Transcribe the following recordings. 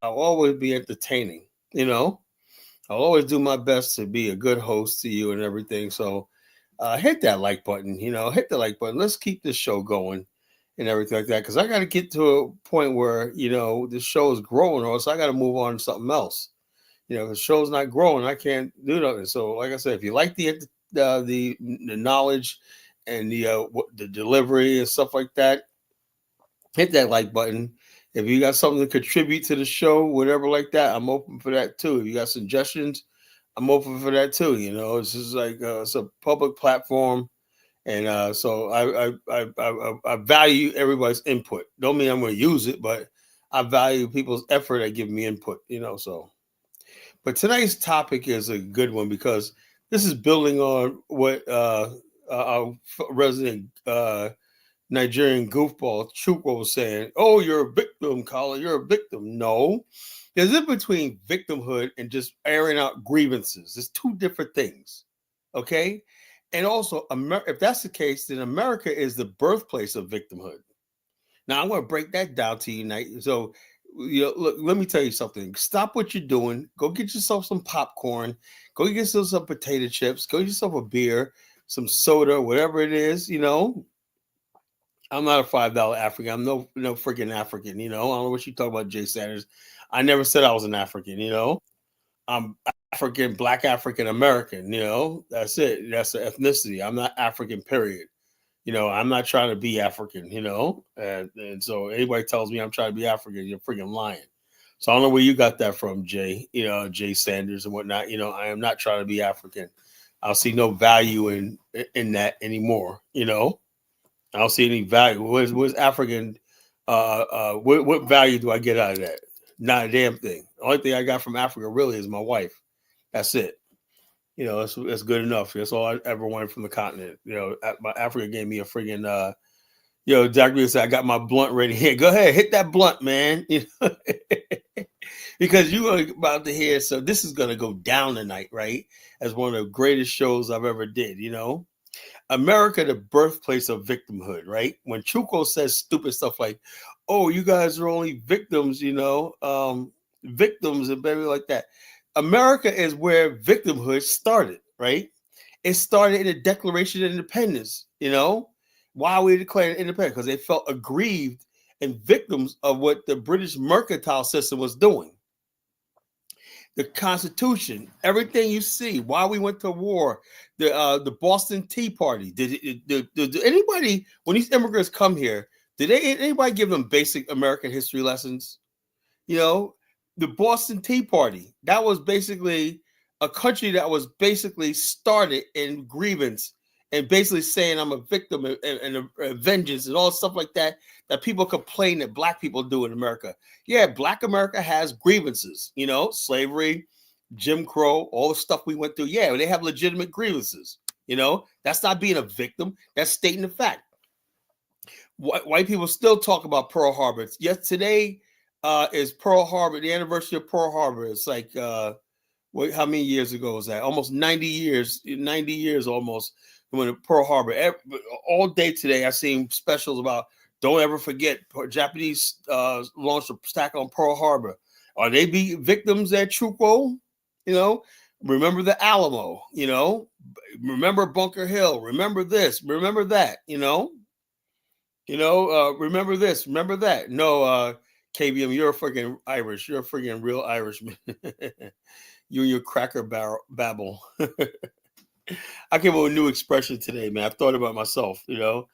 I'll always be entertaining. I'll always do my best to be a good host to you and everything. So hit that like button. Hit the like button. Let's keep this show going and everything like that. Because I got to get to a point where this show is growing, or else I got to move on to something else. If the show's not growing, I can't do nothing. So, like I said, if you like the knowledge and the delivery and stuff like that, hit that like button. If you got something to contribute to the show, whatever like that, I'm open for that too. If you got suggestions, I'm open for that too. It's just like it's a public platform, and so I value everybody's input. Don't mean I'm going to use it, but I value people's effort at giving me input. So. But tonight's topic is a good one because this is building on what our resident Nigerian goofball Chukwu was saying. Oh, you're a victim, Colin. You're a victim. No. There's a between victimhood and just airing out grievances. There's two different things. Okay? And also, if that's the case, then America is the birthplace of victimhood. Now, I'm going to break that down to you tonight. So, look, let me tell you something. Stop what you're doing. Go get yourself some popcorn. Go get yourself some potato chips. Go get yourself a beer, some soda, whatever it is. I'm not a $5 African. I'm no freaking African. I don't know what you talk about, Jay Sanders. I never said I was an African. I'm African, Black African American. That's it. That's the ethnicity. I'm not African. Period. I'm not trying to be African, and so anybody tells me I'm trying to be African, you're freaking lying. So I don't know where you got that from, Jay, Jay Sanders and whatnot. I am not trying to be African. I'll see no value in that anymore. I don't see any value. What's African? What value do I get out of that? Not a damn thing. The only thing I got from Africa really is my wife. That's it. That's good enough. That's all I ever wanted from the continent. Africa gave me a friggin' Dr. said, I got my blunt ready here. Go ahead, hit that blunt, man. Because you are about to hear, so this is going to go down tonight, right? As one of the greatest shows I've ever did, America, the birthplace of victimhood, right? When Chukwu says stupid stuff like, oh, you guys are only victims, victims and baby like that. America is where victimhood started, right? It started in the Declaration of Independence, Why we declared independence? Because they felt aggrieved and victims of what the British mercantile system was doing. The Constitution, everything you see, why we went to war, the Boston Tea Party. Did anybody, when these immigrants come here, anybody give them basic American history lessons? The Boston Tea Party, that was basically a country that was basically started in grievance and basically saying I'm a victim and a vengeance and all stuff like that people complain that Black people do in America. Yeah, Black America has grievances, slavery, Jim Crow, all the stuff we went through. Yeah, they have legitimate grievances. That's not being a victim. That's stating the fact. White people still talk about Pearl Harbor. Yes, today is Pearl Harbor, the anniversary of Pearl Harbor. It's like, how many years ago was that? Almost 90 years almost when Pearl Harbor. All day today, I've seen specials about don't ever forget Japanese launched a attack on Pearl Harbor. Are they be victims at Chukwu? Remember the Alamo, remember Bunker Hill, remember this, remember that, remember this, remember that. No, KBM, you're a freaking Irish. You're a freaking real Irishman. You and your cracker babble. I came up with a new expression today, man. I've thought about myself, how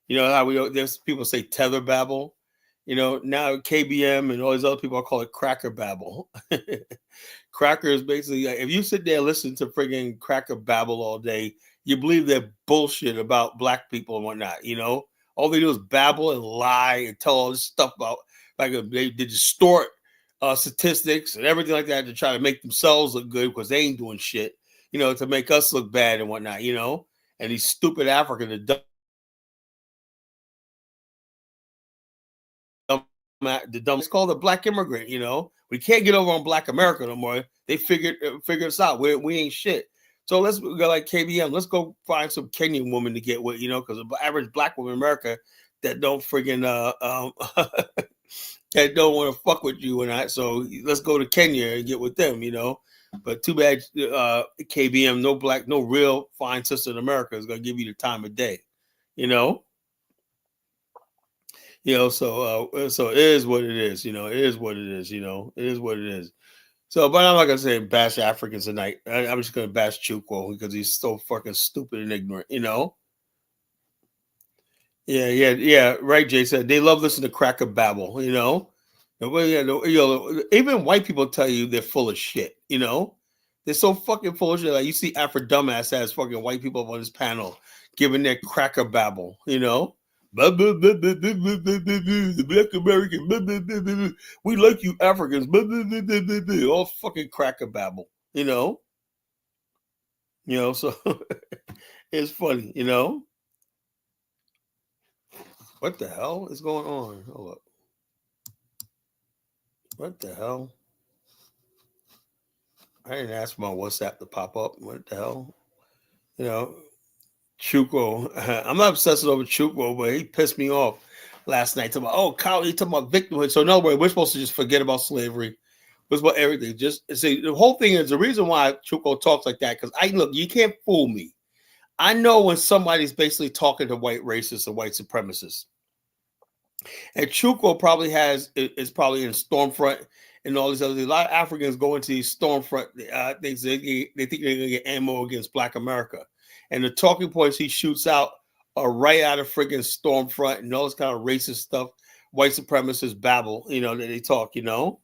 there's people say tether babble. Now KBM and all these other people, I call it cracker babble. Cracker is basically, if you sit there and listen to friggin' cracker babble all day, you believe they're bullshit about Black people and whatnot, All they do is babble and lie and tell all this stuff about, like they distort statistics and everything like that to try to make themselves look good because they ain't doing shit, to make us look bad and whatnot, And these stupid Africans, the dumb, it's called the Black immigrant, We can't get over on Black America no more. They figured us out. We ain't shit. So let's go like KBM. Let's go find some Kenyan woman to get with, because the average Black woman in America that don't friggin' that don't want to fuck with you, and so let's go to Kenya and get with them, But too bad, KBM, no real fine sister in America is gonna give you the time of day, you know. So it is what it is, It is what it is, It is what it is. So, but I'm not gonna say bash Africans tonight. I'm just gonna bash Chukwu because he's so fucking stupid and ignorant, Yeah. Right, Jay said they love listening to cracker babble, Even white people tell you they're full of shit, They're so fucking full of shit. Like you see Afro dumbass has fucking white people on this panel giving their cracker babble, The black American, we like you Africans, all fucking cracker babble, So it's funny, What the hell is going on? Hold up. What the hell? I didn't ask for my WhatsApp to pop up. What the hell? Chukwu. I'm not obsessed over Chukwu, but he pissed me off last night. Talking about, Kyle, you talking about victimhood. So in other words, we're supposed to just forget about slavery. We're about everything. Just see, the whole thing is the reason why Chukwu talks like that, because you can't fool me. I know when somebody's basically talking to white racists or white supremacists. And Chukwu probably is probably in Stormfront and all these other things. A lot of Africans go into these Stormfront things. They think they're going to get ammo against Black America. And the talking points he shoots out are right out of friggin' Stormfront and all this kind of racist stuff, white supremacist babble, that they talk, Elon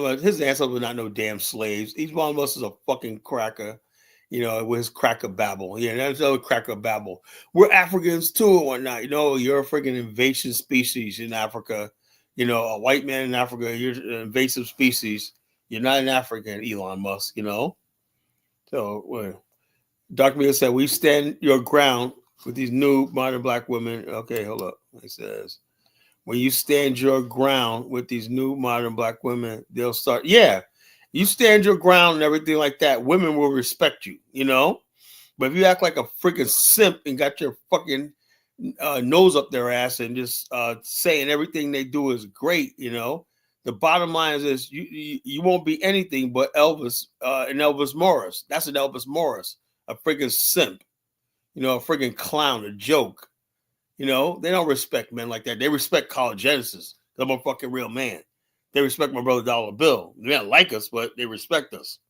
Musk, his answer was not no damn slaves. Each one of us is a fucking cracker. With his cracker babble. Yeah, that's another cracker babble. We're Africans too and whatnot. You're a freaking invasive species in Africa. A white man in Africa, you're an invasive species. You're not an African, Elon Musk, So, Dr. Miller said, we stand your ground with these new modern Black women. Okay, hold up. It says, when you stand your ground with these new modern Black women, they'll start. Yeah. You stand your ground and everything like that, women will respect you, But if you act like a freaking simp and got your fucking nose up their ass and just saying everything they do is great, the bottom line is you won't be anything but Elvis and Elvis Morris. That's an Elvis Morris, a freaking simp, a freaking clown, a joke. They don't respect men like that. They respect College Genesis. I'm a fucking real man. They respect my brother Dollar Bill. They don't like us, but they respect us.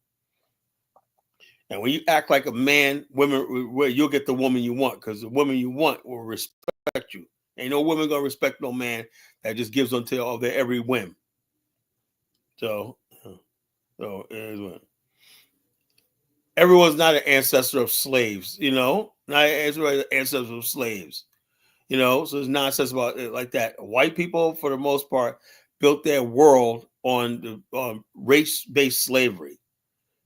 And when you act like a man, you'll get the woman you want, because the woman you want will respect you. Ain't no woman gonna respect no man that just gives them to their every whim. So everyone's not an ancestor of slaves, not an ancestor of slaves. So there's nonsense about it like that. White people, for the most part, built their world on race-based slavery.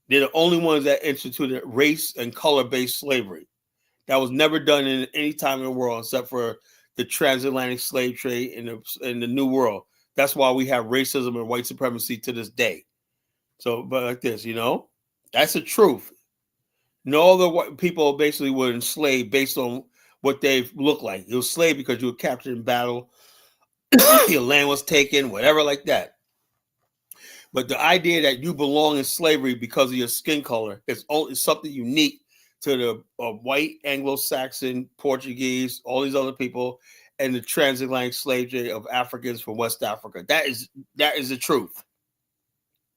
They're the only ones that instituted race and color-based slavery. That was never done in any time in the world except for the transatlantic slave trade in the New World. That's why we have racism and white supremacy to this day. So, but like this, that's the truth. No other white people basically were enslaved based on what they look like. You were slave because you were captured in battle, your land was taken, whatever like that. But the idea that you belong in slavery because of your skin color is something unique to the white, Anglo-Saxon, Portuguese, all these other people, and the transatlantic slave trade of Africans from West Africa. That is the truth.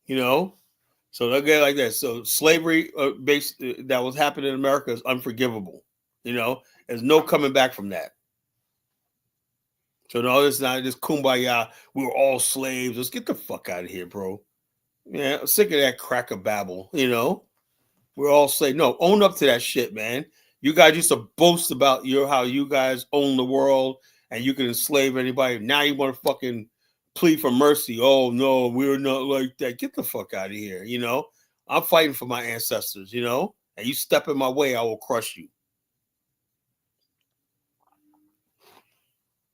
So they'll get like that. So slavery that was happening in America is unforgivable. There's no coming back from that. So no, it's not this kumbaya. We were all slaves. Let's get the fuck out of here, bro. Yeah, I'm sick of that cracker babble. We're all slaves. No, own up to that shit, man. You guys used to boast about how you guys own the world and you can enslave anybody. Now you want to fucking plead for mercy. Oh no, we're not like that. Get the fuck out of here. I'm fighting for my ancestors. And you step in my way, I will crush you.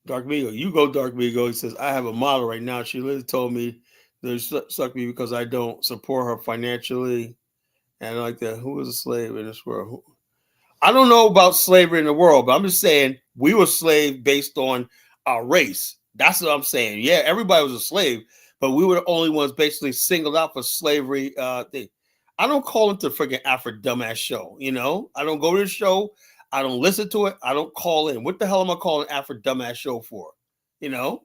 Dark Migo, you go, Dark Migo. He says, I have a model right now. She literally told me they suck me because I don't support her financially. And like that, who is a slave in this world? I don't know about slavery in the world, but I'm just saying we were slaves based on our race. That's what I'm saying. Yeah, everybody was a slave, but we were the only ones basically singled out for slavery. Thing. I don't call into freaking Afro dumbass show. You know, I don't go to the show. I don't listen to it. I don't call in. What the hell am I calling Afro dumbass show for? You know,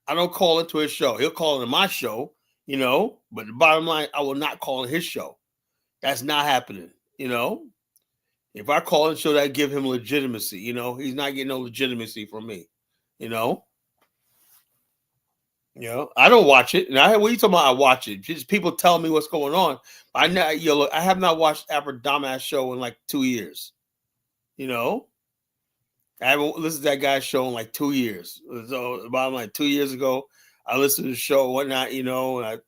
I don't call into his show. He'll call into my show. You know, but the bottom line, I will not call in his show. That's not happening. You know, if I call in show, that give him legitimacy. You know, he's not getting no legitimacy from me. You know. You know, I don't watch it. And what are you talking about? I watch it. Just people tell me what's going on. I know, look, I have not watched Afro dumbass show in like 2 years. You know, I haven't listened to that guy's show in like 2 years. So about like 2 years ago, I listened to the show and whatnot. You know, and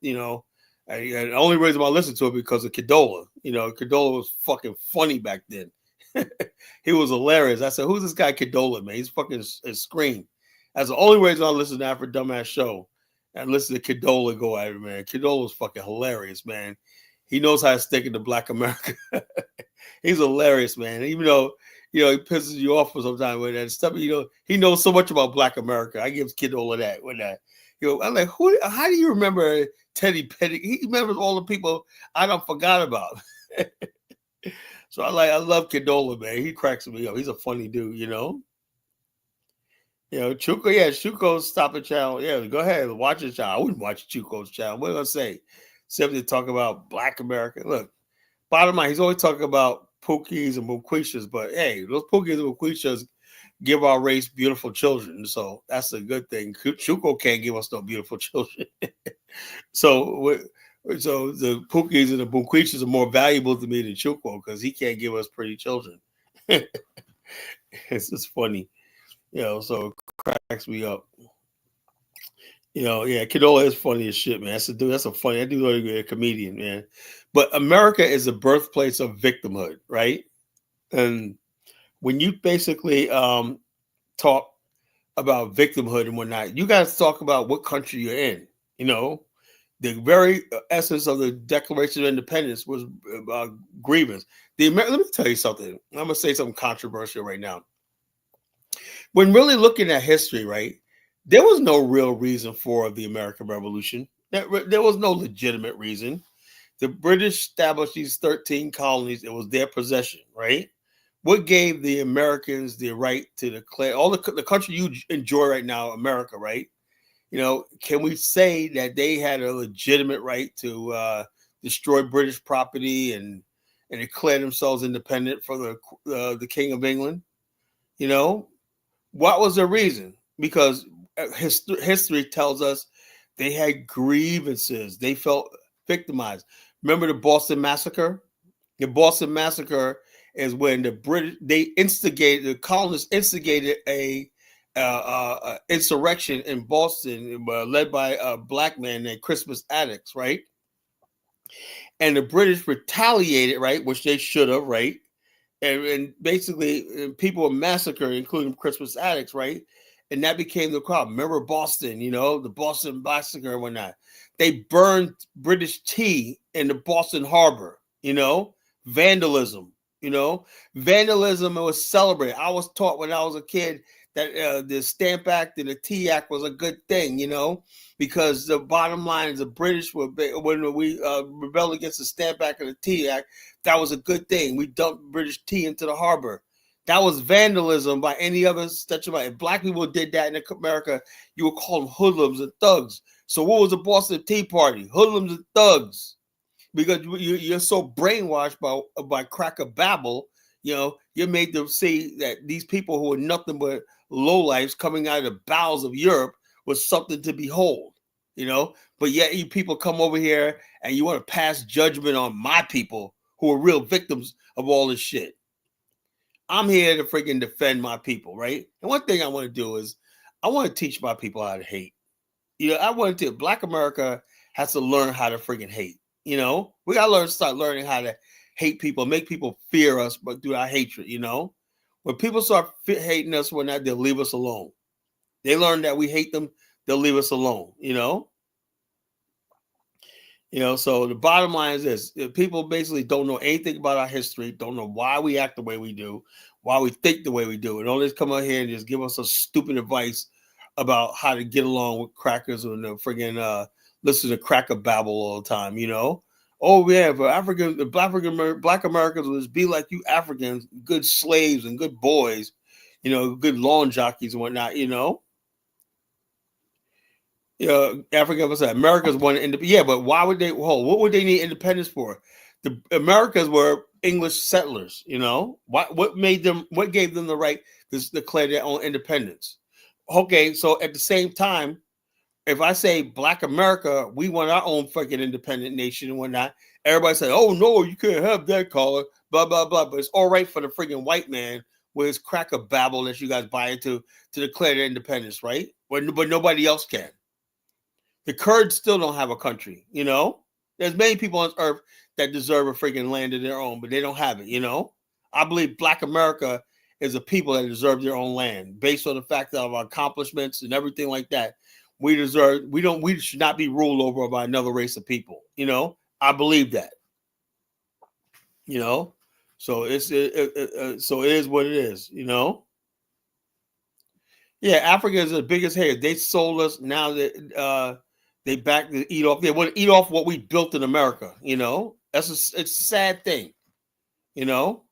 the only reason I listened to it because of Cadola. You know, Cadola was fucking funny back then. He was hilarious. I said, "Who's this guy Cadola, man? He's fucking scream." That's the only reason I listen to Afro dumbass show. And listen to Cadola go at it, man. Cadola's fucking hilarious, man. He knows how to stick it to Black America. He's hilarious, man. Even though, he pisses you off for some time with that stuff. He knows so much about Black America. I give Cadola that with that. I'm like, how do you remember Teddy Petty? He remembers all the people I done forgot about. So I love Cadola, man. He cracks me up. He's a funny dude, you know. Chuko, Chuko's stopping channel. Yeah, go ahead, watch his channel. I wouldn't watch Chuko's channel. What are you gonna say? Simply talk about Black America. Look, bottom line, he's always talking about Pookies and Mukwishas, but hey, those Pookies and Mukwishas give our race beautiful children, so that's a good thing. Chuko can't give us no beautiful children. So the Pookies and the Mukwishas are more valuable to me than Chuko because he can't give us pretty children. It's just funny. So it cracks me up. Cadola is funny as shit, man. That's a dude. That dude's a comedian, man. But America is the birthplace of victimhood, right? And when you basically talk about victimhood and whatnot, you guys talk about what country you're in. The very essence of the Declaration of Independence was grievance. Let me tell you something. I'm gonna say something controversial right now. When really looking at history, right, there was no real reason for the American Revolution. There was no legitimate reason. The British established these 13 colonies. It was their possession, right? What gave the Americans the right to declare all the country you enjoy right now, America, right? Can we say that they had a legitimate right to destroy British property and declare themselves independent for the King of England? What was the reason? Because history tells us they had grievances. They felt victimized. Remember the Boston Massacre? The Boston Massacre is when the colonists instigated a insurrection in Boston led by a black man named Crispus Attucks, right? And the British retaliated, right, which they should have, right? And basically people were massacred, including Crispus Attucks, right? And that became the crowd. Remember Boston, the Boston Massacre and whatnot. They burned British tea in the Boston Harbor, vandalism, vandalism was celebrated. I was taught when I was a kid that the Stamp Act and the Tea Act was a good thing, because the bottom line is the British when we rebelled against the Stamp Act and the Tea Act, that was a good thing. We dumped British tea into the harbor. That was vandalism by any other such. If black people did that in America, you would call them hoodlums and thugs. So what was the Boston Tea Party? Hoodlums and thugs. Because you're so brainwashed by cracker babble, you're made to see that these people who are nothing but lowlifes coming out of the bowels of Europe was something to behold, But yet you people come over here and you want to pass judgment on my people who are real victims of all this shit. I'm here to freaking defend my people, right? And one thing I want to do is I want to teach my people how to hate. I want to. Black America has to learn how to freaking hate. We gotta start learning how to hate people, make people fear us, but through our hatred. When people start hating us, they'll leave us alone. They learn that we hate them, they'll leave us alone. So the bottom line is this: people basically don't know anything about our history, don't know why we act the way we do, why we think the way we do, and all this come out here and just give us some stupid advice about how to get along with crackers and the friggin' listen to cracker babble all the time, you know? Oh yeah, for black Americans was be like you Africans, good slaves and good boys, you know, good lawn jockeys and whatnot, you know. Africa was America's wanted independence. Yeah, but why would they? What would they need independence for? The Americas were English settlers. You know what made them? What gave them the right to declare their own independence? Okay, so at the same time, if I say Black America, we want our own fucking independent nation and whatnot, everybody say, "Oh no, you can't have that color." Blah blah blah. But it's all right for the freaking white man with his cracker babble that you guys buy into to declare their independence, right? But nobody else can. The Kurds still don't have a country, you know? There's many people on earth that deserve a freaking land of their own, but they don't have it, you know? I believe Black America is a people that deserve their own land based on the fact of our accomplishments and everything like that. We should not be ruled over by another race of people, you know? I believe that, you know? So so it is what it is, you know? Yeah, Africa is the biggest hater. They sold us. Now that they back to eat off. They want to eat off what we built in America. You know, it's a sad thing. You know.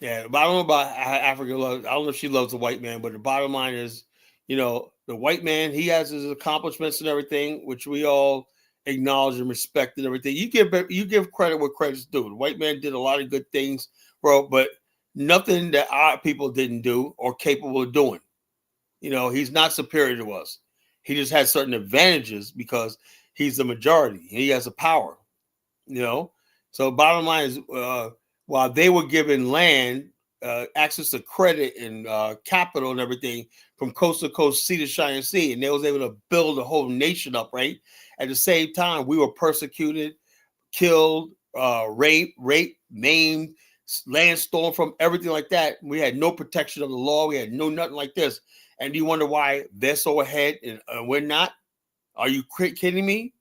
Yeah, but I don't know about how Africa loves. I don't know if she loves the white man, but the bottom line is, you know, the white man, he has his accomplishments and everything, which we all acknowledge and respect and everything. You give credit where credit's due. The white man did a lot of good things, bro, but nothing that our people didn't do or capable of doing. You know, he's not superior to us. He just has certain advantages because he's the majority. He has the power, you know. So bottom line is, while they were given land, access to credit and capital and everything from coast to coast, sea to shining sea, and they was able to build a whole nation up, right? At the same time, we were persecuted, killed, raped, maimed, land stolen from, everything like that. We had no protection of the law. We had nothing like this. And you wonder why they're so ahead and we're not? Are you kidding me?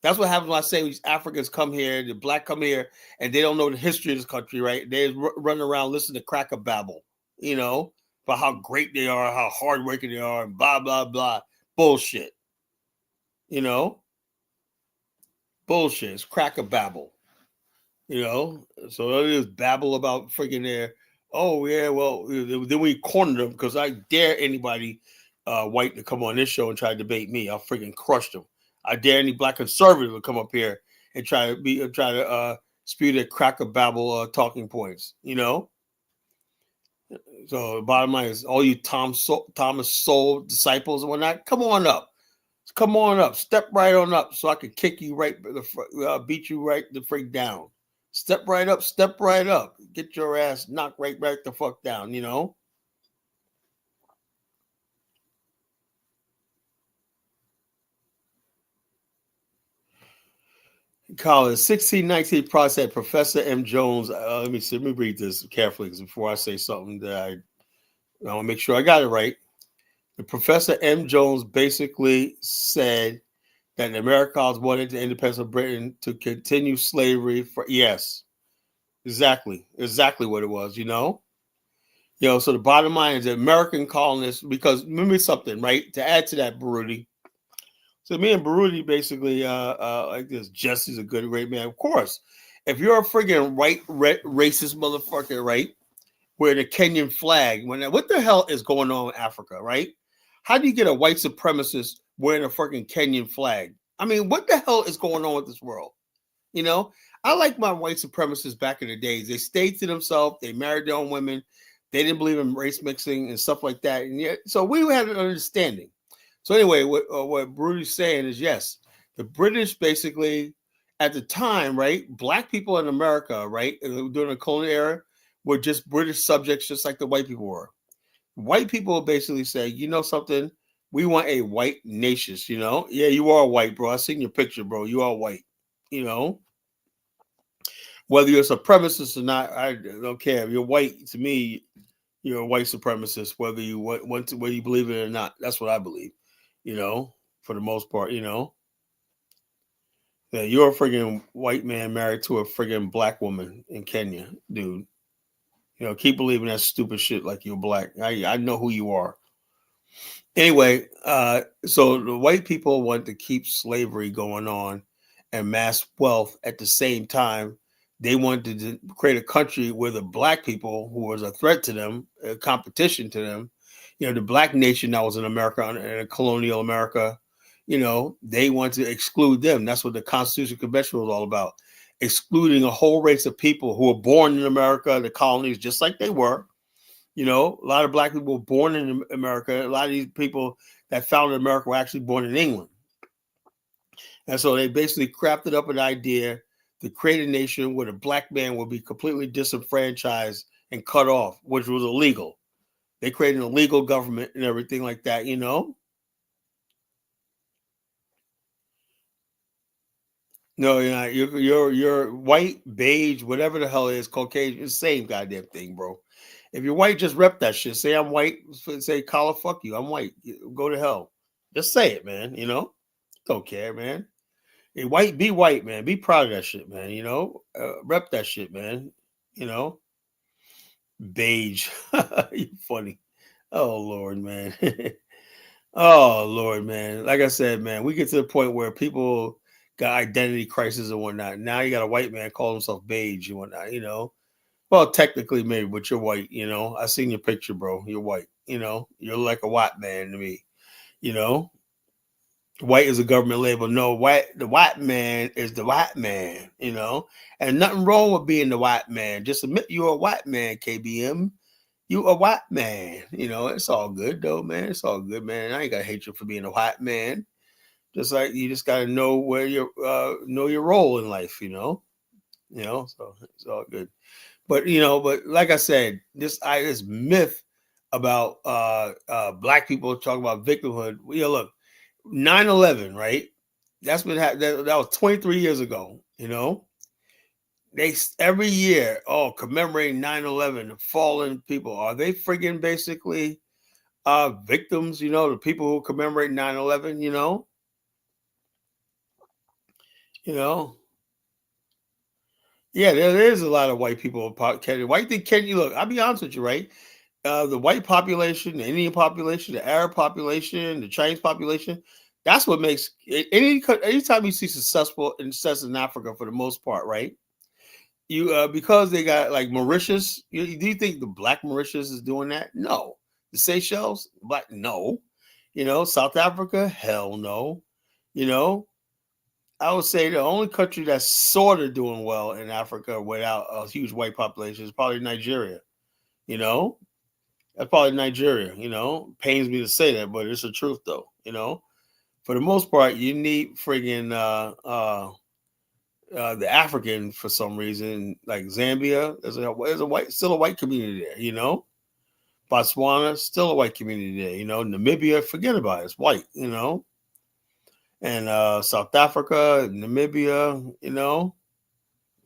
That's what happens when I say these Africans come here, the black come here, and they don't know the history of this country, right? They run around listening to cracker babble, you know, about how great they are, how hardworking they are, and blah, blah, blah. Bullshit. You know? Bullshit. It's cracker babble. You know? So they just babble about freaking their, oh, yeah, well, then we cornered them because I dare anybody white to come on this show and try to debate me. I'll freaking crush them. I dare any black conservative to come up here and try to spew their cracker babble talking points, you know? So the bottom line is all you Thomas Sowell disciples and whatnot, come on up. Come on up. Step right on up so I can kick you right, beat you right the freak down. Step right up. Step right up. Get your ass knocked right the fuck down, you know? College 1619 process. Professor M. Jones. Let me see. Let me read this carefully before I say something that I want to make sure I got it right. The Professor M. Jones basically said that the Americans wanted the independence of Britain to continue slavery for, yes, exactly what it was, you know? So the bottom line is that American colonists, because remember something, right? To add to that, Baruti. So me and Baruti basically like this. Jesse's a good, great man. Of course, if you're a friggin' white racist motherfucker, right? Wearing a Kenyan flag, what the hell is going on in Africa, right? How do you get a white supremacist wearing a freaking Kenyan flag? I mean, what the hell is going on with this world? You know, I like my white supremacists back in the days. They stayed to themselves. They married their own women. They didn't believe in race mixing and stuff like that. And yet, so we had an understanding. So anyway, what Brudy's saying is, yes, the British basically at the time, right, black people in America, right, during the colonial era, were just British subjects, just like the white people were. White people basically say, you know something, we want a white nation. You know, yeah, you are white, bro. I seen your picture, bro. You are white. You know, whether you're a supremacist or not, I don't care. If you're white, to me, you're a white supremacist. Whether you whether you believe it or not, that's what I believe. You know, for the most part, you know. Yeah, you're a friggin' white man married to a friggin' black woman in Kenya, dude. Keep believing that stupid shit like you're black. I know who you are. Anyway, so the white people want to keep slavery going on and mass wealth at the same time. They wanted to create a country where the black people, who was a threat to them, a competition to them, the black nation that was in America and in colonial America, they want to exclude them. That's what the Constitutional Convention was all about. Excluding a whole race of people who were born in America, the colonies, just like they were. A lot of black people were born in America. A lot of these people that founded America were actually born in England. And so they basically crafted up an idea to create a nation where the black man would be completely disenfranchised and cut off, which was illegal. They created an illegal government and everything like that, No, you're white, beige, whatever the hell it is, Caucasian, it's the same goddamn thing, bro. If you're white, just rep that shit. Say I'm white. Say collar, fuck you. I'm white. Go to hell. Just say it, man. Don't care, man. Hey, white, be white, man. Be proud of that shit, man. Rep that shit, man. Beige. You funny. Oh Lord, man. Oh Lord, man. Like I said, man, we get to the point where people got identity crisis and whatnot. Now you got a white man call himself beige and whatnot. Well, technically maybe, but you're white, I seen your picture, bro. You're white, you're like a white man to me, you know. White is a government label. No, the white man is the white man, And nothing wrong with being the white man. Just admit you're a white man, KBM. You a white man. It's all good though, man. It's all good, man. I ain't got hatred for being a white man. Just like you just gotta know where know your role in life, so it's all good. But but like I said, this myth about black people talking about victimhood. Look, 9/11, right? That's been that was 23 years ago. They every year, commemorating 9/11, the fallen people. Are they friggin' basically victims? The people who commemorate 9/11. Yeah, there is a lot of white people. White thing, Kenya. Look, I'll be honest with you, right? The white population, the Indian population, the Arab population, the Chinese population. That's what makes anytime you see success in Africa, for the most part, right? You because they got like Mauritius. Do you think the black Mauritius is doing that? No. The Seychelles, black, no. South Africa, hell no. I would say the only country that's sort of doing well in Africa without a huge white population is probably Nigeria. That's probably Nigeria. Pains me to say that, but it's the truth though. For the most part, you need friggin' the African for some reason, like Zambia. There's still a white community there. Botswana, still a white community there. Namibia, forget about it, it's white. And South Africa, Namibia,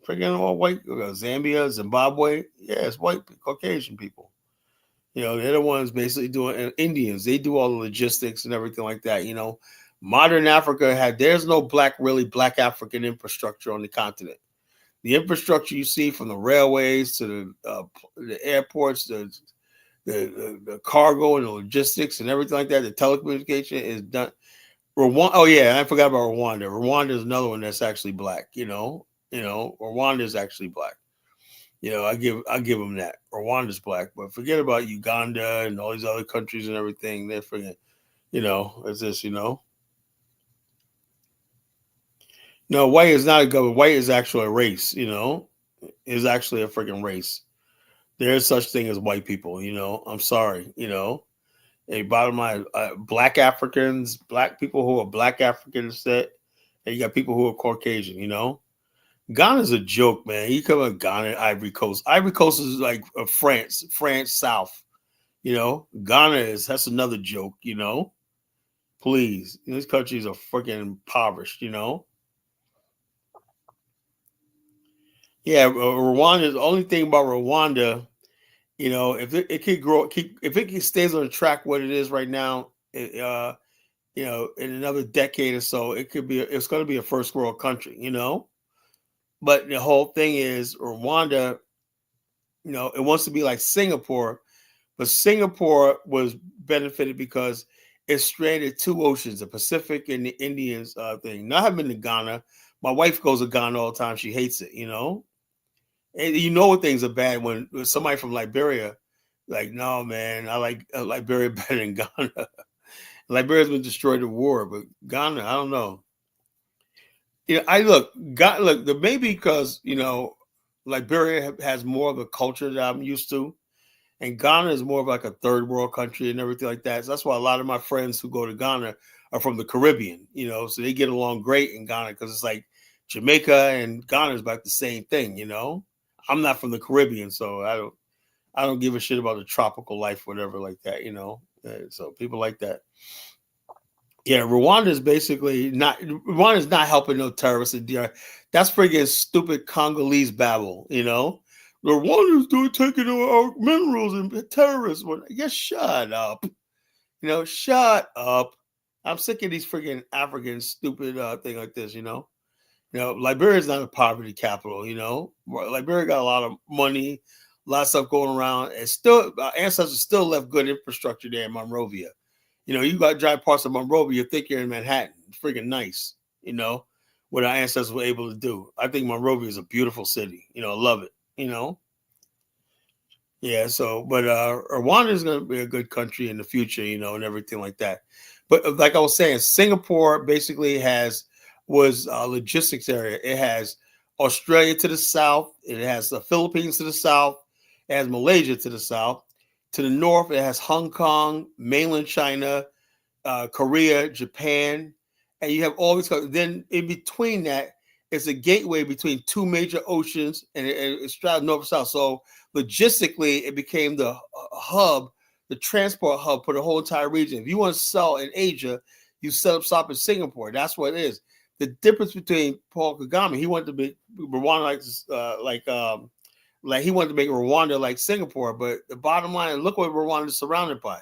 freaking all white. Zambia, Zimbabwe, yeah, it's white Caucasian people. They're the ones basically doing, and Indians, they do all the logistics and everything like that. Modern Africa there's no really black African infrastructure on the continent. The infrastructure you see from the railways to the airports, the cargo and the logistics and everything like that, the telecommunication is done. Rwanda, oh yeah, I forgot about Rwanda. Rwanda is another one that's actually black. Rwanda is actually black. I give them that. Rwanda's black, but forget about Uganda and all these other countries and everything. They're freaking, it's this, No, white is not a government. White is actually a race. Is actually a freaking race. There is such thing as white people. I'm sorry. A bottom line, black Africans, black people who are black Africans, and you got people who are Caucasian. Ghana's a joke, man. You come on Ghana, Ivory Coast. Ivory Coast is like France South. Ghana that's another joke. Please, these countries are freaking impoverished. Yeah, Rwanda. The only thing about Rwanda, if it could grow, if it stays on the track what it is right now, in another decade or so, it's going to be a first world country. But the whole thing is Rwanda It wants to be like Singapore, but Singapore was benefited because it stranded two oceans, the Pacific and the Indians thing. Now, I haven't been to Ghana. My wife goes to Ghana all the time. She hates it, And when things are bad when somebody from Liberia, like, no, man, I like Liberia better than Ghana. Liberia's been destroyed in war, but Ghana, I don't know. Maybe because, Liberia has more of a culture that I'm used to. And Ghana is more of like a third world country and everything like that. So that's why a lot of my friends who go to Ghana are from the Caribbean, so they get along great in Ghana because it's like Jamaica and Ghana is about the same thing, I'm not from the Caribbean, so I don't give a shit about the tropical life, whatever like that, So people like that. Yeah, Rwanda is basically not. Rwanda is not helping no terrorists in DR. That's friggin' stupid Congolese babble. The Rwandans doing taking our minerals and terrorists. Yeah, shut up. Shut up. I'm sick of these friggin' African stupid thing like this. Liberia is not a poverty capital. Liberia got a lot of money, a lot of stuff going around, and still our ancestors still left good infrastructure there in Monrovia. You got to drive parts of Monrovia, you think you're in Manhattan. It's freaking nice, what our ancestors were able to do. I think Monrovia is a beautiful city. I love it, Yeah, so, but Rwanda is going to be a good country in the future, and everything like that. But like I was saying, Singapore basically was a logistics area. It has Australia to the south. It has the Philippines to the south. It has Malaysia to the south. To the north, it has Hong Kong, mainland China, Korea, Japan, and you have all these. Then in between that, it's a gateway between two major oceans, and it's straddled north and south. So logistically, it became the hub, the transport hub for the whole entire region. If you want to sell in Asia, you set up shop in Singapore. That's what it is. The difference between Paul Kagame, he wanted to be Rwanda like he wanted to make Rwanda like Singapore, but the bottom line, look what Rwanda is surrounded by.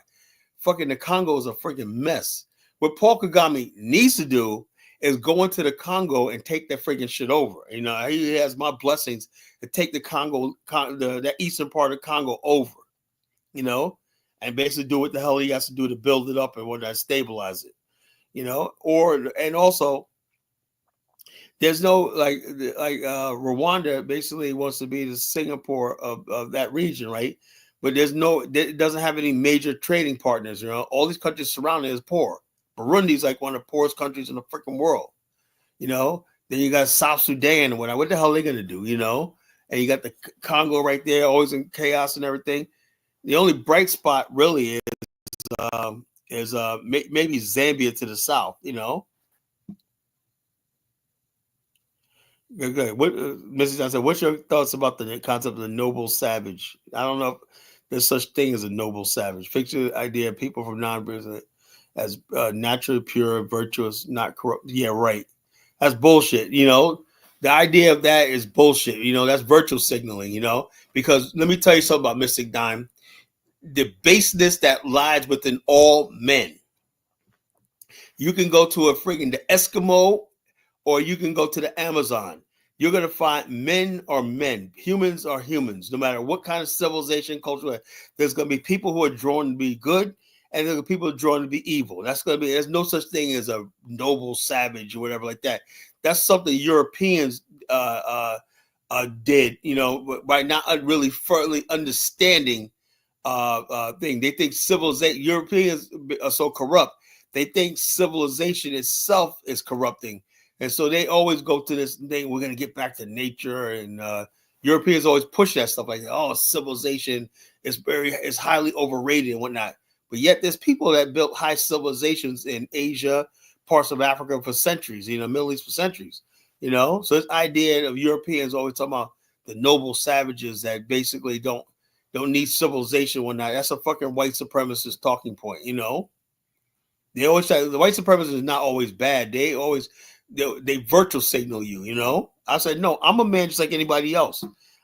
Fucking the Congo is a freaking mess. What Paul Kagame needs to do is go into the Congo and take that freaking shit over. He has my blessings to take the Congo, that eastern part of Congo over, and basically do what the hell he has to do to build it up and what that stabilize it, and also there's no like Rwanda basically wants to be the Singapore of that region, right? But it doesn't have any major trading partners. All these countries surrounding it is poor. Burundi's like one of the poorest countries in the freaking world. Then you got South Sudan and what the hell are they gonna do? And you got the Congo right there, always in chaos and everything. The only bright spot really is maybe Zambia to the south. Good. What, Mrs. Johnson, what's your thoughts about the concept of the noble savage? I don't know if there's such thing as a noble savage. Picture the idea of people from non-business as naturally pure, virtuous, not corrupt. Yeah, right. That's bullshit. The idea of that is bullshit. That's virtue signaling. Because let me tell you something about Mystic Dime. The baseness that lies within all men. You can go to a friggin' the Eskimo, or you can go to the Amazon. You're going to find men are men. Humans are humans. No matter what kind of civilization, culture, there's going to be people who are drawn to be good, and there are people who are drawn to be evil. There's no such thing as a noble savage or whatever like that. That's something Europeans did, by not really firmly understanding thing. They think civilization, Europeans are so corrupt. They think civilization itself is corrupting. And so they always go to this thing, we're going to get back to nature. And Europeans always push that stuff like, oh, civilization is highly overrated and whatnot. But yet there's people that built high civilizations in Asia, parts of Africa for centuries, Middle East for centuries, So this idea of Europeans always talking about the noble savages that basically don't need civilization and whatnot. That's a fucking white supremacist talking point, They always say the white supremacist is not always bad. They virtual signal you, I said, no, I'm a man just like anybody else.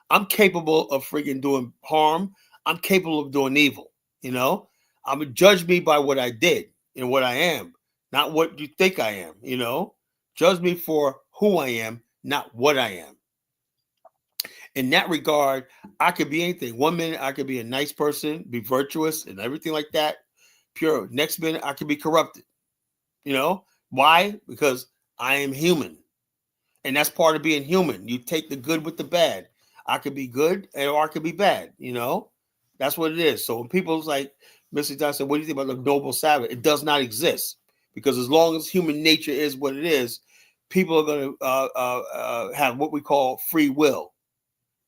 I'm capable of freaking doing harm. I'm capable of doing evil, I'm gonna judge me by what I did and what I am, not what you think I am, Judge me for who I am, not what I am. In that regard, I could be anything. 1 minute I could be a nice person, be virtuous and everything like that, pure. Next minute I could be corrupted. You know why? Because I am human, and that's part of being human. You take the good with the bad. I could be good, or I could be bad. That's what it is. So when people's like Mr. Johnson, what do you think about the noble savage? It does not exist, because as long as human nature is what it is, people are going to have what we call free will.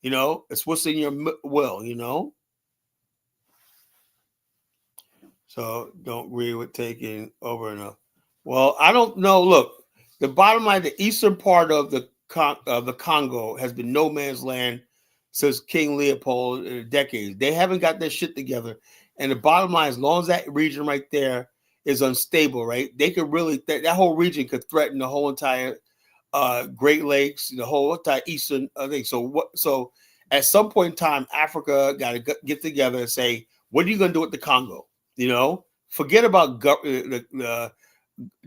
It's what's in your will. So don't agree with taking over enough. Well, I don't know. Look, the bottom line, the eastern part of the Congo has been no man's land since King Leopold in decades. They haven't got their shit together. And the bottom line, as long as that region right there is unstable, right? They could really, that whole region could threaten the whole entire Great Lakes, the whole entire eastern thing. So at some point in time, Africa got to get together and say, what are you going to do with the Congo? Forget about the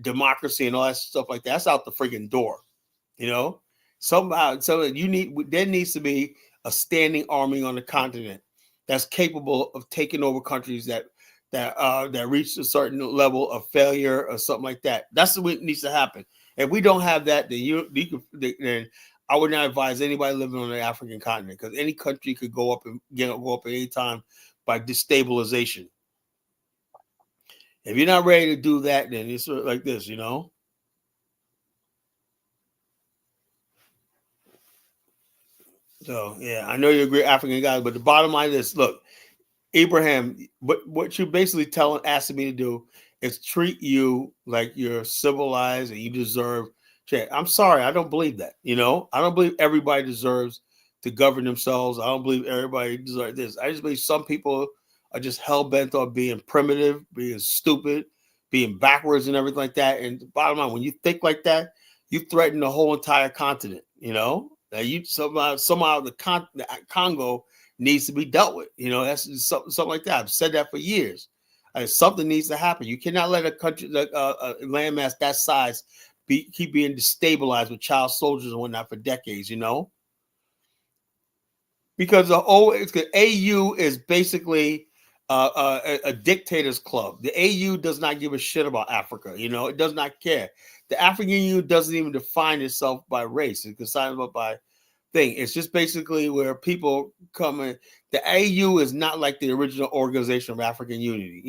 democracy and all that stuff like that. That's out the freaking door. Somehow, so there needs to be a standing army on the continent that's capable of taking over countries that reach a certain level of failure or something like that. That's what needs to happen. If we don't have that, then I would not advise anybody living on the African continent, because any country could go up at any time by destabilization. If you're not ready to do that, then it's sort of like this, So, yeah, I know you're a great African guy, but the bottom line is, look, Abraham, what you're basically asking me to do is treat you like you're civilized and you deserve change. I'm sorry, I don't believe that. I don't believe everybody deserves to govern themselves. I don't believe everybody deserves this. I just believe some people are just hell bent on being primitive, being stupid, being backwards, and everything like that. And the bottom line, when you think like that, you threaten the whole entire continent. That you somehow the Congo needs to be dealt with. That's something like that. I've said that for years. Something needs to happen. You cannot let a country, a landmass that size, keep being destabilized with child soldiers and whatnot for decades. Because the AU is basically a dictator's club. The AU does not give a shit about Africa. It does not care. The African Union doesn't even define itself by race. It's decided by thing. It's just basically where people come in. The AU is not like the original Organization of African Unity.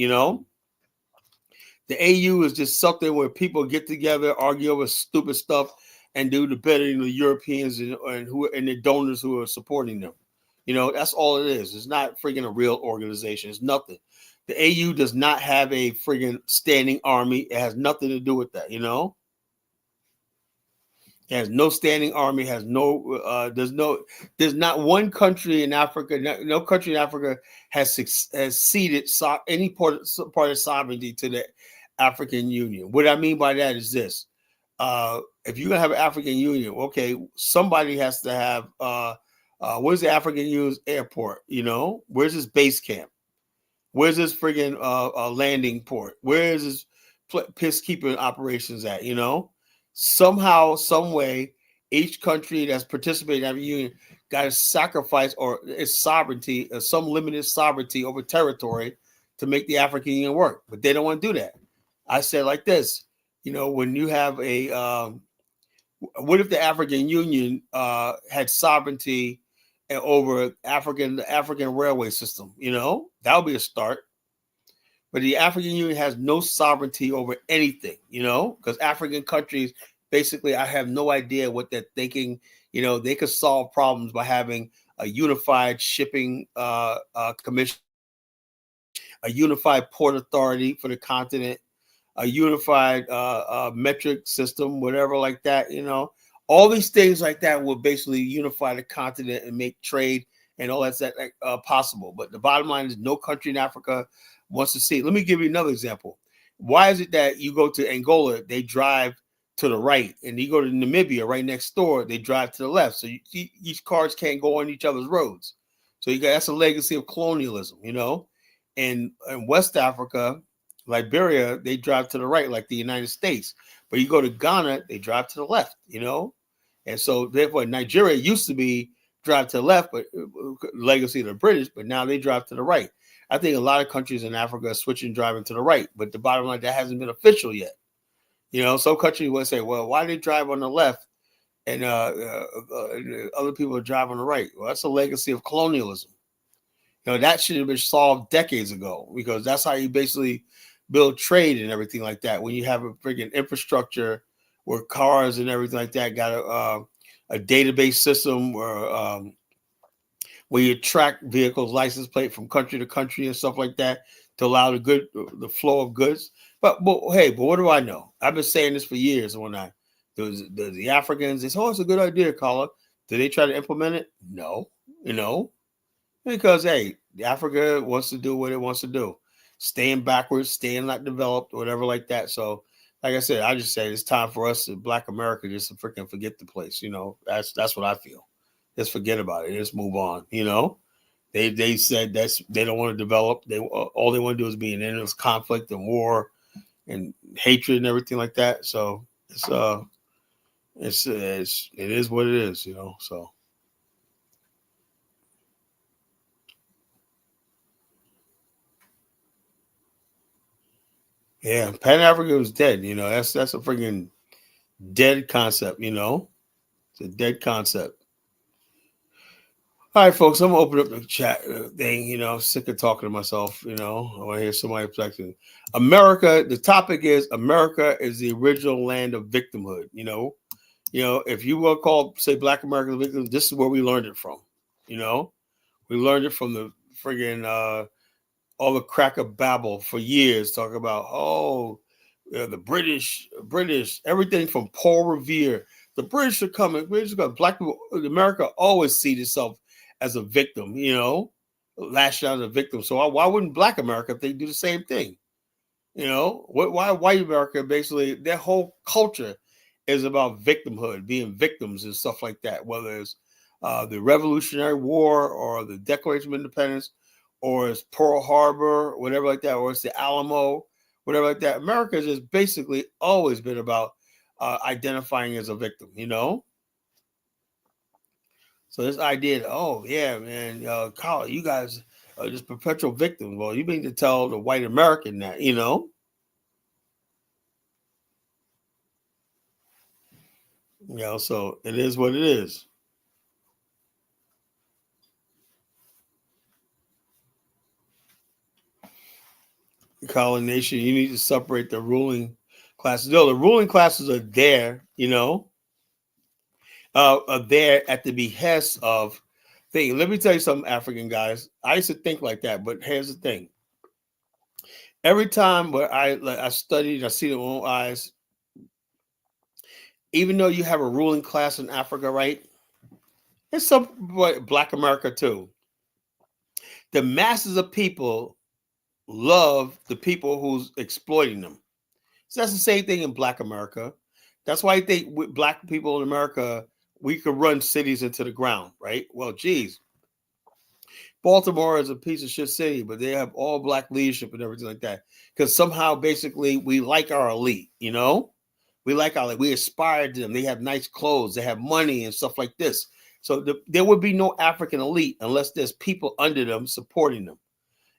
The AU is just something where people get together, argue over stupid stuff, and do the better than the Europeans and the donors who are supporting them. That's all it is. It's not friggin' a real organization. It's nothing. The AU does not have a friggin' standing army. It has nothing to do with that. It has no standing army. Has no. There's not one country in Africa. No country in Africa has ceded any part of sovereignty to the African Union. What I mean by that is this: if you're gonna have an African Union, okay, somebody has to have. Where's the African Union's airport? Where's his base camp? Where's this friggin' landing port? Where is his peacekeeping operations at? Somehow, some way, each country that's participating in the union got to sacrifice or its sovereignty, or some limited sovereignty over territory to make the African Union work. But they don't want to do that. I said like this, when you have what if the African Union had sovereignty over the African railway system? That would be a start. But the African Union has no sovereignty over anything, because African countries, basically, I have no idea what they're thinking. They could solve problems by having a unified shipping commission, a unified port authority for the continent, a unified metric system, whatever like that. All these things like that will basically unify the continent and make trade and all that's possible. But the bottom line is no country in Africa wants to see. Let me give you another example. Why is it that you go to Angola, they drive to the right, and you go to Namibia right next door, they drive to the left? So each cars can't go on each other's roads. So that's a legacy of colonialism, And in West Africa, Liberia, they drive to the right like the United States. But you go to Ghana, they drive to the left, And so therefore Nigeria used to be drive to the left, but legacy of the British, but now they drive to the right. I think a lot of countries in Africa are switching driving to the right, but the bottom line, that hasn't been official yet. Some countries will say, well, why do they drive on the left and other people drive on the right? Well, that's a legacy of colonialism. That should have been solved decades ago, because that's how you basically build trade and everything like that. When you have a freaking infrastructure where cars and everything like that got a database system where you track vehicles license plate from country to country and stuff like that to allow the flow of goods. But what do I know? I've been saying this for years. When the Africans, they say, oh, it's a good idea, Carla. Did they try to implement it? No, because Africa wants to do what it wants to do, staying backwards, staying not developed, whatever like that. So, like I said, I just say it's time for us, Black America, just to freaking forget the place. That's what I feel. Just forget about it. Just move on. They said they don't want to develop. All they want to do is be in endless conflict and war and hatred and everything like that. So it is what it is. So. Yeah, Pan-Africa was dead. That's a freaking dead concept. It's a dead concept. All right, folks, I'm gonna open up the chat thing. Sick of talking to myself. I want to hear somebody reflecting. America. The topic is America is the original land of victimhood. If you will call, say, Black American victims, this is where we learned it from. We learned it from the friggin' all the cracker babble for years, talking about the British, everything from Paul Revere. The British are coming. Black people, America always sees itself as a victim, lashed out as a victim. So why wouldn't Black America if they do the same thing? Why white America, basically their whole culture is about victimhood, being victims and stuff like that, whether it's the Revolutionary War or the Declaration of Independence, or it's Pearl Harbor, whatever like that, or it's the Alamo, whatever like that. America has just basically always been about identifying as a victim, So this idea that, oh, yeah, man, Carl, you guys are just perpetual victims. Well, you mean to tell the white American that, So it is what it is. Colin Nation, you need to separate the ruling classes. No, the ruling classes are there, are there at the behest of things. Let me tell you something, African guys. I used to think like that, but here's the thing. Every time where I studied, I see it with my own eyes, even though you have a ruling class in Africa, right? It's some Black America too. The masses of people love the people who's exploiting them. So that's the same thing in Black America. That's why I think with Black people in America, we could run cities into the ground, right? Well, geez, Baltimore is a piece of shit city, but they have all Black leadership and everything like that. Because somehow, basically, we like our elite, We like our elite. We aspire to them. They have nice clothes. They have money and stuff like this. So there would be no African elite unless there's people under them supporting them.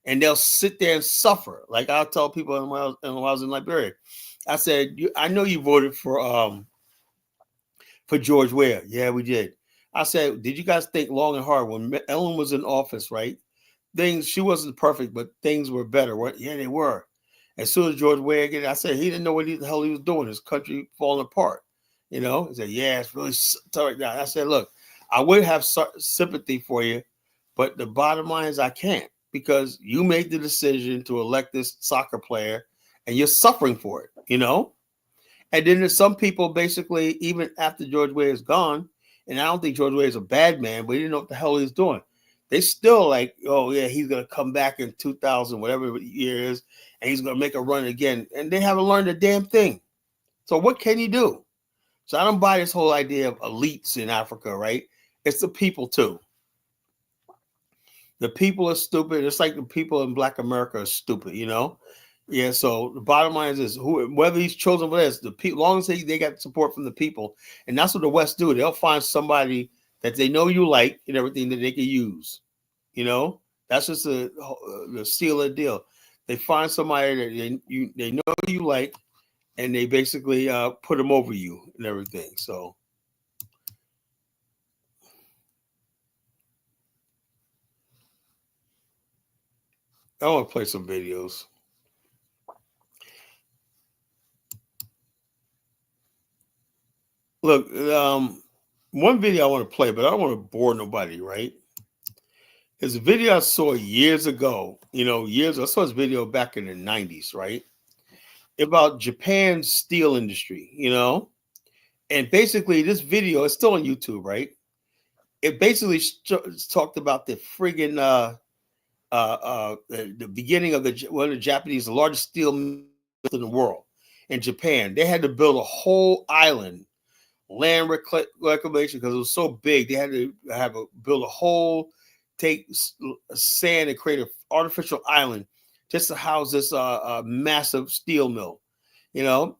And they'll sit there and suffer. Like I'll tell people when I was in Liberia, I said, I know you voted for George Weah. Yeah, we did. I said, did you guys think long and hard when Ellen was in office, right? She wasn't perfect, but things were better. Right? Yeah, they were. As soon as George Weah again, I said, he didn't know what the hell he was doing. His country falling apart. He said, yeah, it's really tough right now. I said, look, I would have sympathy for you, but the bottom line is I can't, because you made the decision to elect this soccer player and you're suffering for it, And then there's some people basically, even after George Weah is gone, and I don't think George Weah is a bad man, but he didn't know what the hell he was doing. They still like, oh yeah, he's going to come back in 2000, whatever year is, and he's going to make a run again. And they haven't learned a damn thing. So what can he do? So I don't buy this whole idea of elites in Africa, right? It's the people too. The people are stupid. It's like the people in Black America are stupid, Yeah, so the bottom line is this: whether he's chosen for this, the people, long as they got support from the people, and that's what the West do. They'll find somebody that they know you like and everything that they can use. You know, that's just the seal of the deal. They find somebody that they know you like, and they basically put them over you and everything. So I want to play some videos. Look, one video I want to play, but I don't want to bore nobody, right? It's a video I saw years ago. I saw this video back in the 90s, right? About Japan's steel industry, and basically this video is still on YouTube, right? It basically talked about the friggin' the beginning of one of the Japanese, the largest steel mill in the world, in Japan. They had to build a whole island, land reclamation, because it was so big. They had to build a whole, take sand and create an artificial island just to house this massive steel mill, you know.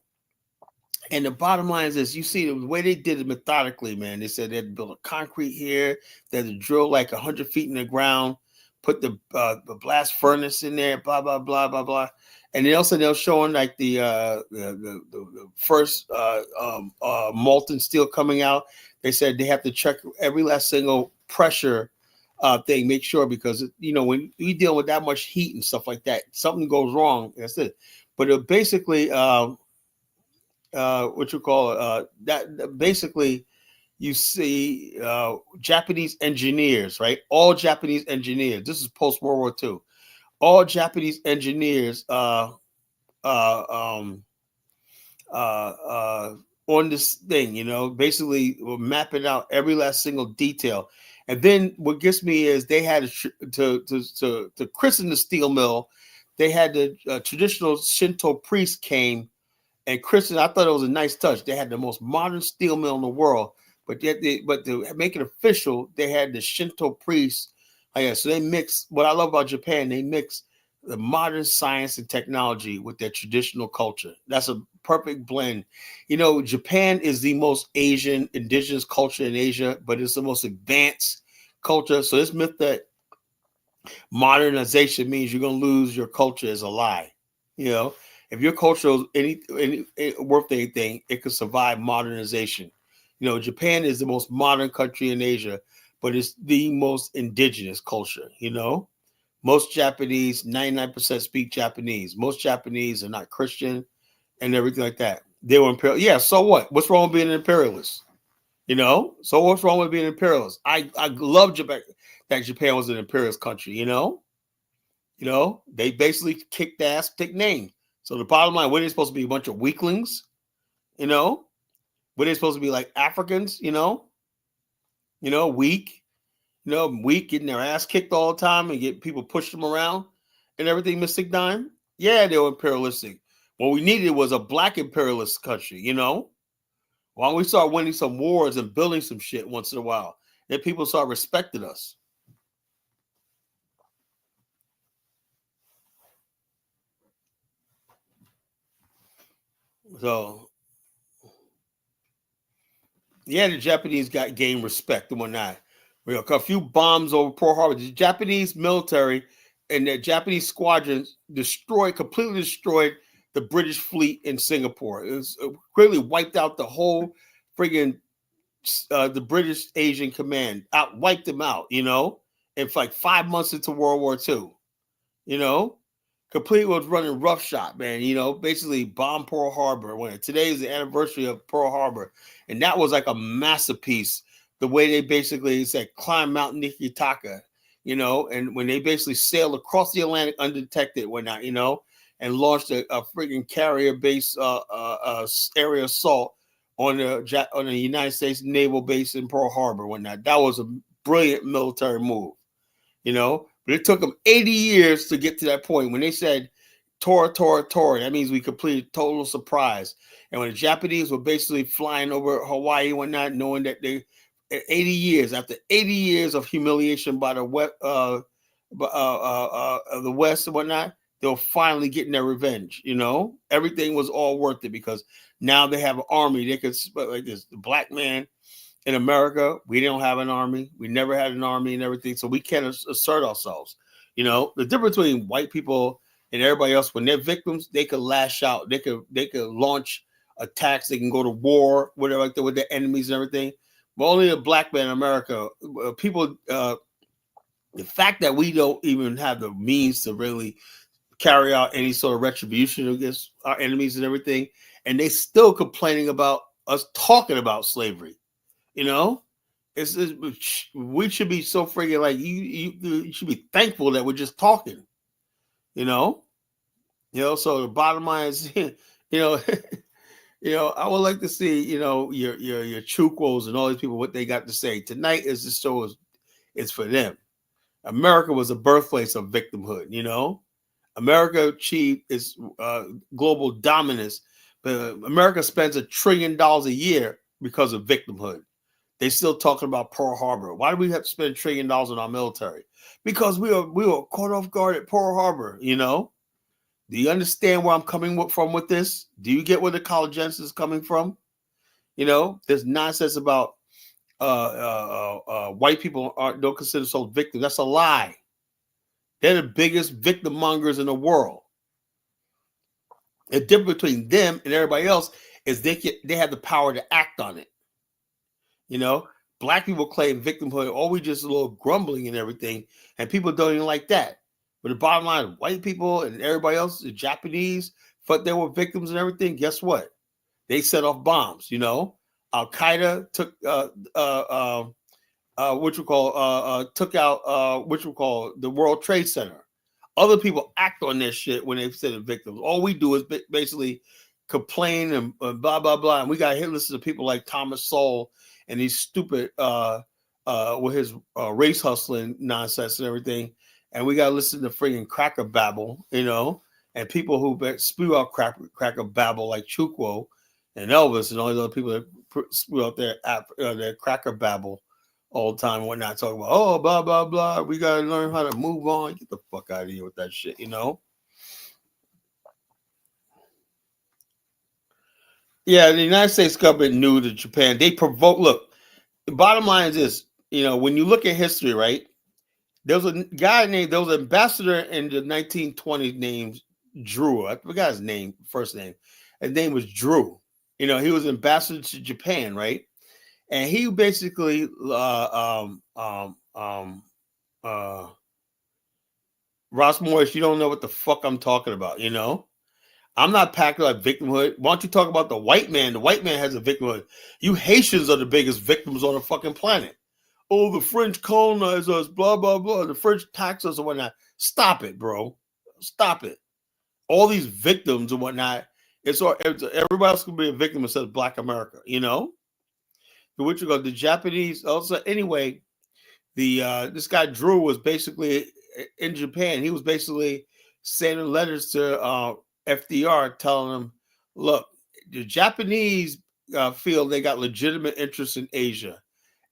And the bottom line is this: you see the way they did it methodically, man. They said they had to build a concrete here, they had to drill like 100 feet in the ground, put the blast furnace in there, blah blah blah blah blah. And then also they're showing like the first molten steel coming out. They said they have to check every last single pressure thing, make sure, because when you deal with that much heat and stuff like that, something goes wrong. That's it. But it basically. What you call it, that basically you see Japanese engineers, right? All Japanese engineers. This is post World War II. All Japanese engineers on this thing, basically we're mapping out every last single detail. And then what gets me is they had to christen the steel mill. They had the traditional Shinto priest came. And Christian, I thought it was a nice touch. They had the most modern steel mill in the world, but yet to make it official, they had the Shinto priests. So they mix. What I love about Japan, they mix the modern science and technology with their traditional culture. That's a perfect blend. Japan is the most Asian indigenous culture in Asia, but it's the most advanced culture. So this myth that modernization means you're going to lose your culture is a lie. If your culture is any worth anything, it could survive modernization. Japan is the most modern country in Asia, but it's the most indigenous culture. Most Japanese, 99% speak Japanese. Most Japanese are not Christian and everything like that. They were imperial. Yeah, so what? What's wrong with being an imperialist? So what's wrong with being an imperialist? I love Japan, that Japan was an imperialist country. They basically kicked ass, take names. So the bottom line, were they supposed to be a bunch of weaklings? Were they supposed to be like Africans? Weak. Weak, getting their ass kicked all the time and get people pushed them around and everything. Mystic Dime. Yeah, they were imperialistic. What we needed was a black imperialist country. Why don't we start winning some wars and building some shit once in a while? Then people start respecting us. So, yeah, the Japanese gained respect and whatnot. A few bombs over Pearl Harbor. The Japanese military and the Japanese squadrons completely destroyed the British fleet in Singapore. It was clearly wiped out the whole friggin' the British Asian Command. Wiped them out, in like 5 months into World War II. Completely was running roughshod, man. Basically bombed Pearl Harbor. When today is the anniversary of Pearl Harbor, and that was like a masterpiece. The way they basically said climb Mount Nikitaka, and when they basically sailed across the Atlantic undetected, whatnot, and launched a freaking carrier-based area assault on the United States naval base in Pearl Harbor, whatnot. That was a brilliant military move, But it took them 80 years to get to that point. When they said Tora, that means we completed total surprise. And when the Japanese were basically flying over Hawaii and whatnot, knowing that after 80 years of humiliation by the West and whatnot, they were finally getting their revenge. Everything was all worth it because now they have an army. They could, like this, the black man in America, we don't have an army. We never had an army and everything, so we can't assert ourselves. The difference between white people and everybody else, when they're victims, they could lash out. They could launch attacks. They can go to war, whatever, like that, with their enemies and everything. But only a black man in America, people, the fact that we don't even have the means to really carry out any sort of retribution against our enemies and everything, and they still complaining about us talking about slavery. It's we should be so freaking like you should be thankful that we're just talking. So the bottom line is, I would like to see, your Chukwos and all these people, what they got to say. Tonight is the show is for them. America was a birthplace of victimhood, America achieved its global dominance, but America spends $1 trillion a year because of victimhood. They still talking about Pearl Harbor. Why do we have to spend $1 trillion on our military? Because we were caught off guard at Pearl Harbor, Do you understand where I'm coming from with this? Do you get where the collegians is coming from? There's nonsense about white people don't consider themselves victims. That's a lie. They're the biggest victim mongers in the world. The difference between them and everybody else is they have the power to act on it. Black people claim victimhood, or we just a little grumbling and everything, and people don't even like that. But the bottom line, white people and everybody else, the Japanese, thought they were victims and everything. Guess what? They set off bombs. Al Qaeda took took out the World Trade Center. Other people act on their shit when they say they're victims. All we do is basically complain and blah blah blah. And we got to listen to people like Thomas Sowell and these stupid with his race hustling nonsense and everything. And we got to listen to friggin' cracker babble, and people who spew out cracker babble like Chukwu and Elvis and all these other people that spew out their cracker babble all the time and whatnot, talking about, oh, blah, blah, blah. We got to learn how to move on. Get the fuck out of here with that shit, Yeah, the United States government knew that Japan, they provoked. Look, the bottom line is this, when you look at history, right? There was an ambassador in the 1920s named Drew. I forgot his name, first name. His name was Drew. He was ambassador to Japan, right? And he basically, Ross Morris, you don't know what the fuck I'm talking about, I'm not packing like victimhood. Why don't you talk about the white man? The white man has a victimhood. You Haitians are the biggest victims on the fucking planet. Oh, the French colonized us, blah, blah, blah. The French taxed us and whatnot. Stop it, bro. Stop it. All these victims and whatnot, everybody else can be a victim instead of Black America, The Japanese also, anyway, this guy Drew was basically in Japan. He was basically sending letters to FDR telling him, look, the Japanese feel they got legitimate interests in Asia.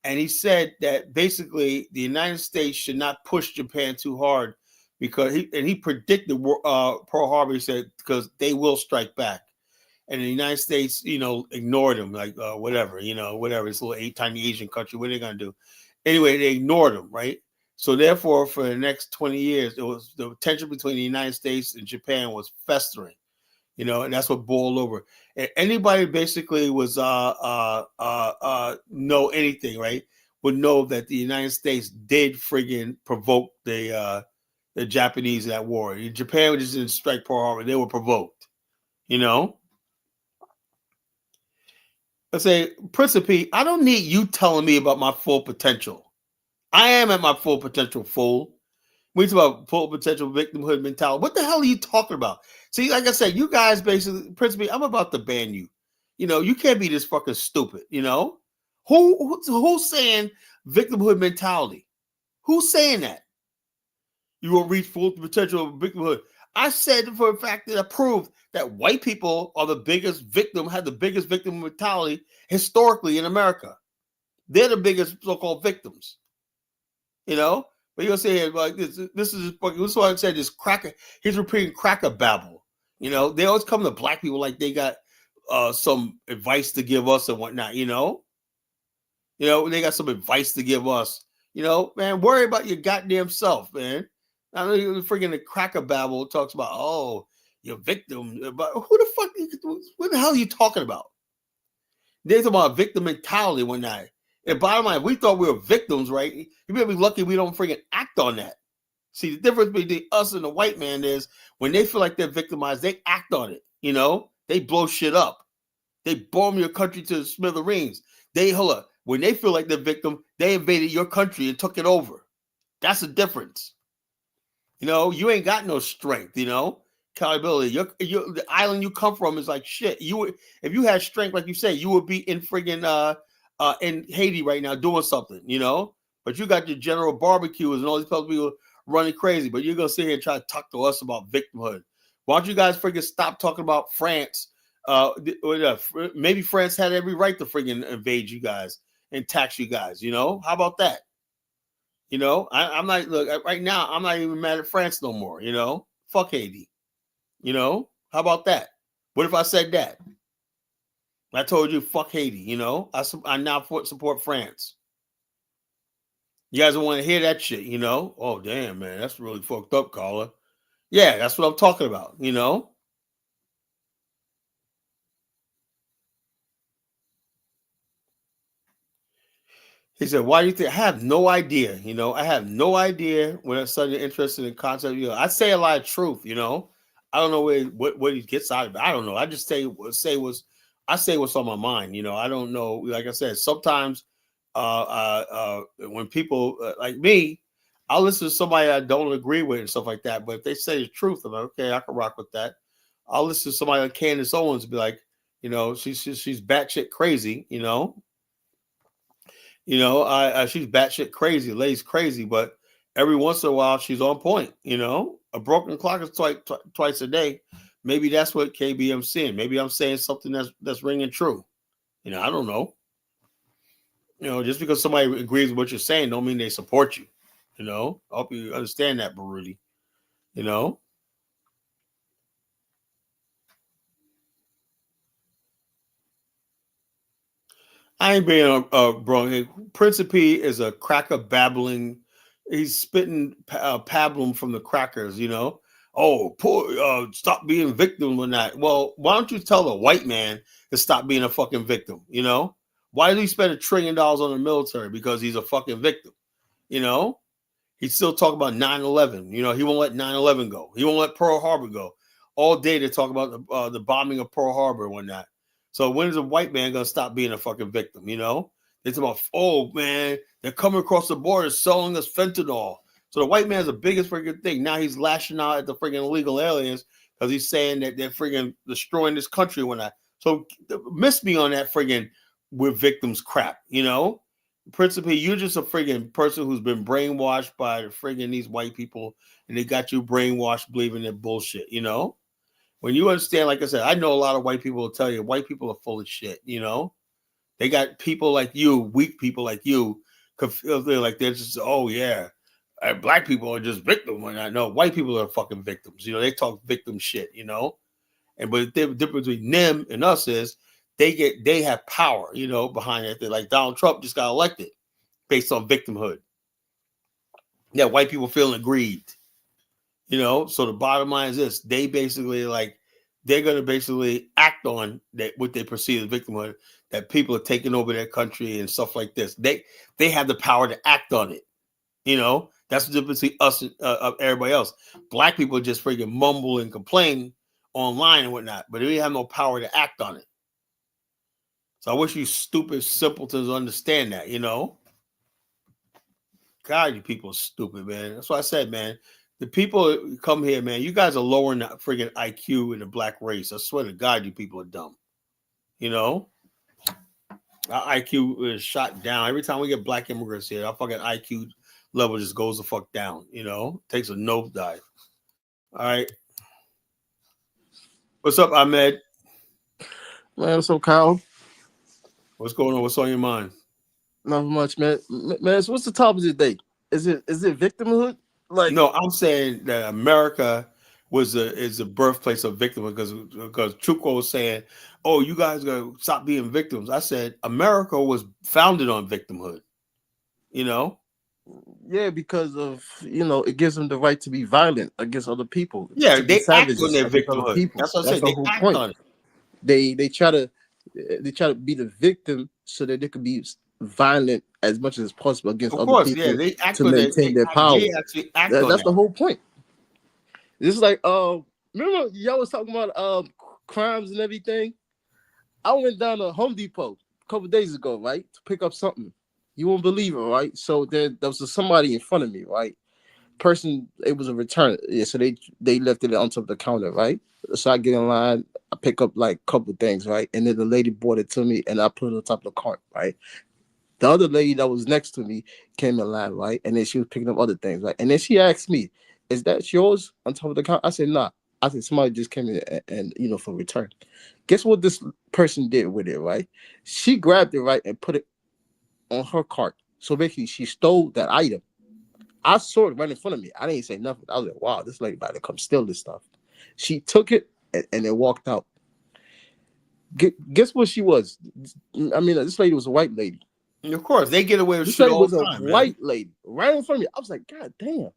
And he said that basically the United States should not push Japan too hard because he predicted Pearl Harbor. He said because they will strike back, and the United States, ignored him like whatever. It's a little tiny Asian country. What are they gonna do? Anyway, they ignored him, right? So therefore, for the next 20 years, it was the tension between the United States and Japan was festering. And that's what boiled over. And anybody basically was know anything, right, would know that the United States did friggin' provoke the Japanese in that war. Japan just didn't strike Pearl Harbor; they were provoked. Let's say, Principe, I don't need you telling me about my full potential. I am at my full potential, fool. We talk about full potential victimhood mentality. What the hell are you talking about? See, like I said, you guys basically, Principe, I'm about to ban you. You can't be this fucking stupid. Who's saying victimhood mentality? Who's saying that? You will reach full potential of victimhood. I said for a fact that I proved that white people are the biggest victim, have the biggest victim mentality historically in America. They're the biggest so-called victims. But you'll say like this is fucking. This is why I said this cracker. He's repeating cracker babble. They always come to Black people like they got some advice to give us and whatnot. You know, they got some advice to give us. You know, man, worry about your goddamn self, man. I know you freaking the cracker babble talks about, oh, you're victim. But who the fuck, what the hell are you talking about? They talk about victim mentality one night. And bottom line, we thought we were victims, right? You better be lucky we don't freaking act on that. See, the difference between us and the white man is when they feel like they're victimized, they act on it. You know, they blow shit up. They bomb your country to the smithereens. Hold up. When they feel like they're victim, they invaded your country and took it over. That's the difference. You know, you ain't got no strength, you know, accountability. The island you come from is like shit. If you had strength, like you say, you would be in friggin' in Haiti right now doing something, you know. But you got your general barbecues and all these people running crazy. But you're gonna sit here and try to talk to us about victimhood. Why don't you guys friggin' stop talking about France? Maybe France had every right to friggin' invade you guys and tax you guys. You know, how about that? You know, I'm not, look, right now, I'm not even mad at France no more, you know? Fuck Haiti. You know? How about that? What if I said that? I told you, fuck Haiti, you know? I now support France. You guys don't want to hear that shit, you know? Oh, damn, man, that's really fucked up, caller. Yeah, that's what I'm talking about, you know? He said, why do you think? I have no idea. You know, I have no idea when I'm suddenly interested in concept. You know, I say a lot of truth, you know. I don't know what he gets out of it. I don't know. I just say what's on my mind. You know, I don't know. Like I said, sometimes when people like me, I'll listen to somebody I don't agree with and stuff like that. But if they say the truth, I'm like, okay, I can rock with that. I'll listen to somebody like Candace Owens and be like, you know, she's batshit crazy, you know. You know, she's batshit crazy, lays crazy, but every once in a while she's on point. You know, a broken clock is twice a day. Maybe that's what KBM's saying. Maybe I'm saying something that's ringing true. You know, I don't know. You know, just because somebody agrees with what you're saying, don't mean they support you. You know, I hope you understand that, Baruti. You know. I ain't being bro. Principe is a cracker babbling. He's spitting pablum from the crackers. You know. Oh, poor, stop being victim or not. Well, why don't you tell a white man to stop being a fucking victim? You know. Why did he spend $1 trillion on the military? Because he's a fucking victim. You know. He's still talking about 9/11. You know. He won't let 9/11 go. He won't let Pearl Harbor go. All day they talk about the bombing of Pearl Harbor and whatnot. So when is a white man gonna stop being a fucking victim? You know, it's about, oh man, they're coming across the border selling us fentanyl. So the white man's the biggest freaking thing. Now he's lashing out at the freaking illegal aliens because he's saying that they're freaking destroying this country when I. So miss me on that freaking we're victims crap. You know, principally you're just a freaking person who's been brainwashed by the freaking these white people, and they got you brainwashed believing their bullshit. You know. When you understand, like I said, I know a lot of white people will tell you white people are full of shit. You know, they got people like you, weak people like you, they're like they're just, oh yeah, black people are just victims. When I know white people are fucking victims. You know, they talk victim shit. You know, but the difference between them and us is they have power. You know, behind it. They're like Donald Trump just got elected based on victimhood. Yeah, white people feeling aggrieved. You know, so the bottom line is this: they basically they're going to basically act on that what they perceive as victimhood, that people are taking over their country and stuff like this. They have the power to act on it. You know, that's the difference between us and everybody else. Black people just freaking mumble and complain online and whatnot, but they have no power to act on it. So I wish you stupid simpletons understand that. You know, God, you people are stupid, man. That's what I said, man. The people that come here, man, you guys are lowering the friggin' IQ in the black race. I swear to God, you people are dumb. You know? Our IQ is shot down. Every time we get black immigrants here, our fucking IQ level just goes the fuck down. You know? Takes a nosedive. All right. What's up, Ahmed? Man, what's up, Kyle? What's going on? What's on your mind? Not much, man. Man, so what's the topic today? Is it victimhood? Like, No, I'm saying that America, is the birthplace of victimhood because Truco was saying, "Oh, you guys gotta stop being victims." I said, America was founded on victimhood. You know, Yeah, because of it gives them the right to be violent against other people, yeah, to be they act on savages their against other victimhood. people. That's what I That's said. the They whole act point. on it. They try to be the victim so that they could be violent as much as possible against Of other course, yeah, people they act to on it. maintain their power. They actually act on That's that. the whole point. It's like remember y'all was talking about crimes and everything. I went down to Home Depot a couple days ago, right, to pick up something. You won't believe it, right? So there was somebody in front of me, right? Person, it was a return. Yeah, so they left it on top of the counter, right? So I get in line, I pick up like a couple things, right? And then the lady brought it to me and I put it on top of the cart, right? The other lady that was next to me came in line, right? And then she was picking up other things, right? And then she asked me, "Is that yours on top of the counter?" I said, "Nah." I said, "Somebody just came in and for return." Guess what this person did with it, right? She grabbed it, right, and put it on her cart. So basically, she stole that item. I saw it right in front of me. I didn't say nothing. I was like, "Wow, this lady about to come steal this stuff." She took it and then walked out. Guess what she was? I mean, this lady was a white lady. And of course, they get away with This shit lady all was the a time, man. white lady right in front of me. I was like, God damn.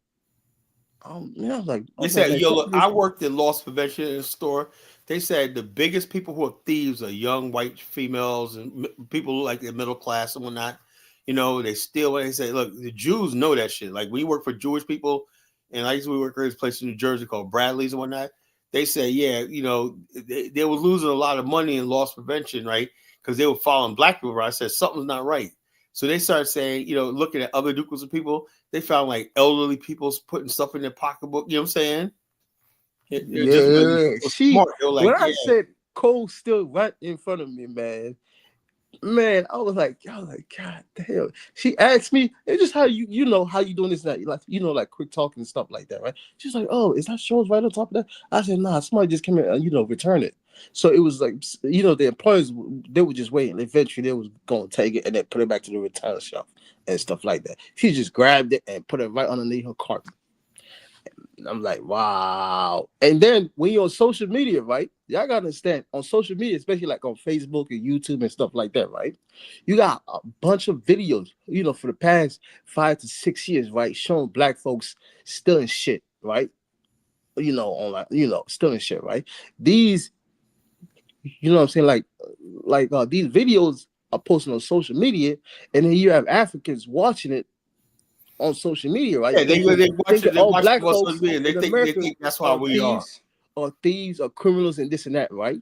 Yeah, I They was like, said, man, yo, look, I worked in loss prevention store. They said the biggest people who are thieves are young white females and people like the middle class and whatnot. You know, they steal. They say, look, the Jews know that shit. Like we work for Jewish people, and I used to work at this place in New Jersey called Bradley's and whatnot. They say, yeah, you know, they were losing a lot of money in loss prevention, right? Because they were following black people. Right? I said something's not right. So they started saying, you know, looking at other groups of people, they found like elderly people putting stuff in their pocketbook. You know what I'm saying? It just really yeah. was She smart. They were when like, I yeah, said Cole still right in front of me, man, I was like, God damn. She asked me, it's just how you know how you doing this now. Like, like quick talking and stuff like that, right? She's like, "Oh, is that shows right on top of that?" I said, "Nah, somebody just came in and return it." So it was like, the employers, they were just waiting. Eventually they was gonna take it and then put it back to the return shelf and stuff like that. She just grabbed it and put it right underneath her cart. I'm like, wow. And then when you're on social media, right? Y'all gotta understand on social media, especially like on Facebook and YouTube and stuff like that, right? You got a bunch of videos, for the past 5 to 6 years, right? Showing black folks stealing shit, right? Online, stealing shit, right? These, what I'm saying? These videos are posted on social media, and then you have Africans watching it on social media, right? yeah, Thinking they all watch black it on social folks media. And in they America think that's how are we are. thieves or criminals and this and that, right?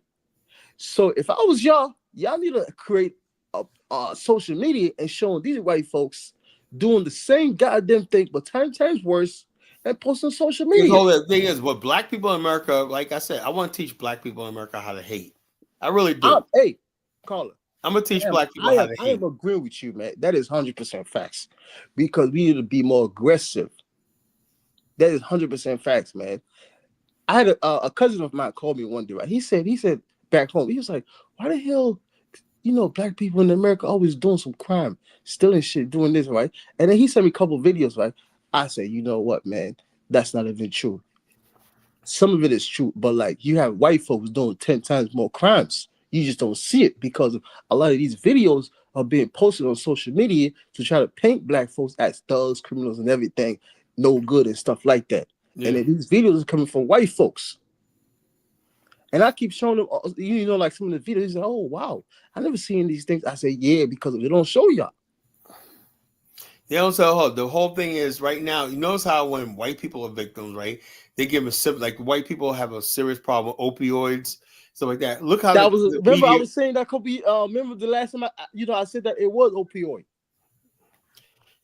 So if I was y'all need to create a social media and showing these white folks doing the same goddamn thing, but 10 times worse, and post on social Because media. whole the thing is, what black people in America, like I said, I want to teach black people in America how to hate. I really do. Hey, caller. I'm gonna teach I am black people I how am to I hate. am agreeing with you, man. That is 100% facts. Because we need to be more aggressive. That is 100% facts, man. I had a cousin of mine called me one day, right? He said back home, he was like, "Why the hell, black people in America always doing some crime, stealing shit, doing this, right?" And then he sent me a couple videos, right? I said, "You know what, man? That's not even true. Some of it is true, but like you have white folks doing 10 times more crimes. You just don't see it because a lot of these videos are being posted on social media to try to paint black folks as thugs, criminals, and everything, no good and stuff like that. And Yeah. then these videos are coming from white folks." And I keep showing them, like some of the videos. He said, "Oh, wow, I never seen these things." I say, "Yeah, because they don't show y'all." They don't tell her. The whole thing is right now. You notice how when white people are victims, right? They give them like white people have a serious problem with opioids, stuff like that. Look how the Remember, I media was saying that could be, remember the last time I said that it was opioid.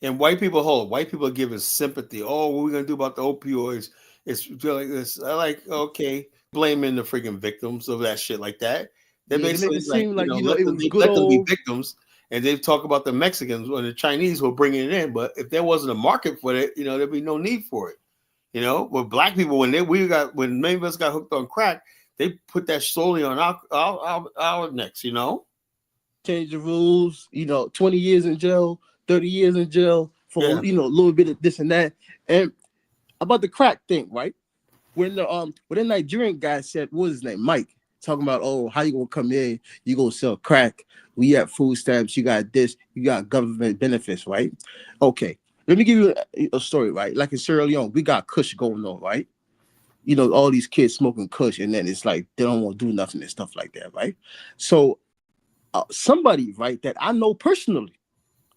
and white people hold. White people are giving sympathy. Oh, what are we gonna do about the opioids? It's like this. I like okay, blaming the freaking victims of that shit like that. They're Yeah, they make basically it like seem like, let it them was good let them be old. victims, and they talk about the Mexicans or the Chinese who are bringing it in. But if there wasn't a market for it, there'd be no need for it. With black people when many of us got hooked on crack, they put that solely on our necks. Change the rules, 20 years in jail, 30 years in jail for, Yeah. a little bit of this and that. And about the crack thing, right? when the Nigerian guy said, what was his name, Mike, talking about, oh, how you gonna come in, you gonna sell crack, we have food stamps, you got this, you got government benefits, right? Okay, let me give you a story, right? Like in Sierra Leone, we got Kush going on, right? You know, all these kids smoking Kush, and then it's like they don't want to do nothing and stuff like that, right? So somebody, right, that I know personally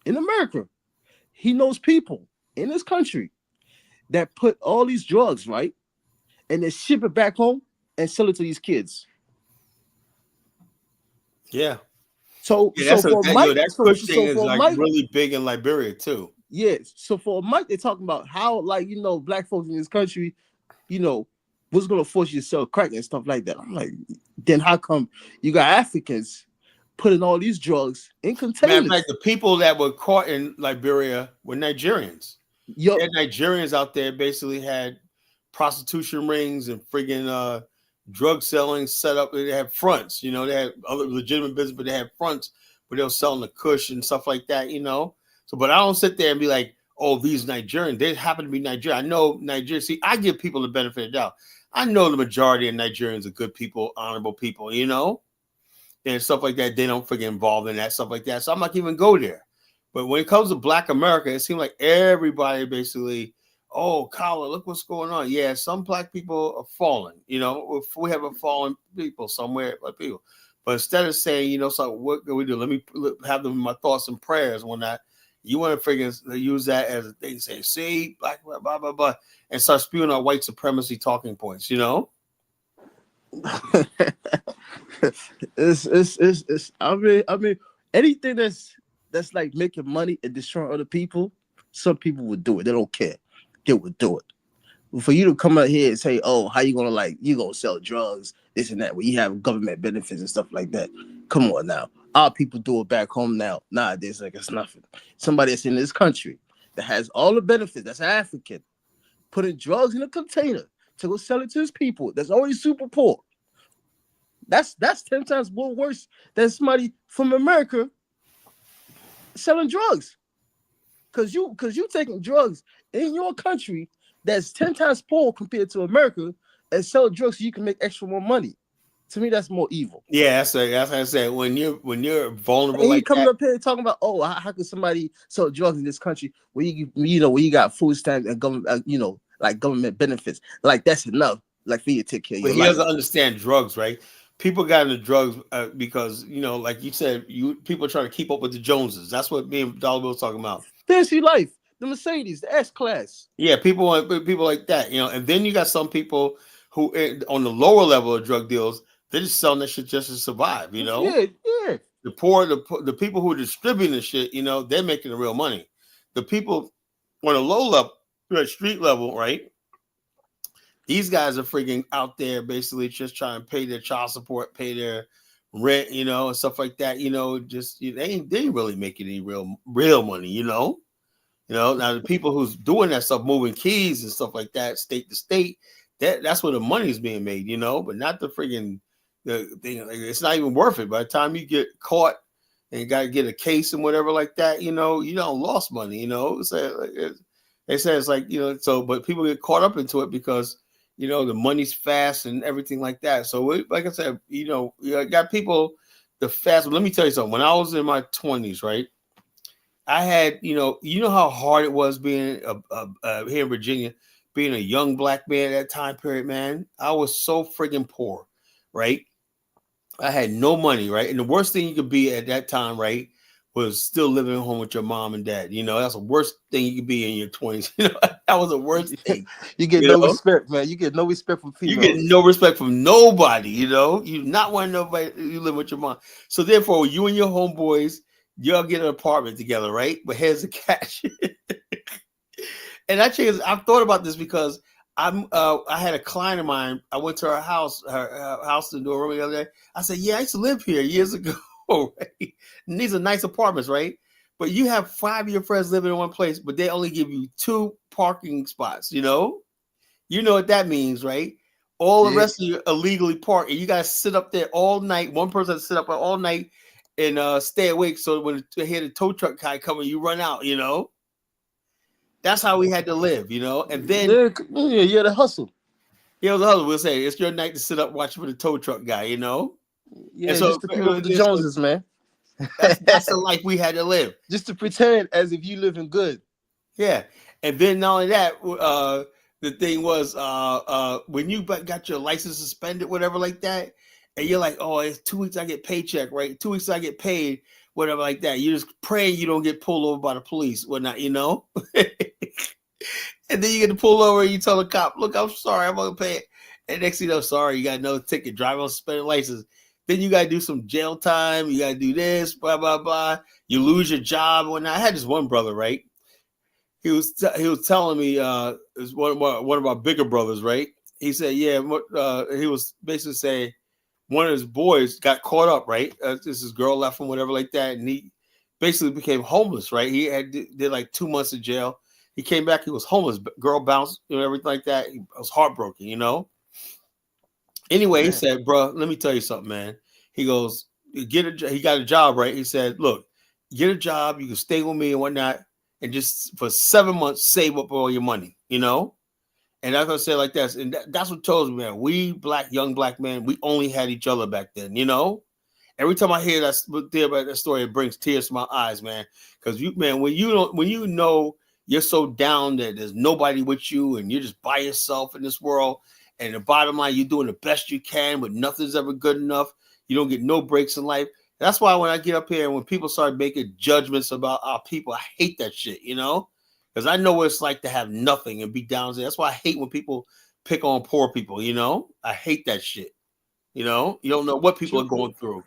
in America, he knows people in this country that put all these drugs, right, and then ship it back home and sell it to these kids. Yeah. So Yeah, that's a for that yo, Mike, that so Kush thing so is for like Mike, really big in Liberia too. yeah. So for Mike, they're talking about how, like, you know, black folks in this country, you know, was gonna force you to sell crack and stuff like that. I'm like, then how come you got Africans putting all these drugs in Matter of fact, containers? the people that were caught in Liberia were Nigerians. They Yup. had Nigerians out there basically had prostitution rings and friggin' drug selling set up. They had fronts, you know, they had other legitimate business, but they had fronts where they were selling the kush and stuff like that, you know. So, but I don't sit there and be like, oh, these Nigerians, they happen to be Nigerian. I know Nigeria. See, I give people the benefit of the doubt. I know the majority of Nigerians are good people, honorable people, you know, and stuff like that. They don't freaking involved in that stuff like that. So I'm not gonna even go there. But when it comes to Black America, it seems like everybody basically, oh, Kyla, look what's going on. Yeah, some Black people are falling. You know, if we have a fallen people somewhere, like people. But instead of saying, you know, so what can we do? Let me have them in my thoughts and prayers when that. You want to freaking use that as a thing, say, see, Black, blah, blah, blah, blah, and start spewing out white supremacy talking points, you know? It's I mean anything that's like making money and destroying other people, some people would do it. They don't care. They would do it. For you to come out here and say, oh, how you gonna, like, you gonna sell drugs, this and that, where you have government benefits and stuff like that. Come on now. Our people do it back home now. Nowadays, like it's nothing. Somebody that's in this country that has all the benefits, that's African, putting drugs in a container to go sell it to his people that's already super poor. That's 10 times more worse than somebody from America selling drugs. Cause you taking drugs in your country that's 10 times poor compared to America and sell drugs so you can make extra more money. To me, that's more evil. Yeah, that's what I said. When you're vulnerable And he like coming that, up here talking about, oh, how could somebody sell drugs in this country where where you got food stamps and government, like government benefits, like that's enough, like for you to take care of but your he life. doesn't understand drugs, right? People got into drugs because you know, like you said, people are trying to keep up with the Joneses. That's what me and Dollar Bill was talking about. Fancy life, the Mercedes, the S class. Yeah, people want people like that, you know. And then you got some people who on the lower level of drug deals, they're just selling that shit just to survive, you know. Yeah, yeah. The poor, the people who are distributing the shit, you know, they're making the real money. The people on a low level, street level, right? These guys are freaking out there basically just trying to pay their child support, pay their rent, you know, and stuff like that. You know, just they ain't really making any real money, you know. You know, now the people who's doing that stuff, moving keys and stuff like that, state to state, that's where the money's being made, you know, but not the freaking the thing. Like, it's not even worth it. By the time you get caught and you got to get a case and whatever like that, you know, you don't lost money, you know. They say it's like, you know, so but people get caught up into it because you know the money's fast and everything like that. So like I said, you know, you got people the fast. Let me tell you something. When I was in my 20s, right? I had, you know how hard it was being here in Virginia, being a young black man at that time period, man. I was so friggin' poor, right? I had no money, right? And the worst thing you could be at that time, right, was still living at home with your mom and dad. You know, that's the worst thing you could be in your 20s. You know, that was the worst thing. You get You no know, respect, man. You get no respect from you get females. no respect from nobody. You know, you not want nobody. You live with your mom, so therefore, you and your homeboys, y'all get an apartment together, right? But here's the catch. And I've thought about this because I had a client of mine. I went to her house to do a room the other day. I said, "Yeah, I used to live here years ago, right? And these are nice apartments, right? But you have 5 of your friends living in one place, but they only give you 2 parking spots. You know what that means, right? All the Yeah. rest of you illegally park, and you guys sit up there all night. One person sit up all night and stay awake, so when you hear the tow truck guy coming, you run out. You know." That's how we had to live, you know. And then Yeah, yeah, the hustle. Here's the hustle. We'll say it's your night to sit up watching for the tow truck guy, you know. And Yeah, so, just to keep up with the Joneses, man. that's the life we had to live. Just to pretend as if you living good. Yeah, and then not only that, the thing was, when you got your license suspended, whatever like that, and you're like, oh, it's 2 weeks I get paycheck, right? 2 weeks I get paid, whatever like that. You're just praying you don't get pulled over by the police, whatnot, you know. And then you get to pull over and you tell the cop, look, I'm sorry, I'm gonna pay it. And next thing you know, sorry, you got another ticket, drive on suspended license. Then you gotta do some jail time, you gotta do this, blah, blah, blah. You lose your job. When I had this one brother, right? He was telling me, it's one of our bigger brothers, right? He said, yeah, he was basically saying one of his boys got caught up, right? This girl left him, whatever like that, and he basically became homeless, right? He did like 2 months in jail. He came back, he was homeless. Girl bounced, everything like that. He was heartbroken, you know. Anyway, man. He said, bro, let me tell you something, man. He goes, he got a job, right? He said, look, get a job, you can stay with me and whatnot, and just for 7 months, save up all your money, you know? And that's what I say like that. And that's what tells me, man, we young black men, we only had each other back then, you know? Every time I hear that story, it brings tears to my eyes, man. Because when you know you're so down that there's nobody with you and you're just by yourself in this world, and the bottom line, you're doing the best you can, but nothing's ever good enough. You don't get no breaks in life. That's why when I get up here and when people start making judgments about our people, I hate that shit, you know? Because I know what it's like to have nothing and be down there. That's why I hate when people pick on poor people, you know? I hate that shit. You know? You don't know what people are going through.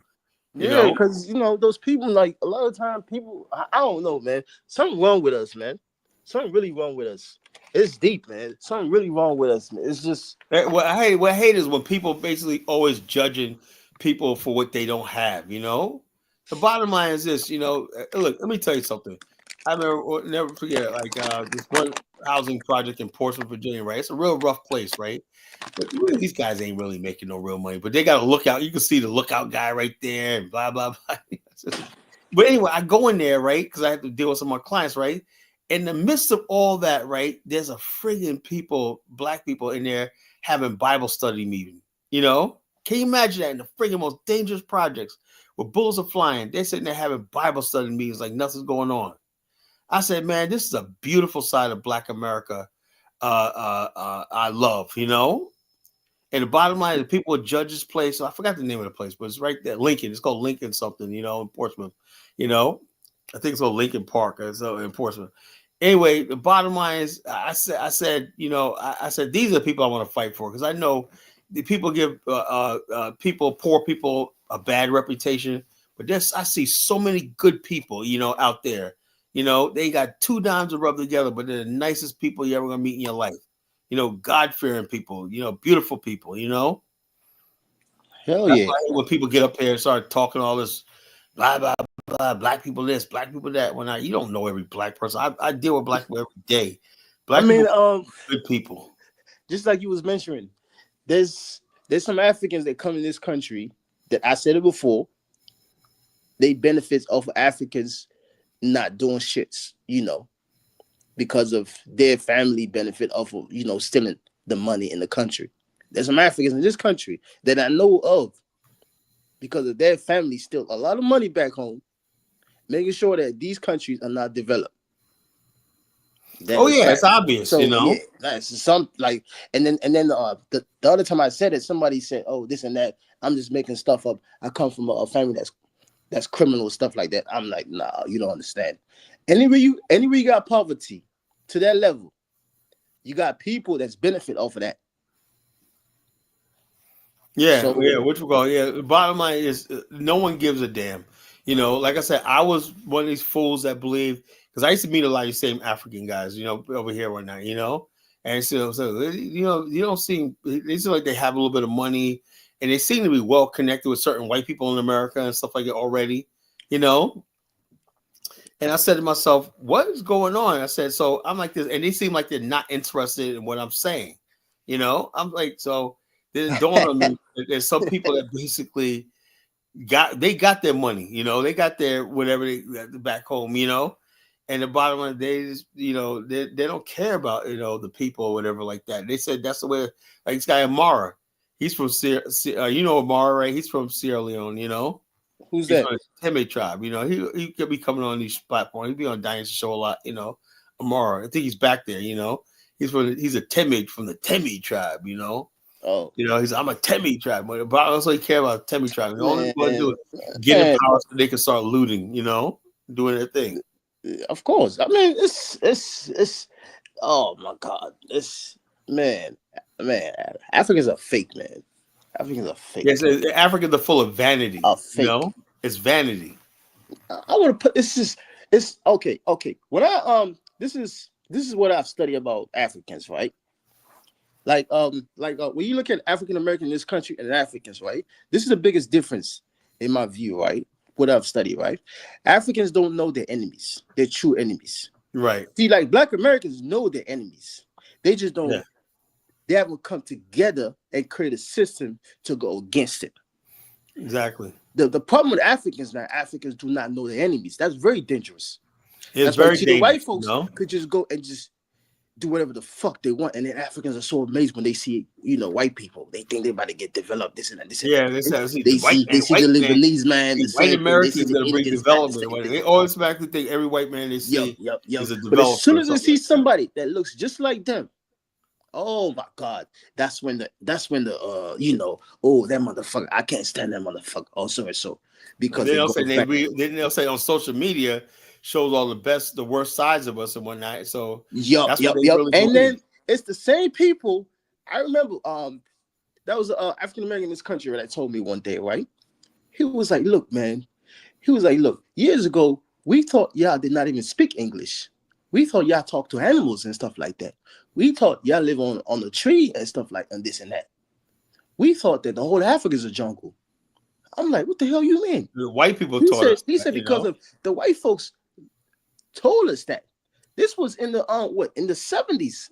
Yeah, because, those people, like, a lot of time people, I don't know, man. Something wrong with us, man. Something really wrong with us. It's deep, man. Something really wrong with us, man. It's just... What I hate is when people basically always judging people for what they don't have, you know? The bottom line is this, look, let me tell you something. I never forget, like, this one housing project in Portsmouth, Virginia, right? It's a real rough place, right? But these guys ain't really making no real money, but they got a lookout. You can see the lookout guy right there and blah, blah, blah. But anyway, I go in there, right? Because I have to deal with some of my clients, right? In the midst of all that, right? There's a friggin' black people in there having Bible study meeting, you know? Can you imagine that in the friggin' most dangerous projects where bullets are flying? They're sitting there having Bible study meetings like nothing's going on. I said, man, this is a beautiful side of Black America. I love, you know? And the bottom line is people would judge this place. I forgot the name of the place, but it's right there. Lincoln. It's called Lincoln something, in Portsmouth. I think it's called Lincoln Park in Portsmouth. Anyway, the bottom line is I said, these are the people I want to fight for, because I know the people give poor people a bad reputation, but I see so many good people, out there. They got two dimes to rub together, but they're the nicest people you're ever gonna meet in your life. God-fearing people, beautiful people, Hell That's yeah. why when people get up here and start talking all this blah, blah, blah, black people this, black people that, you don't know every black person. I deal with black people every day. People are good people. Just like you was mentioning, there's some Africans that come in this country that I said it before. They benefits off of Africans not doing shits, because of their family benefit off of, stealing the money in the country. There's some Africans in this country that I know of because of their family steal a lot of money back home, making sure that these countries are not developed. It's obvious, So yeah, that's some like, and then the other time I said it, somebody said, "Oh, this and that." I'm just making stuff up. I come from a family that's criminal, stuff like that. I'm like, nah, you don't understand. Anywhere you got poverty to that level, you got people that's benefit off of that. Which we go. Yeah, the bottom line is no one gives a damn. Like I said, I was one of these fools that believe, because I used to meet a lot of the same African guys, over here right now, and so you don't seem, they seem like they have a little bit of money, and they seem to be well connected with certain white people in America and stuff like that already, And I said to myself, what is going on? I said, so I'm like this, and they seem like they're not interested in what I'm saying, I'm like, so it dawned on me that there's some people that basically got their money, they got their whatever they back home, And the bottom line, they just, they don't care about, the people or whatever like that. They said that's the way, like this guy Amara, he's from Amara, right? He's from Sierra Leone, Who's he's that? from the Teme tribe, he could be coming on these platforms. He'd be on Dynasty Show a lot, Amara. I think he's back there, he's a Teme from the Teme tribe, Oh, I'm a Teme tribe, but I also care about Teme tribe. All they want to do man, is get in man. power so they can start looting, doing their thing. Of course. I mean, it's. Oh my God, this man. Africans are fake, man. Africans are fake. Yes, Africans are full of vanity. Are fake. It's vanity. I want to put this is it's okay. When this is what I've studied about Africans, right? When you look at African American in this country and Africans, right? This is the biggest difference in my view, right? What I've studied, right? Africans don't know their enemies, their true enemies. Right. See, like Black Americans know their enemies. They just don't. Yeah. They haven't come together and create a system to go against it. Exactly. The problem with Africans now, Africans do not know their enemies. That's very dangerous. It's very dangerous. The white folks could just go and just do whatever the fuck they want, and then Africans are so amazed when they see, white people. They think they're about to get developed, this and that. This and yeah, that. They see the Lebanese man. White Americans are going to bring development. They automatically think every white man they see is a developer. But as soon as they see somebody that looks just like them, oh my God, that's when the oh, that motherfucker, I can't stand that motherfucker. Oh, so because they'll say on social media shows all the worst sides of us and whatnot. So really and then it's the same people. I remember that was African American in this country that told me one day, right? He was like, look, man. He was like, look, years ago, we thought y'all did not even speak English. We thought y'all talk to animals and stuff like that. We thought y'all live on a tree and stuff like and this and that. We thought that the whole Africa is a jungle. I'm like, what the hell you mean? The white people taught us. He said because of the white folks told us that. This was in the in the 70s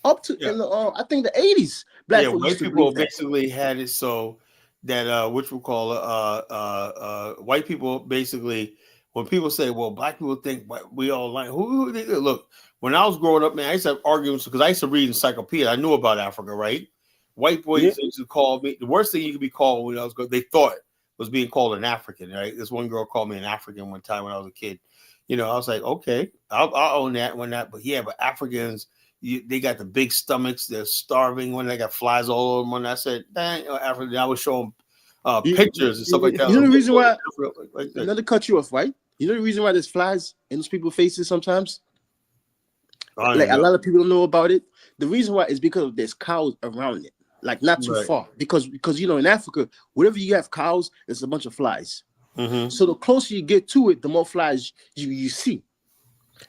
up to in the I think the 80s. Black folks white people basically had it so that which we call white people basically, when people say, well, black people think we all like who they look. When I was growing up, man, I used to have arguments because I used to read encyclopedia. I knew about Africa, right? White boys used to call me the worst thing you could be called when I was going. They thought was being called an African, right? This one girl called me an African one time when I was a kid. I was like, okay, I'll own that one. But but Africans, they got the big stomachs. They're starving when they got flies all over them. When I said, dang, African, I would show them pictures and stuff like that. You know the reason why? Another cut you off, right? You know the reason why there's flies in those people's faces sometimes. Like a lot of people don't know about it. The reason why is because there's cows around it, like not too far. Because in Africa, wherever you have cows, there's a bunch of flies. Mm-hmm. So the closer you get to it, the more flies you see.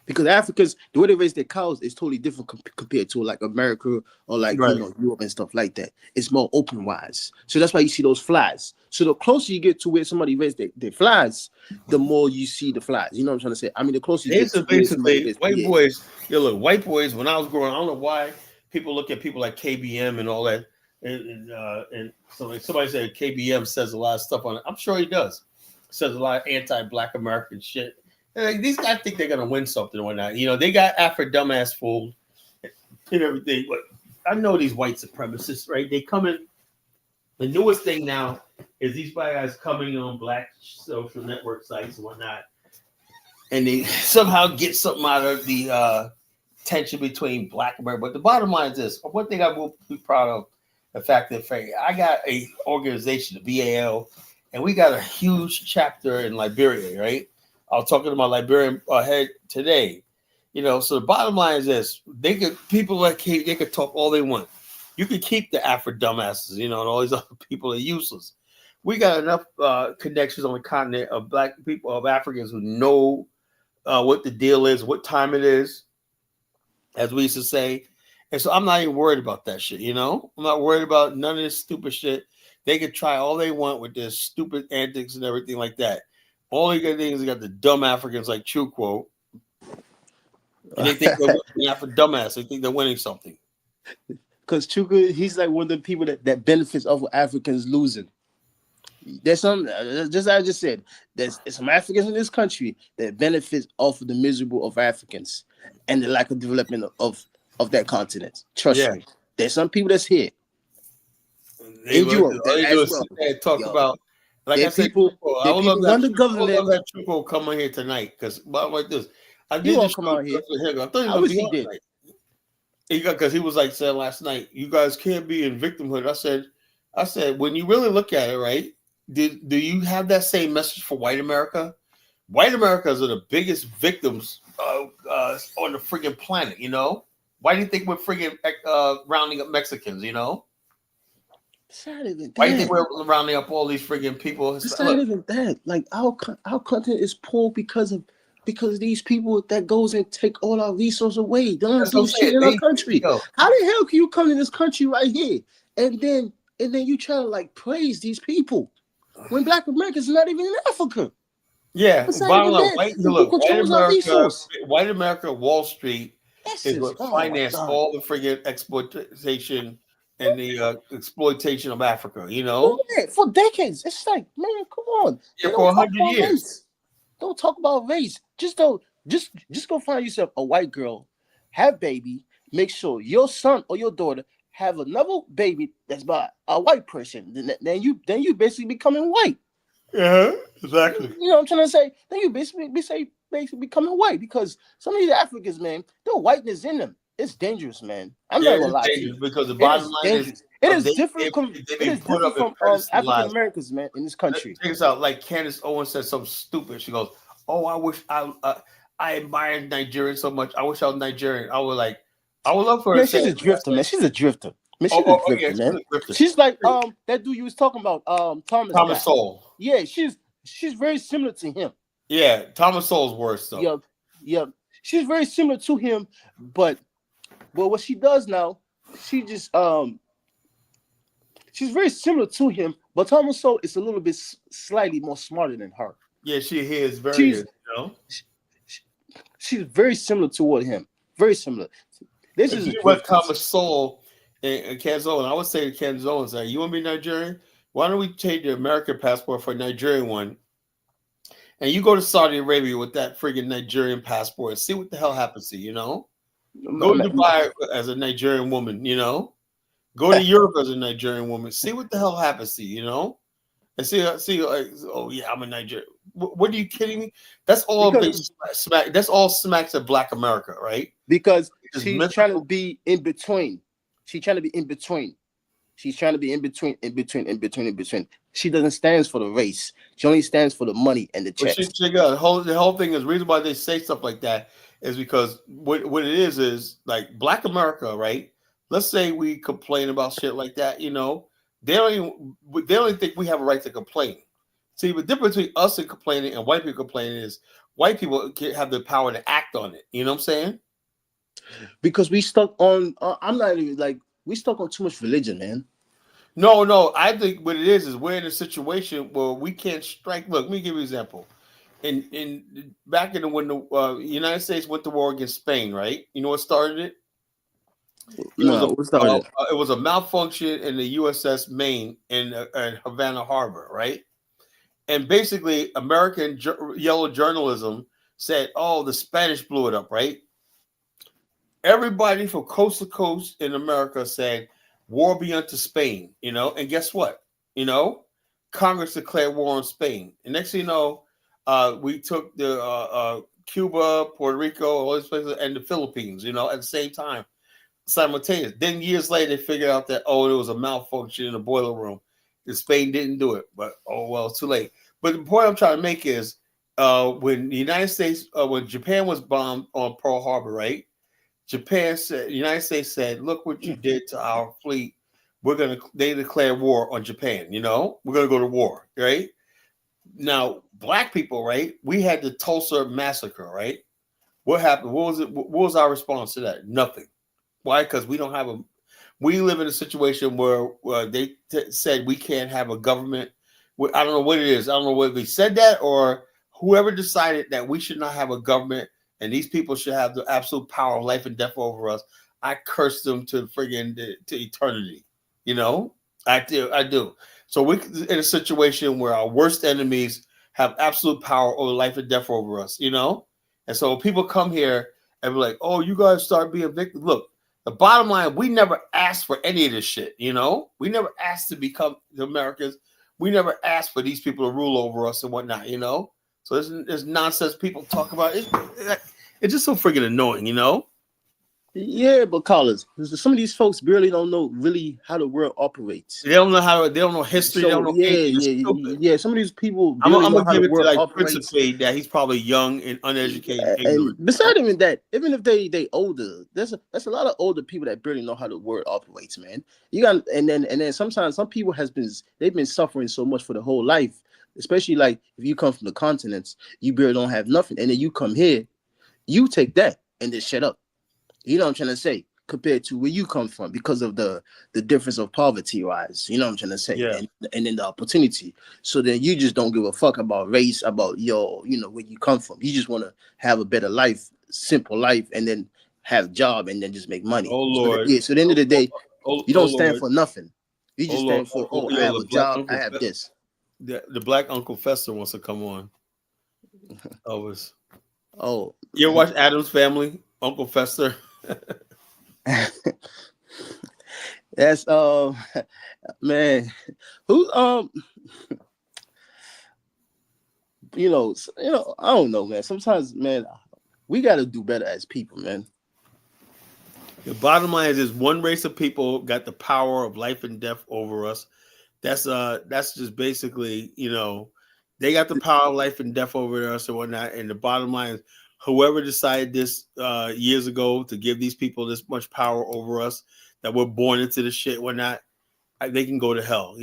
Because Africans, the way they raise their cows is totally different compared to like America or like Europe and stuff like that. It's more open wise. So that's why you see those flies. So the closer you get to where somebody raised their flies, the more you see the flies. You know what I'm trying to say? I mean, the closer you get to basically white boys. Look, white boys. When I was growing, I don't know why people look at people like KBM and all that, and so like somebody said KBM says a lot of stuff on it. I'm sure he does. Says a lot of anti-Black American shit. Like, these guys think they're gonna win something or whatnot. They got Afro dumbass fooled and everything. But I know these white supremacists, right? They come in. The newest thing now is these black guys coming on black social network sites and whatnot, and they somehow get something out of the tension between Black America. But the bottom line is this: one thing I will be proud of, the fact that I got a organization, the BAL, and we got a huge chapter in Liberia, right? I was talking to my Liberian head today. So the bottom line is this: people like they could talk all they want. You could keep the Afro dumbasses, and all these other people are useless. We got enough connections on the continent of Black people, of Africans who know what the deal is, what time it is, as we used to say. And so I'm not even worried about that shit, I'm not worried about none of this stupid shit. They could try all they want with their stupid antics and everything like that. All they got things got the dumb Africans like True Quote. And they think they're winning Afro dumbass. They think they're winning something. Because Chuka, he's like one of the people that benefits of Africans losing. There's some, just as I just said, there's some Africans in this country that benefit off of the miserable of Africans and the lack of development of that continent. Trust Yeah. me. There's some people that's here They in look, Europe all that they do as is well. sit there and talk Yo, about, like I they're said, people, Truco. they're people run the I would love government. that Truco come on here tonight because like this. I He did the won't show come out here. with him. I thought he was I gonna wish be he on did. tonight. Because he was like saying last night, you guys can't be in victimhood. I said, when you really look at it, right? Do you have that same message for white America? White Americans are the biggest victims on the friggin' planet. You know, why do you think we're friggin' rounding up Mexicans? You know, It's not even why do you think that. we're rounding up all these friggin' people? It's not Look, even that. Like our content is poor because of these people that goes and take all our resources away. They don't that's what do I'm shit saying. in our country. Yo, How the hell can you come to this country right here and then you try to like praise these people when Black Americans not even in Africa? yeah, It's not bottom even line, that. Who controls our resource? White America, Wall Street That's is just what oh my financed god. all the friggin' exploitation and the exploitation of Africa. You know, Yeah, for decades. It's like, man, come on. yeah, They for don't talk 100 about years. race. Don't talk about race. Just go find yourself a white girl, have baby, make sure your son or your daughter have another baby that's by a white person. Then you basically becoming white. Yeah, exactly. You know what I'm trying to say? Then you basically becoming white because some of these Africans, man, their whiteness in them. It's dangerous, man. I'm Yeah, not gonna it's lie to you. dangerous because the It bottom is line is dangerous. It is they different from they've it been is put different up and from African pedestalized. Americans, man, in this country. Check this out. Like Candace Owens said something stupid. She goes, "Oh, I wish I admired Nigerian so much. I wish I was Nigerian." I was like, I would love for her to Man, say, she's a drifter, man. She's a drifter. Man, she's a yeah, drifter, she's man. a grifter. She's like that dude you was talking about, Thomas Thomas guy. Sowell. Yeah, she's very similar to him. Yeah, Thomas Sowell's worse though. Yeah, yeah. She's very similar to him, but what she does now, she just she's very similar to him, but Thomas Sowell is a little bit slightly more smarter than her. Yeah, she is very She's is, you know. she's very similar toward him. Very similar. This If is a you were drifters. Thomas Sowell and Ken Zolan, I would say to Ken Zolan, say, you want to be Nigerian? Why don't we take your American passport for a Nigerian one? And you go to Saudi Arabia with that friggin' Nigerian passport and see what the hell happens to you, you know? Go to Dubai as a Nigerian woman, you know? Go to Europe as a Nigerian woman. See what the hell happens to you, you know? And see, like, oh yeah, I'm a Nigerian. What are you kidding me? That's all because smack. That's all smacks of Black America, right? because It's she's trying to miserable. be in between. She's trying to be in between. She's trying to be in between, in between, in between, in between. She doesn't stand for the race. She only stands for the money and the But checks. she got the whole thing is reason why they say stuff like that is because what it is like Black America, right? Let's say we complain about shit like that, you know, they don't even think we have a right to complain. See, the difference between us and complaining and white people complaining is white people have the power to act on it. You know what I'm saying? Because we stuck on. I'm not even like we stuck on too much religion, man. No. I think what it is we're in a situation where we can't strike. Look, let me give you an example. In back in the when the United States went to war against Spain, right? You know what started it? No, we started. It was a malfunction in the USS Maine in Havana Harbor, right? And basically, American yellow journalism said, "Oh, the Spanish blew it up," right? Everybody from coast to coast in America said, "War be unto Spain," you know. And guess what? You know, Congress declared war on Spain. And next thing you know, we took the Cuba, Puerto Rico, all these places, and the Philippines, you know, at the same time, simultaneous. Then years later, they figured out that there was a malfunction in the boiler room. The Spain didn't do it, but oh well, it's too late. But the point I'm trying to make is, when the United States, when Japan was bombed on Pearl Harbor, right? Japan said, the United States said, "Look what you did to our fleet. They declared war on Japan. You know, we're gonna go to war, right?" Now, Black people, right? We had the Tulsa massacre, right? What happened? What was it? What was our response to that? Nothing. Why? Because we don't have a. We live in a situation where they said we can't have a government. I don't know what it is. I don't know whether they said that or whoever decided that we should not have a government and these people should have the absolute power of life and death over us. I curse them to friggin' to eternity. You know, I do. So we're in a situation where our worst enemies have absolute power over life and death over us, you know? And so people come here and be like, oh, you guys start being victims. Look, the bottom line, we never asked for any of this shit, you know? We never asked to become the Americans. We never asked for these people to rule over us and whatnot, you know? So there's nonsense people talk about. It's just so freaking annoying, you know? Yeah, but Carlos, some of these folks barely don't know really how the world operates. They don't know how. They don't know history. They So don't know anything. It's stupid. yeah. Some of these people I'm barely know gonna how the give it to world like operates. Principe that he's probably young and uneducated, and And ignorant. beside even that, even if they older, there's a lot of older people that barely know how the world operates, man. You got and then sometimes some people they've been suffering so much for the whole life, especially like if you come from the continents, you barely don't have nothing, and then you come here, you take that and then shut up. You know what I'm trying to say? Compared to where you come from, because of the difference of poverty rise. You know what I'm trying to say? Yeah. And then the opportunity. So then you just don't give a fuck about race, about where you come from. You just want to have a better life, simple life, and then have a job and then just make money. Oh So Lord. so at the end of the day, you don't stand Lord. for nothing. You just stand for, I have a job, I have this. The black Uncle Fester wants to come on. Elvis. Oh. You ever watch Adam's Family? Uncle Fester. That's man, who I don't know, man. Sometimes, man, we got to do better as people, man. The bottom line is one race of people got the power of life and death over us. That's just basically, they got the power of life and death over us and whatnot. And the bottom line is whoever decided this years ago to give these people this much power over us, that we're born into this shit, whatnot, they can go to hell,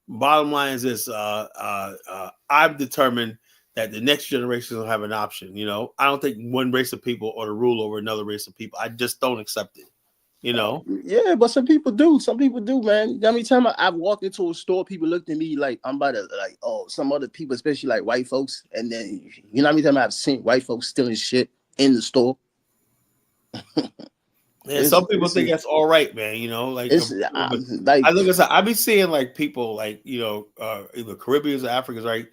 Bottom line is this, I've determined that the next generation will have an option, I don't think one race of people ought to rule over another race of people. I just don't accept it, Yeah, but some people do. Some people do, man. I mean, time I've walked into a store, people looked at me like I'm about to, like, oh, some other people, especially like white folks, and then how many times I've seen white folks stealing shit in the store. Yeah, some people think that's all right, man. Like I look at, I be seeing like people like either Caribbeans or Africans, right?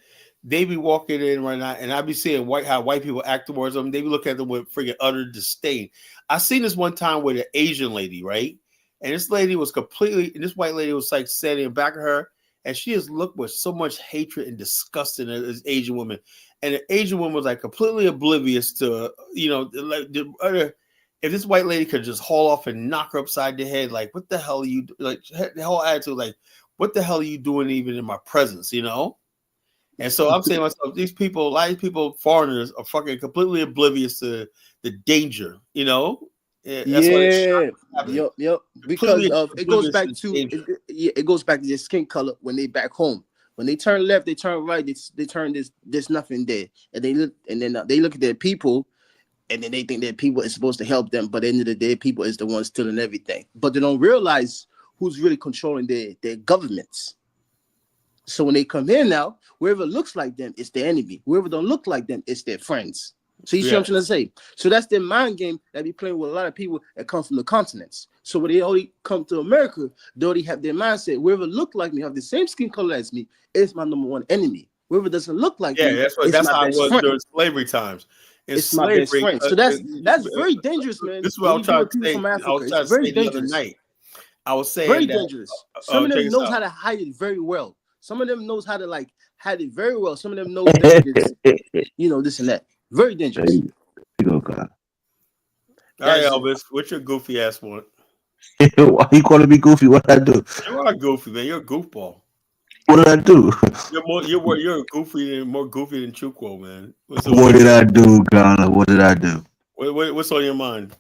They be walking in right now, and I be seeing how white people act towards them. They be looking at them with freaking utter disdain. I seen this one time with an Asian lady, right? And this lady was and this white lady was like standing in back of her, and she just looked with so much hatred and disgust in this Asian woman. And the Asian woman was like completely oblivious to, if this white lady could just haul off and knock her upside the head, like, what the hell are you, like, the whole attitude, like, what the hell are you doing even in my presence, And so I'm saying to myself, these people, a lot of people, foreigners, are fucking completely oblivious to the danger, That's Yep. Because it goes back to it goes back to their skin color when they back home. When they turn left, they turn right, they turn there's nothing there, and they look at their people. And then they think that people is supposed to help them, but at the end of the day, people is the ones stealing everything. But they don't realize who's really controlling their governments. So when they come here now, whoever looks like them is their enemy. Whoever don't look like them is their friends. So you see what I'm trying to say? So that's their mind game that be playing with a lot of people that come from the continents. So when they already come to America, they already have their mindset. Whoever look like me, have the same skin color as me, is my number one enemy. Whoever doesn't look like me, that's how it was during slavery times. It's slavery, my best friend. So that's very dangerous, man. This is what I was trying to say. From Africa. I was trying to say the other night. I was saying very dangerous. Some of them knows how to hide it very well. Some of them knows how to hide it very well. Some of them knows that this and that. Very dangerous. All right, Elvis, what's your goofy ass want? Why you calling me goofy? What did I do? You are goofy, man. You're a goofball. What did I do? You're more goofy than Chukwu, man. What did I do, Ghana? What did I do? What's on your mind?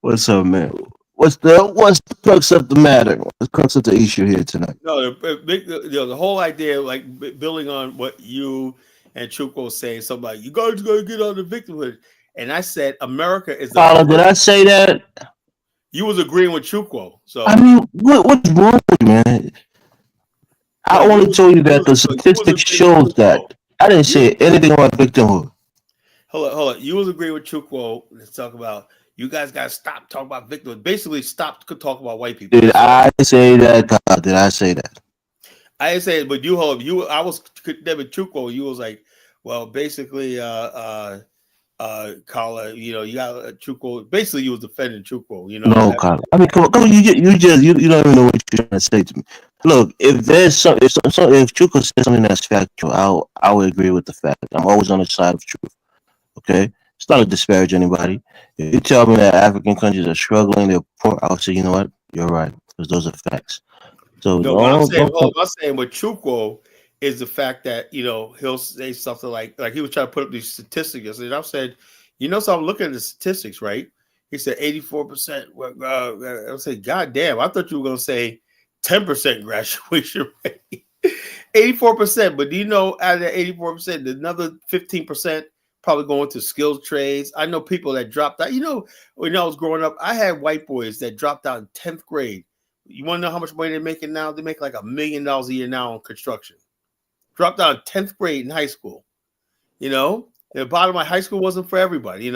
What's up, man? What's the crux of the matter? What's the crux of the issue here tonight? No, the whole idea, like building on what you and Chukwu saying, something like, you guys gotta get on the victimhood. And I said, America is the did I say that? You was agreeing with Chukwu. So I mean, what's wrong with you, man? I only told you that the statistics shows that. I didn't say anything about victimhood. Hold on. You was agreeing with Chukwu. Let's talk about You guys got to stop talking about victims. Basically, stop talking about white people. Did I say that? God, did I say that? I didn't say it, but I was David Chuko. You was like, well, basically, Carla, you got Chuko. Basically, you was defending Chuko. No, God. I mean, come on, you don't even know what you're trying to say to me. Look, if there's if Chuko says something that's factual, I would agree with the fact. I'm always on the side of truth. Okay, it's not to disparage anybody. If you tell me that African countries are struggling, they're poor, I'll say, you know what, you're right, because those are facts. So No, but I'm don't saying with Chuko is the fact that he'll say something like he was trying to put up these statistics, and I've said, so I'm looking at the statistics, right? He said 84%. I said, God damn, I thought you were gonna say 10% graduation rate. 84%, but do you know out of that 84%, another 15% probably going to skilled trades. I know people that dropped out. When I was growing up, I had white boys that dropped out in 10th grade. You want to know how much money they're making now? They make like $1 million a year now on construction. Dropped out in 10th grade in high school. The bottom of my high school wasn't for everybody.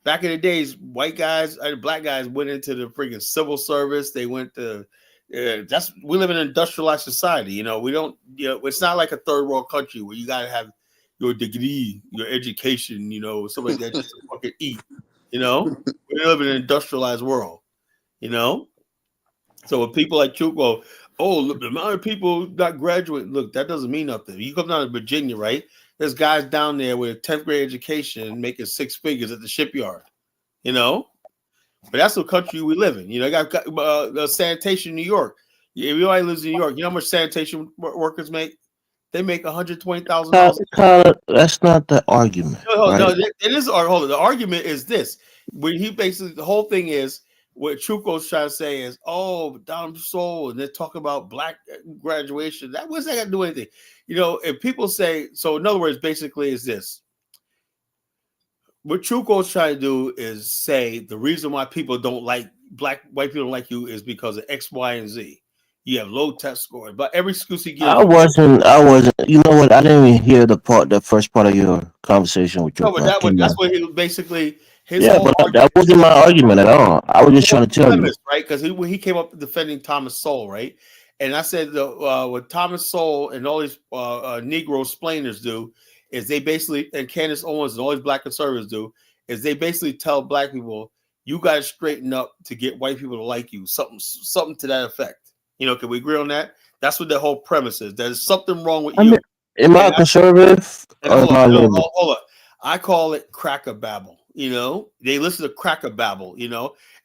Back in the days, white guys and black guys went into the freaking civil service. They went to we live in an industrialized society. We don't. It's not like a third world country where you gotta have your degree, your education. Something like that just to fucking eat. We live in an industrialized world. So with people like Chuko, look, the amount of people not graduate, look, that doesn't mean nothing. You come down to Virginia, right? There's guys down there with a 10th grade education making 6 figures at the shipyard, But that's the country we live in. Got sanitation in New York. If anybody lives in New York, you know how much sanitation workers make? They make $120,000. That's not the argument. No, it is. Hold on. The argument is this: when he basically the whole thing is what Chuko's trying to say is, Dom Soul, and they're talking about black graduation. What's that got to do with anything? If people say so, in other words, basically is this: what Chuko's trying to do is say the reason why people don't like white people don't like you is because of X, Y, and Z. You have low test scores, but every excuse he gives. I wasn't. You know what? I didn't even hear the first part of your conversation with your. No, but that's what he basically his yeah, whole but that wasn't my argument at all. I was just trying to tell you, right? Because when he came up defending Thomas Sowell, right? And I said what Thomas Sowell and all these Negro splainers do is they basically, and Candace Owens and all these black conservatives do, is they basically tell black people, you got to straighten up to get white people to like you, something to that effect. Can we agree on that? That's what the whole premise is. There's something wrong with you. Am I conservative or am I liberal? Hold on. I call it cracker babble. They listen to cracker babble.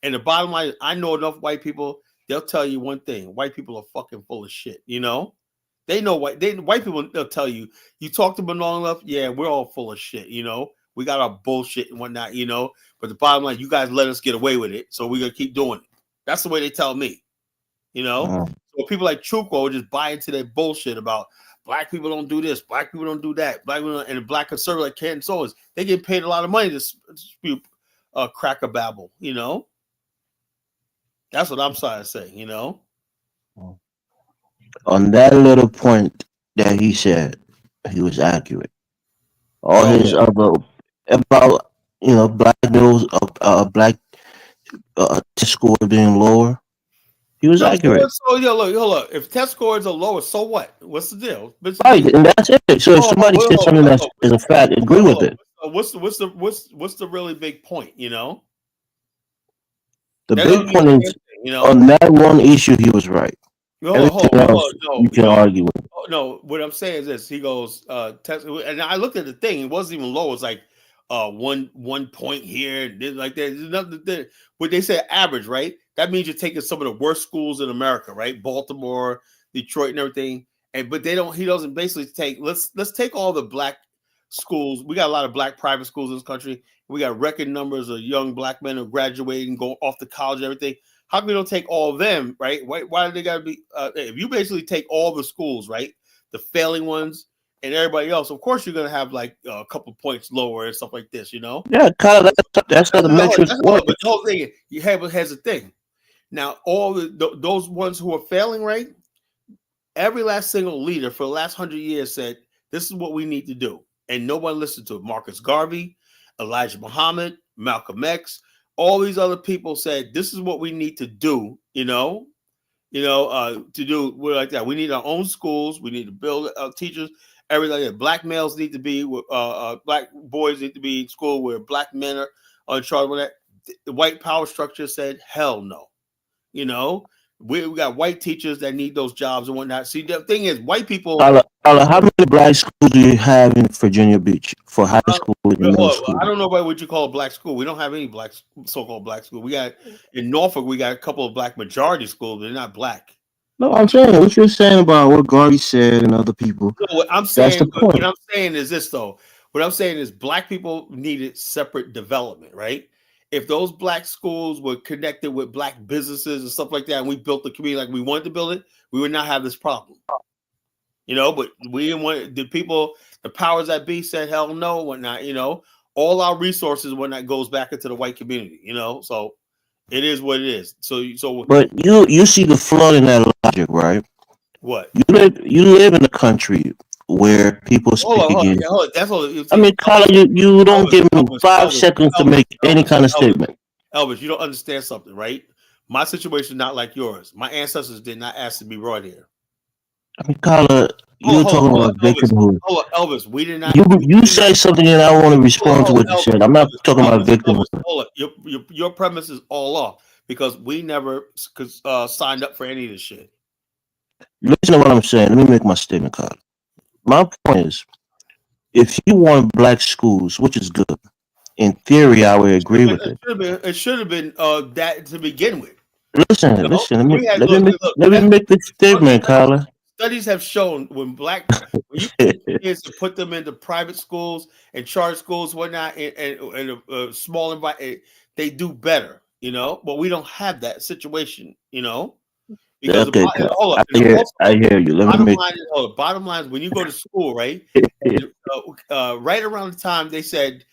And the bottom line is, I know enough white people. They'll tell you one thing: white people are fucking full of shit. They know white people. They'll tell you. You talk to them long enough, yeah, we're all full of shit. We got our bullshit and whatnot. But the bottom line, you guys let us get away with it, so we're gonna keep doing it. That's the way they tell me. So people like Chuko just buy into their bullshit about black people don't do this, black people don't do that, and the black conservative like Canton Sowers, they get paid a lot of money to spew cracker babble. That's what I'm trying to say. On that little point that he said, he was accurate. All his other about black bills, black test score being lower. He was accurate. So look. If test scores are lower, so what? What's the deal? Right, and that's it. So if somebody says something that is a fact, agree with it. What's the really big point? The big point is on that one issue, he was right. Everything else you can argue with. No, what I'm saying is this: he goes, and I looked at the thing; it wasn't even low. It's like 1 point here, like that. There's nothing. What they say average, right? That means you're taking some of the worst schools in America, right? Baltimore, Detroit, and everything. But they don't. He doesn't basically take. Let's take all the black schools. We got a lot of black private schools in this country. We got record numbers of young black men who graduate and go off to college and everything. How come we don't take all of them, right? Why do they got to be? If you basically take all the schools, right, the failing ones and everybody else, of course you're gonna have like a couple points lower and stuff like this, Yeah, kind of. That's how the metrics work. But the whole thing, has a thing. Now, all those ones who are failing, right? Every last single leader for the last 100 years said, "This is what we need to do," and no one listened to it. Marcus Garvey, Elijah Muhammad, Malcolm X. All these other people said, this is what we need to do, to do like that. We need our own schools. We need to build teachers, everything like that. Black males need to be, black boys need to be in school where black men are in charge of that. The white power structure said, hell no. We got white teachers that need those jobs and whatnot. See, the thing is, white people. How many black schools do you have in Virginia Beach for high school and middle school? I don't know what you call a black school. We don't have any black so-called black school. We got in Norfolk. We got a couple of black majority schools, but they're not black. No, I'm saying what you're saying about what Garvey said and other people. No, what I'm saying is this though. What I'm saying is black people needed separate development, right? If those black schools were connected with black businesses and stuff like that, and we built the community like we wanted to build it, we would not have this problem. But we didn't want the powers that be said hell no, whatnot. All our resources when that goes back into the white community. So it is what it is. But you see the flaw in that logic, right? What? You live in a country where people speak against. That's all. I mean, Carla, you don't give me 5 seconds to make any kind of statement. Elvis, you don't understand something, right? My situation is not like yours. My ancestors did not ask to be brought here. I mean, Carla, you're talking about victimhood. Elvis, we did not. You say something and I want to respond to what you said. I'm not talking about victimhood. Your premise is all off because we never signed up for any of this shit. Listen to what I'm saying. Let me make my statement, Carla. My point is, if you want black schools, which is good, in theory, I would agree with it. It should have been that to begin with. Listen. Let me make this statement, Carla. Studies have shown when you kids to put them into private schools and charter schools, whatnot, and a small environment, they do better. But we don't have that situation. Because I hear you. Bottom line is when you go to school, right? Right around the time they said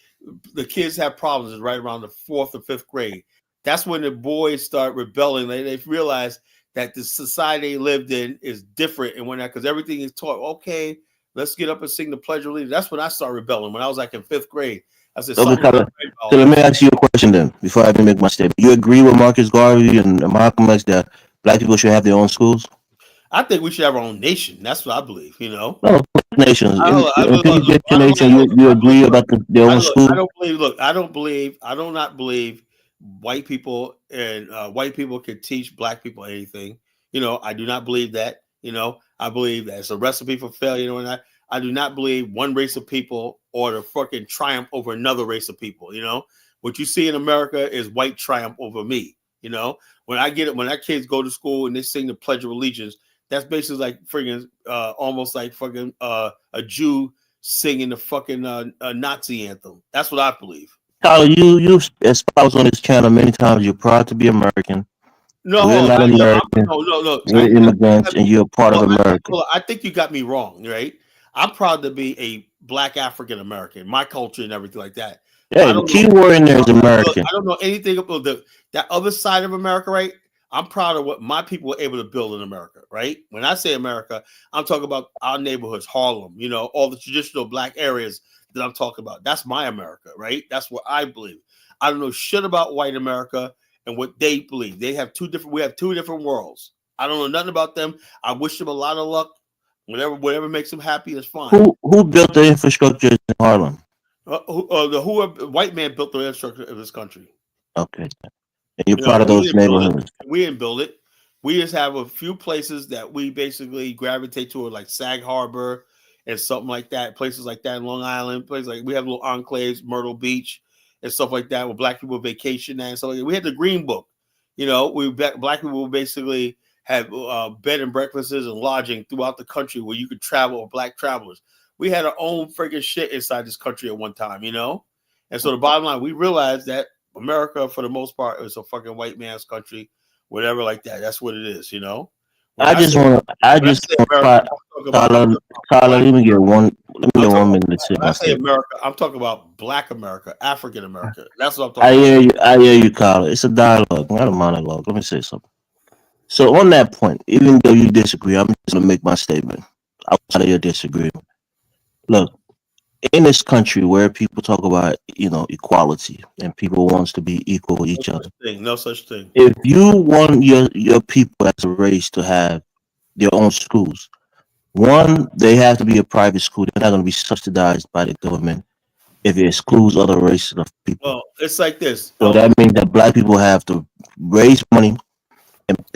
the kids have problems is right around the 4th or 5th grade. That's when the boys start rebelling. They realize that the society they lived in is different and whatnot because everything is taught. Okay, let's get up and sing the Pledge of Allegiance. That's when I started rebelling. When I was like in 5th grade, I said. So let me ask you a question then before I even make my statement. You agree with Marcus Garvey and Malcolm X that black people should have their own schools? I think we should have our own nation. That's what I believe. No, nations. You agree about their own school? I do not believe white people and white people can teach black people anything. I do not believe that. I believe that it's a recipe for failure. And I do not believe one race of people ought to fucking triumph over another race of people. What you see in America is white triumph over me. When our kids go to school and they sing the Pledge of Allegiance, that's basically like friggin' almost like fucking a Jew singing the fucking Nazi anthem. That's what I believe. Tyler, you espoused on this channel many times. You're proud to be American. No, we're not American. No. We're immigrants, and you're part of America. I think you got me wrong, right? I'm proud to be a black African American, my culture and everything like that. Yeah, the key word in there is American. I don't know anything about that other side of America, right? I'm proud of what my people were able to build in America, right? When I say America, I'm talking about our neighborhoods, Harlem, all the traditional black areas that I'm talking about. That's my America, right? That's what I believe. I don't know shit about white America and what they believe. We have two different worlds. I don't know nothing about them. I wish them a lot of luck. Whatever makes them happy is fine. Who built the infrastructure in Harlem? The white man built the infrastructure of this country. Okay. And you're part of those neighborhoods. We didn't build it. We just have a few places that we basically gravitate to, like Sag Harbor and something like that. Places like that in Long Island. Places like we have little enclaves, Myrtle Beach, and stuff like that, where black people vacation and stuff like that. We had the Green Book. Black people basically have bed and breakfasts and lodging throughout the country where you could travel, black travelers. We had our own freaking shit inside this country at one time, And so the bottom line, we realized that America, for the most part, is a fucking white man's country, whatever like that. That's what it is, I just want to. Tyler, let me get 1 minute to say. When I say America, I'm talking about Black America, African America. That's what I'm talking about. I hear you, Tyler. It's a dialogue, not a monologue. Let me say something. So on that point, even though you disagree, I'm just gonna make my statement outside of your disagreement. Look, in this country where people talk about, equality and people wants to be equal with each other. No such thing. If you want your people as a race to have their own schools, one, they have to be a private school. They're not going to be subsidized by the government if it excludes other races of people. Well, it's like this. So that means that black people have to raise money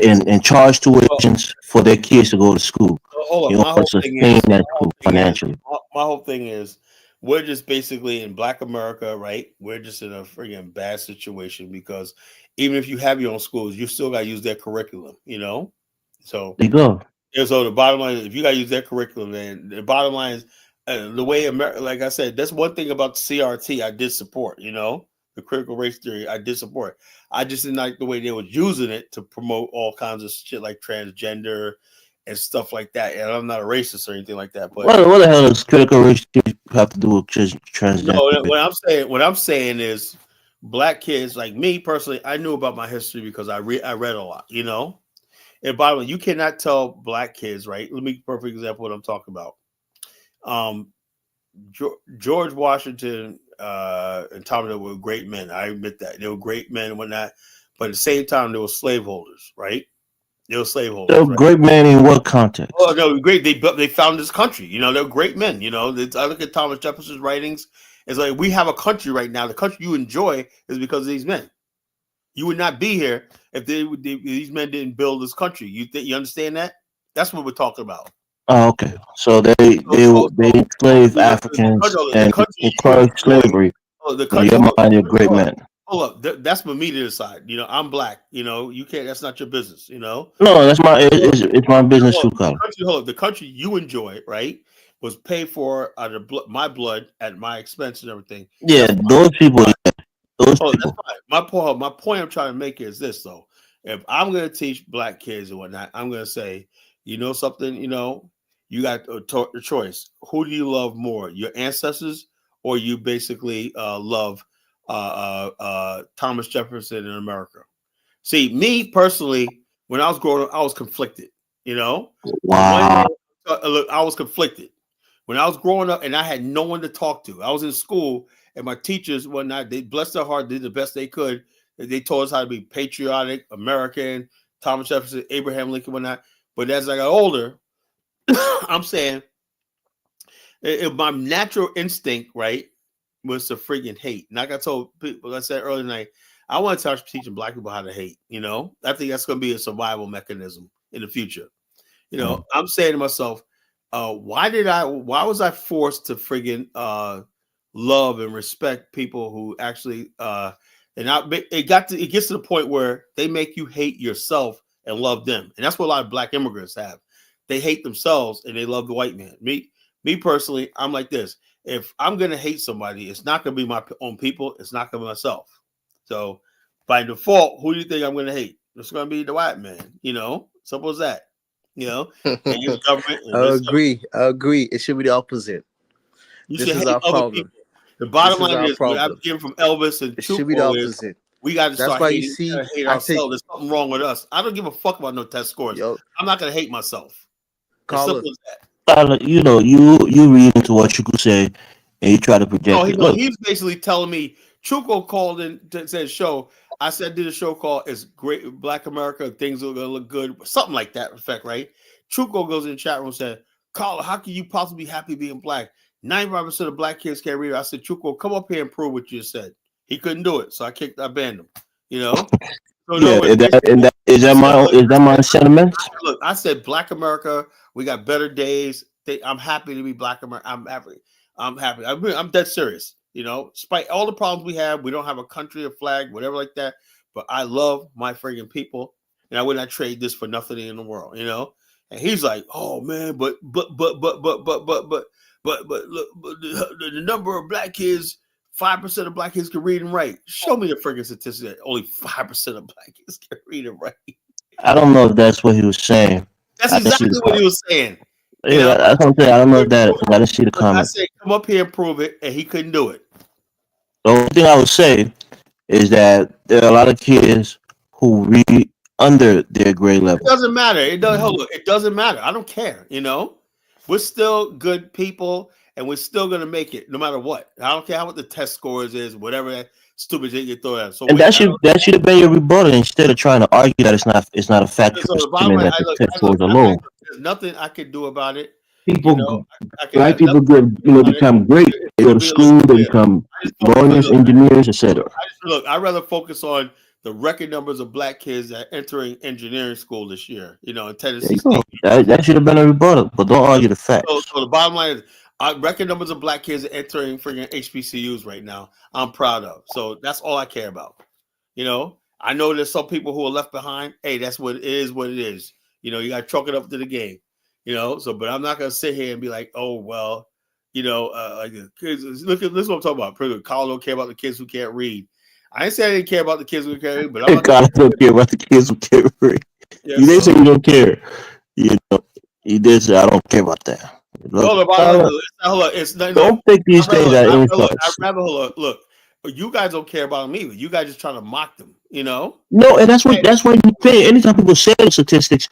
and charge tuitions for their kids to go to school Hold in on. My order to whole thing sustain is, that school financially. my whole thing is, we're just basically in Black America, right? We're just in a freaking bad situation because even if you have your own schools, you still got to use their curriculum, So, There you go. the bottom line is, if you got to use their curriculum, then the bottom line is the way America. Like I said, that's one thing about CRT I did support. The critical race theory I did support. I just didn't like the way they were using it to promote all kinds of shit like transgender and stuff like that. And I'm not a racist or anything like that. But What the hell does critical race theory have to do with transgender? no, what I'm saying is, black kids like me personally, I knew about my history because I read a lot. And by the way, you cannot tell black kids, right? Let me give a perfect example of what I'm talking about. George Washington and Thomas Jefferson were great men. I admit that they were great men and whatnot. But at the same time, they were slaveholders, right? They were slaveholders. So right? Great men in what context? Oh no, great. They found this country. They're great men. I look at Thomas Jefferson's writings. It's like, we have a country right now. The country you enjoy is because of these men. You would not be here if these men didn't build this country. You understand that? That's what we're talking about. Oh, okay. So they enslaved Africans and encouraged slavery. The country, you're great men. Hold up, that's for me to decide. I'm black. You can't. That's not your business. No, that's it's my business too, Colin. The country you enjoy, right, was paid for out of my blood at my expense and everything. Yeah, those people. That's fine. My point I'm trying to make is this, though. If I'm going to teach black kids and whatnot, I'm going to say, something, you got a choice. Who do you love more, your ancestors, or you basically love Thomas Jefferson in America? See, me personally, when I was growing up, I was conflicted. Wow. Look, I was conflicted when I was growing up, and I had no one to talk to. I was in school, and my teachers, whatnot, they blessed their heart, did the best they could. They told us how to be patriotic, American, Thomas Jefferson, Abraham Lincoln, whatnot. But as I got older, I'm saying, my natural instinct, right, was to freaking hate. And like I told people, like I said earlier tonight, I want to start teaching black people how to hate. I think that's going to be a survival mechanism in the future. I'm saying to myself, why was I forced to friggin' love and respect people who actually it gets to the point where they make you hate yourself and love them. And that's what a lot of black immigrants have. They hate themselves and they love the white man. Me personally, I'm like this. If I'm going to hate somebody, it's not going to be my own people. It's not going to be myself. So by default, who do you think I'm going to hate? It's going to be the white man. Simple as that. And his government. I agree. It should be the opposite. This is our problem. People. The bottom line is what I'm getting from Elvis and it should be the opposite. We got to start hating ourselves. There's something wrong with us. I don't give a fuck about no test scores. I'm not going to hate myself. As simple as that. You read into what you could say, and you try to project. He's basically telling me. Chuco called in to say show. I said did a show called "It's Great Black America. Things are gonna look good," something like that. Effect, right? Chuco goes in the chat room and said, "Carl, how can you possibly be happy being black? 95% of black kids can't read." I said, "Chuco, come up here and prove what you said." He couldn't do it, so I banned him. So is that my sentiments? Look, I said, Black America, we got better days. I'm happy to be Black America. I'm happy. I'm dead serious. Despite all the problems we have, we don't have a country, a flag, whatever like that. But I love my friggin' people, and I would not trade this for nothing in the world. And he's like, "Oh man, but look, the number of black kids, 5% of black kids can read and write. Show me the friggin' statistic that only 5% of black kids can read and write." I don't know if that's what he was saying. That's exactly what he was saying. Yeah, that's what I'm saying. I don't know if that. I didn't see the comment. I said, "Come up here and prove it," and he couldn't do it. The only thing I would say is that there are a lot of kids who read under their grade level. It doesn't matter. It doesn't matter. I don't care. We're still good people, and we're still gonna make it no matter what. I don't care what the test scores is, whatever that stupid shit you throw at. So And that should have been your rebuttal instead of trying to argue that it's not a factual so the bottom statement line, that the test scores are low. there's nothing I could do about it. People, Black people become great. They go to school, they become lawyers, engineers, etc. I'd rather focus on the record numbers of black kids that are entering engineering school this year. In Tennessee State. That should have been a rebuttal, but don't argue the facts. So the bottom line is, record numbers of black kids entering freaking HBCUs right now. I'm proud of. So that's all I care about. I know there's some people who are left behind. Hey, that's what it is. What it is. You got to chalk it up to the game. So, but I'm not gonna sit here and be like, oh well, like the kids. Look at this. Is what I'm talking about. Colonial don't care about the kids who can't read. I didn't say I didn't care about the kids who can't read, but God don't care about the kids who can't read. Yeah, you didn't say you don't care. He did say I don't care about that. Don't think these things are insults. I'd rather look. You guys don't care about them either. You guys just trying to mock them, No, and that's what you think. Anytime people say the statistics,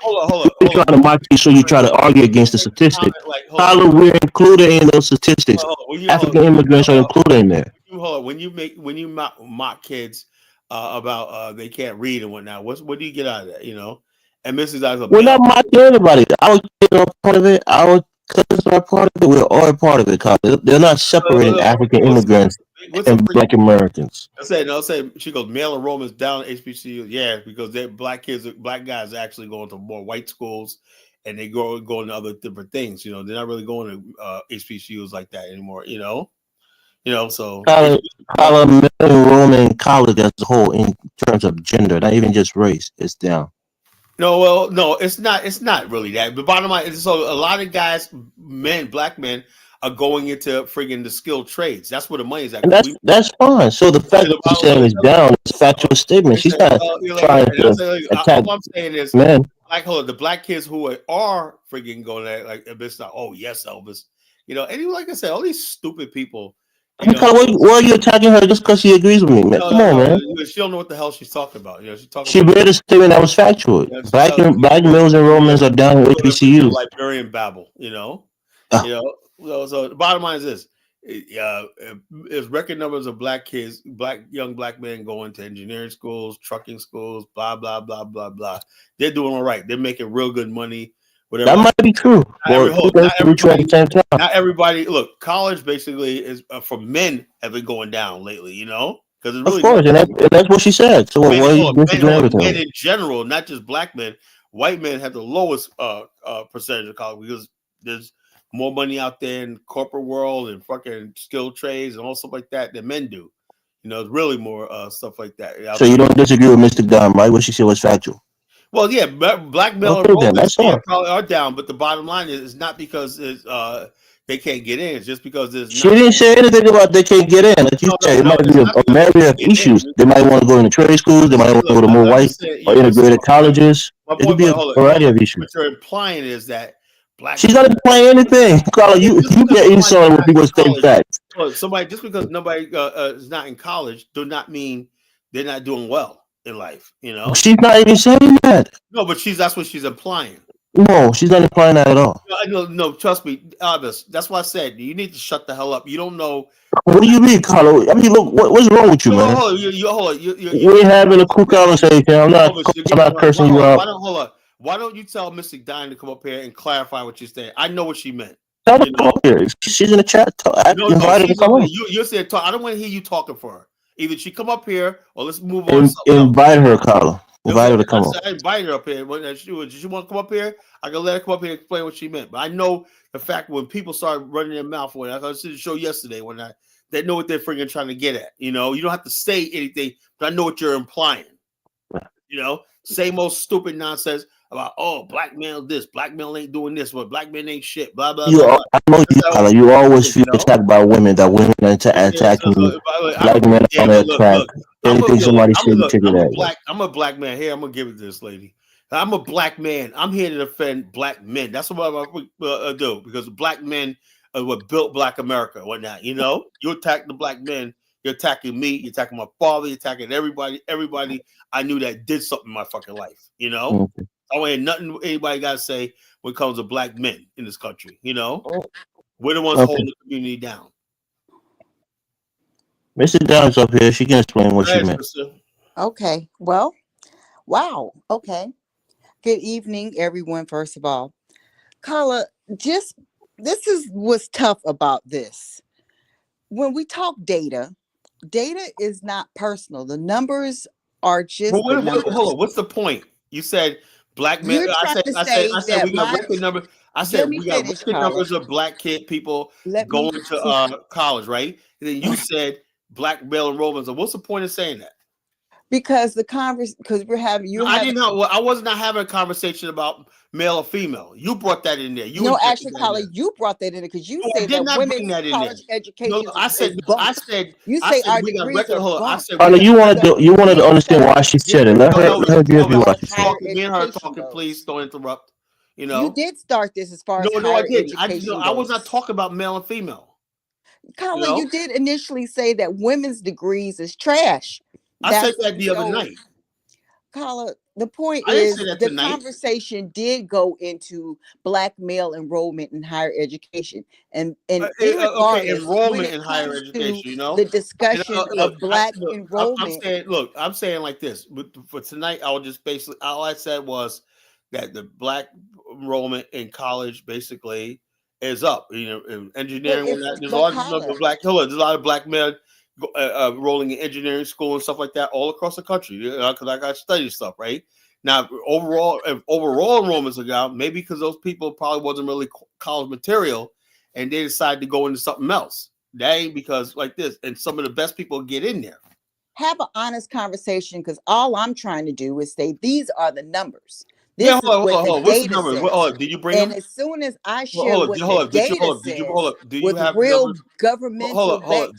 they're trying to mock you, so you try to argue against the statistics. We're included in those statistics. African immigrants are included in there. When you mock kids about they can't read and whatnot, what do you get out of that? And Mrs. Eyes, we're not mocking anybody. Our kids are part of it. Our cousins are part of it. We're all part of it. They're not separating African immigrants and Black Americans. I say she goes, male enrollment's down at HBCU. Yeah, because black guys are actually going to more white schools, and they going to other different things. They're not really going to HBCUs like that anymore. So male enrollment in college as a whole in terms of gender, not even just race, it's down. No, it's not. It's not really that. The bottom line is, so a lot of guys, black men, are going into friggin' the skilled trades. That's where the money's at. And that's fine. So the fact that she's saying is down is a factual statement. She's not trying to attack. All I'm saying is, man, the black kids who are friggin' going there, like it's like, oh yes, Elvis. And like I said, all these stupid people. Why are you attacking her just because she agrees with me, man? Come on, man. She don't know what the hell she's talking about. She read a statement that was factual. Black males enrollments are down with HBCUs. Liberian babble, So the bottom line is this: is record numbers of black kids, young black men going to engineering schools, trucking schools, blah blah blah blah blah. They're doing all right. They're making real good money. Whatever. That might be true. Not everybody. Look, college basically is for men have been going down lately. Because it's really, of course, and that's what she said. So men in general, not just black men, white men have the lowest percentage of college because there's more money out there in the corporate world and fucking skilled trades and all stuff like that than men do. It's really more stuff like that. So you don't disagree with Mr. Dunn, right? What she said was factual. Well, yeah, black male enrollments probably are down, but the bottom line is it's not because they can't get in. It's just because there's. She didn't say anything about they can't get in. Like you said, it might be a myriad of issues. They might want to go into trade schools. They might want to go to more white or integrated colleges. It could be a variety of issues. What you're implying is that she's not implying anything. Carla, you get insulted when people say facts. Somebody just because nobody is not in college do not mean they're not doing well in life, She's not even saying that. No, but that's what she's implying. No, she's not implying that at all. No, trust me, Albus. That's why I said you need to shut the hell up. You don't know. What do you mean, Carlo? I mean, look, what's wrong with you, man? We're having a cool conversation. I'm not cursing you out. Hold on. Why don't you tell Miss McDine to come up here and clarify what you're saying? I know what she meant. Tell her to come up here. She's in the chat. You said talk. I don't want to hear you talking for her. Either she come up here or let's move on. Invite her, Carla. Invite her to come up. I invited her up here. When she want to come up here, I can let her come up here and explain what she meant. But I know the fact when people start running their mouth when I was in the show yesterday they know what they're freaking trying to get at. You don't have to say anything, but I know what you're implying. Same old stupid nonsense about black male this, black male ain't doing this, but black men ain't shit, blah blah blah. I know you, Carla. You always feel attacked by women. That women are attacking you. Black men are on attack. Anything somebody said, you take it at. I'm a black man. Here, I'm gonna give it to this lady. I'm a black man. I'm here to defend black men. That's what I do because black men are what built Black America. Whatnot, you attack the black men. You're attacking me. You're attacking my father. You're attacking everybody. Everybody I knew that did something in my fucking life. I don't hear nothing anybody got to say when it comes to black men in this country. We're the ones holding the community down. Mr. Down's up here. She can explain what she Yes, meant. sister. Okay. Well, wow. Okay. Good evening, everyone. First of all, Carla, just what's tough about this. When we talk data, data is not personal. The numbers are just the numbers. Hold on. What's the point? You said black men. You're trying to say I said that we got record number. I let said me we got finish, record Carla. numbers of black people Let me going to college, right? And then you said black male enrollment. So what's the point of saying that? because we're having I was not having a conversation about male or female. You brought that in there. Actually, Carla, you brought that in there because you said that women's college education you say our degrees are bumped. Carla, you wanted to understand why she said it. Let her give you what she said. Me and her talking, please don't interrupt. You did start this as far as I didn't. education I was not talking about male and female. Carla, you did initially say that women's degrees is trash. I said that the other night. Carla, the point is the conversation did go into black male enrollment in higher education, and enrollment in higher education. The discussion of black enrollment. I'm saying like this. For tonight, I will just basically all I said was that the black enrollment in college basically is up. In engineering, there's a lot of black men rolling in engineering school and stuff like that all across the country, because I got study stuff right now. Overall enrollments are down, maybe because those people probably wasn't really college material and they decided to go into something else. That ain't because like this, and some of the best people get in there. Have an honest conversation, because all I'm trying to do is say these are the numbers. Hold on. What's the numbers? Did you bring them? And as soon as I share what the data says with real governmental data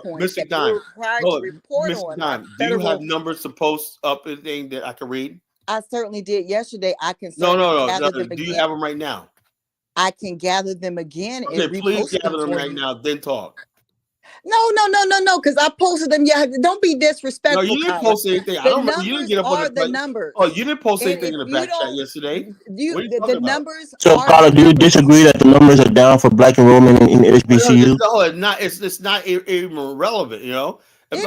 points that we're required to report on. Do you have numbers to post up anything that I can read? I certainly did yesterday. I can gather them again. Do you have them right now? I can gather them again. Okay, please gather them right now, then talk. No, because I posted them. Yeah, don't be disrespectful. No, you didn't post anything. I don't remember. You didn't get up on the numbers. Oh, you didn't post anything in the back chat yesterday. The numbers. So, Carla, do you disagree that the numbers are down for black enrollment in HBCU? It's not even relevant, No. But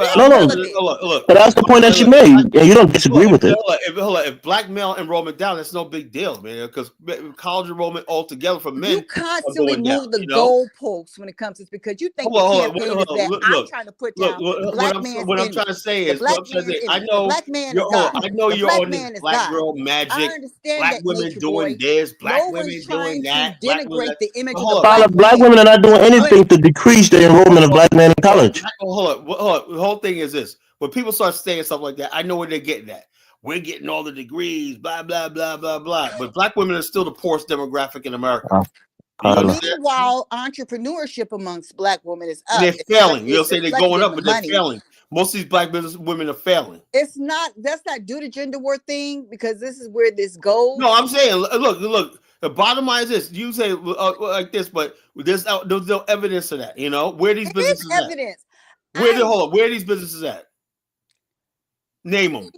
that's the point that you made, and you don't disagree with it. If black male enrollment down, that's no big deal, man. Because college enrollment altogether for men, you constantly move the goalposts when it comes to this, because you think the campaign is that I'm trying to put down black man. What I'm trying to say is, I know you're on this black girl magic. Black women doing this, black women doing that. Denigrate the image of black women are not doing anything to decrease the enrollment of black men in college. Hold on. The whole thing is this: when people start saying stuff like that, I know where they're getting at. We're getting all the degrees, blah blah blah blah blah. But black women are still the poorest demographic in America. Meanwhile, entrepreneurship amongst black women is up. They're failing. You'll say they're going up, but they're failing. Most of these black business women are failing. That's not due to gender war thing, because this is where this goes. No, I'm saying, look. The bottom line is this: you say like this, but there's no evidence of that. Where these businesses at? Evidence. Where are these businesses at? Name them.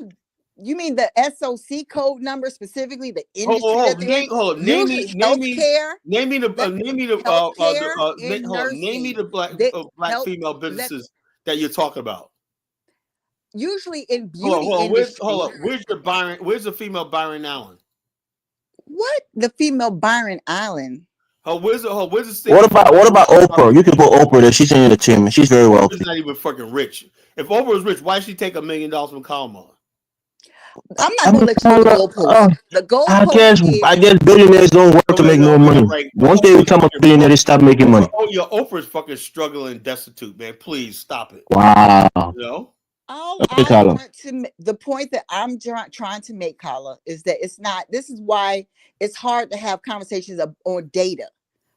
You mean the SOC code number, specifically the industry? Name me the black female businesses that you're talking about. Usually in beauty industry. Where's the female Byron Allen? What? The female Byron Allen? Where's the What about Oprah? You can put Oprah there. She's in the team. She's very wealthy. She's not even fucking rich. If Oprah was rich, why did she take $1 million from Colonial? I'm not going to let you go goalpost. The goalpost I guess billionaires don't work to make more money. Once they become a billionaire, they stop making money. Oprah's fucking struggling, destitute, man. Please stop it. Wow. The point that I'm trying to make, Carla, is that it's not. This is why it's hard to have conversations on data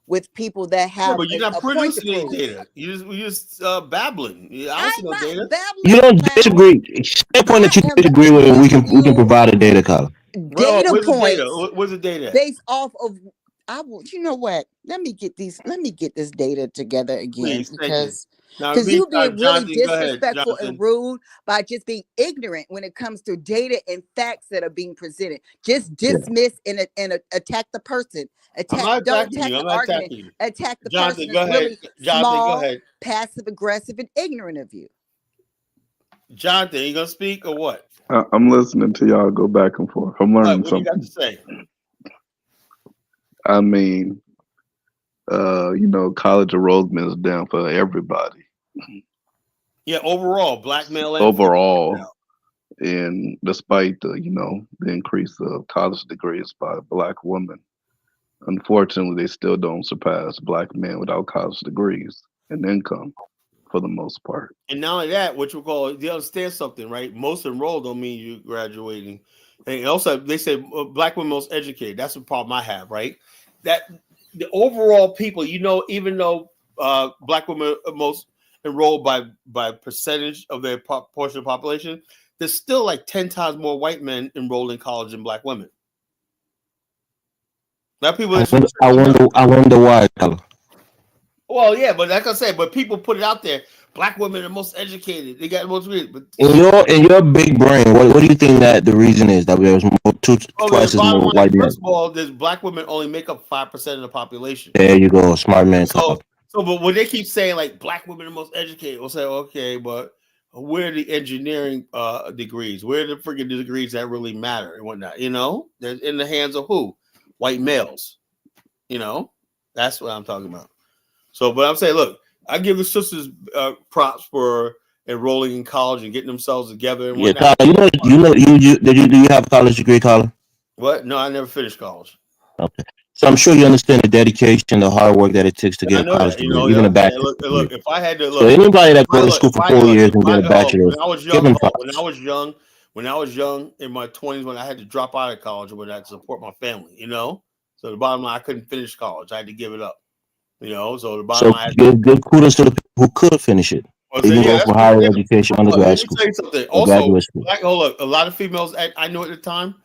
with people that have. But you're not producing any data. You just babbling. I see no data. You don't disagree. The point that you disagree with, we can provide a data, Carla. Data points. Where's the data? Based off of. You know what? Let me get this data together again, because Now, Because you being really Jonathan, go ahead, disrespectful and Jonathan. rude by just being ignorant when it comes to data and facts that are being presented. Just dismiss and attack the person. I'm not Don't attacking attack you. the I'm not argument. attacking you. Attack the person Jonathan, go that's ahead. really Jonathan, go small, ahead. passive aggressive, and ignorant of you. Jonathan, you gonna speak or what? I'm listening to y'all go back and forth. I'm learning What you got something. to say? I mean, college enrollment is down for everybody Yeah, overall, black male and overall, and despite the increase of college degrees by black women, unfortunately, they still don't surpass black men without college degrees and income for the most part. And not only that, what you call you understand something, right? Most enrolled don't mean you graduating. And also, they say black women most educated. That's the problem I have, right? That the overall people, even though black women are most enrolled by percentage of their portion of the population, there's still like 10 times more white men enrolled in college than black women. Now people, I wonder why. well, yeah, but like I said, but people put it out there. Black women are most educated. They got most read. But In your big brain, what do you think that the reason is that there's twice as more white men? First of all, there's black women only make up 5% of the population. There you go, smart man. So, but when they keep saying like black women are most educated, we'll say okay, but where are the engineering degrees? Where are the freaking degrees that really matter and whatnot? They're in the hands of who? White males. That's what I'm talking about. So, but I'm saying, look, I give the sisters props for enrolling in college and getting themselves together. And Tyler, do you have a college degree, Tyler? What? No, I never finished college. Okay, so I'm sure you understand the dedication, the hard work that it takes to get a college degree, even a bachelor's degree. Look, if I had to look, so anybody that goes to school for 4 years and get a bachelor's, when I was young, in my 20s, when I had to drop out of college, when I had to support my family, So the bottom line, I couldn't finish college. I had to give it up. So the bottom line. Good kudos to the people who could finish it. Even go for higher education, undergrad school. Let me tell you something. Also, a lot of females I knew at the time,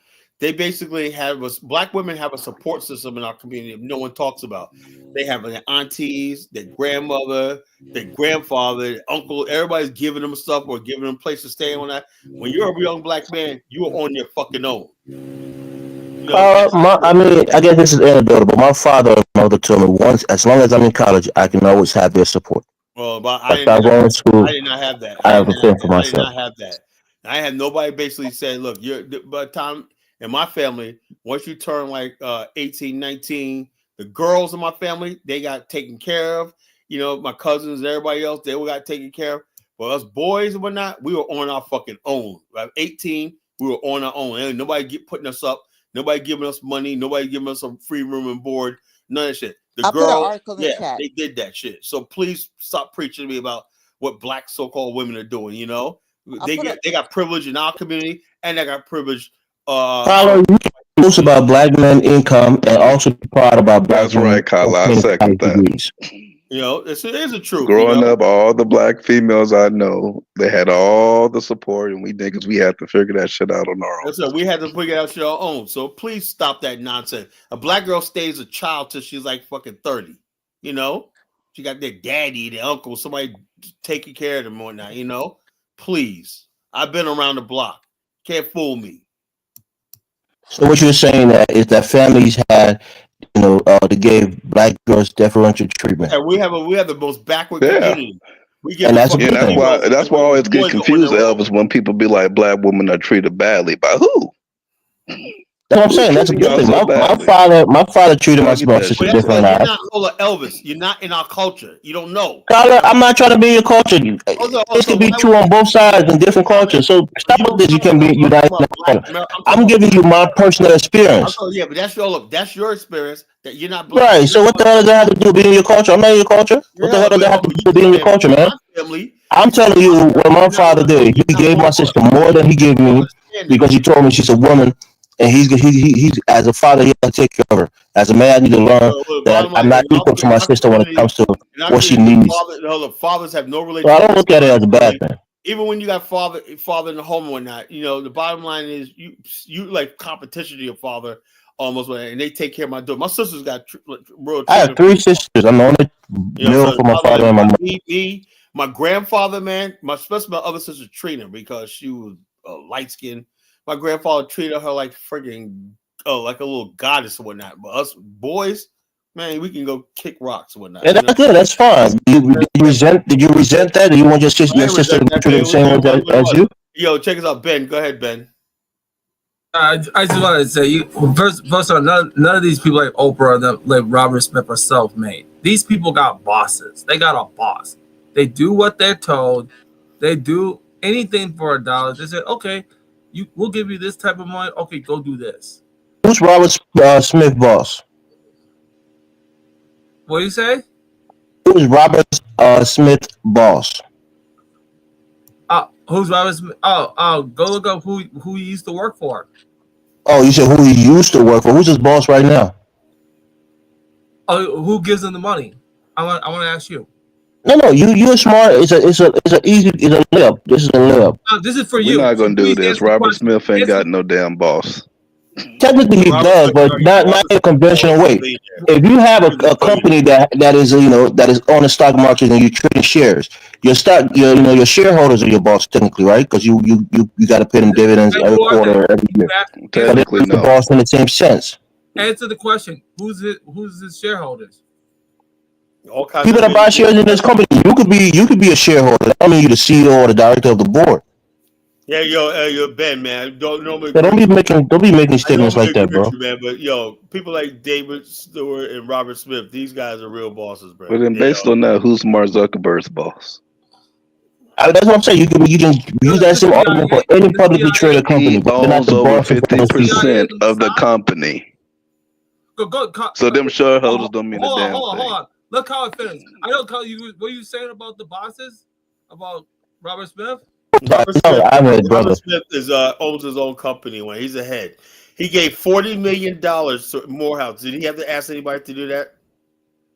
they basically black women have a support system in our community no one talks about. They have their aunties, their grandmother, their grandfather, their uncle. Everybody's giving them stuff or giving them a place to stay on that. When you're a young black man, you are on your fucking own. I guess this is anecdotal, but my father and mother told me once, as long as I'm in college, I can always have their support. Well, but I did not have that. I have a thing for myself. I did not have that. I had nobody basically saying, look, by the time in my family, once you turn like 18, 19, the girls in my family, they got taken care of. My cousins and everybody else, they all got taken care of. But us boys and whatnot, we were on our fucking own. At 18, we were on our own. Ain't nobody putting us up. Nobody giving us money. Nobody giving us a free room and board. None of that shit. The girl, they did that shit. So please stop preaching to me about what black so-called women are doing. They got privilege in our community, and they got privilege. Carlo, you can post about black men income and also be proud about black. That's right, Carlo. I second that. It is a truth. Growing up, all the black females I know, they had all the support, and we niggas, we had to figure that shit out on our own. So we had to figure out shit on our own. So please stop that nonsense. A black girl stays a child till she's like fucking 30. She got their daddy, their uncle, somebody taking care of them or not. Please, I've been around the block. Can't fool me. So what you're saying is that families had. They gave black girls deferential treatment. And we have the most backward community. That's why I always get confused, Elvis, when people be like black women are treated badly. By who? That's what I'm saying. That's a good thing. My father treated my sister different. Elvis, you're not in our culture. You don't know. Carla, I'm not trying to be in your culture. This could be true on both sides in different cultures. So stop with this. You can be united. I'm giving you my personal experience. Yeah, but that's your experience. That you're not right. So what the hell does that have to do with being in your culture? I'm not in your culture. What the hell does that have to do with being in your culture, man? I'm telling you what my father did. He gave my sister more than he gave me because he told me she's a woman. And he's as a father, he has to take care of her. As a man, I need to learn that I'm not equal to my sister when it comes to what she needs. Fathers have no relationship. So I don't look at it as a bad thing. Even when you got father in the home or not, the bottom line is you like competition to your father almost, and they take care of my daughter. My sister's got real. I have 3 sisters. I'm the only male for my father and my mother. My grandfather, man, especially my other sister Trina, because she was light skinned. My grandfather treated her like freaking like a little goddess or whatnot. But us boys, man, we can go kick rocks or whatnot. And that's good. That's fine. Did you resent? Did you resent that? Or you want your sister to be treated the same way as you? Yo, check us out, Ben. Go ahead, Ben. I just wanted to say, first of all, none of these people like Oprah, like Robert Smith, are self-made. These people got bosses. They got a boss. They do what they're told. They do anything for $1. They say, okay, we'll give you this type of money. Okay, go do this. Who's Robert Smith boss? What do you say? Who's Robert Smith boss? Who's Robert Smith? Go look up who he used to work for. Oh, you said who he used to work for. Who's his boss right now? Oh, who gives him the money? I want to ask you. No, you're smart. It's a layup. This is a layup. This is for you. We're not gonna do this. Robert Smith ain't got no damn boss. Technically, he does, but not in a conventional way. If you have a company that is that is on the stock market and you're trading shares, your shareholders are your boss technically, right? Because you got to pay them dividends every quarter or every year. Technically, so no. The boss in the same sense. Answer the question. Who's his shareholders? All kinds people that buy shares in this company. You could be a shareholder. I mean, you're the CEO or the director of the board. Yeah, yo, Ben, man. Don't be making statements like that, bro. Man, but yo, people like David Stewart and Robert Smith, these guys are real bosses, bro. But then, based on that, who's Mark Zuckerberg's boss? That's what I'm saying. You can use that same argument for any publicly traded company. He owns over 50% of the company. So them shareholders don't mean a damn thing. Hold on. Look how it finished. I don't tell you what you saying about the bosses, about Robert Smith. Robert Smith owns his own company. When he's ahead, he gave $40 million to Morehouse. Did he have to ask anybody to do that?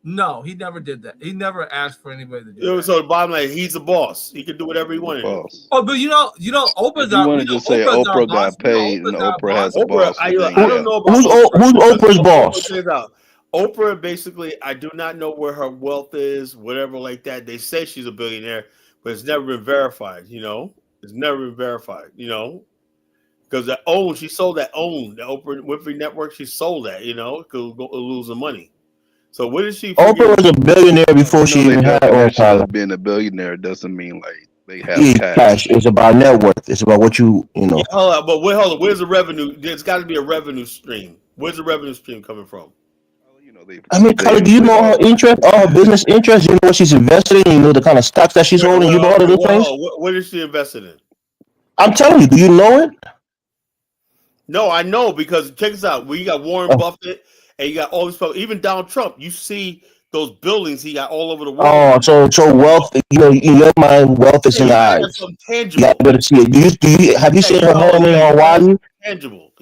No, he never did that. He never asked for anybody to do that. So the bottom line, he's the boss. He can do whatever he wanted. Oh, but you know, Oprah's not. You want to just say Oprah got paid and Oprah has a boss. I don't know about who's Oprah's boss. Oprah, basically, I do not know where her wealth is, whatever like that. They say she's a billionaire, but it's never been verified, It's never been verified, Because she sold that the Oprah Winfrey Network, she sold that, because losing money. So what is she? Oprah was a billionaire before she even had all being a billionaire doesn't mean like they have cash. It's about net worth. It's about what you know. Yeah, hold on. Where's the revenue? There's got to be a revenue stream. Where's the revenue stream coming from? I mean, Carla, do you know her interest, all her business interests? You know what she's invested in? You know the kind of stocks that she's holding? You know all of those things? What is she invested in? I'm telling you, do you know it? No, I know because check this out. You got Warren Buffett and you got all these people, even Donald Trump. You see those buildings he got all over the world. Oh, so wealth, in your mind, wealth is in the eyes. Tangible. You better see it. Have you seen her home in Hawaii? Tangible,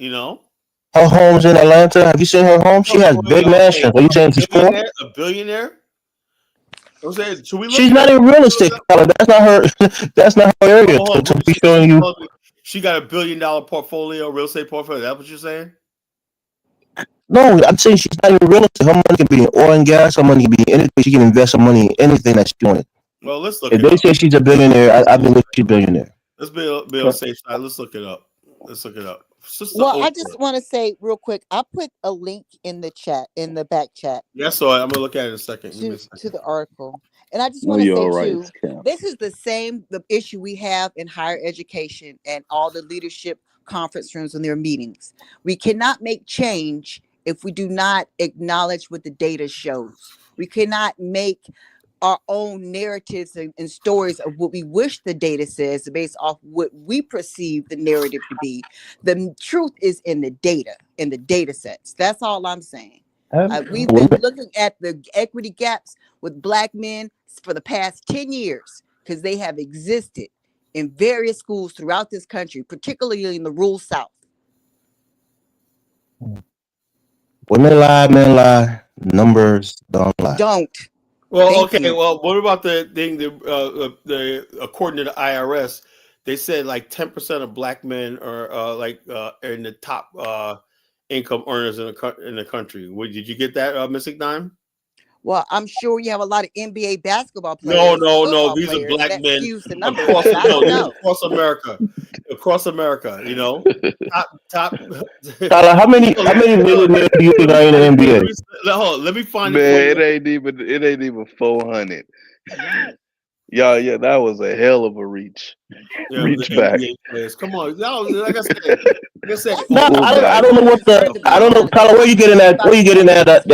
Her home's in Atlanta. Have you seen her home? She has big mansions. Are you saying she's poor? A billionaire? She's not in real estate. That's not her. That's not her area. To be showing you. She got $1 billion portfolio, real estate portfolio. That's what you're saying? No, I'm saying she's not in real estate. Her money can be in oil and gas. Her money can be in anything. She can invest her money in anything that she wanted. Well, let's look. If they say she's a billionaire, I believe she's a billionaire. Let's be on the safe side. Let's look it up. Well, I just want to say real quick, I put a link in the chat, in the back chat. Yeah, so I'm gonna look at it in a second. To the article. And I just want to say too, this is the issue we have in higher education and all the leadership conference rooms and their meetings. We cannot make change if we do not acknowledge what the data shows. We cannot make our own narratives and stories of what we wish the data says based off what we perceive the narrative to be. The truth is in the data, in the data sets. That's all I'm saying. We've been looking at the equity gaps with Black men for the past 10 years because they have existed in various schools throughout this country, particularly in the rural South. Women lie, men lie, numbers don't lie. Don't. Well, okay. Well, what about the thing? The according to the IRS, they said like 10% of Black men are in the top income earners in the country. Did you get that, Miss Dime? Well, I'm sure you have a lot of NBA basketball players. No. and football These are players, black that men skews the numbers. across. I don't This is know. across America. You know, top. Tyler, how many millionaires do you think are in the NBA? Hold on, let me find Man, it. it ain't even 400. Yeah, that was a hell of a reach. Yeah, Reach the back. NBA players. Come on, y'all. Like I said, No, I don't know what the I I don't know, Tyler. Where you getting that? Where you getting that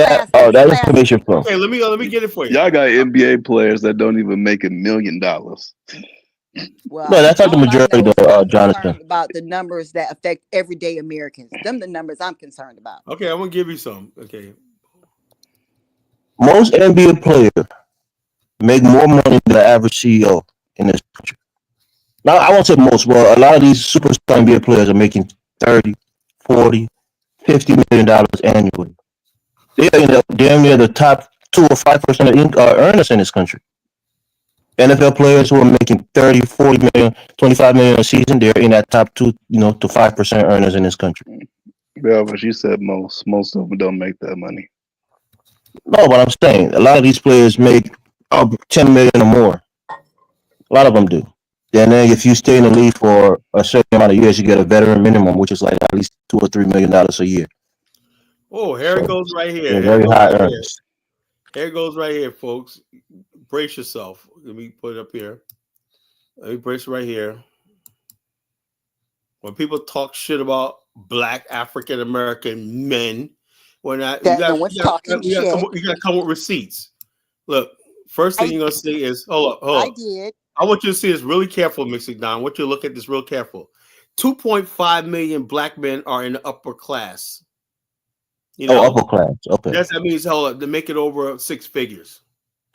information from? Okay, let me get it for you. Y'all got NBA players that don't even make $1 million. Well, No, that's not the all I majority, know is though, I'm Jonathan. concerned about the numbers that affect everyday Americans. Them the numbers I'm concerned about. Okay, I'm gonna give you some. Okay, Most NBA players make more money than the average CEO in this country. Now, I won't say most, but a lot of these superstar NBA players are making 30, 40, $50 million annually. They are damn near the top 2 or 5% of earners in this country. NFL players who are making 30, 40 million, 25 million a season, they're in that top 2, to 5% earners in this country. Yeah, but you said most. Most of them don't make that money. No, but I'm saying a lot of these players make 10 million or more. A lot of them do. And then if you stay in the league for a certain amount of years, you get a veteran minimum, which is like at least $2 or $3 million a year. Oh, here it goes right here. They're very high earners. Here it goes right here, folks. Brace yourself. Let me put it up here. Let me brace right here. When people talk shit about black African American men, you gotta come with receipts. Look, first thing you're gonna see is hold up. I want you to see this really careful, Mixing Don. I want you to look at this real careful. 2.5 million black men are in the upper class. Upper class. Okay. That means they make it over 6 figures.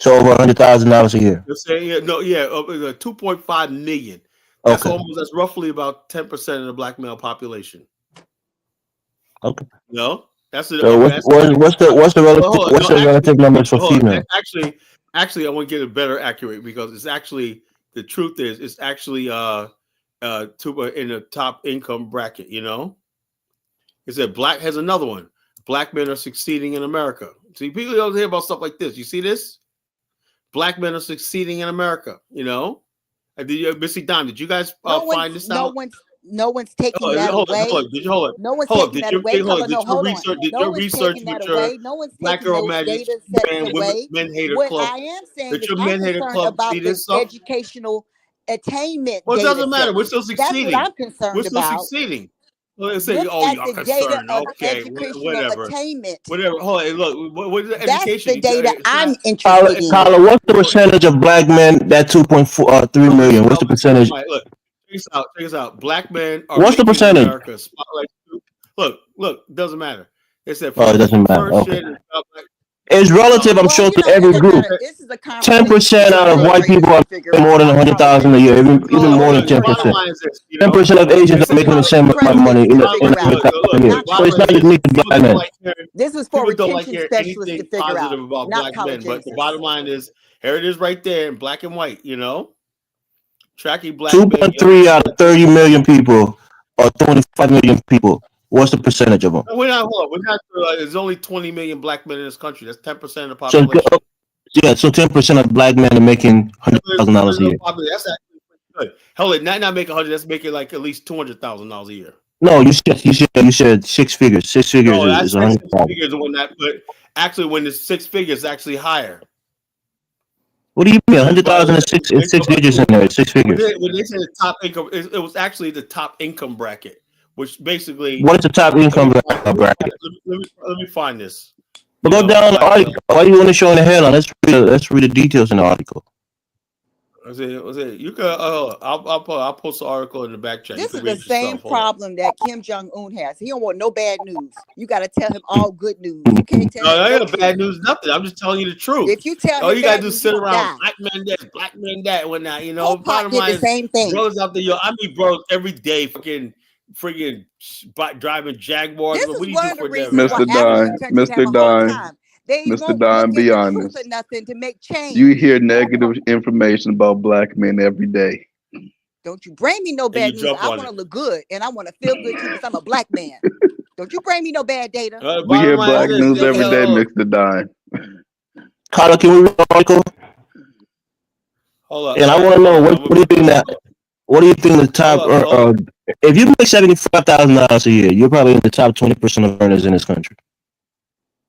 So over $100,000 a year. 2.5 million. That's roughly about 10% of the black male population. Okay. That's it. So what's the relative numbers for female? Actually, I want to get it better accurate because it's actually the truth is it's actually in the top income bracket. It said black has another one. Black men are succeeding in America. See, people don't hear about stuff like this. You see this? Black men are succeeding in America. Missy Don, did you guys find this out? No one's taking that away. No one's taking that away. Did your research with your no one's Black taking Girl those Magic data sets away. Men Hater What Club? I am saying Did is your I'm Men Hater concerned Club about see the this stuff? educational attainment. Well, it doesn't matter. We're still succeeding. That's what I'm concerned We're still about. succeeding. Well, they say, Look at y'all the concerned. data of Okay, educational whatever. attainment. Whatever. Hold on, look. What is the That's education? the data I'm interested in. Tyler, what's the percentage of black men that 2.3 million? What's the percentage? Look, check this out. Black men are what's the percentage? America spotlight. Look, doesn't matter. It said it doesn't matter. Okay. It's relative, I'm sure, to every group. 10% out of white people are making more than $100,000 a year, even more than 10%. 10% of Asians are making the same amount of money in a year. So it's not unique to black men. This is for people don't like retention hearing specialists to anything figure positive out, about not black men. But college the bottom line is, here it is right there in black and white. Tracking black 2.3 out of 30 million people or 25 million people. What's the percentage of them? We're not. There's only 20 million black men in this country. That's 10% of the population. So 10% of black men are making $100,000 a year. That's actually good. Hell, not making 100. That's making like at least $200,000 a year. No, you said 6 figures. 6 figures is 100,000. 6 figures when but actually when the 6 figures actually higher. What do you mean? 100,000 is 6 digits in there. It's 6 figures. When they said the top income, it was actually the top income bracket, which basically. What is the top income bracket? Let me find this. But go down the article. Why do you want to show in the headline? Let's read the details in the article. You can. I'll post the article in the back chat. This is the same problem that Kim Jong-un has. He don't want no bad news. You got to tell him all good news. You can't tell him. No, I got bad news. Nothing. I'm just telling you the truth. If you tell all him you gotta do is sit around. Black men this, black men that, whatnot. Bottom line is, same thing. Brothers out there, I meet brothers every day, friggin' driving Jaguars. This is one of the reasons Mr. Don. Mr. Don, be honest. Nothing to make change. You hear negative information about black men every day. Don't you bring me no bad news. I want to look good and I want to feel good too because I'm a black man. Don't you bring me no bad data. We hear black news every day, Mr. Don. Carla, can we read the article? Hold up. And I want to know what do you think that? What do you think the top? If you make $75,000 a year, you're probably in the top 20% of earners in this country.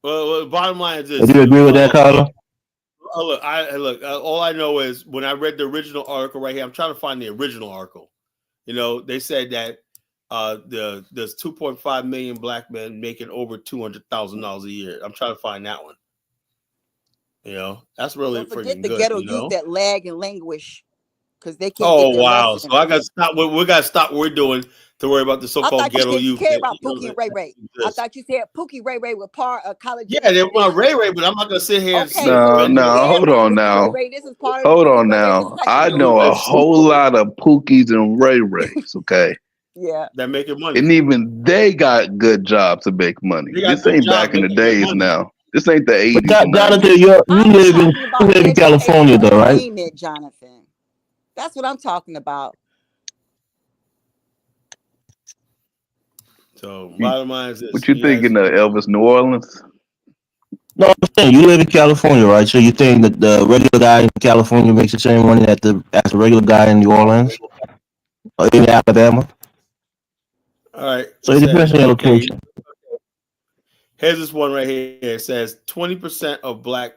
Well, bottom line is this. Do you agree with that, Carla? Look. All I know is when I read the original article right here, I'm trying to find the original article. You know, they said that there's 2.5 million black men making over $200,000 a year. I'm trying to find that one. You know, that's really freaking the good. ghetto you know? youth that lag and languish because they can't. Oh wow! So I got to stop. We got to stop what we're doing to worry about the so-called ghetto youth. Care about Pookie and Ray Ray. I thought you said Pookie Ray Ray were part of college. Yeah, they want Ray Ray, but I'm not gonna sit here. Okay, no, hold on now. This is part hold on now. I know a whole lot of Pookies and Ray Rays. Okay. Yeah, they're making money, and even they got good jobs to make money. This ain't back in the days now. This ain't the 80s. Jonathan, you live in California, though, right? Jonathan, that's what I'm talking about. So bottom line is this: what you thinking of Elvis, New Orleans? No, I'm saying you live in California, right? So you think that the regular guy in California makes the same money as the regular guy in New Orleans or in Alabama? All right. So it depends on your location. Here's this one right here. It says 23% of black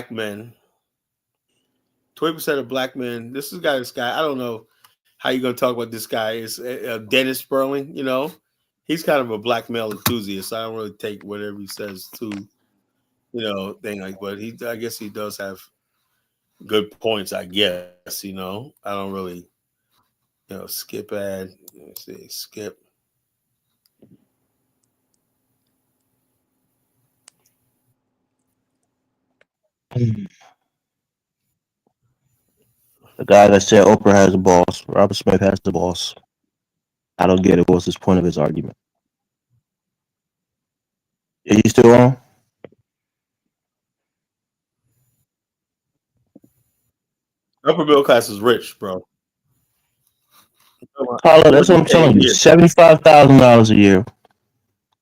men. 20% of black men. This guy. I don't know how you're gonna talk about this guy. It's Dennis Sperling. You know, he's kind of a black male enthusiast. So I don't really take whatever he says to, thing like. But I guess he does have good points. I guess I don't really, skip ad. Let's see, skip. The guy that said Oprah has a boss, Robert Smith has the boss. I don't get it. What's his point of his argument? Are you still on? Upper middle class is rich, bro. Carla, that's what I'm telling you. $75,000 a year.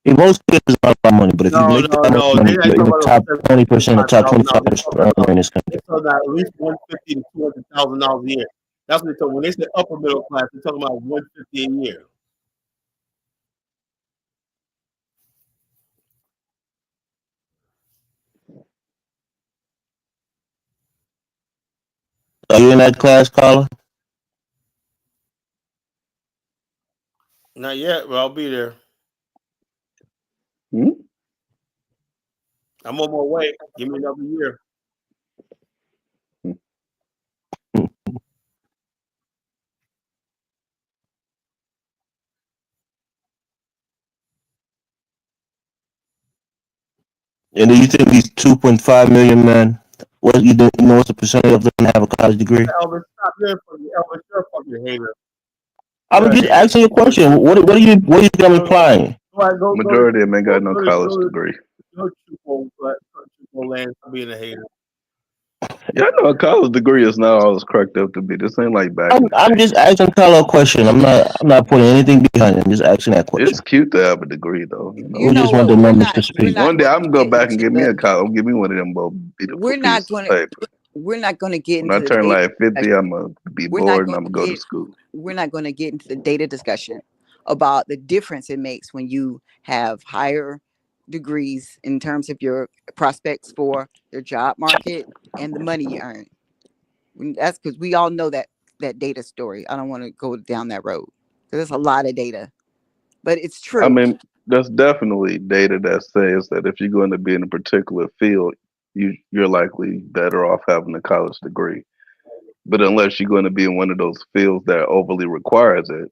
In most cases, it's not a lot of money, but if you make that much money, you're in the top 20% or top 25% in this country. They're talking about at least $150,000 to $200,000 a year. That's what they're talking. When they say upper middle class, they're talking about $150,000 a year. Are you in that class, Carla? Not yet, but I'll be there. I'm on my way. Give me another year. And do you think these 2.5 million men, what's the percentage of them have a college degree? Elvis, stop. Elvis, you're a fucking hater. I'm just asking you a question. What are you implying? Majority of them ain't got no college degree. Being a hater. Yeah, I know a college degree is not all it's cracked up to be. This ain't like back. I'm just asking Carla a question. I'm not putting anything behind it. I'm just asking that question. It's cute to have a degree, though. We just want the numbers to speak. One day I'm gonna go back and get me a college. Give me one of them. We're not going to get into. When I turn like 50, I'm gonna be bored and I'm gonna go to school. We're not going to get into the data discussion about the difference it makes when you have higher degrees in terms of your prospects for your job market and the money you earn. That's because we all know that data story. I don't want to go down that road because there's a lot of data, but it's true. I mean, there's definitely data that says that if you're going to be in a particular field, you're likely better off having a college degree. But unless you're going to be in one of those fields that overly requires it,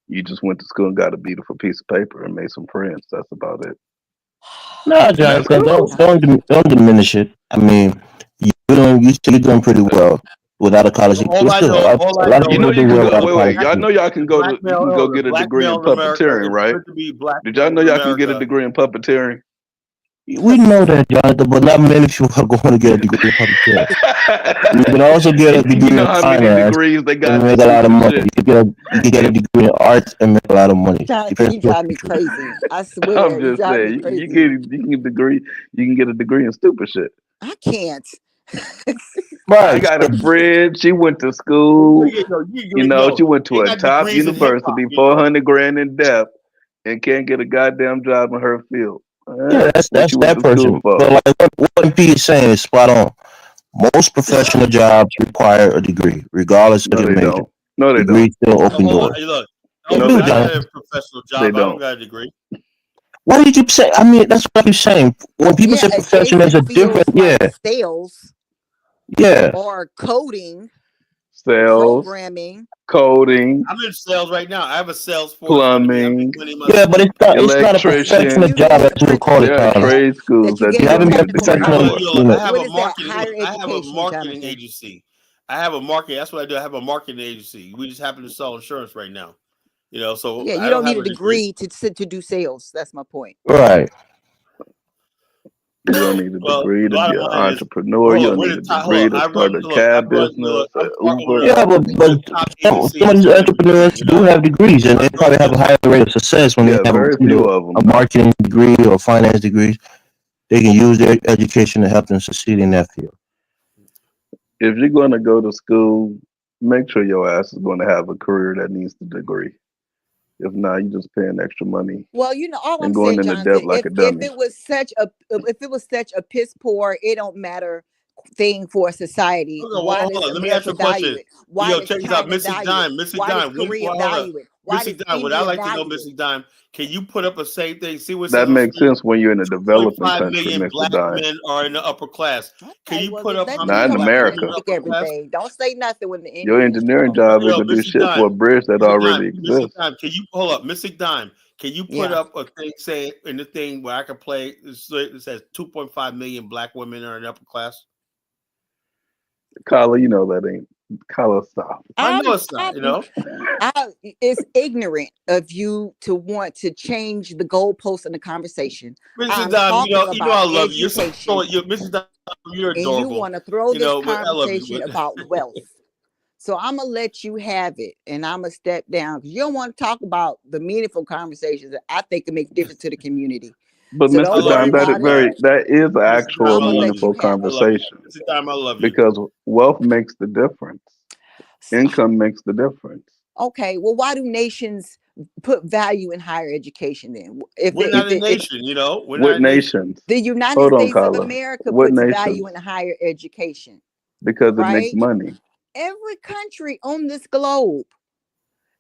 you just went to school and got a beautiful piece of paper and made some friends. That's about it. No, Jonathan, don't diminish it. I mean, you're doing pretty well without a college degree. Y'all know y'all can go get a degree in puppeteering, right? Did y'all know y'all can get a degree in puppeteering? We know that, Jonathan, but not many people are going to get a degree in public health. You can also get a You degree know in how many finance degrees they and got in make a lot of stupid money. shit. You can get a degree in arts and make a lot of money. Jonathan, Depends you on what drive me you choose. crazy. I I'm swear, you just drive me saying, crazy. you can get a degree. You can get a degree in stupid shit. I can't. I Right. got a friend. She went to Well, school. She went they to a got top degrees in hip hop. university, 400 grand in debt, and can't get a goddamn job in her field. Yeah, What you went that to school person. for? But like what P is saying is spot on. Most professional jobs require a degree, regardless of No, your they major. don't. No, they don't. Degrees still Oh, open hold on. doors. Hey, look. They No, Oh, do, they I don't. got Jonathan. a professional They job. I don't don't. got a degree. Why did you say? I mean, that's what I'm saying. When people Yeah, say profession, there's a adjacent different. fields Yeah, like sales yeah. or coding, Sales, programming. coding, I'm in sales right now. I have a sales force under me. I'm plumbing, winning Yeah, but myself. it's not a So professional electrician. you job mean as a you would call it, There are professional Tyler. trade schools that you that You get you a don't haven't need got a a technical degree professional. for. knowledge? You know, I have What a is that? marketing. Higher I have a education, marketing Jonathan. agency. I have a market. That's what I do. I have a marketing agency. We just happen to sell insurance right now. So Yeah, I you don't don't have need a a degree. degree to sit to do sales. That's my point. right? You don't need a Well, degree the to be bottom an line is, entrepreneur. You hold up, don't we're need the a top. Hold degree up, to start a I cab run. business, I'm partner with Uber. Yeah, one but of the top some of agencies these in the nation. entrepreneurs do have degrees, and they probably have a higher rate of success when they Yeah, have very either few of them a though. marketing degree or finance degree. They can use their education to help them succeed in that field. If you're going to go to school, make sure your ass is going to have a career that needs the degree. If not, you just paying extra money Well, all I'm and going saying, into debt Jonathan, like a if dummy. it was such a piss poor, it don't matter thing for a society, why Hold does on. Let me ask you America a question. value it? Why does Check this out, China Mrs. value it? Dime. Mrs. Why does Dime. Korea Hold on. value it? Why does Mrs. Dime. What I India like to know, value it? Mrs. Dime, can you put up a same thing? See what it That says on makes screen? sense when you're in a developing 2.5 country, million Mr. black Dime. men are in the upper class. Can Okay, you well put then up how let many Not you in don't black have to women in America. the speak upper class? everything. Don't say nothing when the Your Indians and engineering stuff job come ain't Yo, gonna do Mrs. shit for Dime. a bridge that Mrs. Dime. already Mrs. exists. Dime. Can you hold up, Mrs. Dime? Can you put Yeah. up a thing saying in the thing where I can play? It says 2.5 million black women are in the upper class. Kala, you know that ain't Kala, stop. I know I'm, it's not. it's ignorant of you to want to change the goalpost in the conversation. Mrs. I'm Dime, talking you know about I love you. education, Mrs. Dime, you're and you adorable. want to throw this But I love you. conversation about wealth. So I'm gonna let you have it, and I'm gonna step down because you don't want to talk about the meaningful conversations that I think can make a difference to the community. But So I don't Mr. love worry Dime, you, about Mrs. it. Dime. that is an Mrs. Dime, actual I I'm gonna love let you. you meaningful have I it. love you. conversation Mrs. Dime, I love you. because wealth makes the difference. Income makes the difference. Okay, well, why do nations put value in higher education then? We're not a nation, We're not What a nation. nations? The United Hold on, States of Kala. America What puts value nations? in higher education, Because it makes right? money. Every country on this globe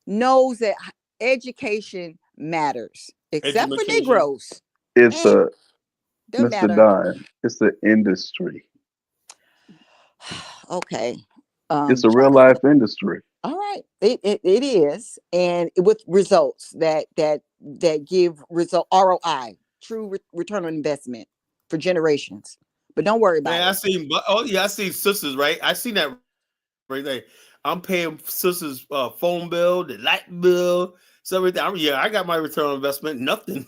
knows that education matters, except for Education. Negroes. It's Eh, a doesn't Mr. matter. Dime. It's an industry. Okay, It's a real Jonathan. life industry. All right, it is, and with results that give result ROI, true return on investment for generations. But don't worry about Man, it. I seen sisters, right? I seen that right there. I'm paying sisters phone bill, the light bill, so everything. I got my return on investment, nothing.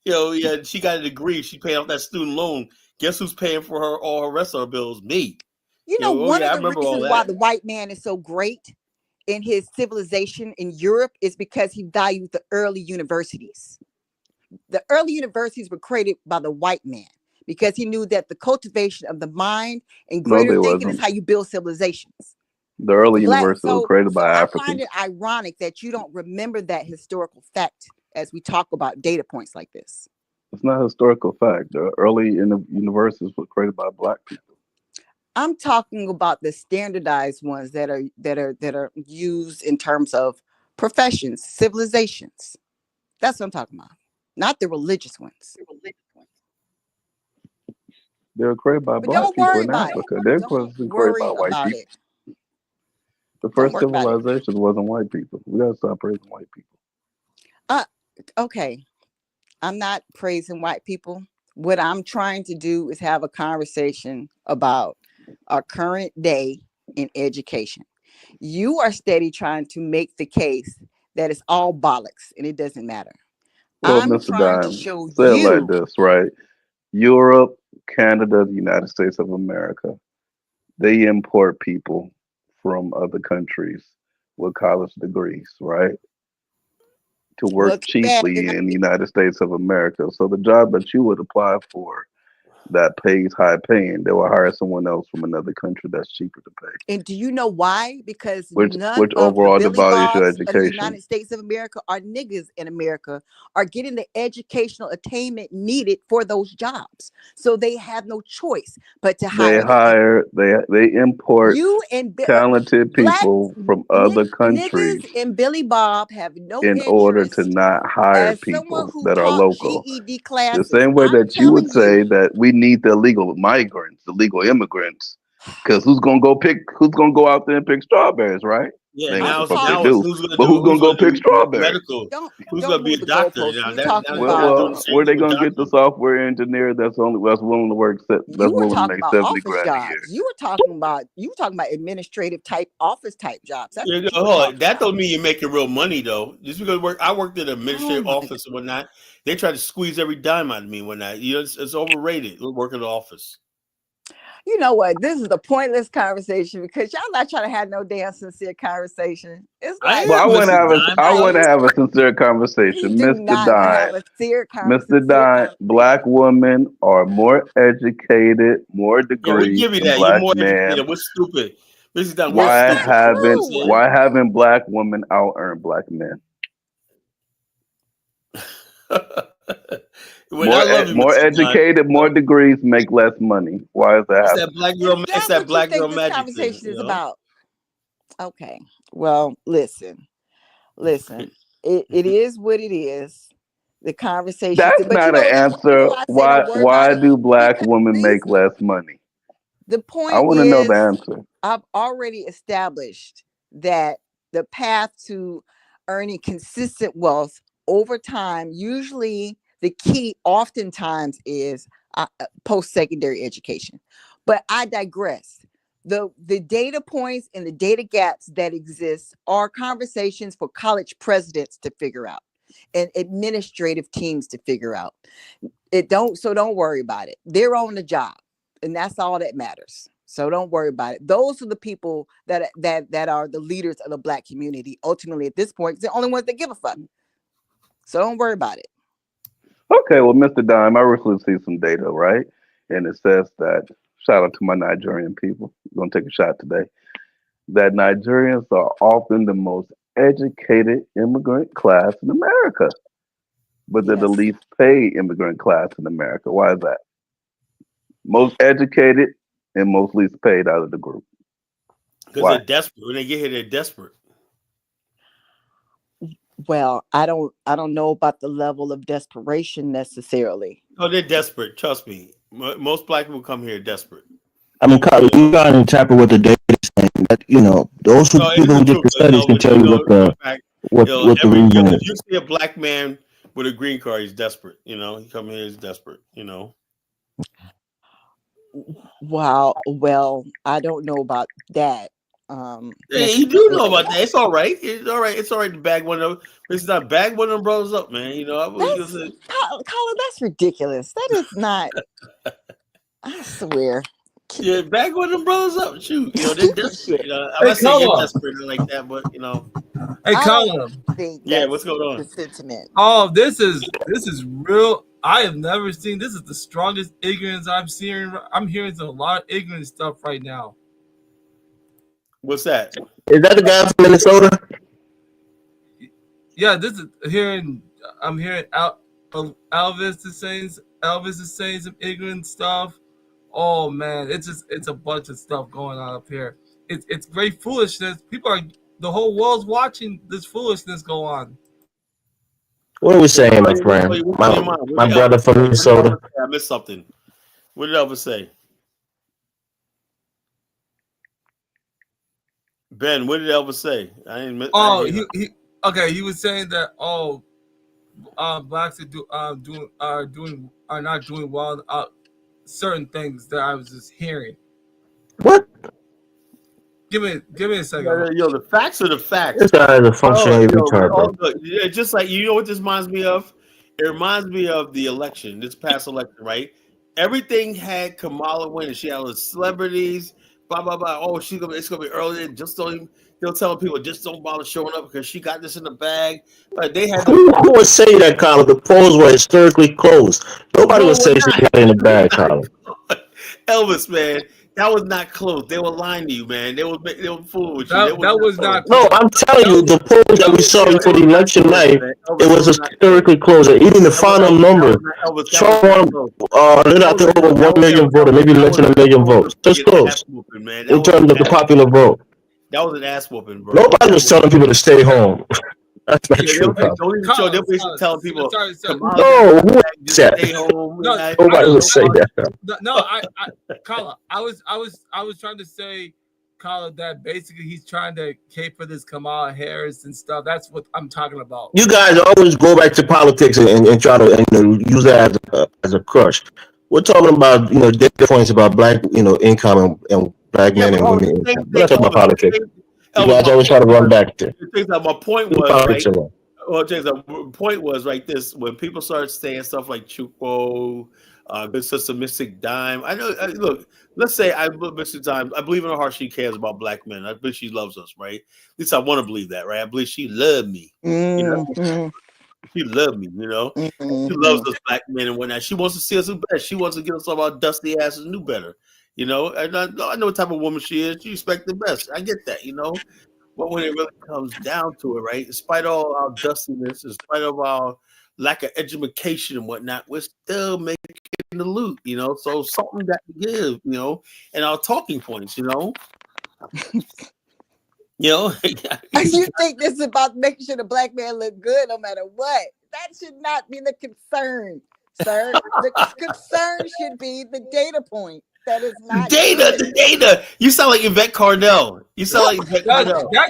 Yeah, she got a degree. She paid off that student loan. Guess who's paying for all her rest of her bills? Me. One of I the remember all reasons why that. the white man is so great in his civilization in Europe is because he valued the early universities. The early universities were created by the white man because he knew that the cultivation of the mind and No, greater they thinking is wasn't. how you build civilizations. The early Black, university was created so by I find Africans. it ironic that you don't remember that historical fact as we talk about data points like this. It's not a historical fact. The early universities were created by black people. I'm talking about the standardized ones that are used in terms of professions, civilizations. That's what I'm talking about, not the religious ones. They were created by But black don't people worry in about it. Africa. They Don't wasn't created by worry white about people. it. The Don't first worry about it. civilization wasn't white people. We gotta stop praising white people. Okay. I'm not praising white people. What I'm trying to do is have a conversation about our current day in education. You are steady trying to make the case that it's all bollocks and it doesn't matter. Well, I'm Mr. trying to Dime, show say it like you. this, right? Europe, Canada, the United States of America, they import people from other countries with college degrees, right? To Well, work too bad they're cheaply not. in the United States of America. So the job that you would apply for that pays high paying, they will hire someone else from another country that's cheaper to pay. And do you know why? Because none Which of the overall Billy devalues your Bobs of the education. United States of America or niggas in America are getting the educational attainment needed for those jobs. So they have no choice but to They hire the people. hire they import You and talented black people from other countries niggas and Billy Bob have no in order to interest. not hire As someone people who that are taught local. GED The classes, same way I'm that you would telling say you, that we need the illegal migrants, the legal immigrants, because who's gonna go out there and pick strawberries, right? Yeah, They ain't gonna I'm give a fuck if they now talking. it's do. But who's gonna who's go gonna pick do strawberries? medical, Don't who's don't gonna be move a the doctor goalposts. now. We're That talking now Well, they're about doing the well, same where thing they with gonna get the doctors. software engineer that's willing to work you that's were willing to talking make about 70 office grand a year? jobs. You were talking about administrative type office type jobs. That's You what you know, were hold on. talking That about. don't mean you're making real money though. Just because I worked at an Oh administrative my God. office and whatnot, they try to squeeze every dime out of me and whatnot. You know, it's overrated. Work in the office. You know what? This is a pointless conversation because y'all not trying to have no damn sincere conversation. It's I like Well, am Mrs. Dime. I I want to What? have a sincere you conversation, do Mr. not want to Dime. have a sincere Mr. Dime, black conversation. women are more educated, more Yeah, we degrees give you than that. You're black more men. educated. We're stupid. Mrs. Dime, we're That's Why not stupid. haven't You know true. what black women out earn black men? I'm saying? Well, I love you, More Mrs. Dime. educated, more degrees make less money. Why is that It's that happening? black girl. Is It's that that what you black girl think this magic thing. conversation You is know. about? Okay. Well, listen. It is what it is. The conversation, That's but not an you know answer. why I say don't worry about Why it? do black Because women make reason. less money? The I point want to know the is, answer. I've already established that the path to earning consistent wealth over time, usually the key oftentimes is post-secondary education. But I digress. The data points and the data gaps that exist are conversations for college presidents to figure out and administrative teams to figure out. Don't worry about it. They're on the job, and that's all that matters. So don't worry about it. Those are the people that are the leaders of the black community. Ultimately, at this point, it's the only ones that give a fuck. So don't worry about it. Okay, well, Mr. Dime, I recently see some data, right? And it says that, shout out to my Nigerian people, I'm going to take a shot today, that Nigerians are often the most educated immigrant class in America, but they're the Yes. least paid immigrant class in America. Why is that? Most educated and most least paid out of the group. Because they're Why? desperate. When they get here, they're desperate. Well, I don't know about the level of desperation necessarily. Oh, they're desperate. Trust me. Most black people come here desperate. I mean, Carl, You know? you gotta interpret what the data is saying. That those No, it is people the who did truth. the studies can But tell you you know, what the in fact, what the reason if is. you see a black man with a green card, he's desperate. You know, he come here, he's desperate. You know. Wow. Well, I don't know about that. Hey, you do know Necessarily. about that. It's all right. It's all right. It's all right to bag one of them. It's not bag one of them brothers up, man. You know, I was gonna That's say, Colin, that's ridiculous. That is not. I swear. yeah, bag one of them brothers up. Shoot, you know, they're desperate. Shit. You know, I'm Hey, not saying you're Colin. desperate or like that, but you know, Hey, I don't Colin. think yeah. What's that's going the on? sentiment. Oh, this is real. I have never seen. This is the strongest ignorance I've seen. I'm hearing a lot of ignorant stuff right now. What's that? Is that the guy from Minnesota? Yeah, this is hearing. I'm hearing Elvis is saying some ignorant stuff. Oh man, it's a bunch of stuff going on up here. It's great foolishness. The whole world's watching this foolishness go on. What are we So saying, my friend? what's on your mind? What My did brother Elvis from say? What did Minnesota. Elvis say? I missed something. What did Elvis say? Ben, what did Elvis say? I didn't Oh, hear that. he was saying that blacks are not doing well certain things that I was just hearing. What? Give me a second. Yo, the facts are the facts. This guy is a Oh, functioning retard, bro. look, just like you know what this reminds me of It reminds me of the election, this past election, right? Everything had Kamala winning. She had all the celebrities, blah blah blah. Oh, it's gonna be early. Just don't even, they'll tell people just don't bother showing up because she got this in the bag. But they had Who would say that, Colin? The polls were historically closed. Nobody no, would say she got in the bag, Colin. Elvis, man, that was not close. They were lying to you, man. They were fooling with you. That was not No, close. I'm telling you, the polls that we saw before the election night, it was historically closed. Even the final number, Trump won, I think over 1 million voters, maybe less than 1 million votes. Just close in terms of the popular vote. That was an ass whooping, bro. Nobody was telling people to stay home. That's not true. Don't even show. They're basically telling people, no, who said stay home. Nobody would say that. No, Kala, I was trying to say, Kala, that basically he's trying to cape for this Kamala Harris and stuff. That's what I'm talking about. You guys always go back to politics and try to use that as a crush. We're talking about data points about black income and black men and women. We're not talking about politics. You guys always try to run back there. My point was right. Well, James, the point was right. This when people start saying stuff like Chukwu, good sister Mystic Dime. I know. Look, let's say I Mystic Dime. I believe in her heart she cares about black men. I believe she loves us, right? At least I want to believe that, right? I believe she loved me. She loved me. She loves us black men and whatnot. She wants to see us do better. She wants to get us all our dusty asses and do better. And I know what type of woman she is. She expects the best. I get that, But when it really comes down to it, right? Despite all our dustiness, in spite of our lack of education and whatnot, we're still making the loot, So something that we give, and our talking points, You think this is about making sure the black man look good no matter what? That should not be the concern, sir. The concern should be the data point. That is not the data. You sound like Yvette Cardell. That's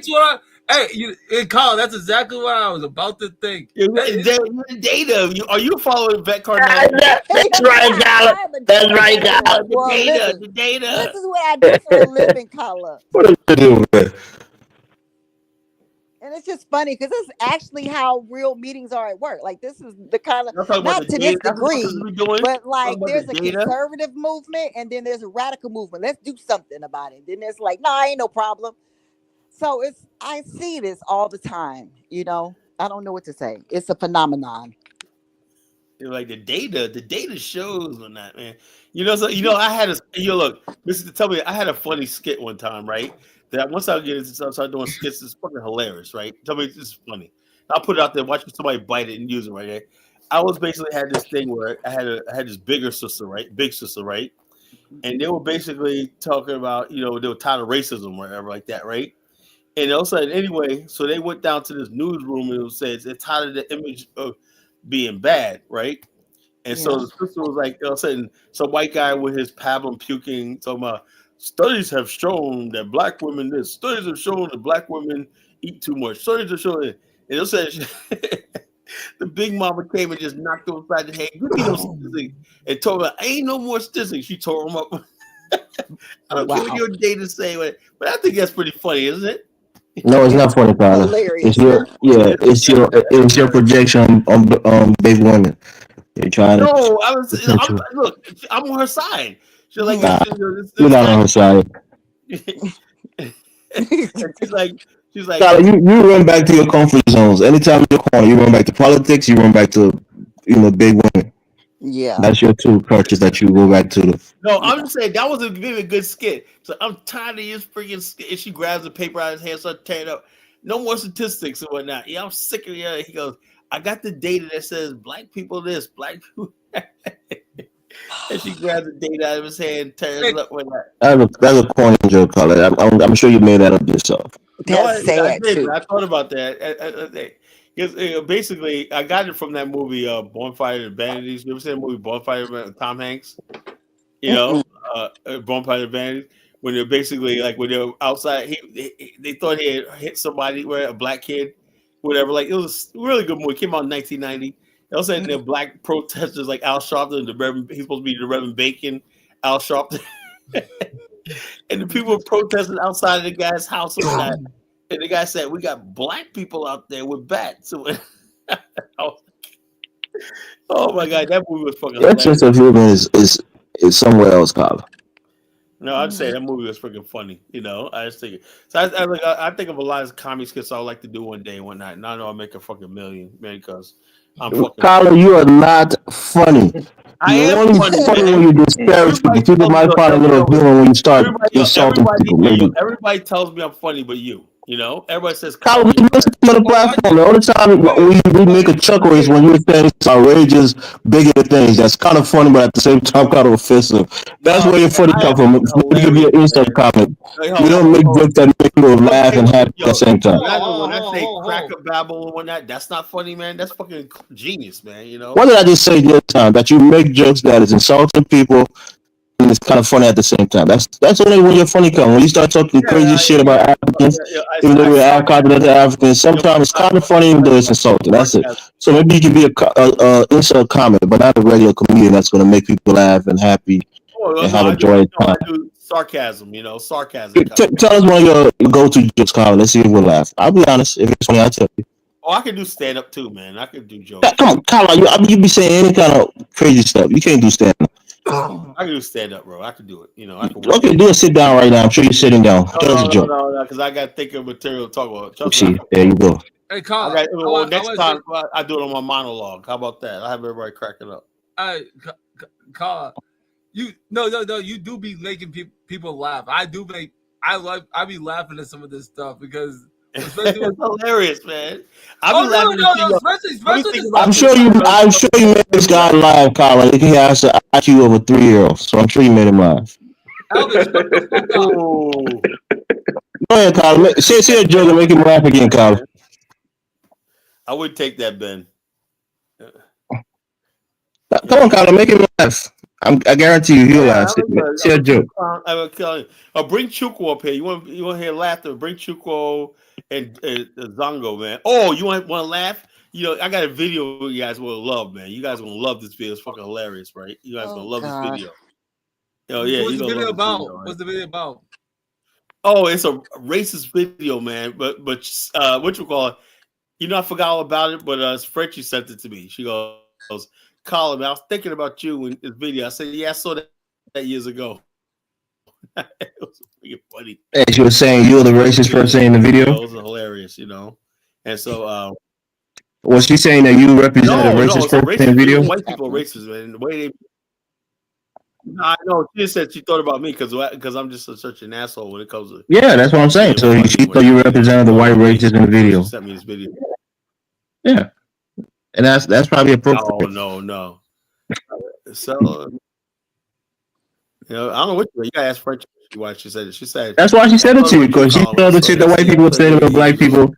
what Colin, that's exactly what I was about to think. Data. Are you following Yvette Cardell? That's right, Colin. That's right, Colin. The data. This is what I do for a living, Colin. What are you doing, man? And it's just funny because this is actually how real meetings are at work. Like this is the kind of not to this degree, but like there's a conservative movement and then there's a radical movement. Let's do something about it. Then there's like, no, ain't no problem. So I see this all the time. I don't know what to say. It's a phenomenon. You're like the data shows on that, man. I had look, Mr. Tell me, I had a funny skit one time, right? That once I get into start doing skits, it's fucking hilarious, right? Tell me this is funny. I'll put it out there, watch somebody bite it and use it right there. I was basically had this thing where I had this big sister, right? And they were basically talking about, they were tired of racism or whatever like that, right? And all of a sudden, anyway, so they went down to this newsroom and it says they're tired of the image of being bad, right? And so the sister was like, all of a sudden, some white guy with his pablum puking, talking about, studies have shown that black women this. Studies have shown that black women eat too much. Studies have shown it. And it said the big mama came and just knocked him upside the head. Give me those statistics. And told her, ain't no more statistics. She tore him up. I don't care what your data say, but I think that's pretty funny, isn't it? No, it's not funny, Tyler. Hilarious. It's your projection on big women. You're trying to. No, I'm on her side. She's like, you're not on her side. she's like, Tyler, you run back to your comfort zones. Anytime you're corner, you run back to politics. You run back to big women. Yeah, that's your two crutches that you go back to. No, I'm just saying that was a really good skit. So I'm tired of this freaking skit. And she grabs the paper out of his hand, starts tearing it up. No more statistics and whatnot. Yeah, I'm sick of it. He goes, I got the data that says black people this, black people. And she grabs the data out of his hand, tears it up with that. That's a corny joke, Colin. I'm sure you made that up yourself. That's sad too. I thought about that. Basically, I got it from that movie, Bonfire of the Vanities. You ever seen the movie Bonfire with Tom Hanks? Bonfire of the Vanities. When they're basically like when they're outside, they thought he had hit somebody, a black kid, whatever. Like it was a really good movie. It came out in 1990. They also had the black protesters like Al Sharpton, he's supposed to be the Reverend Bacon, Al Sharpton. And the people were protesting outside of the guy's house and that. And the guy said, we got black people out there with bats. Oh my god, that movie was fucking Your sense of hilarious. humor is somewhere else, Carla. No, I'd say that movie was freaking funny. You know, I just think it. So I think of a lot of comedy skits I would like to do one day and whatnot. And I know I'll make a fucking million, man, because I'm fucking. Carla, you are not funny. I You're am only funny, funny when man. you disparage people. Everybody People tells me, might find a little humor when you start insulting people. Maybe. everybody tells me I'm funny, but you know, everybody says, Carla, "Carl, we listen to the platform. The only time we make a chuckle is when you're saying outrageous, bigoted things. That's kind of funny, but at the same time, kind of offensive. That's No, where your funny I come am from. Maybe give you hilarious, an insult man. comment. Hey, We don't make jokes that make people laugh and happy at the same time. When I say cracker babble and whatnot, that's not funny, man. That's fucking genius, man. You know. What did I just say this time? That you make jokes that is insulting people and it's kind of funny at the same time. That's only when your funny come. When you start talking crazy shit about Africans, even though we're continental Africans, sometimes it's kind of funny even though it's insulting. That's it. So maybe you can be a insult comment, but not a regular comedian that's going to make people laugh and happy and have a joyous time. I do sarcasm, you know, sarcasm. Tell us one of your go-to jokes, Colin. Let's see if we'll laugh. I'll be honest. If it's funny, I'll tell you. Oh, I can do stand up too, man. I can do jokes. Come on, Colin. You be saying any kind of crazy stuff. You can't do stand up. I can do stand up, bro. I can do it. You know, I can. Okay, do a sit down right now. I'm sure you're sitting down. Tell us a joke. No, because I got to think of material to talk about. See, there you go. Hey, Carl. Next time I do it on my monologue. How about that? I have everybody cracking up. Hey, Carl. You do be making people laugh. I be laughing at some of this stuff because it's hilarious, man. I'm sure you made this guy laugh, Colin. He has an IQ of a 3-year-old, so I'm sure you made him laugh. Elvis, go ahead, Colin. Say a joke and make him laugh again, Colin. I would take that, Ben. Come on, Colin, make him laugh. I guarantee you, he'll laugh. Say a joke. Bring Chukwu up here. You want to hear laughter? Bring Chukwu and Zongo, man. Oh, you want to laugh? You know, I got a video you guys will love, man. You guys are gonna love this video. It's fucking hilarious, right? You guys gonna love this video. Oh yeah, what's the video about? What's the video about? Oh, it's a racist video, man. But what you call it? You know, I forgot all about it, but Frenchie sent it to me. She goes, Colin, I was thinking about you in this video. I said, yeah, I saw that years ago. It was really funny. Hey, she was saying you were the racist person in the video? It was hilarious, you know. And so was she saying that you represented a racist person in the video? White people are racist, man. The way they I know she said she thought about me because I'm just such an asshole when it comes to that's what I'm saying. So she thought you represented the white racist in the video. She sent me this video. Yeah. And that's probably appropriate. No. So you know, I don't know what you gotta ask French why she said it. She said that's why she said it to you, because she saw the shit that white people say about black people,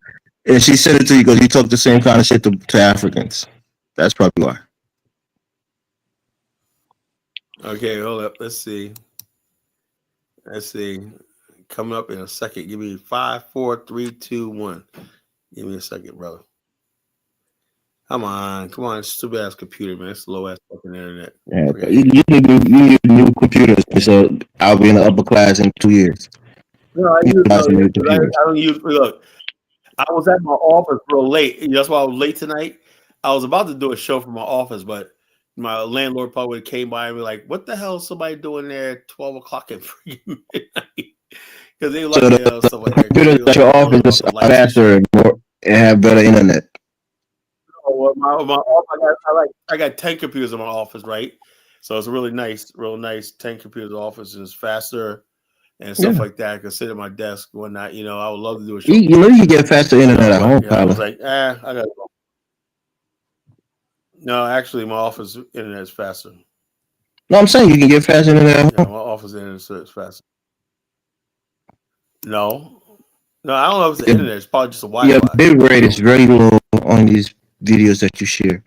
and she said it to you because you talk the same kind of shit to Africans. That's probably why. Okay, hold up. Let's see. Coming up in a second. Give me 5, 4, 3, 2, 1. Give me a second, brother. Come on, stupid ass computer, man. It's slow ass fucking internet. Yeah, you need new computers, so I'll be in the upper class in 2 years. No, I don't use. Look, I was at my office real late. That's why I was late tonight. I was about to do a show from my office, but my landlord probably came by and be like, "What the hell is somebody doing there at 12 o'clock at freaking midnight?" Because they like stuff like that. Computers at your office are faster and have better internet. Well, my office, I got 10 computers in my office, right? So it's a real nice 10 computers office, and it's faster and stuff like that. I can sit at my desk, whatnot. You know, I would love to do a show. You know, you get faster internet at home, I was like, I got. No, actually, my office internet is faster. No, I'm saying you can get faster internet at home. Yeah, my office internet is faster. No, I don't know if it's the internet. It's probably just a Wi-Fi. Yeah, bit rate is very low on these videos that you share.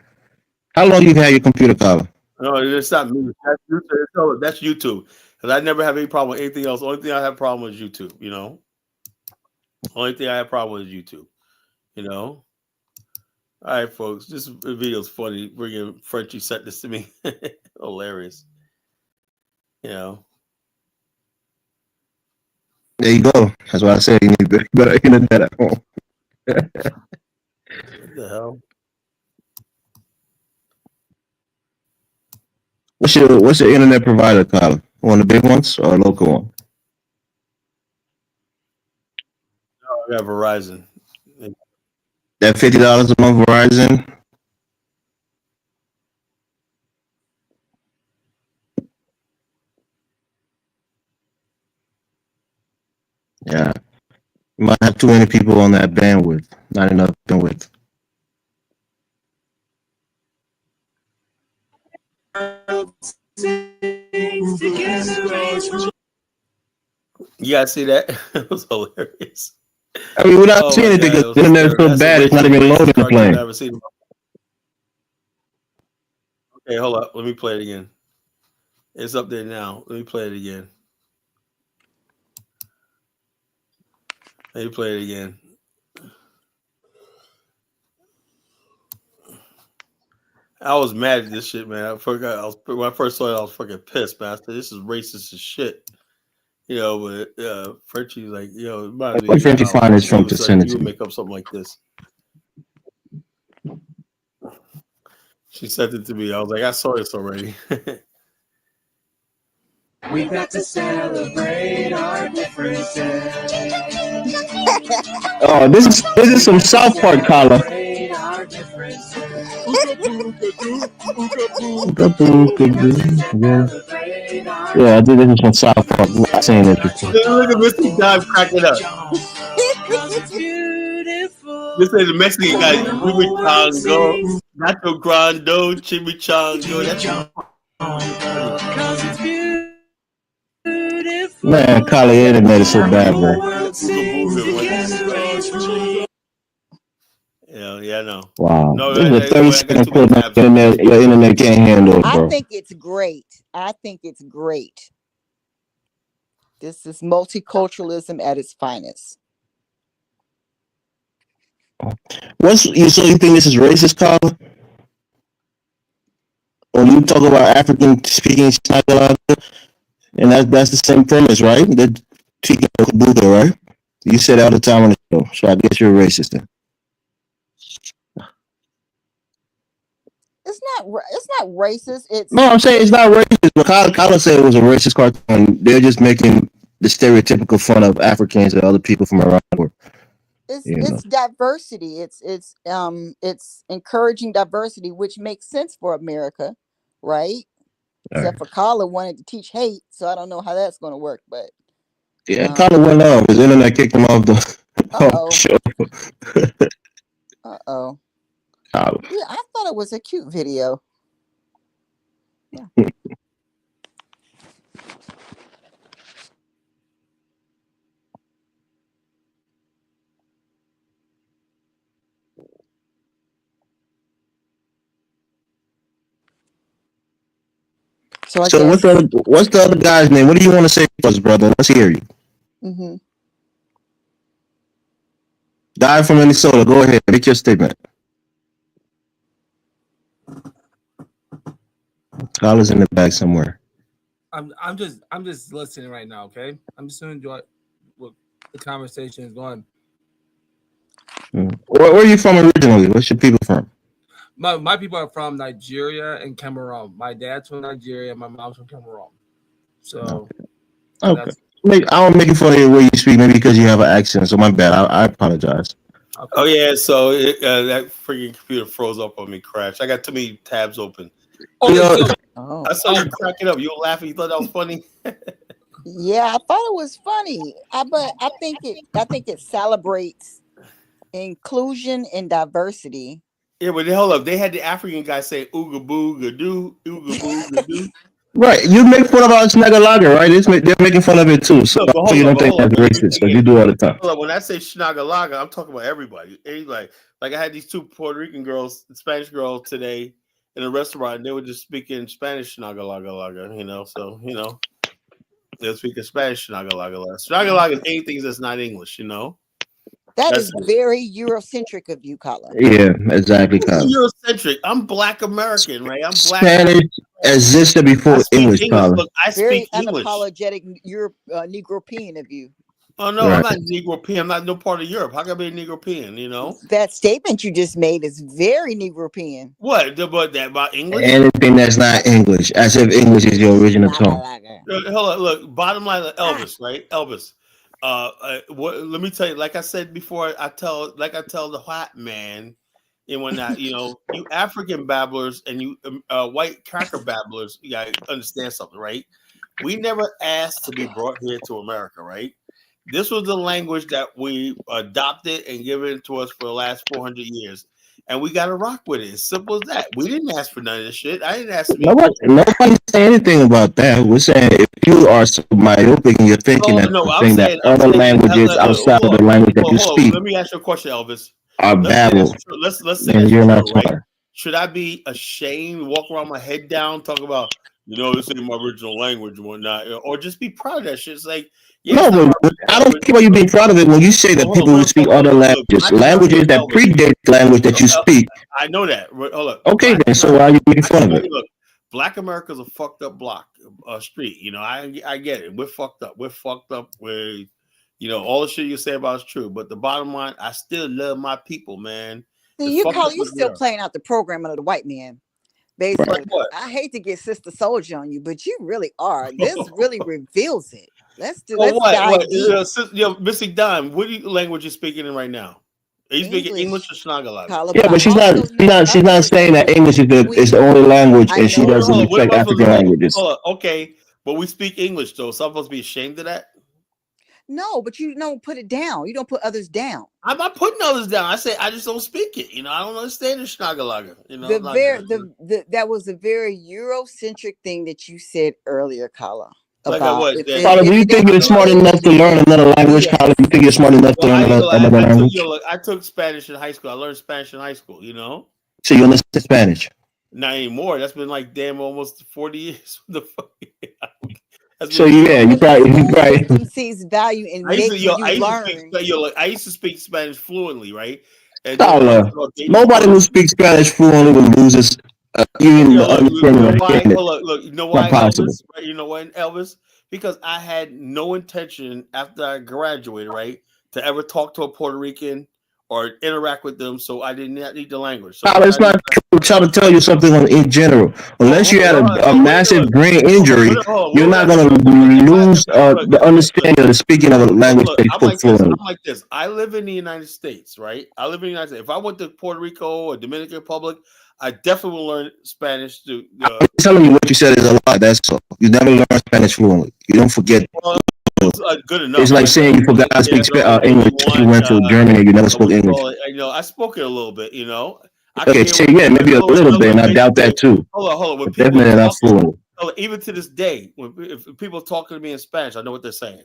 How long you had your computer, Colin? No, it's not me. That's YouTube. Because I never have any problem with anything else. The only thing I have a problem with is YouTube, you know? Only thing I have a problem with is YouTube, you know? All right, folks. This video is funny. Bringing Frenchie sent this to me. Hilarious. You know? There you go. That's why I said you need better internet at home. What the hell? What's your internet provider, Colin? One of the big ones or a local one? I got Verizon. That $50 a month Verizon. Yeah, you might have too many people on that bandwidth. Not enough bandwidth. You guys see that? It was hilarious. I mean, we're not Oh seeing my anything god, it because was the internet is hysterical. so That's the bad. It's not racist, even loading racist the cartoon I've plane. ever seen. Okay, hold up. Let me play it again. It's up there now. Let me play it again. Let me play it again. I was mad at this shit, man. I forgot. When I first saw it, I was fucking pissed, man. I said, "This is racist as shit." You know, but Frenchie's like, it reminds me What of you, Frenchie Colin. find is You from to send it you to would me. make up something like this. She sent it to me. I was like, I saw this already. We got to celebrate our differences. Oh, this is some South Park, Colin. Celebrate our differences. Yeah, I think this is from South Park. I've seen it before. Look at Mr. Dime cracking up. Cause it's beautiful. This is the Mexican guy, The whole world chimichanga, sings. nacho grande, chimichanga. That's Cause it's beautiful. Man, Colin, your internet is so bad, The bro. world sings together. Yeah, I know. Wow, No, this is a I 30-second got too many clip. tabs open. Your internet can't handle it, I bro. think it's great. I think it's great. This is multiculturalism at its finest. So you think this is racist, Colin? When you talk about African speaking Tagalog, and that's the same premise, right? They're speaking Buddha, right? You say that all the time on the show, so I guess you're a racist then. It's not racist. It's No, I'm saying it's not racist, but Colin said it was a racist cartoon. They're just making the stereotypical fun of Africans and other people from around the world. it's diversity. It's encouraging diversity, which makes sense for America, right? Except for Colin wanted to teach hate, so I don't know how that's going to work. But yeah, Colin went off. His internet kicked him off the show. Uh-oh. Colin. Yeah, I thought it was a cute video. Yeah. So I guess. What's the other guy's name? What do you want to say to us, brother? Let's hear you. Mm-hmm. Guy from Minnesota, go ahead. Make your statement. Colin's in the back somewhere. I'm just listening right now, okay? I'm just gonna enjoy what the conversation is going. Where are you from originally? Where's your people from? My people are from Nigeria and Cameroon. My dad's from Nigeria, my mom's from Cameroon. So okay. I don't make fun of the way you speak, maybe because you have an accent. So my bad. I apologize. Okay. Oh yeah, so that freaking computer froze up on me, crashed. I got too many tabs open. I saw you cracking up. You were laughing. You thought that was funny. Yeah, I thought it was funny. But I think it celebrates inclusion and diversity. Yeah, but hold up. They had the African guy say "ooga booga doo, ooga booga doo." Right, you make fun about Schnagalaga, right? They're making fun of it too. So you don't think that's racist, because you do all the time. Hold up. When I say Schnagalaga, I'm talking about everybody. Like I had these two Puerto Rican girls, Spanish girls today in a restaurant, and they were just speaking Spanish Schnagalaga, so they're speaking Spanish Schnagalaga. Schnagalaga is anything that's not English, That's is very Eurocentric of you, Colin. Yeah, exactly. Eurocentric. I'm Black American, right? I'm Black. Spanish existed before English, Colin. Look, I speak very English. unapologetic Negropean of you. Oh no, I'm Right. not Negropean. I'm not no part of Europe. How can I be a Negropean? You know That statement you just made is very Negropean. what? But that about English? Anything that's not English, as if English is your original tongue. Hold on, look. Bottom line, Ah. Elvis, right? Elvis. What? Let me tell you. Like I said before, I tell the white man, and whatnot. You know, you African babblers and you white cracker babblers, you gotta understand something, right? We never asked to be brought here to America, right? This was the language that we adopted and given to us for the last 400 years. And we got to rock with it. As simple as that. We didn't ask for none of this shit. I didn't ask to be. Nobody say anything about that. We're saying if you are so myopic and you're thinking that other languages outside of the language that you speak let me ask you a question, Elvis. are babble, Let's say then that's you're true, not right? smart. Should I be ashamed, walk around my head down, talk about, this ain't my original language and whatnot, or just be proud of that shit? It's like, no, but I don't care about you being proud of it when you say that people who speak other languages, languages that predate the language that you speak. I know that. Hold up. Okay, then, so why are you making fun of it? Look, Black America's a fucked up street. I get it. We're fucked up. We're fucked up. We're, all the shit you say about is true. But the bottom line, I still love my people, man. See, you still playing out the program of the white man. Basically, I hate to get Sister Soldier on you, but you really are. This really reveals it. Let's dive deep. Missy Dime, what language you speaking in right now? Are you speaking English or Schnagalala? Yeah, but she's not saying that English is the only language, and she doesn't respect African languages. Okay, but we speak English though. So I'm supposed to be ashamed of that? No, but you don't put it down. You don't put others down. I'm not putting others down. I say I just don't speak it. I don't understand the Schnagalala. That was a very Eurocentric thing that you said earlier, Kala. Carla, do you think you're smart enough to learn another language? Yes. Carla, do you think you're smart enough to learn another language? I took Spanish in high school. I learned Spanish in high school, So you understand Spanish? Not anymore. That's been like damn almost 40 years. The fuck? So you probably sees value in making you learn. I used to speak Spanish fluently, right? And Carla, nobody who speaks Spanish fluently will lose his even the understanding. Look, you know why, Elvis? Right? You know what, Elvis? Because I had no intention after I graduated, right, to ever talk to a Puerto Rican or interact with them, so I did not need the language. So it's not true. I'm trying to tell you something in general. Unless you had a massive brain injury, you're not going to lose the understanding of the speaking of a language that you spoke fluently. I'm like this. I live in the United States, right? I live in the United States. If I went to Puerto Rico or Dominican Republic, I definitely will learn Spanish. I'm telling you what you said is a lie. That's all. You never learn Spanish fluently. You don't forget. Good enough. It's like saying you forgot to speak English. You went to Germany and you never spoke English. I spoke it a little bit. Okay, so maybe a little bit, and I doubt that too. Hold on. Definitely not fluent. Even to this day, if people talking to me in Spanish, I know what they're saying.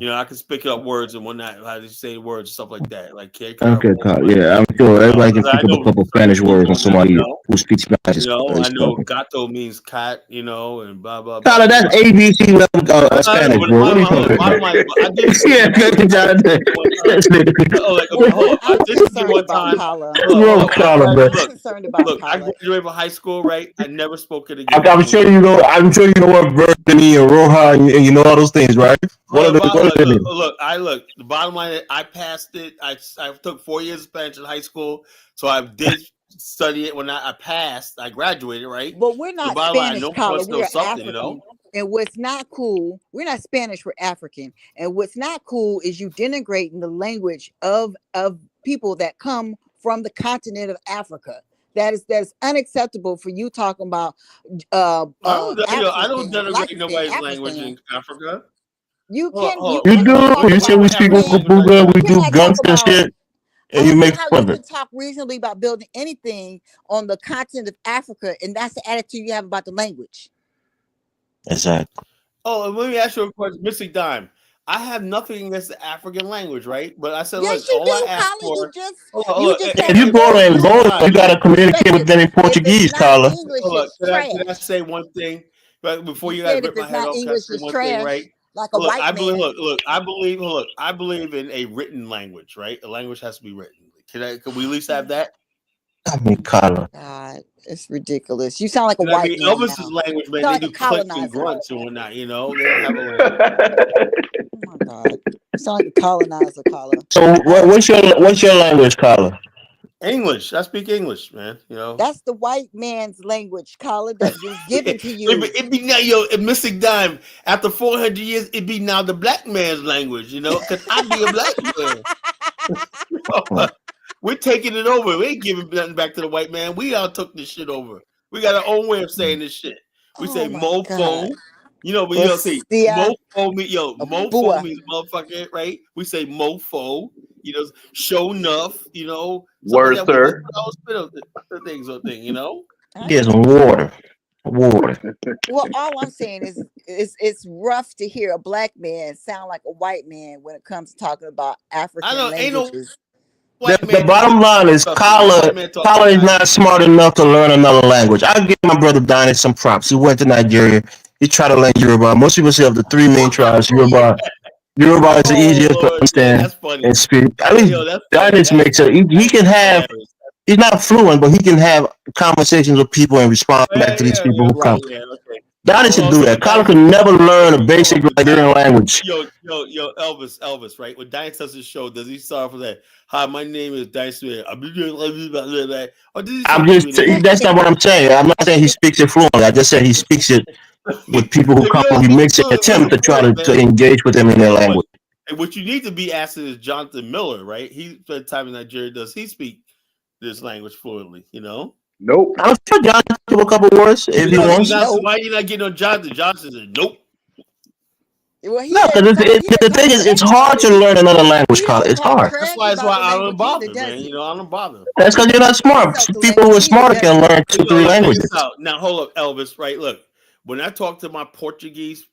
I can pick up words and whatnot, how to say words and stuff like that. Like, okay, yeah, I'm sure everybody can pick up a couple Spanish words on somebody who speaks Spanish. I know gato means cat, and blah blah. Tyler, that's ABC level Spanish, bro. What are you talking about? I did one time. Look, I graduated from high school, right? I never spoke it again. I'm sure you know. What Bertini and Roja and you know all those things, right? Look. The bottom line is I passed it. I took 4 years of Spanish in high school, so I did study it when I passed. I graduated, right? But we're not Spanish, Colin. We're African. And what's not cool, we're not Spanish, we're African. And what's not cool is you denigrating the language of people that come from the continent of Africa. That is unacceptable for you talking about. I don't denigrate nobody's language in Africa. You can. You do. You say we speak Okabuga, we do guns and shit, and you make fun of it. You can talk reasonably about building anything on the continent of Africa, and that's the attitude you have about the language. Exactly. Oh, let me ask you a question, Missy Dime. I have nothing against the African language, right? But I said, yes, look, you all do, I asked for. If you go to Angola, you gotta communicate with them in Portuguese, Carla. Can I say one thing? But before you guys rip my head off, can I say one thing, right? Like a white man. I believe in a written language, right? A language has to be written. Can we at least have that? I mean, Carla. God, it's ridiculous. You sound like a And I white mean, man Elvis's now. language, man, You sound they like a do clicks and colonizer. grunts and whatnot. You know, they don't have a language. Oh my God. You sound like a colonizer, Carla. So what's your language, Carla? English. I speak English, man. You know. That's the white man's language, Carla, that was given to you. It be now, yo, Mystic Dime. After 400 years, it be now the black man's language, you know, because I be a black man. We're taking it over. We ain't giving nothing back to the white man. We all took this shit over. We got our own way of saying this shit. We say mofo. God. You know, but Well, you know, see, see, mofo means mofo boa. means motherfucker, right? We say mofo. You know, show enough. You know, Word, that sir. thing. You know. Here's water. Well, all I'm saying is it's rough to hear a black man sound like a white man when it comes to talking about African languages. The bottom line is Carla is not smart enough to learn another language. I'll give my brother Donnie some props. He went to Nigeria. He tried to learn Yoruba. Most people say of the three main tribes, Yoruba is the easiest to understand and speak. At least Donnie makes it. He can have. He's not fluent, but he can have conversations with people and respond back to these people who come. Donnie should do that. Carla could never learn a basic Nigerian language. Yo, Elvis, right? When Diane does his show, does he start off with that? Hi, my name is Diane Smith. That's not what I'm saying. I'm not saying he speaks it fluently. I just said he speaks it with people who come. He makes an attempt to try to engage with them in their language. And what you need to be asking is Jonathan Miller, right? He spent time in Nigeria. Does he speak this language fluently? You know? Nope. I'm sure Jonathan give a couple words if he wants. Why are you not getting on Jonathan? Jonathan said, nope. Well, no, because the thing is, it's hard to learn another language, Carla. It's hard. That's why I don't bother, man. You know, I don't bother. That's because you're not smart. People who are smarter can learn 2-3 languages. Now, hold up, Elvis, right? Look, when I talk to my Portuguese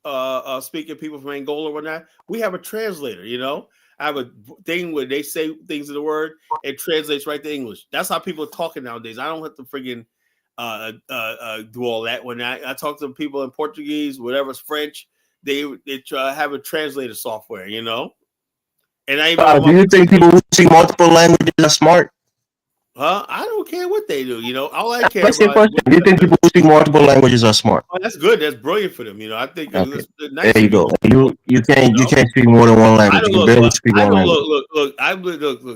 speaking people from Angola or whatnot, we have a translator, you know? I have a thing where they say things in the word, it translates right to English. That's how people are talking nowadays. I don't have to friggin' do all that. When I talk to people in Portuguese, whatever's French, they have a translator software, you know? And I even do you think people who speak multiple languages are smart? I don't care what they do, you know. All I care What's about. Your question? Do you think people who speak multiple languages are smart? Oh, that's good. That's brilliant for them, you know. I think okay. Nice there you go. You can't speak more than one language. You can barely speak one language. Look.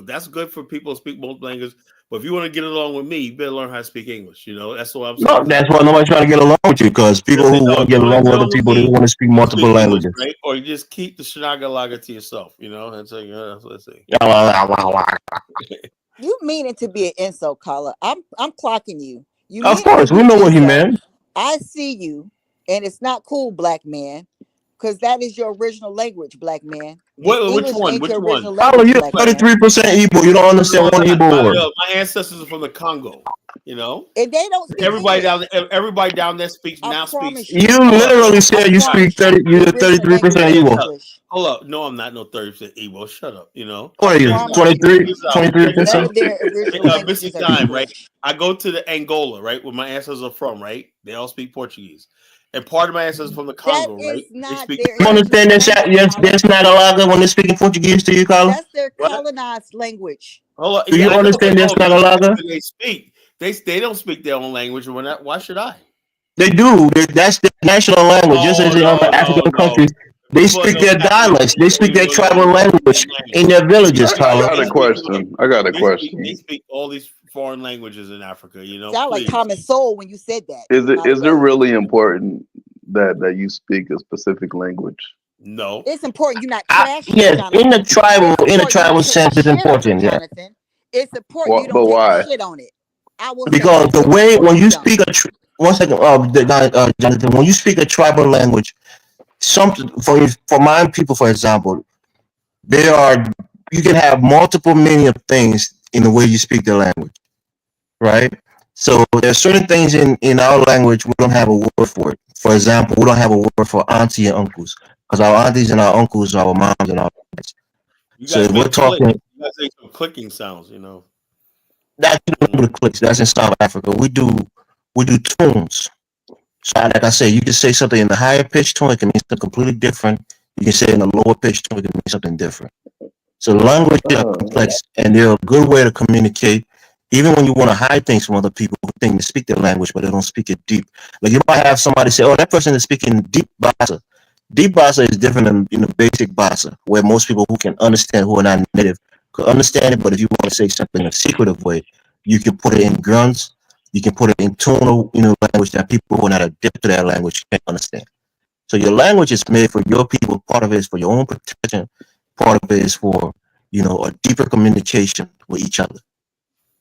That's good for people who speak multiple languages. But if you want to get along with me, you better learn how to speak English. You know, that's what I'm saying. No, that's why nobody's trying to get along with you, because people who want to get along with other people, they want to speak multiple languages. English, right? Or you just keep the Shinagalaga to yourself, you know? That's like, let's see. You mean it to be an insult, Carla. I'm clocking you. Of course, we know what he meant. I see you, and it's not cool, black man, because that is your original language, black man. Which one? Carla, you're 33% Igbo. You don't understand one Igbo word. My ancestors are from the Congo. You know, and they don't speak everybody down there speaks. You literally said you speak 30. You're 33% Igbo. Hold up, no, I'm not no 30% Igbo. Shut up. You know, what are you? 23%. Missing time, right? I go to the Angola, right, where my ancestors are from, right? They all speak Portuguese. And part of my ancestors from the Congo, right? You understand that? Yes, there's not a lot when they're speaking Portuguese to you, Carla. That's their colonized language. Do you understand there's not a lot? They speak. They don't speak their own language. Why should I? They do. That's their national language. Just as in other African countries, they speak their dialects. They speak their tribal language in their villages, Carla. I got a question. They speak all these foreign languages in Africa. You know, sound like common soul when you said that. Is it really important that you speak a specific language? No, it's important. You're not trash. Yes, in the tribal sense, it's important. Yeah, it's important. You don't take shit on it. Because the way when you speak Jonathan, when you speak a tribal language, something for my people, for example, you can have multiple meaning of things in the way you speak the language, right? So there's certain things in our language we don't have a word for it. For example, we don't have a word for auntie and uncles, because our aunties and our uncles are our moms and our dads. So we're talking. You guys make some clicking sounds, you know. That's the clicks. That's in South Africa. We do tones. So like I said, you can say something in the higher pitch tone, it can mean something completely different. You can say it in the lower pitch tone, it can mean something different. So language is complex, and they're a good way to communicate. Even when you want to hide things from other people who think they speak their language, but they don't speak it deep. Like you might have somebody say, "Oh, that person is speaking deep Basa." Deep Basa is different than basic Basa, where most people who can understand, who are not native, could understand it. But if you want to say something in a secretive way, you can put it in grunts. You can put it in tonal, language that people who are not adept to that language can't understand. So your language is made for your people. Part of it is for your own protection. Part of it is for, a deeper communication with each other.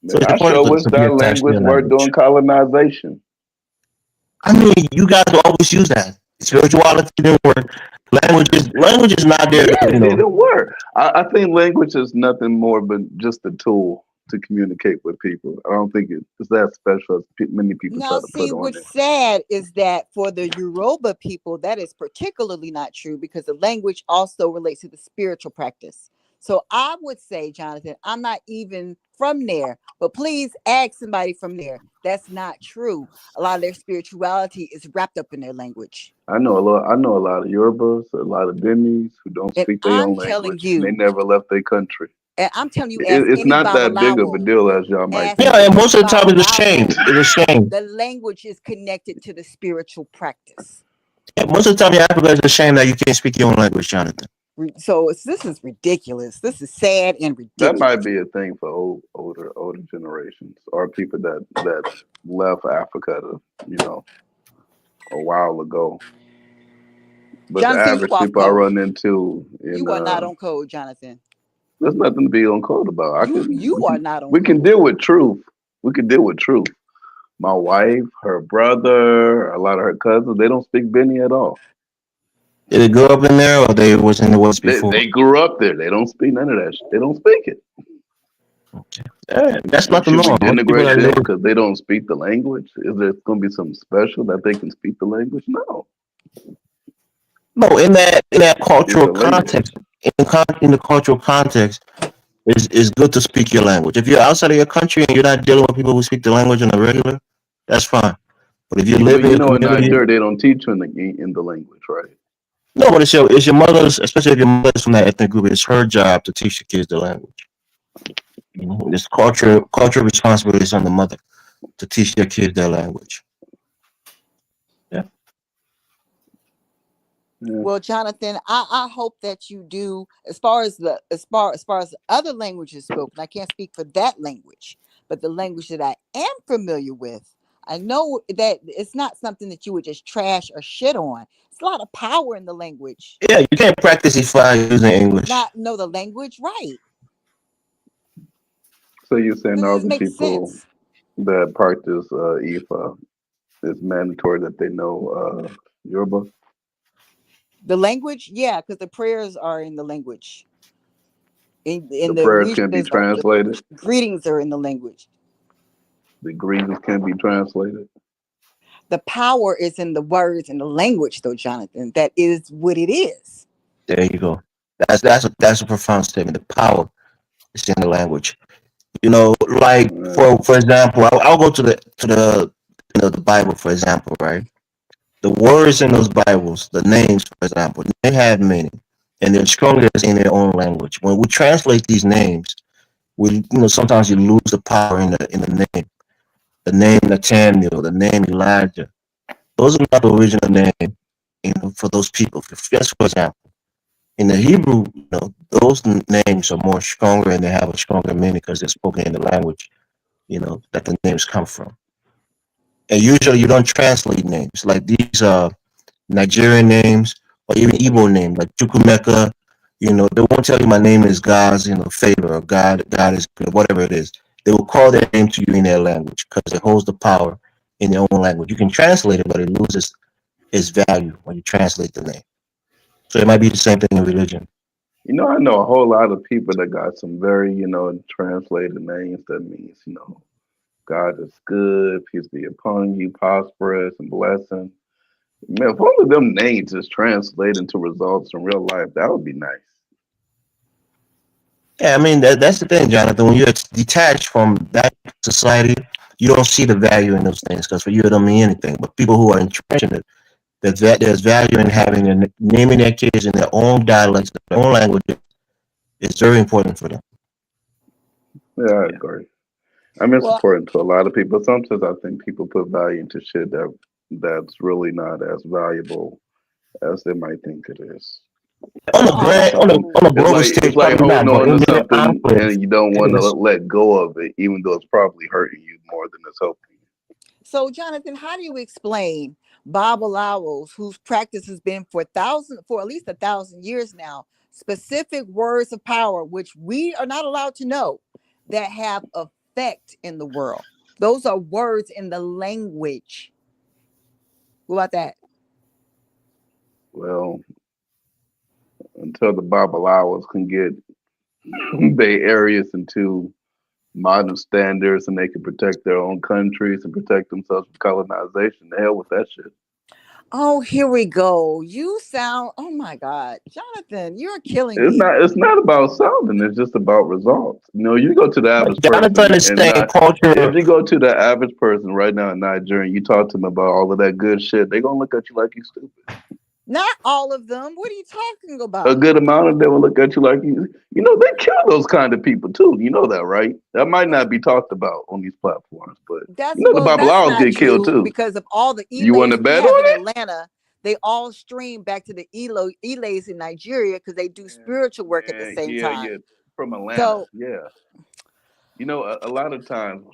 So Man, it's I important sure wish to be that attached to language your worked language. during colonization. I mean, you guys always use that. Spirituality didn't work. Language is not there Yeah, to, it didn't work. I think language is nothing more but just a tool to communicate with people. I don't think it's that special as many people try Now, to put see, on what's it. sad is that for the Yoruba people, that is particularly not true because the language also relates to the spiritual practice. So I would say, Jonathan, I'm not even from there, but please ask somebody from there. That's not true. A lot of their spirituality is wrapped up in their language. I know a lot. I know a lot of Yorubas, a lot of Benis who don't And speak their I'm own telling language, and they you, never left their country. and I'm telling you, It's not that big of a deal as y'all might ask yeah, think it and any most of is. the time it's a shame. Babalawo, It's a shame. the language is connected to the spiritual practice. Yeah, most of the time in Africa, it's a shame that you can't speak your own language, Jonathan. So this is ridiculous. This is sad and That ridiculous. might be a thing for older generations or people that left Africa a while ago. But the Jonathan, you average off people I code. run into in You are not on code, Jonathan. there's nothing to be on code about. I can You are not on we can code. deal with truth. We can deal with truth. My wife, her brother, a lot of her cousins, they don't speak Benny at all. Did they grow up in there or they was in the West They before? they grew up there. They don't speak none of that. They don't speak it. Okay. Yeah, that's And not the should we norm. Most people denigrate that them live, because they don't speak the language? Is there going to be something special that they can speak the language? No, no, in that speak cultural the language. context, in the cultural context, it's good to speak your language. If you're outside of your country and you're not dealing with people who speak the language on a regular, that's fine. But if you You know, live in you your know, in community, Nigeria they don't teach you in the language, right? no, but it's your mother's, especially if your mother's from that ethnic group, it's her job to teach the kids the language. This cultural responsibility is on the mother to teach their kids their language. Yeah. Yeah. Well, Jonathan, I hope that you do. As far as other languages spoken, I can't speak for that language, but the language that I am familiar with, I know that it's not something that you would just trash or shit on. It's a lot of power in the language. Yeah, you can't practice Ifa using English. Not know the language, right? So you're saying Does all this the make people sense? that practice IFA, it's mandatory that they know Yoruba? The language, yeah, because the prayers are in the language. In The the prayers can be wishes, the translated. greetings are in the language. The grievance can be translated. The power is in the words and the language, though, Jonathan. That is what it is. There you go. That's a profound statement. The power is in the language. Like Uh, for example, I'll go to the Bible for example, right? The words in those Bibles, the names, for example, they have meaning, and they're stronger in their own language. When we translate these names, sometimes you lose the power in the name. The name Nathaniel, the name Elijah. Those are not the original name, for those people. Just for example, in the Hebrew, those names are more stronger and they have a stronger meaning because they're spoken in the language, that the names come from. And usually you don't translate names like these Nigerian names or even Igbo names like Chukwumeka. They won't tell you my name is God's, favor or God is good, whatever it is. They will call their name to you in their language because it holds the power in their own language. You can translate it, but it loses its value when you translate the name. So it might be the same thing in religion. I know a whole lot of people that got some very, translated names that means, God is good, peace be upon you, prosperous and blessing. Man, if all of them names is translated into results in real life, that would be nice. Yeah, I mean that's the thing, Jonathan. When you're detached from that society, you don't see the value in those things because for you it don't mean anything. But people who are entrenched in it, there's value in having and naming their kids in their own dialects, their own language. It's very important for them. Yeah, I Yeah. agree. I mean, it's Well, important to a lot of people. Sometimes I think people put value into shit that's really not as valuable as they might think it is. On a oh, grand, on a global It's stage, like probably not, holding but on in to their something conflicts, and you don't it want to is. let go of it, even though it's probably hurting you more than it's helping you. so Jonathan, how do you explain Bob Lowell's, whose practice has been for at least 1,000 years now, specific words of power which we are not allowed to know that have effect in the world? Those are words in the language. What about that? Well, until the Babalawas can get their areas into modern standards and they can protect their own countries and protect themselves from colonization, the hell with that shit. Oh, here we go. You sound, oh my God, Jonathan, you're killing It's me. not. It's not about sounding. It's just about results. You know, you go to the But average Jonathan person is and saying not. If culture. you go to the average person right now in Nigeria, and you talk to them about all of that good shit, they're gonna look at you like you stupid. Not all of them. What are you talking A about? good amount of them will look at you like you. You know, they kill those kind of people too. You know that, right? That might not be talked about on these platforms, but you know the That's Babalawas not get killed true, too. because of all the You want to elays we bet have in on it? Atlanta. They all stream back to the elays in Nigeria because they do spiritual work at the same time. Yeah. From Atlanta, So yeah. You know, a lot of times,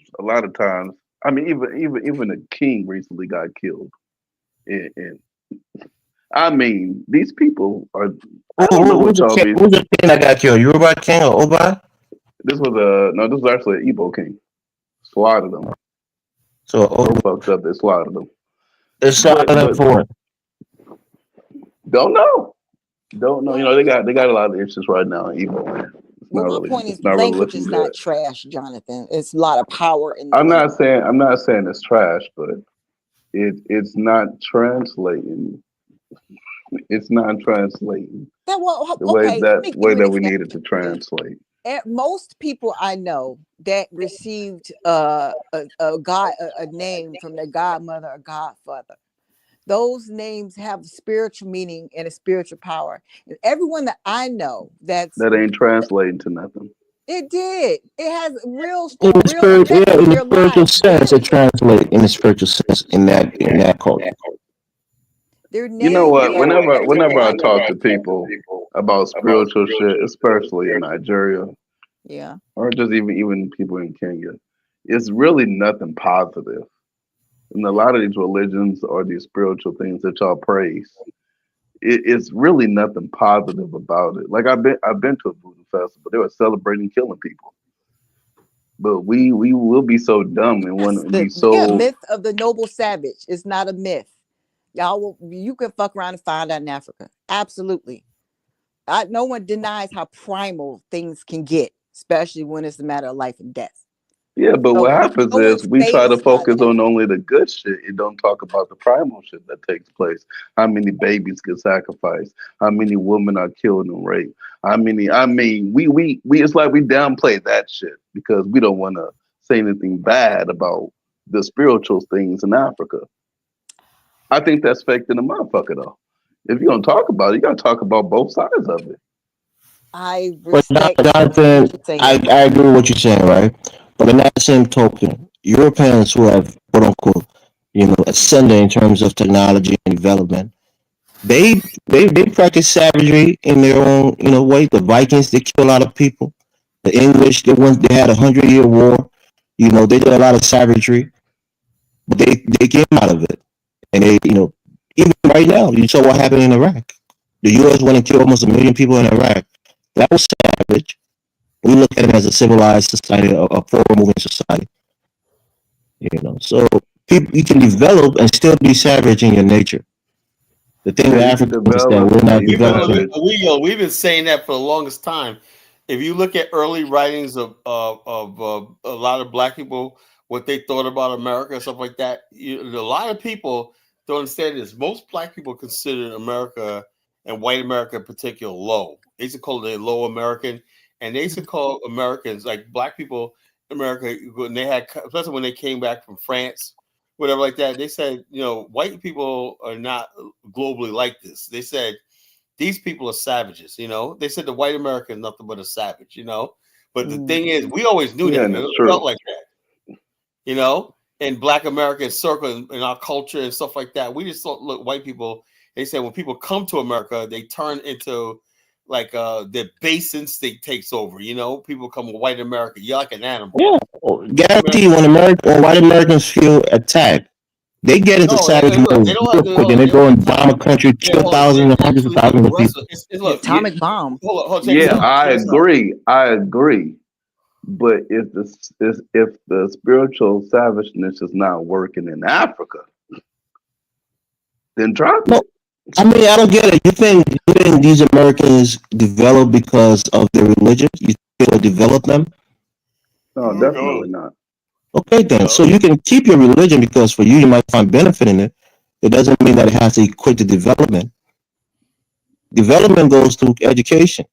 I mean, even a king recently got killed. And I mean, these people are. I don't know what y'all be. Who's the king that got killed? Yoruba king or Oba? This was a no. This was actually an Igbo king. Slaughtered them. So So Oba fucked up. They slaughtered them. is But silent for it. don't know. Don't know. You well, know, they got a lot of issues right now in Igbo land. my point is It's not really language looking is good. not trash, Jonathan. It's a lot of power in the I'm language. not saying it's trash, but it's not translating. It's not translating Well, the okay, let me give way you an that we example. needed to translate. Most people I know that received a name from their godmother or godfather, those names have spiritual meaning and a spiritual power. And everyone that I know That ain't translating to nothing. it did. It has In the real spirit, effect yeah, in in the their spiritual lives. sense, it translates in the spiritual sense in that culture. Their You know name what? has Whenever I talk to significance. people about spiritual shit, especially in Nigeria, Yeah. or just even people in Kenya, it's really nothing positive. And a lot of these religions or these spiritual things that y'all praise, it's really nothing positive about it. Like I've been to a Buddha festival. They were celebrating killing people, but we will be so dumb and want That's to be the so. myth of the noble savage is not a myth. You can fuck around and find out in Africa. Absolutely. No one denies how primal things can get, especially when it's a matter of life and death. Yeah, but So what happens no is one's we try to phased by focus that. on only the good shit and don't talk about the primal shit that takes place. How many babies get sacrificed? How many women are killed and raped? I mean, we it's like we downplay that shit because we don't want to say anything bad about the spiritual things in Africa. I think that's fake in the motherfucker though. If you're gonna talk about it, you gotta talk about both sides of it. I But respect Jonathan, what you're saying. I agree with what you're saying, right? But in that same token, Europeans who have quote unquote, ascended in terms of technology and development, they practice savagery in their own, way. The Vikings, they kill a lot of people. The English, they had 100-year war. They did a lot of savagery, but they came out of it. And even right now, you saw what happened in Iraq. The US went and killed almost 1 million people in Iraq. That was savage. We look at it as a civilized society, a forward moving society. So people, you can develop and still be savage in your nature. The thing Yeah, with you can Africa is that develop we're and not be developing. savage. We've been saying that for the longest time. If you look at early writings of a lot of black people, what they thought about America and stuff like that, a lot of people don't understand this. Most black people consider America and white America in particular low. They used to call it low American, and they used to call Americans like black people America when they had, especially when they came back from France, whatever like that. They said, white people are not globally like this. They said these people are savages. They said the white American is nothing but a savage. But the thing is, we always knew Yeah, that, and and it's it felt true. like that. you know, in Black American circle in our culture and stuff like that. We just don't look white people. They say when people come to America, they turn into like the base instinct takes over. You know, people come with white America. You're like an animal. Yeah, guarantee when white Americans feel attacked, they get into No, savage look, mode they don't real have to. quick, and Hold they they don't go have and time. bomb a country, Yeah, kill hold on. thousands They're and hundreds of actually thousands of aggressive. people. It's The look, atomic bomb. hold on, check this Yeah, out. I Check this out. agree. I agree. But if the spiritual savageness is not working in Africa, then drop No, it. I mean I don't get it. You think these Americans develop because of their religion? You think it'll develop them? No, definitely not. Okay, then. So you can keep your religion because for you might find benefit in it. It doesn't mean that it has to equate to development. Development goes through education.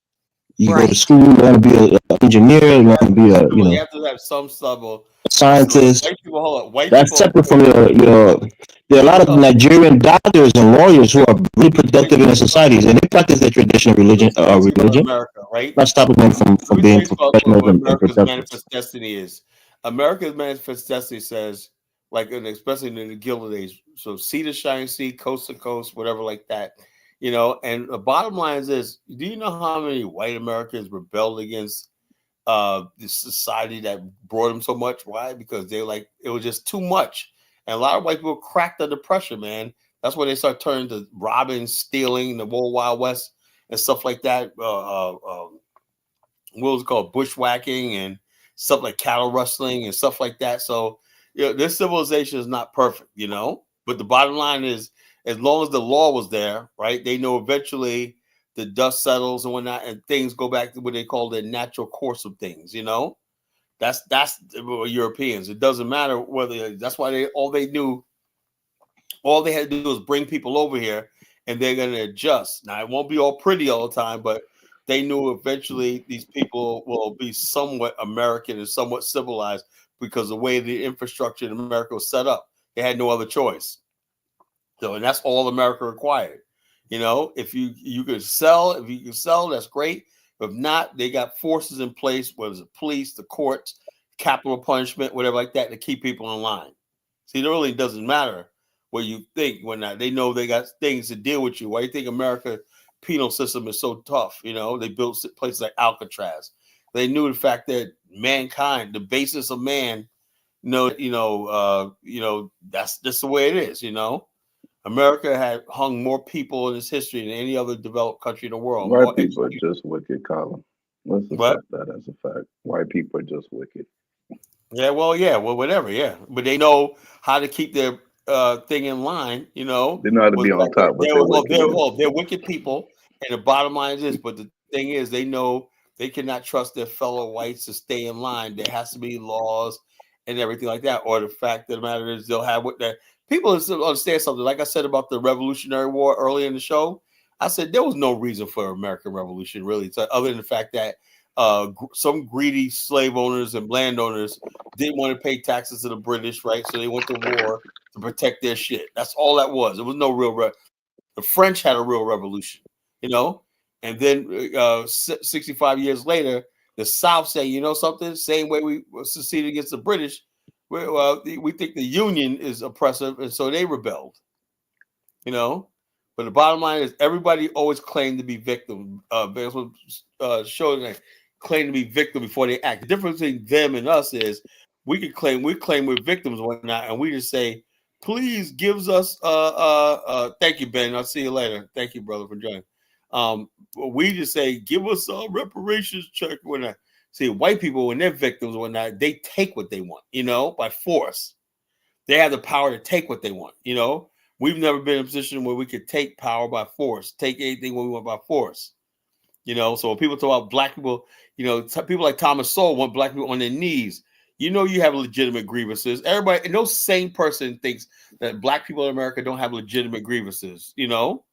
You go to Right. school, you want to be an engineer, you want to be a You have to have some level. Look, scientist. white people, hold on. White That's people. separate from your. There are a lot of Nigerian doctors and lawyers who are really productive in their societies, and they practice their traditional religion. Let me tell you about Religion, America, right? not stopping them Let from me tell being you about professionals what and America's productive. manifest destiny is. America's manifest destiny says, like, especially in the Gilded Age, so sea to shining sea, coast to coast, whatever like that, you know. And the bottom line is this: do you know how many white Americans rebelled against the society that brought them so much? Why? Because they like it was just too much, and a lot of white people cracked under pressure, man. That's why they start turning to robbing, stealing, the Wild Wild West and stuff like that. What was it called, bushwhacking and stuff like cattle rustling and stuff like that. So, you know, this civilization is not perfect, you know. But the bottom line is, as long as the law was there, right, they know eventually the dust settles and whatnot, and things go back to what they call the natural course of things, you know. That's Europeans. It doesn't matter whether that's why all they had to do was bring people over here and they're going to adjust. Now, it won't be all pretty all the time, but they knew eventually these people will be somewhat American and somewhat civilized because the way the infrastructure in America was set up, they had no other choice. So, and that's all America required. You know, if you can sell, that's great. If not, they got forces in place, whether it's the police, the courts, capital punishment, whatever like that, to keep people in line. See, it really doesn't matter what you think when they know they got things to deal with you. Why do you think America penal system is so tough? You know, they built places like Alcatraz. They knew the fact that mankind, the basis of man, that's just the way it is. You know, America had hung more people in its history than any other developed country in the world. White More people are executed. just wicked, Colin. Let's What? accept that as a fact. White people are just wicked. Yeah, well, whatever, yeah. But they know how to keep their thing in line, you know. They know how to Was be on top with their wickedness. they're wicked people, and the bottom line is this. But the thing is, they know they cannot trust their fellow whites to stay in line. There has to be laws and everything like that. Or the fact of the matter is, they'll have what that people understand something. Like I said about the Revolutionary War earlier in the show, I said there was no reason for American Revolution really, other than the fact that some greedy slave owners and landowners didn't want to pay taxes to the British, right? So they went to war to protect their shit. That's all that was. It was no real. The French had a real revolution, you know, and then 65 years later, the South say, you know something, same way we seceded against the British, we think the Union is oppressive, and so they rebelled, you know. But the bottom line is, everybody always claimed to be victim. Showing that claim to be victim before they act. The difference between them and us is we claim we're victims or whatnot, and we just say, please gives us thank you, Ben. I'll see you later. Thank you, brother, for joining. We just say, give us a reparations check or whatnot. See, white people, when they're victims or whatnot, they take what they want, you know, by force. They have the power to take what they want, you know. We've never been in a position where we could take power by force, take anything when we want by force. You know, so when people talk about black people, you know, people like Thomas Sowell want black people on their knees. You know, you have legitimate grievances. Everybody, and no sane person thinks that black people in America don't have legitimate grievances, you know?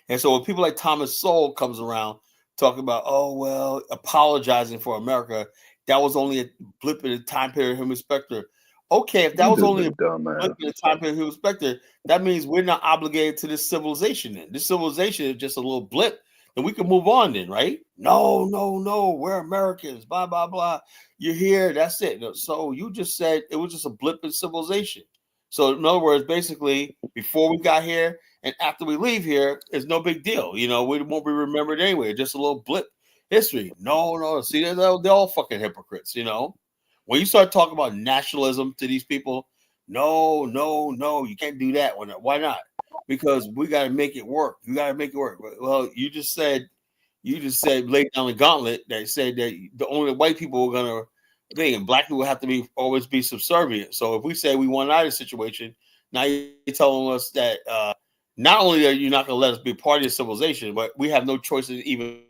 And so when people like Thomas Sowell comes around talking about, oh, well, apologizing for America, that was only a blip in the time period of human specter. Okay, if that was only a blip in the time period of human specter, that means we're not obligated to this civilization then. This civilization is just a little blip then we can move on then, right? No, we're Americans, blah, blah, blah. You're here, that's it. So you just said it was just a blip in civilization. So in other words, basically, before we got here and after we leave here, it's no big deal. We won't be remembered anyway. Just a little blip history. No. See, they're all fucking hypocrites, When you start talking about nationalism to these people, no, you can't do that. Why not? Because we got to make it work. You got to make it work. Well, you just said lay down the gauntlet that said that the only white people were gonna thing and black people have to always be subservient. So if we say we want out of the situation, now you're telling us that not only are you not gonna let us be a part of civilization, but we have no choice in even.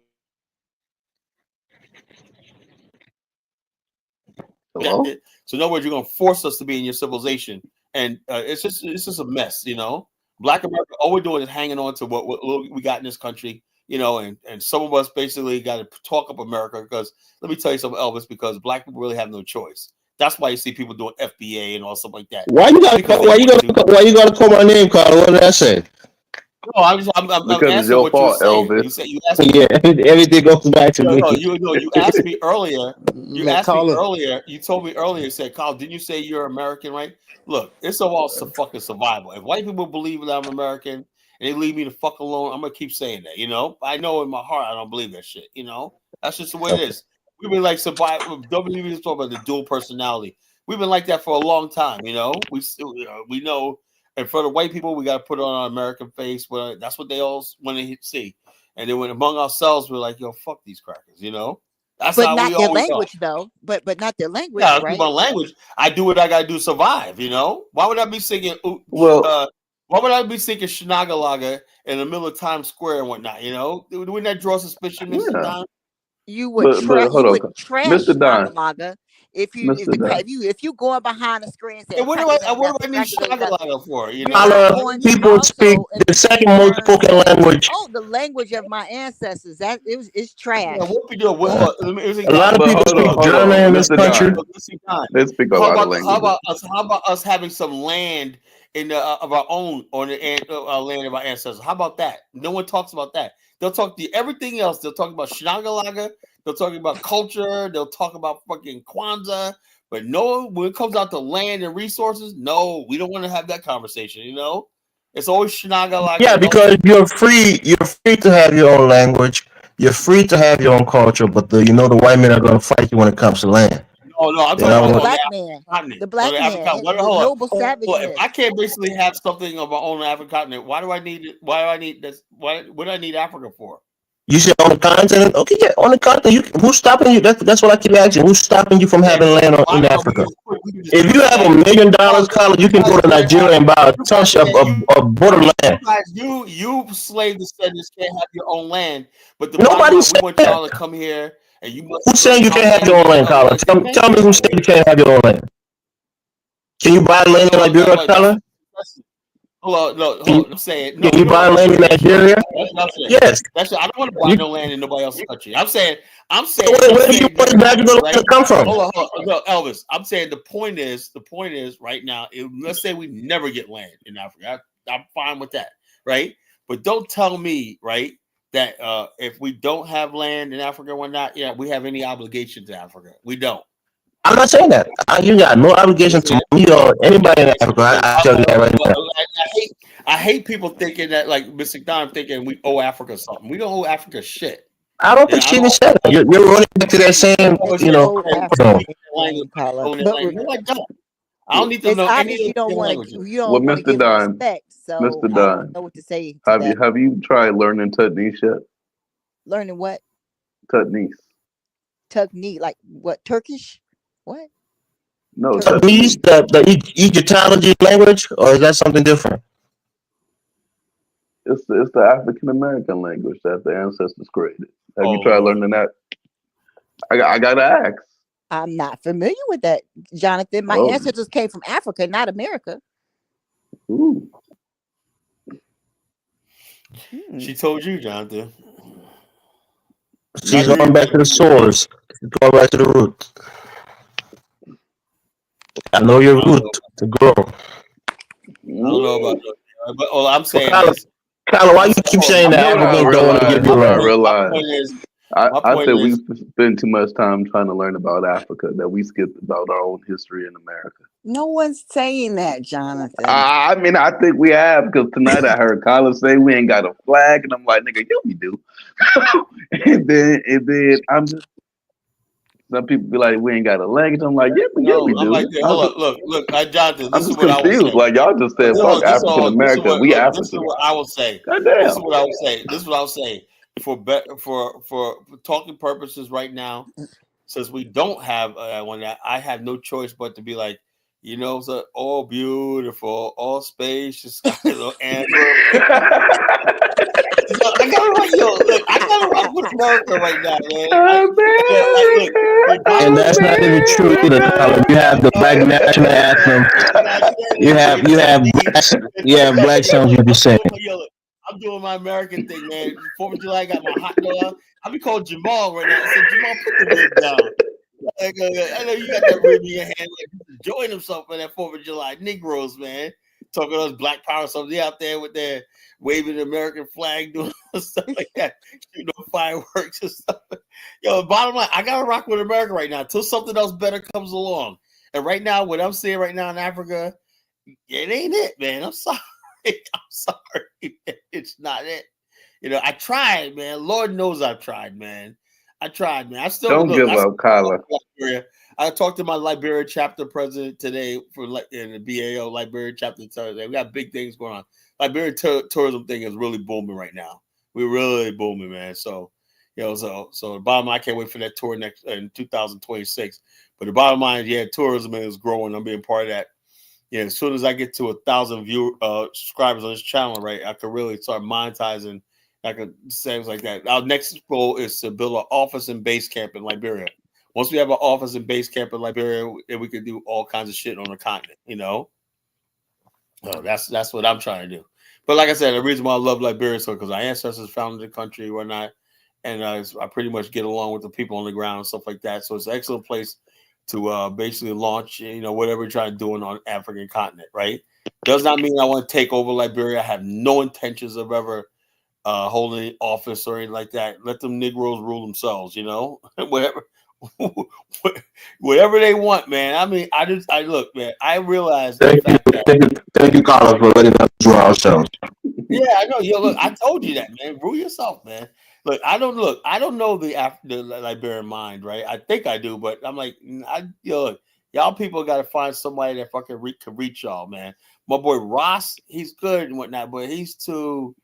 Hello? So in other words, you're gonna force us to be in your civilization, and it's just a mess, Black America, all we're doing is hanging on to what we got in this country, and some of us basically got to talk up America because let me tell you something, Elvis, because black people really have no choice. That's why you see people doing FBA and all stuff like that. Why you gotta call my name, Carter? What did I say? No, I'm answering what you were saying. Elvis. You asked me. Yeah, everything goes back to me. You asked me earlier. You asked me Carla. earlier. You told me earlier. You said, "Carl, didn't you say you're American, right?" Look, it's all fucking survival. If white people believe that I'm American and they leave me the fuck alone, I'm gonna keep saying that. I know in my heart I don't believe that shit. That's just the way it is. We've been like survival. WB talk about the dual personality. We've been like that for a long time. We know. And for the white people, we got to put on our American face. Well, that's what they all want to see. And then when among ourselves, we're like, yo, fuck these crackers, That's But how not we their always language, though. But not their language, Yeah, right? about language. I do what I got to do to survive, Why would I be singing, Well, why would I be singing Shnagalaga in the middle of Times Square and whatnot, Wouldn't that draw suspicion, Mr. yeah. Don? You would But hold on. trash Mr. Don. Nagalaga Mr. Don. if you going behind the screen saying And what do I need Shnagalaga for, You're not going to People speak also the second most spoken language. Oh, the language of my ancestors. It's trash. Yeah, what we do? A lot of But people hold speak on, German in this Mr. country. Don. They speak a lot of languages. How about us having some land in of our own on the land of our ancestors? How about that? No one talks about that. They'll talk to everything else. They'll talk about Shnagalaga. They'll talk about culture. They'll talk about fucking Kwanzaa. But no, when it comes out to land and resources, no, we don't want to have that conversation. It's always Shnagalaga. Yeah, because you're free to have your own language. You're free to have your own culture, but the white men are going to fight you when it comes to land. No, I'm talking about the black man. The black man. Noble savages. Well, if I can't basically have something of my own African continent, why do I need it? Why do I need this? What do I need Africa for? You said on the continent? Okay, yeah, on the continent. Who's stopping you? That's what I keep asking. Who's stopping you from having land in Africa? If you have $1 million, Colin, you can go to Nigeria and buy a ton of borderland. You slave descendants can't have your own land, but Nobody said we want y'all to come here and you must. Who's saying you can't have your own land, Colin? Tell me who said you can't have your own land. Can you buy land in Nigeria, Colin? Hold on. I'm saying. Can you buy land in Nigeria? Yes. I don't want to buy no land in nobody else's country. I'm saying. Where do you want the magical land to come from? Hold on. No, Elvis. I'm saying the point is right now. Let's say we never get land in Africa. I'm fine with that, right? But don't tell me, right, that if we don't have land in Africa or whatnot, we have any obligation to Africa. We don't. I'm not saying that. You got no obligation to me or anybody in Africa. I tell you that right now. I hate people thinking that, like Mr. Don, thinking we owe Africa something. We don't owe Africa shit. I don't think she even said that. You're running back to that same, I don't need to know any you don't want Mr. give Don, respect, so Mr. I Don, don't know what to say. Have you tried learning Tutnese yet? Learning what? Tutnese. Tutnese, like what? Turkish? What? No, Tutnese, the Egyptology language, or is that something different? It's the African American language that the ancestors created. Have you tried learning that? I gotta ask. I'm not familiar with that, Jonathan. My ancestors came from Africa, not America. Ooh. She told you, Jonathan. She's going back to the source. She's going back to the root. I know your root to grow. I don't know about that, but all I'm saying is, Tyler, why you keep saying You that know what I Africans don't want to give realized? you What I land? realized? point is, I point said we is, spend too much time trying to learn about Africa that we skipped about our own history in America. No one's saying that, Jonathan. I mean, I think we have, because tonight I heard Colin say we ain't got a flag, and I'm like, nigga, yeah, we do. and then I'm just, some people be like, we ain't got a language. I'm like, yeah, we no, I'm do. like, hold on, look, Jonathan, I'm this is just what I would confused. say. Like y'all just said, fuck African America. We This is African. what I will say. Goddamn. This is what I would say. This is what I would say for talking purposes right now. Since we don't have one, that I have no choice but to be like, you know, so all beautiful, all spacious, and I gotta rock with America right now, man. And that's not even true either, Tyler. You have the black national anthem. You have black songs you be saying. I'm doing my American thing, man. 4th of July, I got my hot dog. I'll be called Jamal right now. I said, Jamal, put the rib down. I know you got that rib in your hand, like enjoying himself for that 4th of July. Negroes, man, talking to those Black Power, somebody out there with their waving the American flag, doing stuff like that, shooting fireworks and stuff. Yo, bottom line, I gotta rock with America right now until something else better comes along. And right now, what I'm seeing right now in Africa, it ain't it, man. I'm sorry. I'm sorry. It's not it. You know, I tried, man. Lord knows I've tried, man. I still don't give up, Kyla. I talked to my Liberia chapter president today in the BAO Liberia chapter Thursday. We got big things going on. Liberia tourism thing is really booming right now. We're really booming, man. So, you know, so the bottom line, I can't wait for that tour next in 2026. But the bottom line, yeah, tourism is growing. I'm being part of that. Yeah, as soon as I get to 1,000 subscribers on this channel, right, I could really start monetizing. I could say things like that. Our next goal is to build an office and base camp in Liberia. Once we have an office and base camp in Liberia, we can do all kinds of shit on the continent. You know, that's what I'm trying to do. But like I said, the reason why I love Liberia is because our ancestors founded the country, whatnot, and I pretty much get along with the people on the ground and stuff like that. So it's an excellent place to basically launch, you know, whatever we're trying to do on the African continent, right? Does not mean I want to take over Liberia. I have no intentions of ever holding office or anything like that. Let them Negroes rule themselves, you know, whatever they want, man. I mean, I look, man. I realize Thank you, Carla, for letting us rule ourselves. Yeah, I know. Yo, look, I told you that, man. Rule yourself, man. Look, I don't know the Liberian mind, right? I think I do, but I'm like, look, y'all people got to find somebody that fucking can reach y'all, man. My boy Ross, he's good and whatnot, but he's too.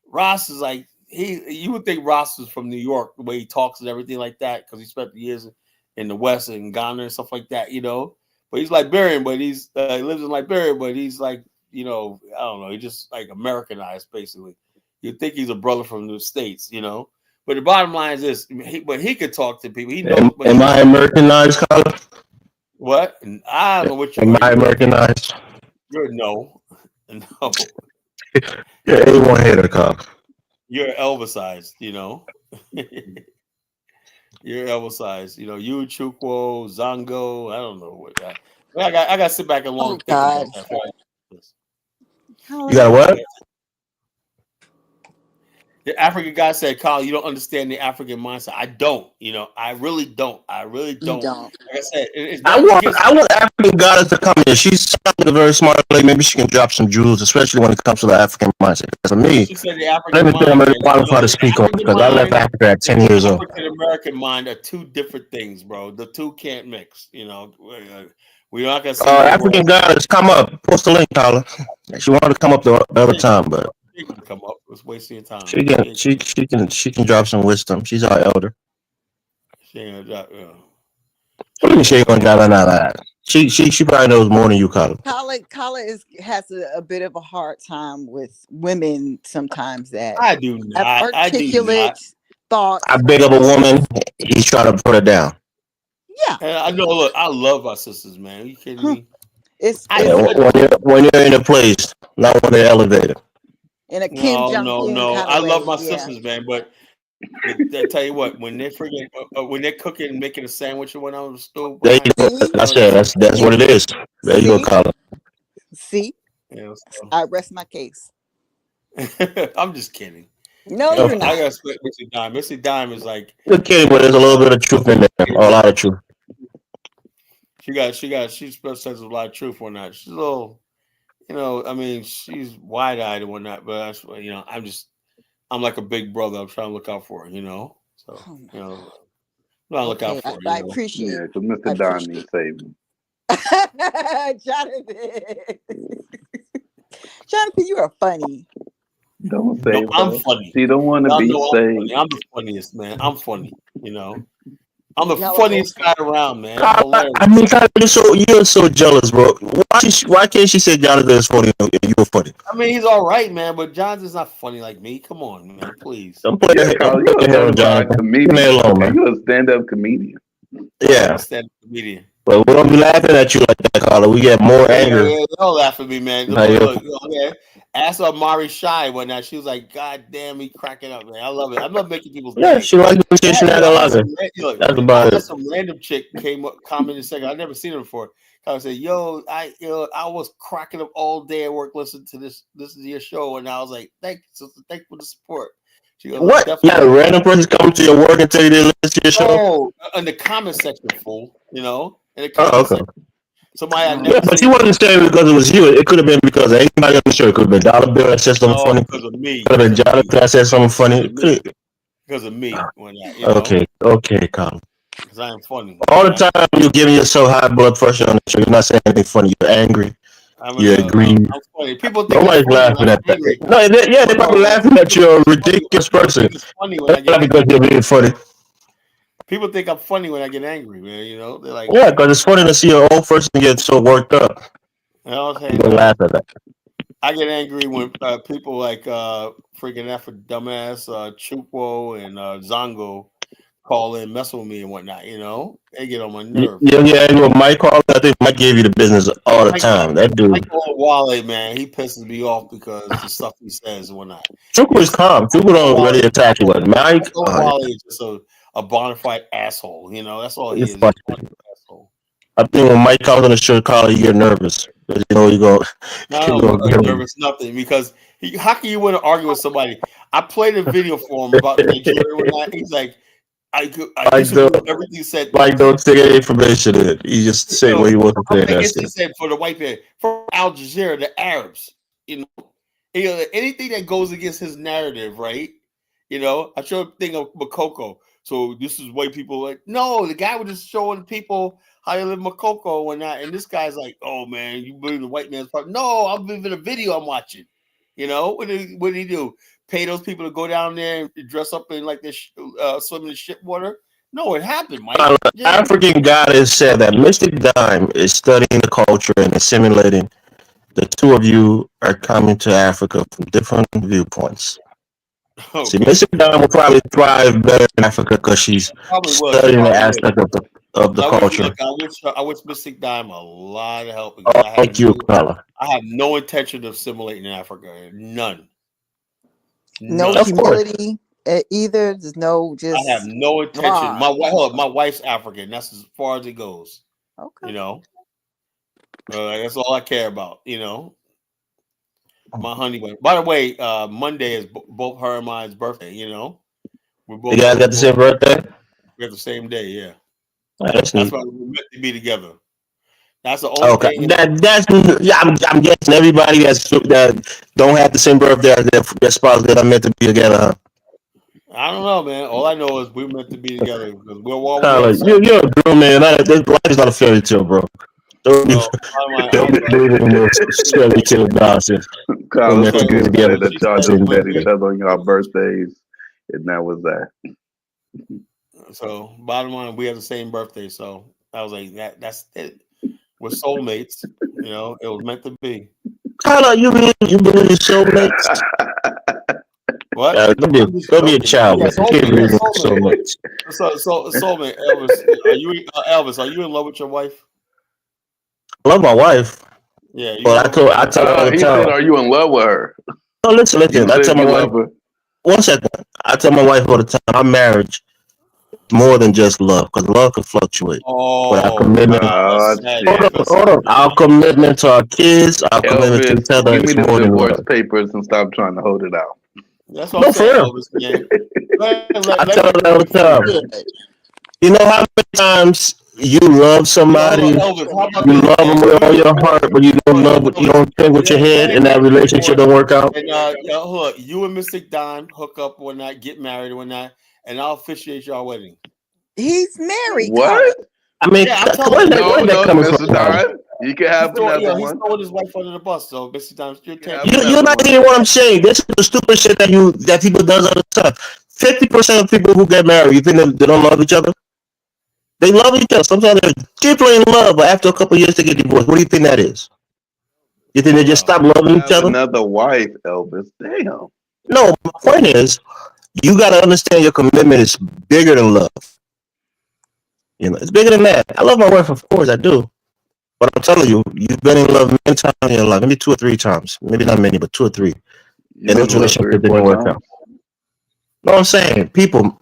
Ross is like you would think Ross was from New York, the way he talks and everything like that, because he spent years in the West and Ghana and stuff like that, you know. But he's Liberian, but he lives in Liberia, but he's like, you know, I don't know, he just like Americanized basically. You'd think he's a brother from the States, you know. But the bottom line is this: he could talk to people. He knows. Am I Americanized, Carla? What? I don't know what you. Am I Americanized? You're no. You're A1 hater, Carla. You're Elvisized, you know. You're Elvisized, you know. You Chukwo, Zongo. I don't know what that. I got to sit back and long think about that. You got what? The African guy said, "Kyle, you don't understand the African mindset." I don't, you know. I really don't. Like I said, I want African goddess to come here. She's a very smart lady. Maybe she can drop some jewels, especially when it comes to the African mindset. For me, let me think I'm very qualified to speak on because I left Africa at 10 years old. African American mind are two different things, bro. The two can't mix. You know, we're not gonna see African goddess, come up. Post the link, Tyler. She wanted to come up the other time, but she can come up. It's wasting your time. She can drop some wisdom. She's our elder. She ain't drop. What do you mean she ain't gonna drop that? She probably knows more than you, Colin. Colin has a bit of a hard time with women sometimes that I do not articulate thoughts. I big up a woman. He's trying to put her down. Yeah, I know. Look, I love our sisters, man. Are you kidding me? When you're in a place, not when they're elevated. In a Kim Jong-un no. kind of I love way, my sisters, man. But I tell you what, when they're freaking, when they're cooking and making a sandwich or when on the stove, there you go. That's what it is. There you go, Colin. See, yeah, I rest my case. I'm just kidding. No, You know, you're I not. gotta split Missy Dime. Missy Dime is like You're kidding, but there's a little bit of truth in there. A lot of truth. she says a lot of truth on that. She's a little, I mean, she's wide eyed and whatnot, but that's I'm like a big brother. I'm trying to look out for her, So, Oh, no. I'm trying to look out Okay, for her, I appreciate. Yeah, because I Mr. Don appreciate. needs saving. Jonathan. Jonathan, you are funny. Don't No, save I'm her. funny. She don't want to Y'all be know I'm funny. saved. I'm the funniest, man. I'm funny, I'm the Y'all are both funniest guy funny. around, man. I'm hilarious. I mean, you're so jealous, bro. Why can't she say Jonathan is funny and you're funny? I mean, he's all right, man, but Johnson's not funny like me. Come on, man, please. Don't put Yeah, don't Carl, put you're your a hair on bona fide Jonathan. Leave me comedian. alone, And man. you're a stand-up comedian. I'm Yeah, a stand-up comedian. but we don't be laughing at you like that, Carla. We get more anger. Yeah, don't laugh at me, man. Now you're- Look, okay. Ask Amari Shy one night. She was like, "God damn, me cracking up, man. I love it. I love making people's Yeah, day." she like the I she not had, gonna I lie had to her. some, look, That's I about had it. some random chick came up, commented second. I never seen her before. I said, "Yo, I was cracking up all day at work listening to your show," and I was like, "Thank you, sister. Thank you for the support." She goes, What? Yeah, a random person come to your work and tell you they listen to your show. "Oh, in the comment section, fool. In the Oh, comment okay. section, somebody I Yeah, never but seen." you wasn't saying because it was you. It could have been because of anybody on the show. It could have been Dollar Bill that said something No, funny. because of me. Could have been Jonathan that said something funny. Because of me, Okay, Colin. because I am funny. All the time you're giving yourself high blood pressure on the show. You're not saying anything funny. You're angry. You're aggrieved. I'm funny. People think Nobody's I'm funny laughing when I'm at that. angry. No, they're probably laughing at you, a ridiculous person. People think it's funny when I get Not because angry. you're being funny. People think I'm funny when I get angry, man. They're like, Yeah, because it's funny to see an old person get so worked up. you know what I'm You saying? don't laugh at that. I get angry when people like freaking Afro dumbass Chukwo and Zongo call in, mess with me and whatnot. They get on my nerve. Yeah, you know, Mike Carl, I think Mike gave you the business all the time. That dude. Michael Wale, man, he pisses me off because the stuff he says and whatnot. Chuku is calm. Chuku don't really attack you, but Mike, Wale is just a bona fide asshole. That's all he is. he's He's a funny. bona fide asshole. I think when Mike comes on the show, Carl, you get nervous. Because you go. No, I'm nervous, nothing. Because how can you want to argue with somebody? I played a video for him about Nigeria and whatnot. He's like, I disagree with everything said. Mike don't take any information in it. He just say what he wants to say. I guess he said for the white man, for Al Jazeera, the Arabs, anything that goes against his narrative, right? I showed a thing of Makoko. So this is white people like, no, the guy was just showing people how you live Makoko and whatnot. And this guy's like, oh man, you believe the white man's part? No, I'm living a video I'm watching. What did he do? Pay those people to go down there and dress up in like this, swim in ship water? No, it happened, Mike. African goddess said that Mystic Dime is studying the culture and assimilating. The two of you are coming to Africa from different viewpoints. Okay. See, Mystic Dime will probably thrive better in Africa because she's studying the aspect of the culture. I wish Mystic Dime a lot of help. Thank you, Carla. I have no intention of assimilating in Africa. None. No humility either. There's no just. I have no intention. My wife's African. That's as far as it goes. Okay. That's all I care about. My honey went. By the way, Monday is both her and mine's birthday. We're both. You guys got the same birthday? We have the same day. Yeah. That's why we're meant to be together. That's the only thing. I'm guessing everybody that don't have the same birthday as their spouse that are meant to be together. Huh? I don't know, man. All I know is we're meant to be together because we're all. You're a girl, man. This life is not a fairy tale, bro. Don't be fairy tale nonsense. Carl, it's okay to say that y'all just met each other on your birthdays, and that was that. So, bottom line, we have the same birthday, so I was like, that's it. We're soulmates. It was meant to be. Carla, you believe in soulmates? What? Don't be a child. You can't believe in soulmates. So, soulmate, Elvis, are you in love with your wife? I love my wife. Yeah. But I tell her all the time. He said, "Are you in love with her?" No, listen. I tell my wife. 1 second. I tell my wife all the time. Our marriage more than just love, because love can fluctuate. But our Oh, commitment, that's sad. Shit. hold on, our commitment to our kids, our commitment to Elvis, each other give me is them more than divorce love. papers and stop trying to hold it out. That's what I'm No, for saying, real. Elvis, man. I Let tell me them all the free. time. You know how many times you love somebody, Elvis, how about you this, love them man? with You all and your your heart, boy, but you don't love, you Elvis, don't think with your head, and that relationship don't work out. and hold up, you and Mr. Don hook up one night, get married one night, and I'll officiate your wedding. He's married, Colin. What? I mean, Yeah, I'm where's telling that, you. No, where's that no, coming from, Mr. Colin? Don. You can have another He's one. throwing his wife under the bus, so Mr. Don, your You can turn. have You're another not one. hearing what I'm saying. This is the stupid shit that people does all the time. 50% of people who get married, you think they don't love each other? They love each other. Sometimes they're deeply in love, but after a couple of years they get divorced. What do you think that is? You think they just stop You loving can each have other? another wife, Elvis. Damn. No, my point is, you got to understand your commitment is bigger than love. You know, it's bigger than that. I love my wife, of course, I do. But I'm telling you, you've been in love many times in your life, maybe 2 or 3 times, maybe not many, but 2 or 3, You've and been those in love relationships 3 or 4 didn't work out. times. No, I'm saying, people,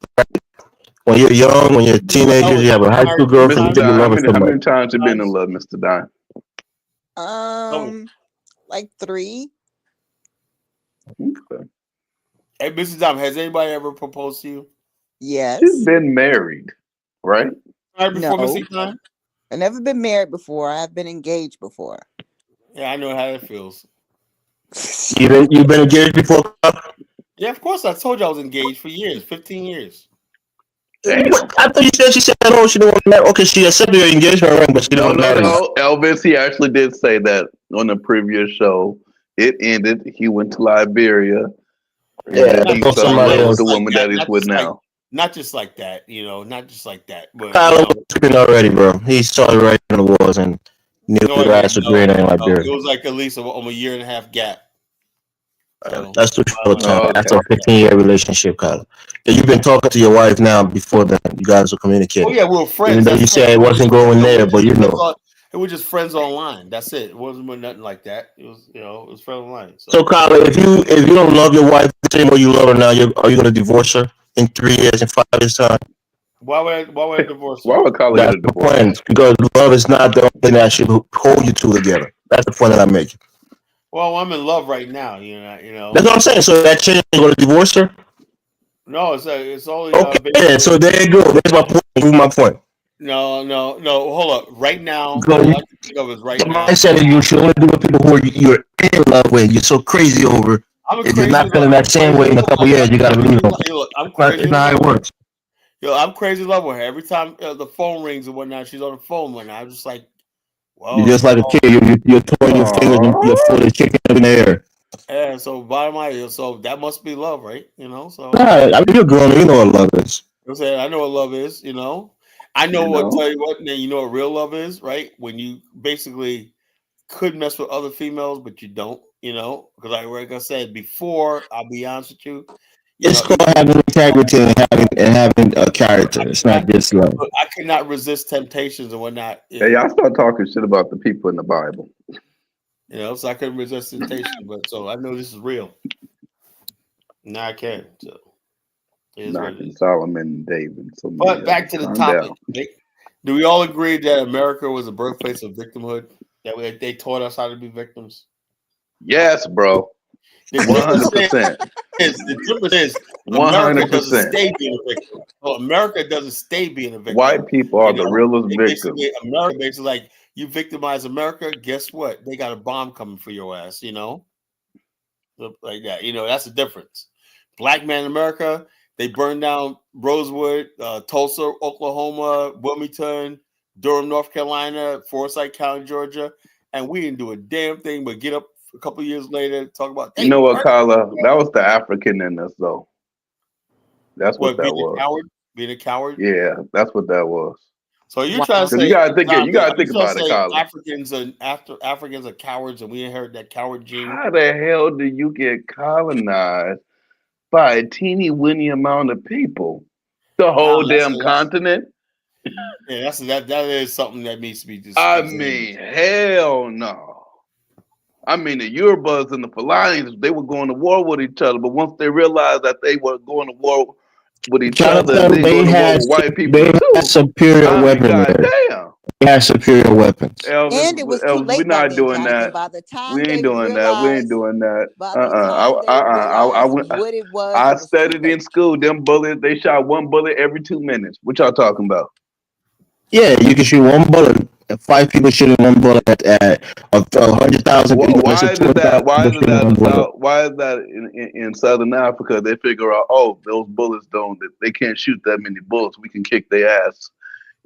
when you're young, when you're teenagers, you have a high school girlfriend, you Mr. think you Don, love her so how much. many times you been in love, Mr. Don? Like 3. Okay. Hey, Mr. Don, has anybody ever proposed to you? She's Yes. been married, right? All right, before No. Mr. Don? I've never been married before. I've been engaged before. Yeah, I know how that feels. You've been engaged before? Yeah, of course. I told you I was engaged for years, 15 years. Damn. I thought you said no, she didn't want to marry. Okay, she accepted your engagement ring, but she didn't No, want to no, marry you. no. Elvis, he actually did say that on the previous show. It ended. He went to Liberia, and Yeah, then I he thought fell in somebody love with else. the woman that he's with now. Not just like that, not just like that. But Kyler was tripping already, bro. He started right in the wars and knew no, your I ass didn't. was green in Liberia. It was like at least a year and a half gap. So That's too short time. Oh, That's okay. a 15-year relationship, Kyler. Yeah, you've been talking to your wife now before then. You guys were communicating. Oh yeah, we were friends. Even though you said it wasn't going there, but you know. It was just friends online. That's it. It wasn't nothing like that. It was, it was friends online. So, Kyler, if you don't love your wife the same way you love her now, are you going to divorce her in 3 years, in 5 years time? Why would I divorce her? Why would Kyler get That's a the divorce? point. Because love is not the only thing that should hold you two together. That's the point that I'm making. Well, I'm in love right now. You know. That's what I'm saying. So that change, you going to divorce her? No, it's only Okay. So there you go. There's my point. Prove my point. No. Hold up. Right now, Go, all I can think of is right the now. mindset is you should only do with people who you're in love with. You're so crazy over. If you're not feeling that same way in a couple years, you gotta leave them. I'm crazy. It's not how it works. I'm crazy in love with her. Every time the phone rings and whatnot, she's on the phone whatnot. I'm just like, well, You're just like a kid. You're twirling your fingers and your foot is kicking up in the air. Yeah. So bottom line, so that must be love, right? So. Right. I mean, you're grown. You know what love is. I'm saying I know what love is. I know what. Tell you what, man. You know what real love is, right? When you basically could mess with other females, but you don't. Because like I said before, I'll be honest with you. It's called having integrity and having a character. It's not just love. I could not resist temptations and whatnot. Hey, y'all start talking shit about the people in the Bible. So I couldn't resist temptation, but so I know this is real. Now I can. So knocking Solomon and David. So but back to the topic. Do we all agree that America was a birthplace of victimhood? That they taught us how to be victims? Yes, bro. 100%. The difference is America doesn't stay being a victim. Well, America doesn't stay being a victim. White people are the realest victims. America basically like you victimize America, guess what? They got a bomb coming for your ass, like that. That's the difference. Black man in America, they burned down Rosewood, Tulsa, Oklahoma, Wilmington, Durham, North Carolina, Forsyth County, Georgia, and we didn't do a damn thing but get up a couple of years later, talk about. You know what, Carla? That was the African in us, though. That's what that was. Being a coward. Yeah, that's what that was. So you're trying to say you gotta think about it, Carla. Africans are cowards, and we inherit that coward gene. How the hell do you get colonized by a teeny weeny amount of people? The whole damn continent. Yeah, that is something that needs to be discussed. I mean, hell no. I mean, the Yorubas and the Fulani, they were going to war with each other, but once they realized that they were going to war with each other, and Jonathan, then go to war with white people too. superior I mean, weaponry. goddamn. They had superior weapons. And it was too Elvis, we're late by not then, doing Jonathan. that. By the We time ain't they doing that. We ain't realized, doing that. by the time they I realized went. what it was, I it was too studied in late. school. Them bullets, they shot one bullet every 2 minutes. What y'all talking about? Yeah, you can shoot one bullet. 5 people shooting one bullet at 100,000 people. Why is it that? 20,000 Why people is it shooting that one in bullet. South? Why is that in Southern Africa? They figure out, oh, those bullets don't. They can't shoot that many bullets. We can kick their ass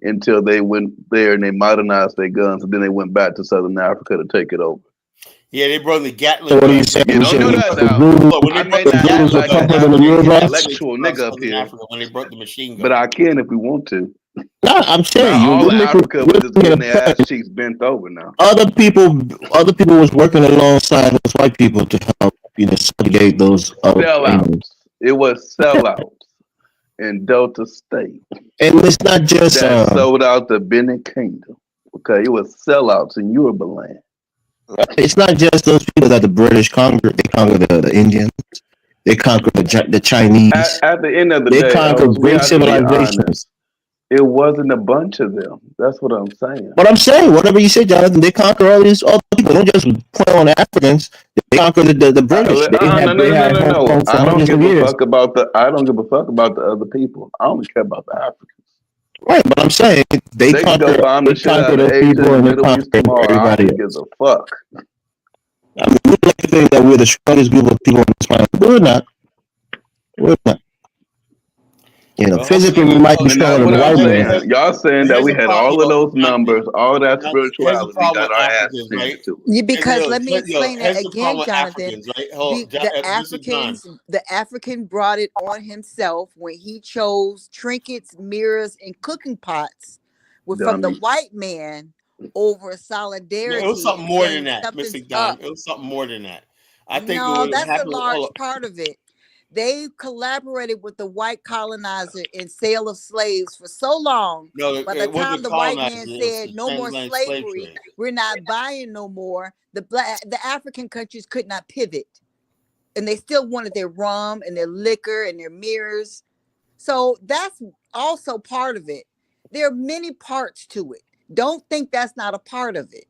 until they went there and they modernized their guns, and then they went back to Southern Africa to take it over. Yeah, they brought the Gatling So what are you guns. saying? Yeah, don't do that now. Look, when I they brought may the not act Gatling like guns, an tougher than that's the when they hit Eurobats? intellectual everything across nigga up Southern here, Africa when they brought the machine but gun. I can if we want to. No, I'm saying Not all of Africa was you're just making getting a their ass point. cheeks bent over now. Other people was working alongside those white people to help, subjugate those Indians. Sellouts. It was sellouts in Delta State And it's not just that sold out the Benin Kingdom. Okay, it was sellouts in Yoruba land. it's not just those people that the British conquered. They conquered the Indians. They conquered the Chinese. At the end of the They day, conquered Elvis, we great have to be civilizations. honest. It wasn't a bunch of them. That's what I'm saying. But I'm saying, whatever you say, Jonathan, they conquer all these other people. Don't just point on the Africans. They conquer the British. No. For hundreds of years. I don't give a fuck about the other people. I only care about the Africans. Right, but I'm saying They can go bomb the shit out of those Asia people and the and they Middle East conquer tomorrow. I everybody could give else. a fuck. I mean, we like to think that we're the strongest group of people on this planet, but we're not. We're not. Well, Physically, we hopefully, might be And that's stronger than what the I'm white man. saying. Y'all saying that here's we the had problem. all of those Jonathan, numbers, all that here's the spirituality, problem got with our ass Africans, handed right? to us. Because let me explain that Here's the again, problem with Jonathan. Africans, right? Hold on, The this is Don. African brought it on himself when he chose trinkets, mirrors, and cooking pots from the Dummy. white man over No, it was solidarity something and more than saying that, something's Mr. Don. up. It was something more than that. I think No, what that's a happened. Hold large on. part of it. They collaborated with the white colonizer in sale of slaves for so long. No, By the it time wasn't the white man colonizers. It was said the no more transatlantic slave slavery, trade. we're not buying no more, the African countries could not pivot. And they still wanted their rum and their liquor and their mirrors. So that's also part of it. There are many parts to it. Don't think that's not a part of it.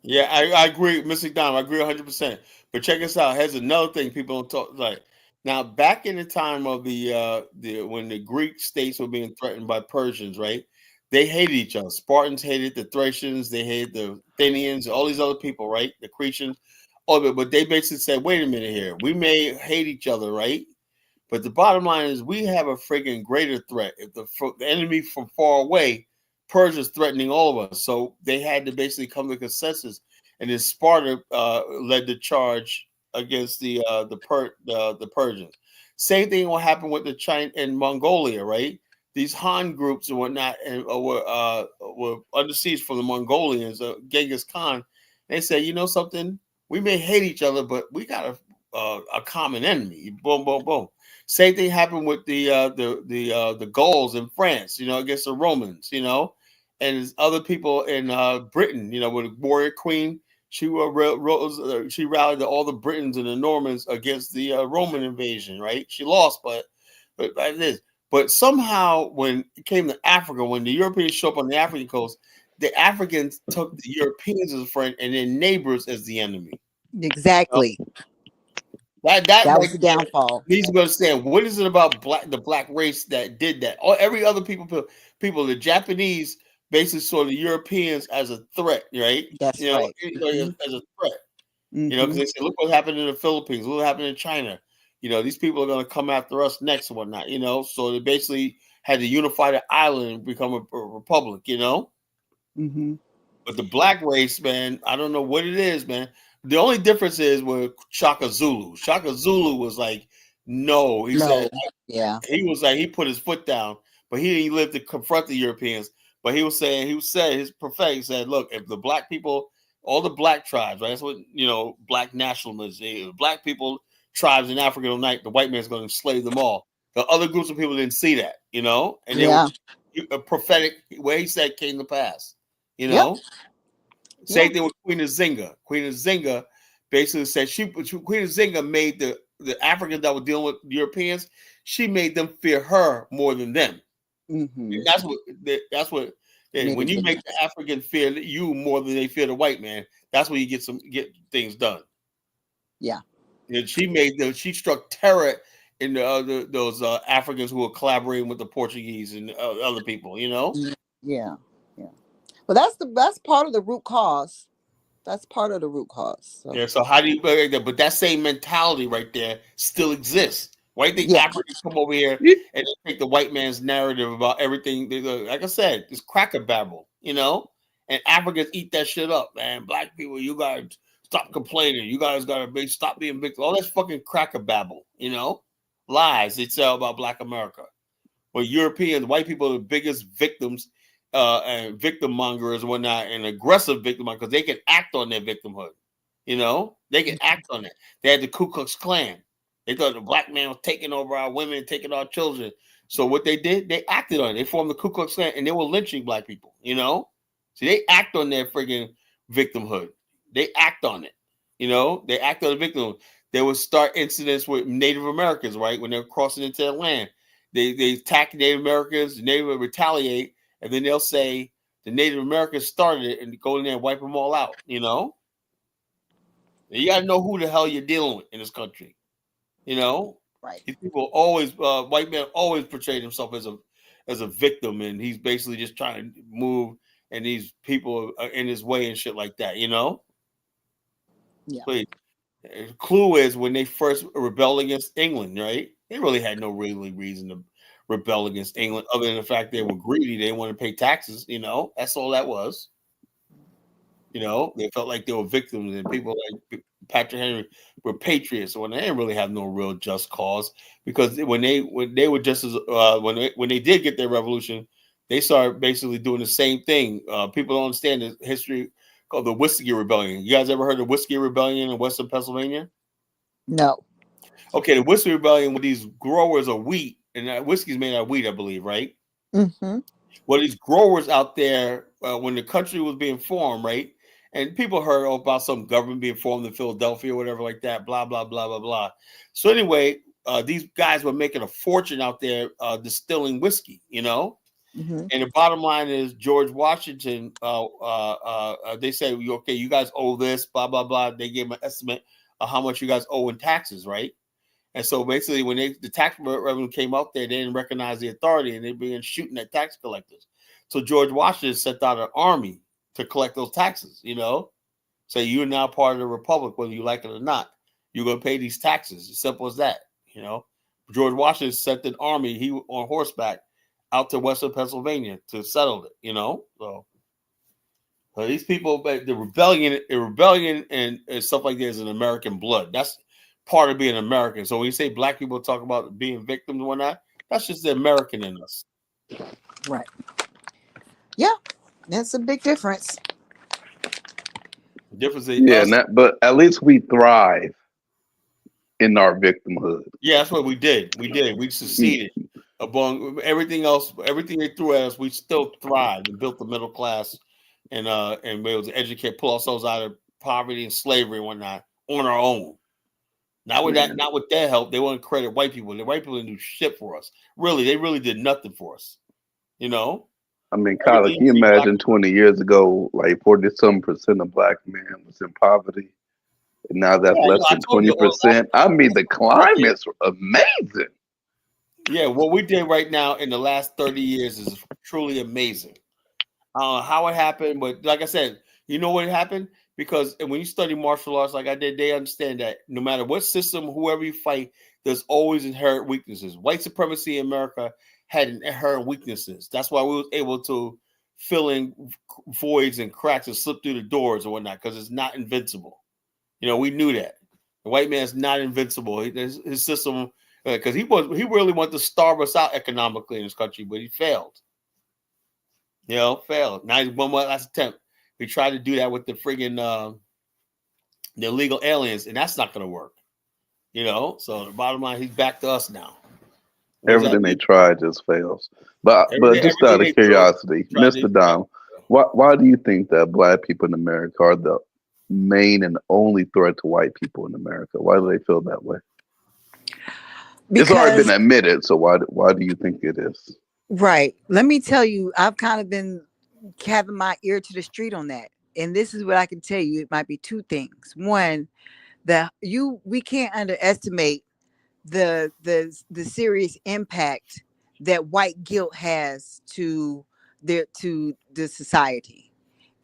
Yeah, I agree, Mr. Don. I agree 100%. But check this out. Here's another thing people don't talk like. Now, back in the time of the when the Greek states were being threatened by Persians, right? They hated each other. Spartans hated the Thracians. They hated the Athenians. All these other people, right? The Cretians. All of it. But they basically said, "Wait a minute here. We may hate each other, right? But the bottom line is we have a friggin' greater threat. If the enemy from far away, Persia's threatening all of us. So they had to basically come to consensus. And then Sparta led the charge against the Persians. Same thing will happen with the China and Mongolia, right? These Han groups and whatnot and were under siege from the Mongolians, Genghis Khan. They say, you know something? We may hate each other, but we got a common enemy. Boom, boom, boom. Same thing happened with the Gauls in France, against the Romans, and other people in Britain, with the warrior queen. She rallied all the Britons and the Normans against the Roman invasion, right? She lost, but that is. But somehow, when it came to Africa, when the Europeans show up on the African coast, the Africans took the Europeans as a friend and their neighbors as the enemy. Exactly. That was the downfall. Needs to understand what is it about the black race that did that? Or every other people, the Japanese basically saw the Europeans as a threat, right? That's right. As a threat. Because they said, look what happened in the Philippines, look what happened in China. These people are going to come after us next and whatnot. So they basically had to unify the island and become a republic. But the black race, man, I don't know what it is, man. The only difference is with Shaka Zulu. Shaka Zulu was like, no. He said, he was like, he put his foot down, but he didn't live to confront the Europeans. But he said, his prophetic said, look, if the black people, all the black tribes, right? That's what, black nationalism, black people, tribes in Africa tonight, the white man's going to enslave them all. The other groups of people didn't see that, and they were a prophetic, where he said came to pass, Same thing with Queen Nzinga. Queen Nzinga basically said Queen Nzinga made the the Africans that were dealing with Europeans, she made them fear her more than them. Mm-hmm. And that's what when you make the African fear you more than they fear the white man, that's when you get things done. Yeah. And she struck terror in those Africans who were collaborating with the Portuguese and other people, you know? Yeah. Well, that's part of the root cause. That's part of the root cause. So. Yeah, so how do you but that same mentality right there still exists. Why do you think Africans come over here and they take the white man's narrative about everything? Like I said, it's cracker babble, you know? And Africans eat that shit up, man. Black people, you guys stop complaining. You guys gotta stop being victims. All that's fucking cracker babble, you know? Lies they tell about Black America. But Europeans, white people are the biggest victims and victim mongers and whatnot, and aggressive victim because they can act on their victimhood. You know, they can act on it. They had the Ku Klux Klan. They thought the black man was taking over our women, taking our children. So what they did, they acted on it. They formed the Ku Klux Klan and they were lynching black people, you know? So they act on their friggin' victimhood. They act on it. You know, they act on the victim. They would start incidents with Native Americans, right? When they're crossing into their land. They attack Native Americans, the Native would retaliate, and then they'll say the Native Americans started it and go in there and wipe them all out, you know? You got to know who the hell you're dealing with in this country, you know? Right. These people always, white men always portray himself as a victim, and he's basically just trying to move, and these people are in his way and shit like that, you know? Yeah. But the clue is when they first rebelled against England, right? They really had no really reason to rebel against England other than the fact they were greedy. They didn't want to pay taxes, you know? That's all that was. You know, they felt like they were victims, and people like Patrick Henry were patriots when they didn't really have no real just cause. Because when they were just as when they did get their revolution, they started basically doing the same thing. People don't understand the history called the Whiskey Rebellion. You guys ever heard of the Whiskey Rebellion in Western Pennsylvania? No. Okay, the Whiskey Rebellion with these growers of wheat, and whiskey's made out of wheat, I believe, right? Mm-hmm. Well, these growers out there, when the country was being formed, right? And people heard about some government being formed in Philadelphia or whatever like that, blah, blah, blah, blah, blah. So anyway, these guys were making a fortune out there distilling whiskey, you know? Mm-hmm. And the bottom line is George Washington, they say, okay, you guys owe this, blah, blah, blah. They gave them an estimate of how much you guys owe in taxes, right? And so basically when the tax revenue came out there, they didn't recognize the authority and they began shooting at tax collectors. So George Washington sent out an army to collect those taxes, you know? Say you're now part of the republic, whether you like it or not. You're going to pay these taxes. As simple as that, you know? George Washington sent an army, he on horseback, out to Western Pennsylvania to settle it, you know? So these people, the rebellion and stuff like that is in American blood. That's part of being American. So when you say black people talk about being victims and whatnot, that's just the American in us. Right. Yeah, that's a big difference. The difference is but at least we thrive in our victimhood. Yeah, that's what we did. We succeeded. Among everything else, everything they threw at us, we still thrived and built the middle class and we able to educate, pull ourselves out of poverty and slavery and whatnot on our own. Not with that, not with their help. They want to credit white people. The white people didn't do shit for us. Really, they really did nothing for us. You know? I mean, Kyle, can you imagine 20 years ago, like 40-some% of black men was in poverty? And now that's less than 20%. I mean, the climate's amazing. Yeah, what we did right now in the last 30 years is truly amazing. How it happened, but like I said, you know what happened? Because when you study martial arts like I did, they understand that no matter what system, whoever you fight, there's always inherent weaknesses. White supremacy in America had inherent weaknesses. That's why we was able to fill in voids and cracks and slip through the doors and whatnot, because it's not invincible. You know, we knew that. The white man's not invincible. His system, because he really wanted to starve us out economically in this country, but he failed. You know, failed. Now he's one more last attempt. We tried to do that with the friggin' the illegal aliens, and that's not going to work. You know, so the bottom line, he's back to us now. Everything they try just fails. But just out of curiosity, Mr. Dom, why do you think that black people in America are the main and only threat to white people in America? Why do they feel that way? It's already because been admitted. So why do you think it is? right. Let me tell you, I've kind of been having my ear to the street on that. And this is what I can tell you. It might be two things. One, we can't underestimate the serious impact that white guilt has to the society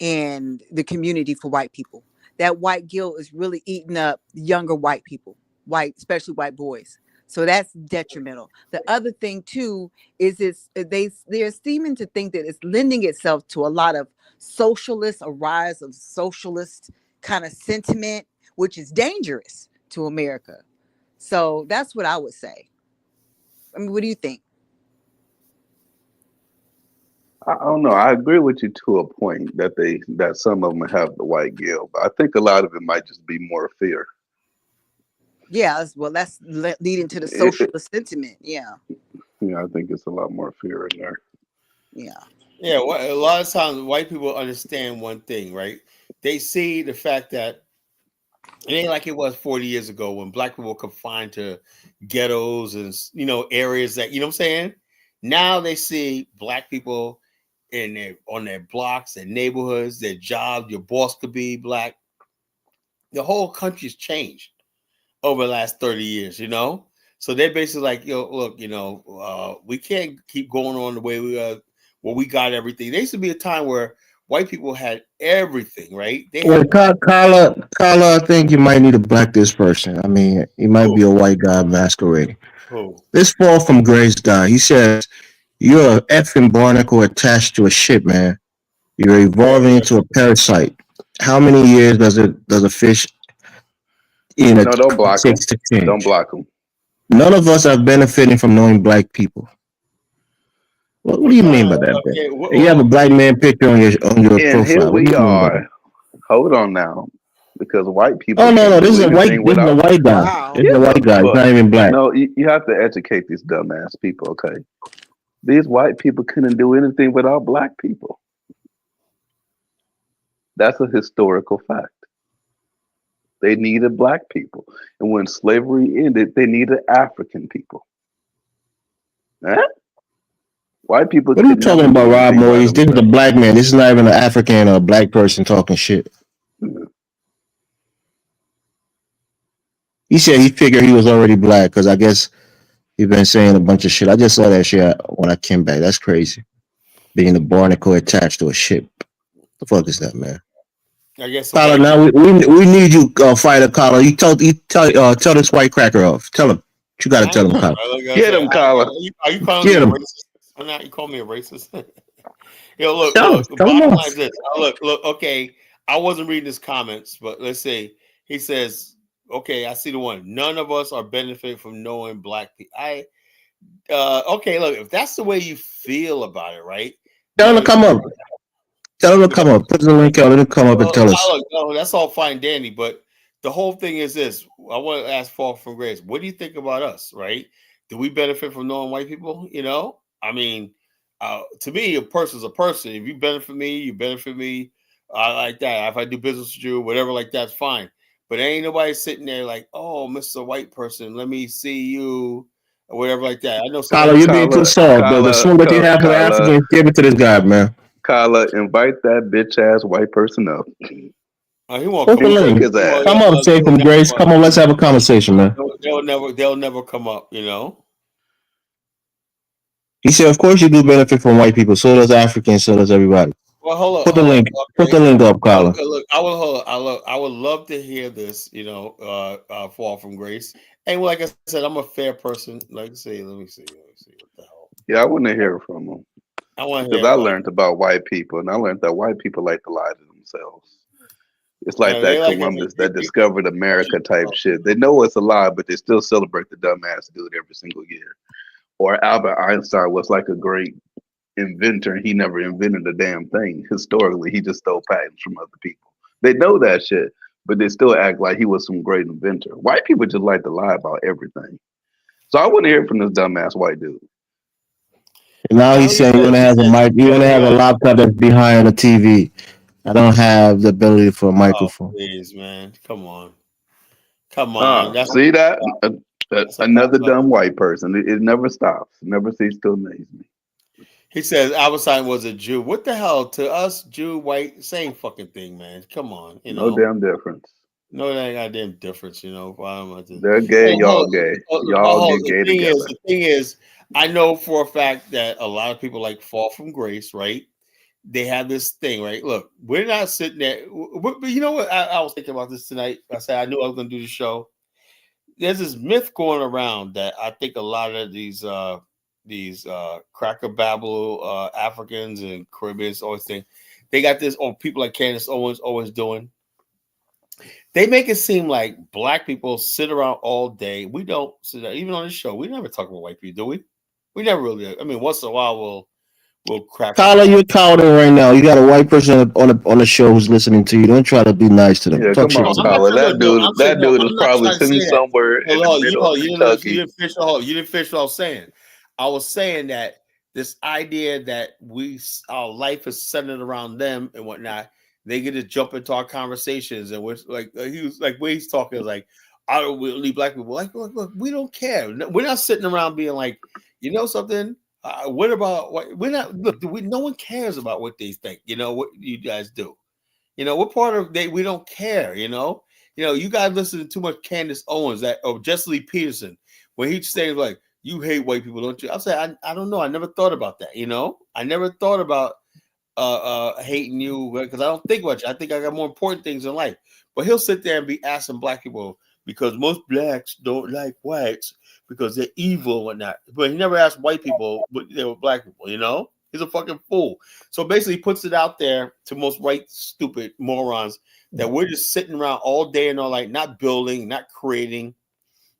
and the community for white people. That white guilt is really eating up younger white people, especially white boys. So that's detrimental. The other thing too is they're seeming to think that it's lending itself to a lot of a rise of socialist kind of sentiment, which is dangerous to America. So that's what I would say. I mean, what do you think? I don't know. I agree with you to a point that some of them have the white guilt, but I think a lot of it might just be more fear. Yeah, well, that's leading to the It, socialist sentiment. Yeah, I think it's a lot more fear in there. yeah. Yeah, a lot of times white people understand one thing, right? They see the fact that it ain't like it was 40 years ago when black people were confined to ghettos and areas that what I'm saying. Now they see black people on their blocks and neighborhoods, their jobs. Your boss could be black. The whole country's changed over the last 30 years, So they're basically like, look, we can't keep going on the way we got everything. There used to be a time where white people had everything, right? Well, Carla, I think you might need to black this person. I mean, he might be a white guy masquerading. Who? This fall from grace guy. He says, "You're an effing barnacle attached to a ship, man. You're evolving into a parasite. How many years does a fish in a No, don't block them. takes to Don't change? block them. None of us are benefiting from knowing black people. What do you mean by that, Okay, man? You have a black man picture on your And here profile. What do we you mean by that? are. Hold on now, because white people Oh no, can't this is do a white. anything This is a without. white guy. Wow. This is a white guy. He's But not even black. no, you have to educate these dumbass people. Okay, these white people couldn't do anything without black people. That's a historical fact. They needed black people, and when slavery ended, they needed African people. Huh? White people What are you could never talking do about, Rob anything by Maurice? This is a themselves. black man. This is not even an African or a black person talking shit. He said he figured he was already black because I guess he's been saying a bunch of shit. I just saw that shit when I came back. That's crazy. Being a barnacle attached to a ship. The fuck is that, man? I guess Collar, now we need you, fighter Collar. Tell this white cracker off. Tell him. You gotta tell him, Collar. Get him, Collar. Are you calling me a racist? I'm not. You call me a racist? Look. The bottom line is this. Look. Okay. I wasn't reading his comments, but let's say he says, "Okay, I see the one. None of us are benefiting from knowing black people." Okay. Look, if that's the way you feel about it, right? Tell him to come up. Tell him to come up. Put the link out. Let him come up and tell us. No, that's all fine, Danny. But the whole thing is this. I want to ask Fall from Grace. What do you think about us, right? Do we benefit from knowing white people? I mean, to me, a person's a person. If you benefit me, you benefit me. I like that. If I do business with you, whatever like that's fine. But ain't nobody sitting there like, oh, Mr. White Person, let me see you or whatever like that. I know Collar, you're being too soft. The swing that you have for the Africans, give it to this guy, man. Carla, invite that bitch ass white person up. He won't come. Come up, say from Grace. Come on, let's have a conversation, man. They'll never come up, He said, of course you do benefit from white people. So does Africans, so does everybody. Well, hold on. Put the link. Okay. Put the link up, Collar. Look, I would love to hear this, Fall from Grace. And like I said, I'm a fair person. Let me see. What the hell? Yeah, I want to hear from him. I want to because I learned about white people, and I learned that white people like to lie to themselves. It's like that Columbus that discovered America type shit. They know it's a lie, but they still celebrate the dumbass dude every single year. Or Albert Einstein was like a great inventor, and he never invented a damn thing. Historically, he just stole patents from other people. They know that shit, but they still act like he was some great inventor. White people just like to lie about everything. So I want to hear from this dumbass white dude. Now he's saying you want to have a mic. You want to have a laptop that's behind a TV. I don't have the ability for a microphone. Oh, please, man, come on. See that? Another dumb white person. It never stops. Never ceases to amaze me. He says Albert was a Jew. What the hell? To us, Jew, white, same fucking thing, man. Come on, No damn difference. No, that ain't goddamn difference, They're gay, y'all gay. Y'all get gay together. The thing is, I know for a fact that a lot of people like fall from grace, right? They have this thing, right? Look, we're not sitting there. But you know what? I was thinking about this tonight. I said I knew I was going to do the show. There's this myth going around that I think a lot of these cracker babble Africans and Caribbeans always think they got this, or people like Candace Owens always doing. They make it seem like black people sit around all day. We don't sit there, even on the show. We never talk about white people, do we? We never really. I mean, once in a while we'll crack. Tyler, you're cowarding right now. You got a white person on the show who's listening to you. Don't try to be nice to them. Yeah, come on, Tyler. That dude is probably sitting somewhere in the middle of Kentucky. You didn't finish what I was saying. I was saying that this idea that our life is centered around them and whatnot. They get to jump into our conversations, and we're like, he was like, where he's talking is like, I don't really black people. Like, look, we don't care. We're not sitting around being like, you know something. What about what? We're not. Look, no one cares about what they think. You know what you guys do. We're part of. We don't care. You guys listen to too much Candace Owens or Jesse Lee Peterson when he's saying like, you hate white people, don't you? I'll say I don't know. I never thought about that. I never thought about hating you because I don't think much. I think I got more important things in life. But he'll sit there and be asking black people because most blacks don't like whites because they're evil and whatnot. But he never asked white people, but they were black people. He's a fucking fool. So basically, he puts it out there to most white stupid morons that we're just sitting around all day and all night, not building, not creating.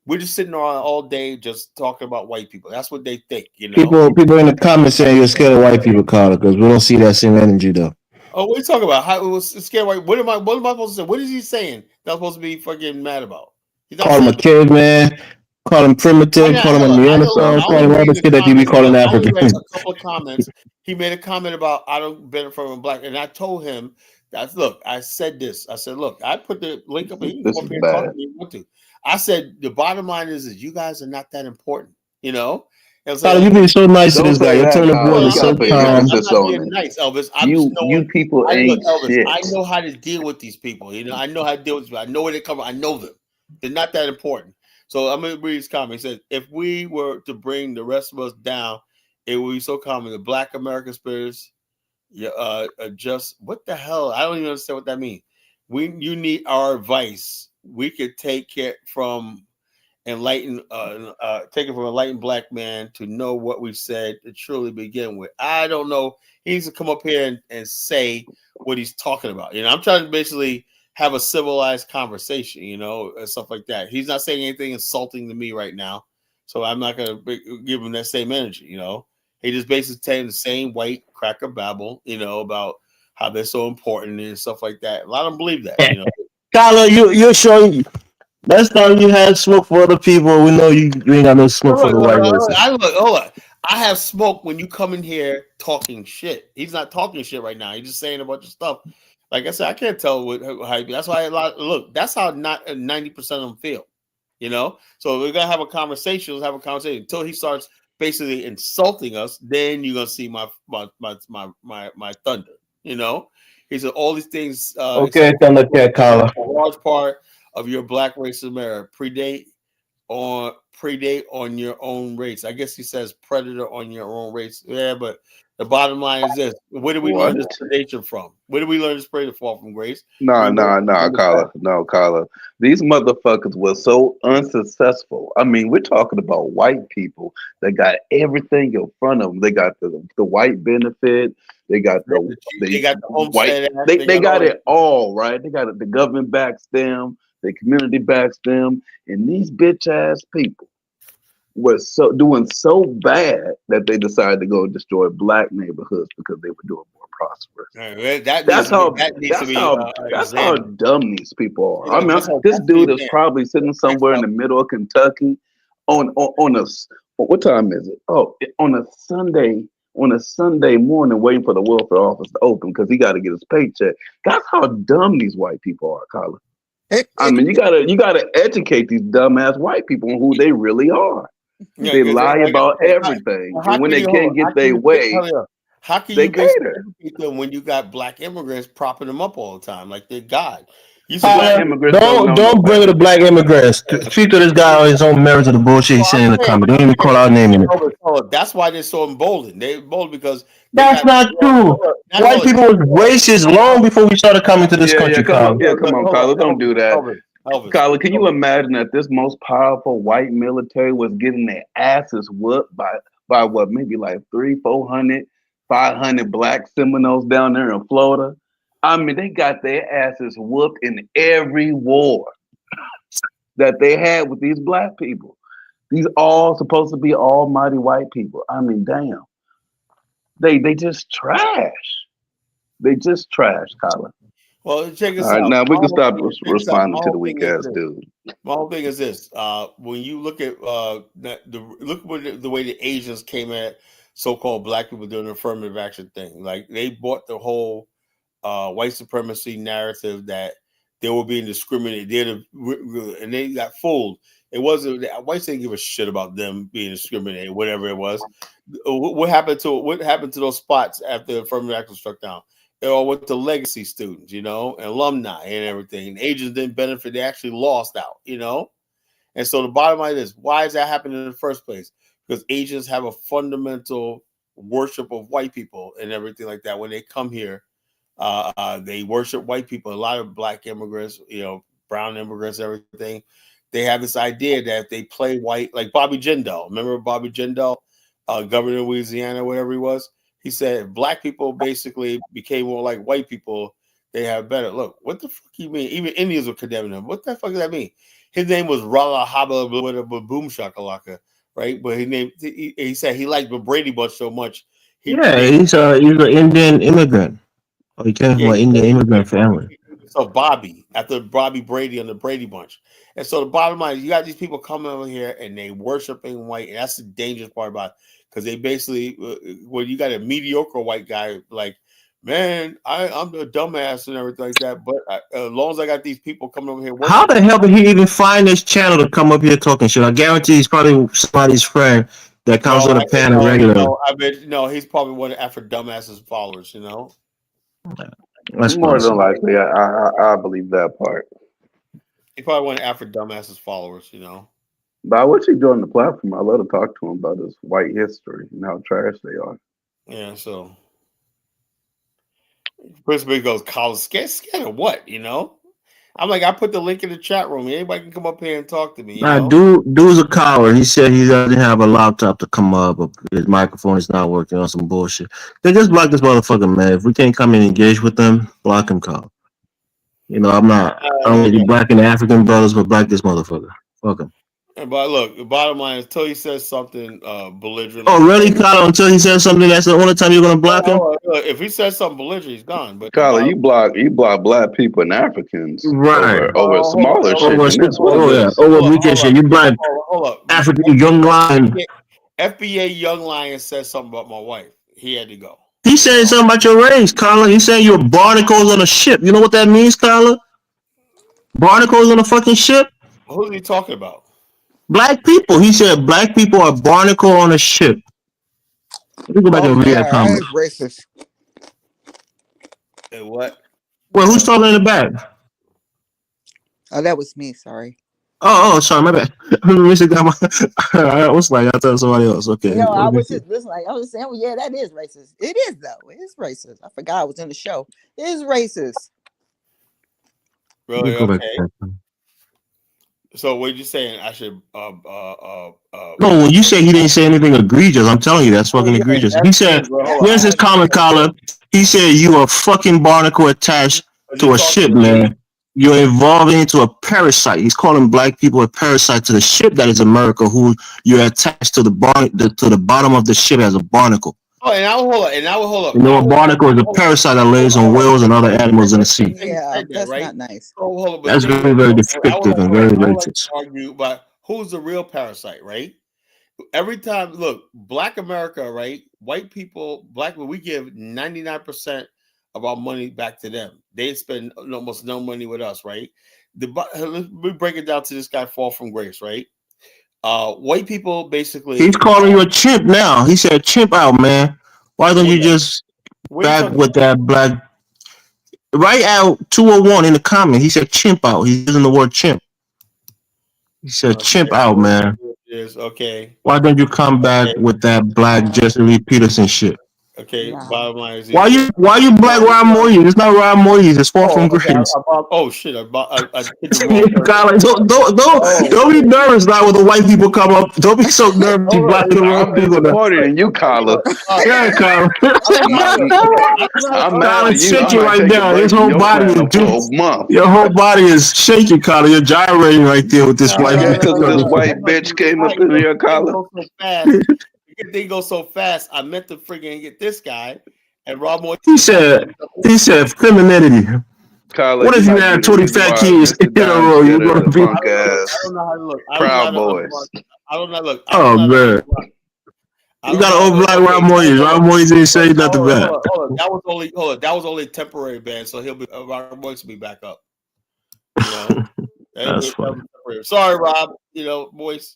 We're just sitting around all day just talking about white people. That's what they think, People in the comments saying you're scared of white people, Carter, because we don't see that same energy though. Oh, what are you talking about? How it was scared white? What am I supposed to say? What is he saying that I'm supposed to be fucking mad about? Call him a kid, man. Call him primitive. Call him a Neanderthal. Call him all the shit that you be calling African. A couple of comments. He made a comment about I don't benefit from a black, and I told him look. I said this. I said, look, I put the link up. He can come up here and talk to me if you want to. I said the bottom line is you guys are not that important, Tyler, you being so nice to this guy. You're turning the board so calm. I'm not being nice, Elvis. You people ain't shit. I know how to deal with these people. I know how to deal with them. I know where they come from. I know them. They're not that important. So I'm going to read his comment. He says, if we were to bring the rest of us down, it would be so common. The Black American spirits, just what the hell? I don't even understand what that means. You need our advice. We could take it from enlightened black man to know what we said to truly begin with. I don't know. He needs to come up here and say what he's talking about. I'm trying to basically have a civilized conversation, and stuff like that. He's not saying anything insulting to me right now, so I'm not going to give him that same energy. He just basically saying the same white cracker babble, about how they're so important and stuff like that. A lot of them believe that. Tyler, you're showing. Last time you had smoke for other people, we know you ain't got no smoke for the white race. Hold on. I have smoke when you come in here talking shit. He's not talking shit right now. He's just saying a bunch of stuff. Like I said, I can't tell how. That's why look. That's how not 90% of them feel. So we're gonna have a conversation. Let's have a conversation until he starts basically insulting us. Then you're gonna see my thunder. He said all these things. Okay, Thundercat Collar. A large part of your black race of America predate on your own race. I guess he says predator on your own race. Yeah, but the bottom line is this: where do we learn this predation from? Where do we learn this predator fall from, Grace? No, Collar. No, Collar. These motherfuckers were so unsuccessful. I mean, we're talking about white people that got everything in front of them. They got the white benefit. They got the white. They got it all, right? They got it. The government backs them. The community backs them, and these bitch ass people were doing so bad that they decided to go destroy black neighborhoods because they were doing more prosperous. That's how dumb these people are. I mean, this dude is probably sitting somewhere in the middle of Kentucky on a what time is it? Oh, on a Sunday morning, waiting for the welfare office to open because he got to get his paycheck. That's how dumb these white people are, Colin. I mean, you gotta educate these dumbass white people on who they really are. Yeah, They 'cause lie about how, everything, how and when can they you hold can't on? How get can their you way, hurry up? How can they you basically cater. educate them when you got black immigrants propping them up all the time, like they're God? You The see, black Tyler, immigrants don't don't know no don't bring it better. to black immigrants. Speak to this guy on his own merits of the bullshit he's well, saying in the comment. Don't even call out naming it. that's why they're so emboldened. They're emboldened because they That's got not true. White people was racist long before we started coming to this country, Kyle. Come on, Carla, don't do that. Carla, can you imagine that this most powerful white military was getting their asses whooped by what, maybe like 300, 400, 500 black Seminoles down there in Florida? I mean, they got their asses whooped in every war that they had with these black people. These all supposed to be almighty white people. I mean, damn. They just trash. They just trash, Colin. Well, check All this right, out. now we can stop Check this out. responding to the weak ass dude. My whole thing is this: when you look at the way the Asians came at so-called black people doing the affirmative action thing, like they bought the whole white supremacy narrative that they were being discriminated, and they got fooled. It wasn't whites didn't give a shit about them being discriminated, whatever it was. What happened to those spots after affirmative action struck down? They're all with the legacy students, and alumni and everything. And Asians didn't benefit; they actually lost out, And so the bottom line is, why is that happening in the first place? Because Asians have a fundamental worship of white people and everything like that. When they come here, they worship white people. A lot of black immigrants, brown immigrants, everything. They have this idea that if they play white, like Bobby Jindal. Remember Bobby Jindal, governor of Louisiana, whatever he was? He said if black people basically became more like white people, they have better. Look, what the fuck you mean? Even Indians were condemning him. What the fuck does that mean? His name was Rala Haba Boom Shakalaka, right? But he said he liked the Brady Bunch so much. Yeah, he's an Indian immigrant. Oh, he came from an Indian immigrant family. So Bobby, after Bobby Brady on the Brady Bunch. And so the bottom line is you got these people coming over here and they worshiping white. And that's the dangerous part about it. Because they basically, when you got a mediocre white guy, like, man, I'm the dumbass and everything like that. But as long as I got these people coming over here. How the hell did he even find this channel to come up here talking shit? I guarantee he's probably somebody's friend that comes on the panel regularly. He's probably one of Afro dumbass's followers, That's more than likely. I believe that part. He probably one of Afro dumbass's followers, But I wish he'd join the platform. I love to talk to him about his white history and how trash they are. Yeah, so Chris Big goes, college scared of what, I'm like, I put the link in the chat room. Anybody can come up here and talk to me. Dude's a coward. He said he doesn't have a laptop to come up, or his microphone is not working on some bullshit. They just block this motherfucker, man. If we can't come and engage with them, block him, call. I don't be blacking the African brothers, but black this motherfucker. Fuck him. But look, the bottom line is until he says something belligerent. Oh, really, Kyle? Until he says something, that's the only time you're gonna block him? If he says something belligerent, he's gone. But Kyle, you block black people and Africans over smaller shit. Over weekend shit. You block African young lion. FBA young lion said something about my wife. He had to go. He said something about your race, Kyla. He said you're barnacles on a ship. You know what that means, Kyla? Barnacles on a fucking ship? Who's he talking about? Black people. He said black people are barnacle on a ship. Let me go back and read that comment. Racist. And what? Well, who's talking in the back? Oh, that was me. Sorry. Oh, sorry, my bad. I was like, I thought somebody else. Okay. I was just listening. I was saying, well, yeah, that is racist. It is though. It is racist. I forgot I was in the show. It is racist. Really? Okay. So what you saying? I should No, when you say he didn't say anything egregious, I'm telling you that's fucking egregious. He said, here's his comment, Collar. He said you are fucking barnacle attached to a ship, man. You're evolving into a parasite. He's calling black people a parasite to the ship that is America, who you're attached to the bottom of the ship as a barnacle. Oh, and I will hold up. You know, a barnacle is a parasite that lays on whales and other animals in the sea. Yeah, that's not nice. That's very, very descriptive and very racist. Argue, but who's the real parasite, right? Every time, look, Black America, right? White people, black people, we give 99% of our money back to them. They spend almost no money with us, right? we break it down to this guy fall from grace, right? White people basically. He's calling you a chimp now. He said chimp out, man. Why don't you just back with that black? Right out 201 in the comment. He said chimp out. He's using the word chimp. He said chimp out, man. Yes, okay. Why don't you come back with that black Jesse Lee Peterson shit? Okay, bottom line is why you black Ron Moyes? It's not Ron Moyes. It's fall from grace. Shit! Don't be nervous now when the white people come up. Don't be so nervous. You black the wrong people. I'm disappointed in you, Carla. Yeah, Carla. I'm shaking right now. His whole body is juiced. Your whole body is shaking, Carla. You're gyrating right there with this white. Because this white bitch came up in here, Carla. They go so fast. I meant to friggin' get this guy, and Rob Moore. He said femininity. Carla, what if you had 20 fat kids in a row? You're gonna be punk ass. I don't know how to look. Proud Boys. I don't know how to look. Oh man. You got an old black Rob Moyes. Rob Moyes didn't say nothing bad. That was only a temporary ban, so he'll be Rob Moyes will be back up. You know? That's funny. Sorry, Rob. Moyes.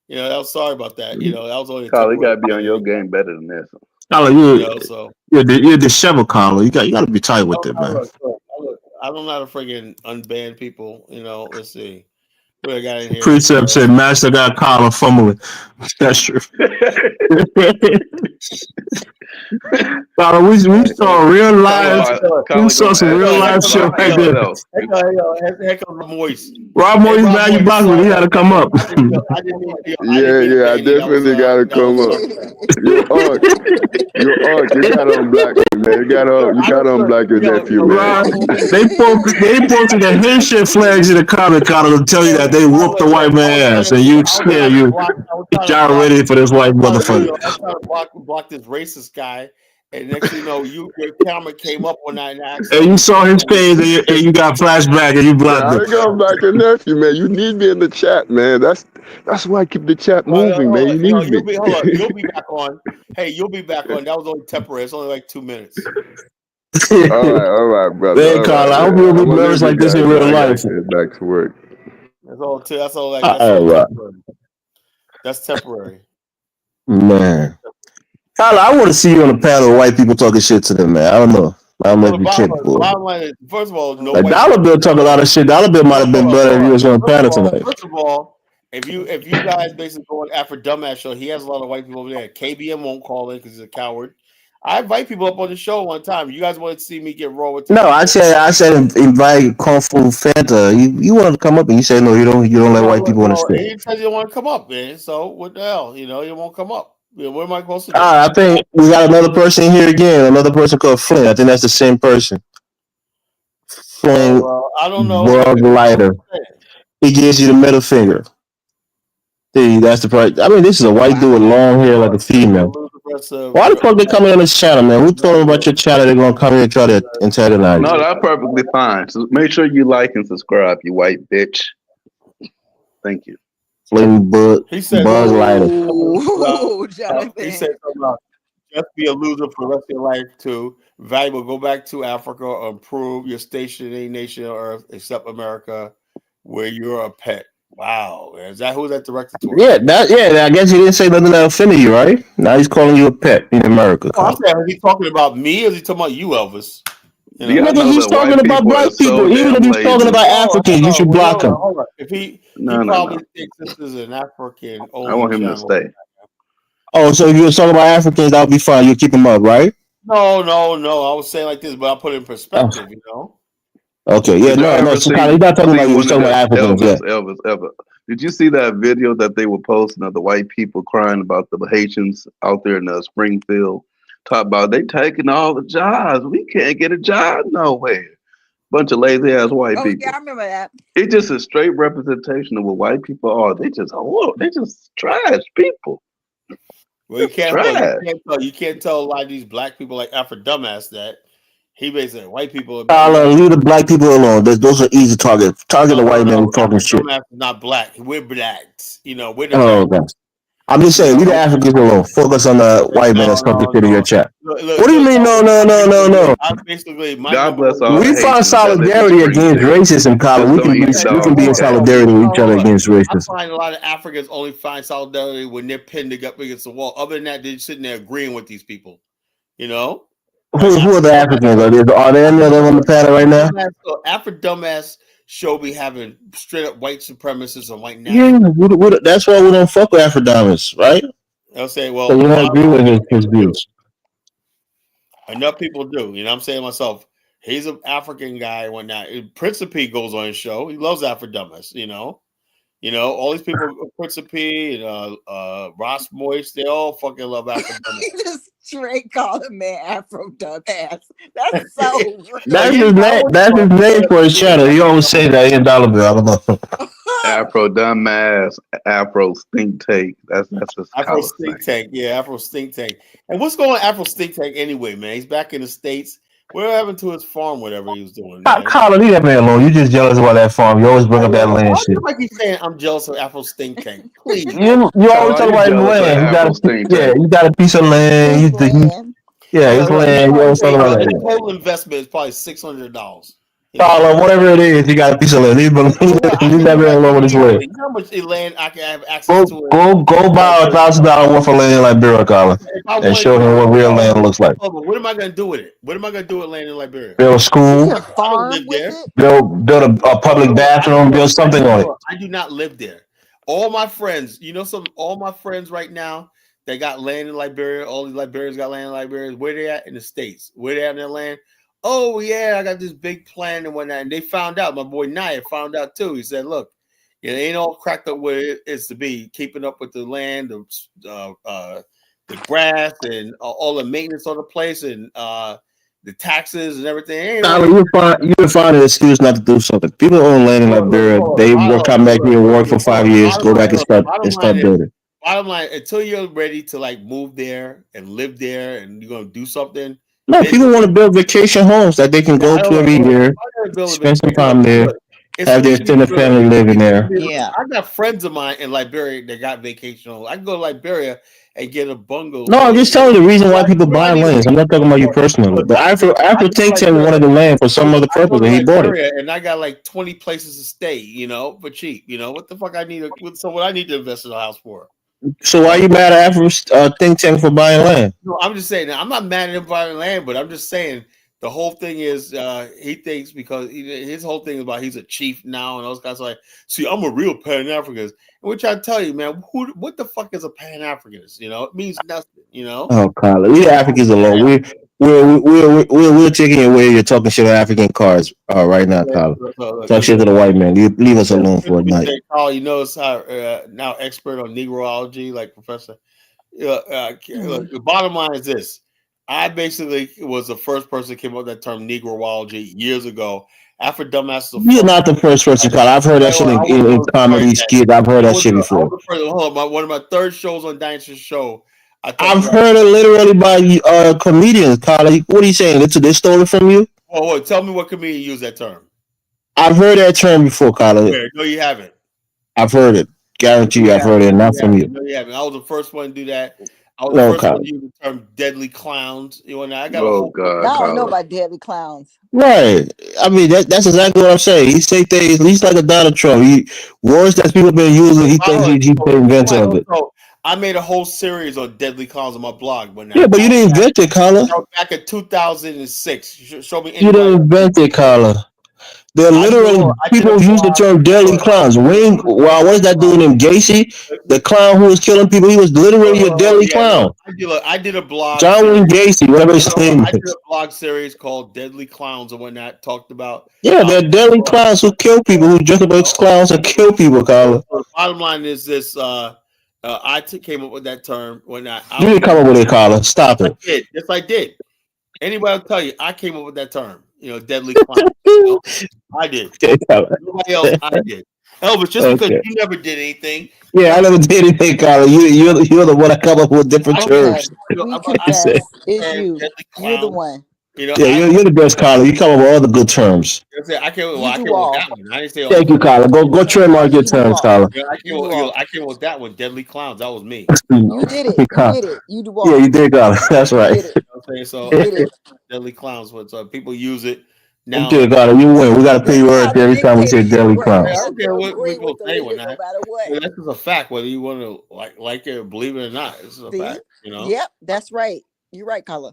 That was sorry about that. That was only. Carla, you gotta be on your game better than this. Carla, you're disheveled, Carla. You gotta be tight with it, man. I don't know how to friggin' unban people. Let's see. What I got in here? Precept said Master got Carla fumbling. That's true. Carla, we saw real live. We saw some real live shit right there. Heck of Moist. Rob Moyes, man, you blocked me. He had to come up. I definitely got to come up. You got to unblock me, man. You got to unblock your nephew, man. They posted the Haitian flags in the comment, Carla, to tell you that they whooped the white man ass, and you scared you ready for this white motherfucker. I was trying to block this racist guy, and next thing you know, your camera came up on that, and you saw his page, and you got flashback, and you blocked him. I got back your nephew, man. You need me in the chat, man. That's why I keep the chat moving, man. You need me. You'll be back on. Hey, you'll be back on. That was only temporary. It's only like 2 minutes. all right, brother. Hey, Carl, I hope you'll be nervous like this in real life. Back to work. That's all. That's temporary. Man. Carla, I want to see you on a panel of white people talking shit to them, man. I don't know if you capable. First of all, Dollar Bill talk a lot of shit. Dollar Bill might have been better if he was on a panel tonight. First of all, if you guys basically go on Afro Dumbass Show, he has a lot of white people over there. KBM won't call in because he's a coward. I invite people up on the show one time. You guys want to see me get raw with? No, I said invite Kung Fu Fanta. You wanted to come up, and you said no. You don't let white people on the stage. He said you don't want to come up, man. So what the hell? You won't come up. What am I supposed to do? I think we got another person here again. Another person called Flynn. I think that's the same person. Flynn. I don't know. World lighter. He gives you the middle finger. See, that's the part. I mean, this is a white dude with long hair like a female. Why the fuck they coming on this channel, man? Who told them about your channel? They're gonna come here and try to antagonize? No, that's perfectly fine. So make sure you like and subscribe, you white bitch. Thank you. He said, Buzz Lighter. Jonathan. He said something about just be a loser for the rest of your life too. Valuable. Go back to Africa or improve your station in any nation on earth except America, where you're a pet. Wow, is that who's that directed towards? Yeah, I guess he didn't say nothing that offended you, right? Now he's calling you a pet in America. I'm saying, is he talking about me or is he talking about you, Elvis? He's talking about black people. Even if he's talking about Africans, you should block him. Hold on. If he probably thinks this is an African. I want him to stay. Oh, so if you were talking about Africans, that would be fine. You keep him up, right? No. I was saying like this, but I put it in perspective. Okay, yeah, no. So he's not talking about you. He's talking about Africans. Elvis. Did you see that video that they were posting of the white people crying about the Haitians out there in Springfield? Talk about they taking all the jobs. We can't get a job nowhere. Bunch of lazy ass white people. Yeah, I remember that. It's just a straight representation of what white people are. They just trash people. Well, you can't tell a lot of these black people like Afro Dumbass that. He basically white people. Leave the black people alone. Those are easy targets. Target the white man talking shit. Not black. We're blacks. We're the. Oh, okay. I'm just saying, leave the Africans alone. Focus on the white man that's talking to your chat. What do you mean? No. I basically my God number bless one. all the We find Haitians that live in solidarity against Springfield. racism, Colin. Just We don't can be eat in dog cat. solidarity with each other against I racism. find a lot of Africans only find solidarity when they're pinned up against the wall. Other than that, they're sitting there agreeing with these people. You know, Who are the Africans? Are there any of them on the panel right now? Afro dumbass show be having straight up white supremacists and white Yeah, nationalists. that's why we don't fuck with Afrodamus, right? I'll say, So well, we don't agree with his views. enough people do. You know, I'm saying to myself, he's an African guy and whatnot. Principe goes on his show. He loves Afro dumbass. All these people, Principe and Ross Moist, they all fucking love Afro dumbass. He just straight called a man Afro dumbass. That's so. That's his name. That's his name for his channel. He always say that in dollar bill. I don't know. Afro dumbass, Afro stink tank. That's his Afro stink tank. Yeah, Afro stink tank. And what's going on Afro stink tank anyway, man? He's back in the States. What happened to his farm, whatever he was doing? Colin, leave that man alone. You just jealous about that farm. You always bring up that land shit. Why do you keep saying I'm jealous of Afro stink tank? Please. You always talk about his land. You got a piece of land. His land. You always talk about that. The total investment is probably $600. Colin, whatever it is, you got a piece of land. Leave that man alone with his land. How much land I can have access to? Go buy $1,000 worth of land in Liberia, Colin, and show him what real land looks like. What am I going to do with it? What am I going to do with land in Liberia? Build a school. Build a public bathroom. Build something on it. I do not live there. All my friends, all my friends right now, they got land in Liberia. All these Liberians got land in Liberia. Where they at? In the States. Where they at in their land? Oh, yeah, I got this big plan and whatnot. And they found out. My boy Naya found out, too. He said, look, it ain't all cracked up where it is to be. Keeping up with the land, the grass, and all the maintenance on the place, and the taxes and everything. You would find an excuse not to do something. People own land in Liberia. They will come back here and work for 5 years, go back and start building. Bottom line, until you're ready to move there and live there and you're going to do something. No, people want to build vacation homes that they can go to every year, spend some time there, have their extended family living there. Yeah. I got friends of mine in Liberia that got vacation homes. I can go to Liberia and get a bungalow. No, I'm just telling you the reason why people buy lands. I'm not talking about you personally. But Afro Think Tank wanted the land for some other purpose and he bought it. And I got 20 places to stay, for cheap. What the fuck I need what I need to invest in a house for? So why are you mad at Afro Think Tank for buying land? No, I'm just saying. I'm not mad at him buying land, but I'm just saying the whole thing is he thinks because his whole thing is about he's a chief now and those guys are like, see, I'm a real Pan-Africanist. Which I tell you, man, what the fuck is a Pan-Africanist? It means nothing. Oh, Colin, we Africans alone. We're taking away. You're talking shit on African cars right now, Colin. Talk shit to the white man. Leave us alone for a night. Carl, it's how now expert on Negroology, like Professor. Look, the bottom line is this: I basically was the first person that came up with that term Negroology years ago. After dumbass, you're not the first person, Colin. I've heard that shit in comedy skits. I've heard that shit before. Hold on, one of my third shows on Dynasty Show. I've heard it literally by comedians, Colin. What are you saying? They stole it from you? Oh, tell me what comedian used that term. I've heard that term before, Colin. No, you haven't. I've heard it. Guarantee you, I've heard it. Not from you. No, you haven't. I was the first one to do that. I was the first one to use the term deadly clowns. I got God, I don't know about deadly clowns. Right. I mean, that's exactly what I'm saying. He say things. He's like a Donald Trump. Words that people have been using. He thinks he's the inventor of it. I made a whole series on deadly clowns on my blog. But you didn't invent it, Colin. Back in 2006. Show me. You didn't invent it, Colin. They're literally people use the term deadly clowns. What is that dude named Gacy? The clown who was killing people. He was literally a deadly clown. I did a blog. John Wayne Gacy, whatever his name is. I did a blog series called Deadly Clowns and whatnot. Talked about. Yeah, they're deadly clowns who kill people, who dress up as clowns and kill people, Colin. The bottom line is this. I came up with that term when you didn't come up with it, Colin. Stop it. Yes, I did. Anybody will tell you, I came up with that term. Deadly clown. I did. Nobody else. I did. Elvis, just because you never did anything. Yeah, I never did anything, Colin. You're the one that come up with different terms. It's you. You're the one. You know, Yeah, you're the best, Colin. You come up with all the good terms. I came. Well, You I do came with all. that one. I didn't say all Thank you, good. Colin. Go trademark your You do terms, all. Colin. You know, You do all. I came with that one. Deadly clowns. That was me. You did it. You did it. You do Yeah, all. you did, Colin. That's You right. did it. You know what I'm saying? So You did it. deadly clowns. But people use it Okay, now. Colin, you win. We got to pay Look you at how royalty the every time we say dictatorship deadly works. I We clowns. have don't care to what agree people with the say leader when no that. matter what. This is a fact, whether you want to like it or believe it or not. This is a See? fact. You know. Yep, that's right. You're right, Color.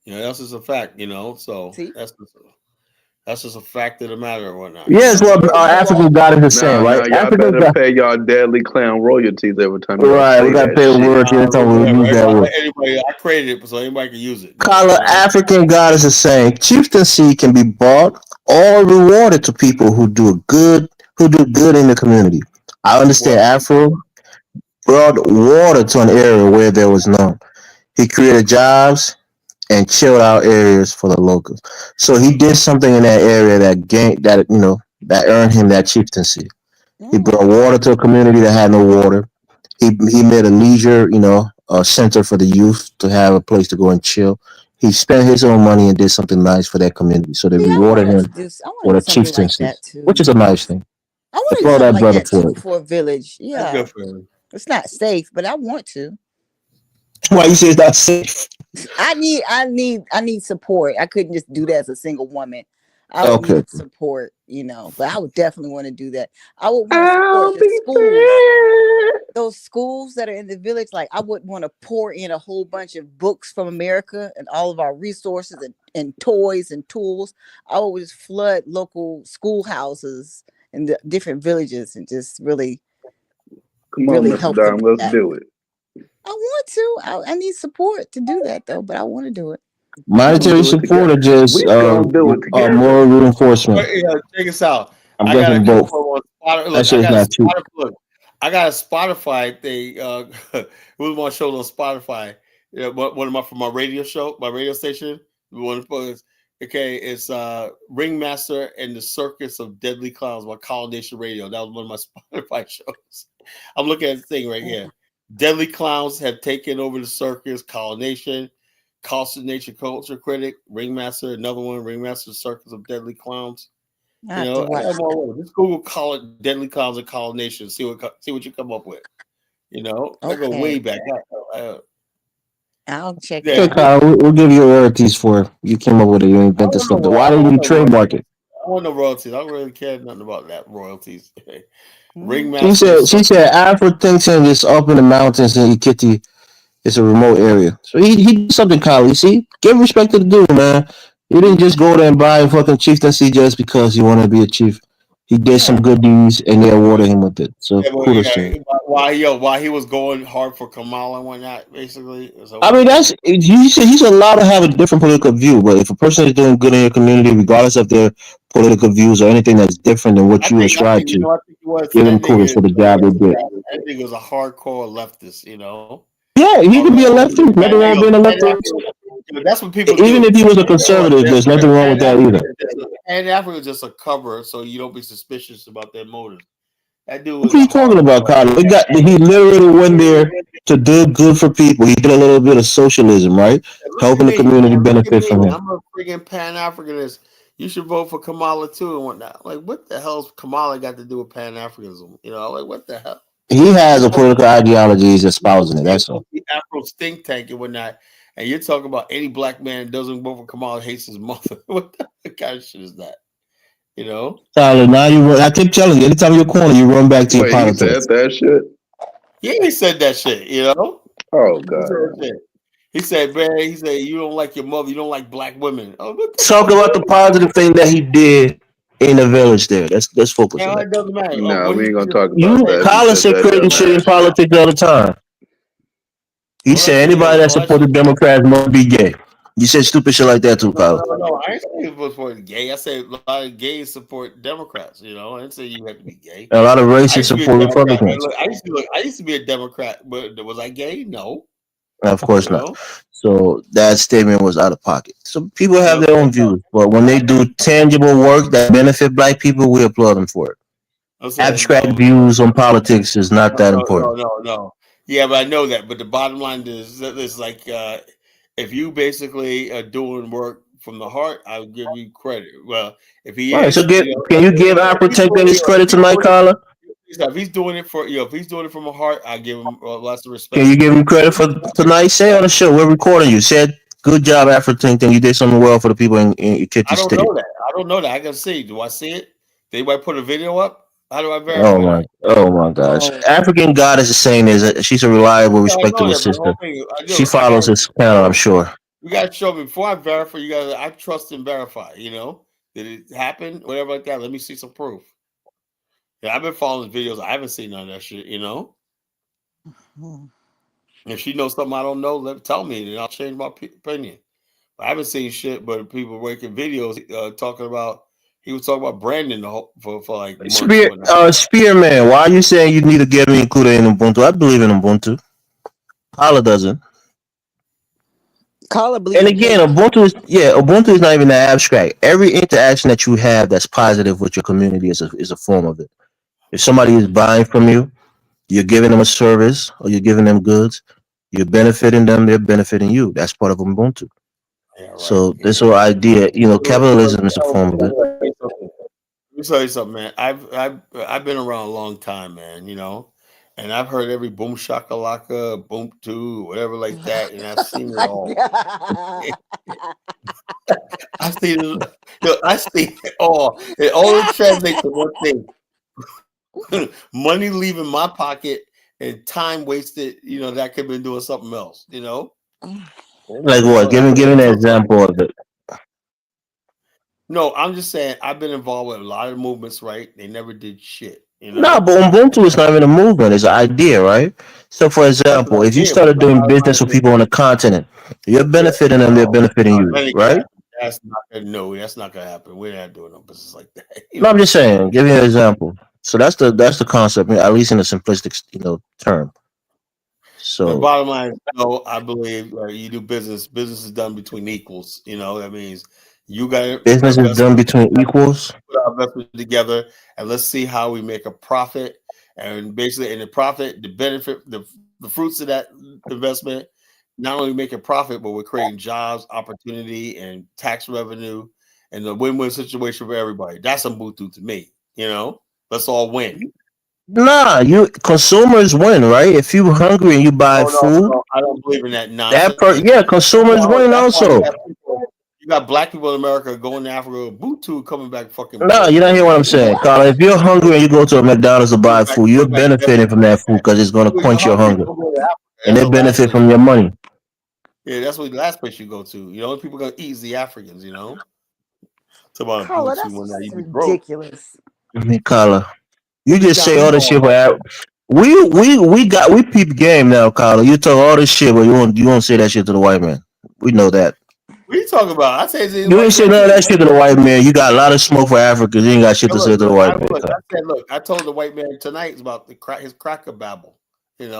You know, that's just a fact. You know. So See? that's just a fact of the matter or whatnot. You Yes, know. what our African goddess is saying, Now right? y'all African better God. pay y'all deadly clown royalties every time y'all Right, we say got to that pay the shit. royalty every time we Whatever. use that word. Anybody, I created it so anybody can use it. Colin, You know? African goddess is saying chieftaincy can be bought or rewarded to people who do good in the community. I understand Well, Afro brought water to an area where there was none. He created jobs and chilled out areas for the locals. So he did something in that area that earned him that chieftaincy. He Mm. brought water to a community that had no water. He made a leisure, a center for the youth to have a place to go and chill. He spent his own money and did something nice for that community. So they See, rewarded him I want to with do a something like chieftaincy, that which too. is a nice thing. I want to do Applaud something that like brother that for too it. for a village. that's Yeah. good for him. It's not safe, but I want to. Why you say it's not safe? I need support. I couldn't just do that as a single woman. I would Okay. need support, but I would definitely want to do that. I would want to support I'll the be schools. back. Those schools that are in the village, like I would want to pour in a whole bunch of books from America and all of our resources and toys and tools. I would just flood local schoolhouses in the different villages and just really, Come on, really Mr. help them Dime, with let's that. do it. I want to. I need support to do that though, but I want to do it. We gonna Monetary do it support or together. just We gonna do it together. moral reinforcement? Check this out. I'm I got a guessing both. couple of Spotify. That Look, I shit's got a not cheap. Spotify. Look, I got a Spotify thing. We want shows on Spotify. Yeah, one of my from my radio show, my radio station. One of okay, it's Ringmaster and the Circus of Deadly Clowns by Colonial Radio. That was one of my Spotify shows. I'm looking at the thing right here. Deadly Clowns have taken over the circus. Colonation, Constant Nature Culture Critic, Ringmaster, another one, Ringmaster Circus of Deadly Clowns. I have to watch that. Just Google call it Deadly Clowns and Colonation. See what you come up with. I go way Okay. back. I'll check Yeah, Okay, that out. Kyle, we'll give you royalties for it. You came up with it. You I invented don't know. something. I Why didn't don't you know trademark it? I want no royalties. I don't really care nothing about that royalties. Mm. Ringmaster. She said Afro-Thinking is up in the mountains in Ikiti. It's a remote area. So he did something, Kyle. You see? Give respect to the dude, man. You didn't just go there and buy a fucking chieftaincy just because you want to be a chief. He did some good deeds and they awarded him with it. So kudos to him. Why he was going hard for Kamala and whatnot, basically. I mean, he's allowed to have a different political view, but if a person is doing good in your community, regardless of their political views or anything that's different than what you ascribe to, I think it was give them that kudos nigga. for the job they did. That nigga was a hardcore leftist. Yeah, he could be a leftist. Nothing wrong with being a leftist. That's what people Even do. if he was a conservative, there's nothing wrong with that either. And Africa is just a cover, so you don't be suspicious about their motives. That dude What was are you talking about, Kyle? He literally went there to do good for people. He did a little bit of socialism, right? Helping the community benefit from him. I'm a freaking Pan-Africanist. You should vote for Kamala too and whatnot. Like, what the hell's Kamala got to do with Pan-Africanism? What the hell? He has a political ideology he's espousing it. That's all. The Afro think tank and whatnot. And you're talking about any black man that doesn't vote for Kamala hates his mother. What the kind of shit is that? Tyler, now I keep telling you, anytime you're corner, you run back to your politics. He said that shit? Yeah, he said that shit, Oh, God. He said, man, you don't like your mother, you don't like black women. Talk about the positive thing that he did in the village there. Let's focus on that. It doesn't matter. No, we ain't going to talk about that. Colin said crazy shit in politics all the time. He said anybody that supported Democrats must be gay. You said stupid shit like that too, Kyle. No, I ain't saying he was for gay. I said a lot of gays support Democrats. I didn't say you have to be gay. A lot of racists support Republicans. I used to be a Democrat, but was I gay? No. Of course not. So that statement was out of pocket. So people have their own views, but when they do tangible work that benefit black people, we applaud them for it. Abstract views on politics is not that important. No. Yeah, but I know that. But the bottom line is like if you basically are doing work from the heart, I'll give you credit. Well, if he All right, so is, can you give our protecting his credit tonight, Carla? if he's doing it for if he's doing it from a heart, I give him lots of respect. Can you give him credit for tonight? Say on the show, we're recording you. Said, good job, African. You did something well for the people in Kitty I don't State. know that. I don't know that. I gotta see. Do I see it? Did anybody put a video up? How do I Oh verify my, that? oh my gosh! Oh, African goddess is saying is that she's a reliable, Yeah, I know respectable that, but the sister. whole thing, She I follows gotta his channel, I'm show. sure. You gotta show me before I verify. You gotta. I trust and verify. Did it happen? Whatever like that. Let me see some proof. Yeah, I've been following his videos. I haven't seen none of that shit. If she knows something I don't know, tell me, and I'll change my opinion. I haven't seen shit, but people making videos talking about. He was talking about Brandon for like months. Spearman, why are you saying you need to get me included in Ubuntu? I believe in Ubuntu. Hala doesn't. Carla believe And in again, hate. Ubuntu is not even that abstract. Every interaction that you have that's positive with your community is a form of it. If somebody is buying from you, you're giving them a service or you're giving them goods, you're benefiting them, they're benefiting you. That's part of Ubuntu. Yeah, right. So this whole idea, capitalism is a form of it. Let me tell you something, man. I've been around a long time, man. And I've heard every boom shakalaka, boom two, whatever like that, and I've seen it all. I've seen it. I've seen it all. It only translates to one thing: money leaving my pocket and time wasted. That could have been doing something else. Like what? Give me an example of it. No, I'm just saying I've been involved with a lot of movements, right? They never did shit. No, but Ubuntu is not even a movement; it's an idea, right? So, for example, if you started doing business with people on the continent, you're benefiting them; they're benefiting you, right? That's not gonna happen. We're not doing no business like that. No, I'm just saying. Give me an example. So that's the concept, at least in a simplistic, term. The So bottom line is, I believe you do business. Business is done between equals. That means you got to business is done between equals. Put our investment together, and let's see how we make a profit. And basically, in the profit, the benefit, the fruits of that investment, not only make a profit, but we're creating jobs, opportunity, and tax revenue, and the win-win situation for everybody. That's Ubuntu to me. Let's all win. Nah, consumers win, right? If you're hungry and you buy food, no, I don't believe in that nonsense. Consumers win also. You got black people in America going to Africa, Ubuntu coming back fucking. No, you don't hear what I'm saying, Carl. If you're hungry and you go to a McDonald's to buy food, you're benefiting from that food because it's going to quench your hunger, and they benefit from your money. Yeah, that's what the last place you go to. The only people gonna eat is the Africans. It's about Carla, that's ridiculous. I mean, Carla, you just say all this shit for we peep game now, Carla. You talk all this shit, but you won't say that shit to the white man. We know that. What are you talking about? I say you ain't say none of that shit to the white man. You got a lot of smoke for Africans. You ain't got shit to say to the white man. I told the white man tonight it's about his cracker babble. And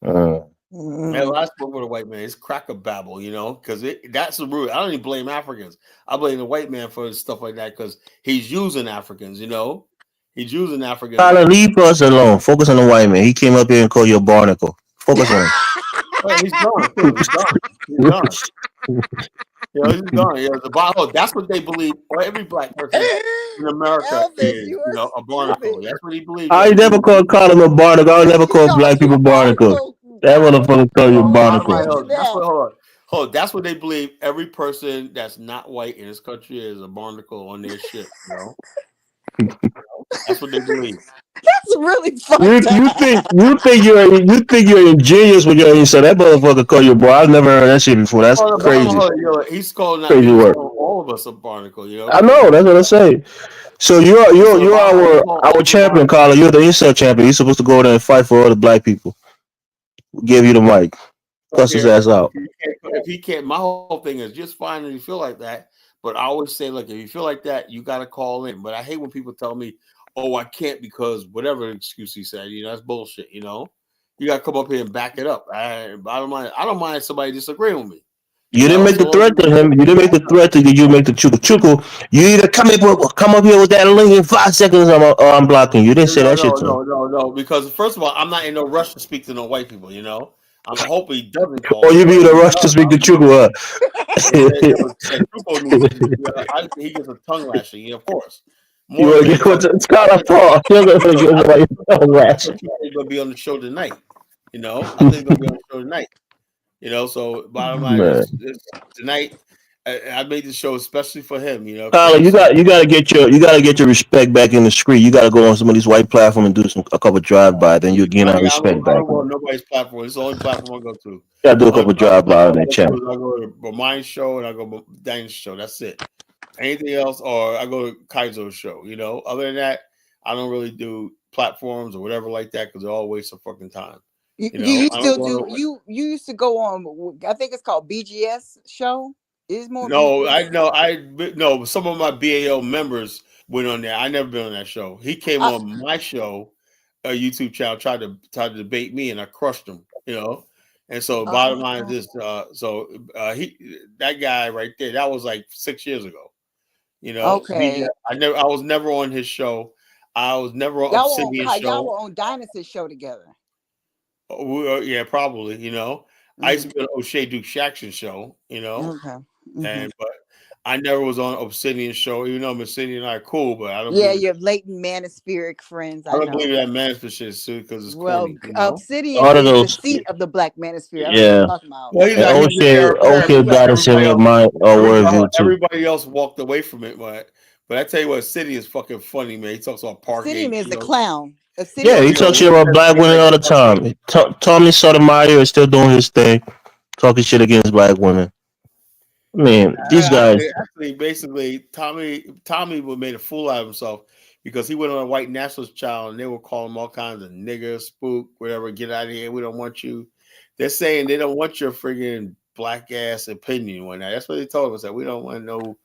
I spoke with a white man. It's cracker babble, because that's the root. I don't even blame Africans. I blame the white man for stuff like that because he's using Africans. He's using Africans. Carla, leave us alone. Focus on the white man. He came up here and called you a barnacle. Focus on him. He's gone. He's gone. He's gone. That's what they believe. Or every black person in America is, a barnacle. That's what he believes. I never called Carla a barnacle. I never called black people barnacles. That motherfucker called you a barnacle. Hold on. That's what they believe. Every person that's not white in this country is a barnacle on their shit. That's what they believe. That's really funny. You think you're ingenious when you're inside. That motherfucker call you a bar. I've never heard that shit before. That's crazy. He's calling crazy work. All of us a barnacle. I know. That's what I say. So you're our champion, Carla. You're the insult champion. You're supposed to go there and fight for all the black people. We'll give you the mic. Cuss his ass out. If he can't, my whole thing is just fine if you feel like that. But I always say, look, if you feel like that, you got to call in. But I hate when people tell me, oh, I can't because whatever excuse he said, that's bullshit. You got to come up here and back it up. I don't mind somebody disagreeing with me. You didn't make the threat to him. You didn't make the threat to you. Make the chuku. You either come up here with that link in 5 seconds, or I'm blocking you. You didn't say that shit to him. No. Because first of all, I'm not in no rush to speak to no white people. I hope he doesn't call. Or me, you be in but a if he rush to does, speak I'll to do Chuku, huh? Truco needs he gets a tongue lashing, yeah, of course. You More want than to get anything, what's it's kind of Paul. You're going to get somebody tongue I lash. think he's gonna be on the show tonight. You know, I think he's gonna be on the show tonight. You know, so bottom line Man. is tonight. I made the show especially for him. You know, Tyler, because you got to get your respect back in the street. You got to go on some of these white platforms and do a couple drive by. Then you gain our respect I back. don't go on nobody's platform. It's the only platform I go to. You got to do a Only couple drive platform by I on their go chat. to is I go to Mine show and I go to Daniel's show. That's it. Anything else, or I go to Kaizo's show. You know, other than that, I don't really do platforms or whatever like that because they're all waste of fucking time. You, You you know, you I don't still go do to you used to go on, I think it's called BGS show. Is more no, BGS. I know no. Some of my BAO members went on there. I never been on that show. He came I, on my show, a YouTube channel, tried to debate me, and I crushed him. You know, and so bottom line is this. That guy right there. That was like 6 years ago. You know, okay. I was never on his show. I was never on Obsidian Y'all show. were on Dynasty show together. Yeah, probably. You know, I used to be on O'Shea Duke Jackson show. You know, Okay. but I never was on Obsidian show. Even though Obsidian and I are cool, but I don't Yeah, believe your latent manospheric friends. I I don't know. believe that management shit too because it's Well, corny. You know. Obsidian All of is the those, seat of the Black manosphere. I don't know what you're yeah. talking about. Well, he's And not. He's an heir apparent, O'Shea but got us in with my worldview too. everybody else walked away from it. But I tell you what, City is fucking funny, man. He talks about Obsidian Parkgate. is You the know. clown. Yeah, Obsidian he is talks the shit about black women all the time. Tommy Sotomayor is still doing his thing, talking shit against black women. I mean, these guys. Actually, basically, Tommy made a fool out of himself because he went on a white nationalist channel and they were calling him all kinds of nigger, spook, whatever. Get out of here. We don't want you. They're saying they don't want your friggin' black ass opinion one night. That's what they told us. That we don't want no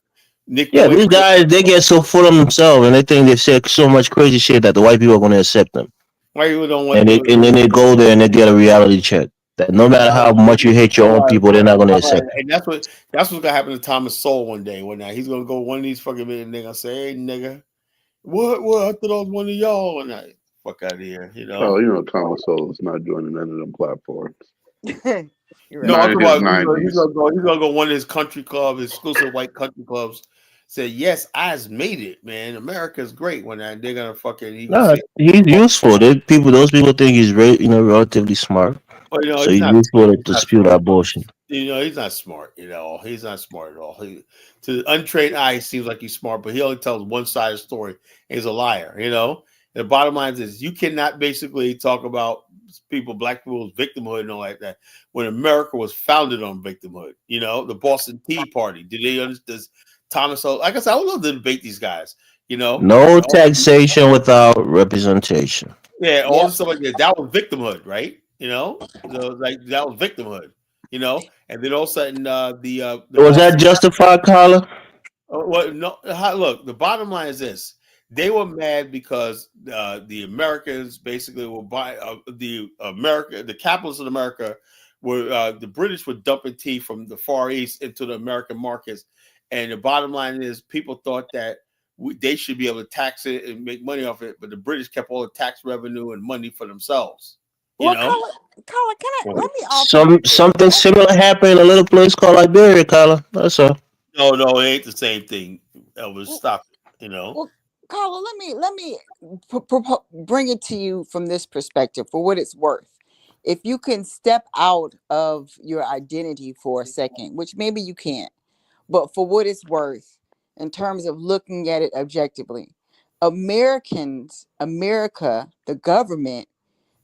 Nick. Yeah, these guys, they get so full of themselves and they think they've said so much crazy shit that the white people are going to accept them. Why you don't want? And then they go there and they get a reality check that no matter how much you hate your own people, they're not going to accept. And that's what's gonna happen to Thomas Sowell one day. One night he's gonna go one of these fucking minute niggas say, "Hey nigga, what? I thought I was one of y'all." And I fuck out of here, you know. Oh, you know Thomas Sowell's not joining none of them platforms. No, I'm talking about he's gonna go one of his country clubs, exclusive white country clubs. Say yes, I made it, man. America's great. When they're gonna fucking He's useful. Those people think he's relatively smart. Well, you know, So he's useful to dispute our bullshit. You know, he's not smart. You know, he's not smart at all. To the untrained eye, he seems like he's smart, but he only tells one side of the story. He's a liar. You know. And the bottom line is, you cannot basically talk about black people's victimhood and all like that when America was founded on victimhood. You know, the Boston Tea Party. Did they understand? Thomas, like I said, I would love to debate these guys. You know, no taxation without representation. Yeah, all the stuff like that. That was victimhood, right? You know, so like that was victimhood. You know, and then all of a sudden, the was that justified, Carla? Well, no. Look, the bottom line is this: they were mad because the Americans basically were buying the capitalists in America were the British were dumping tea from the Far East into the American markets, and the bottom line is people thought that they should be able to tax it and make money off it, but the British kept all the tax revenue and money for themselves. You know? Carla, can I let me offer something similar happened in a little place called Liberia, Carla. That's all. No, it ain't the same thing. Elvis, stop it. You know. Well, Carla, let me bring it to you from this perspective for what it's worth. If you can step out of your identity for a second, which maybe you can't, but for what it's worth, in terms of looking at it objectively, America, the government,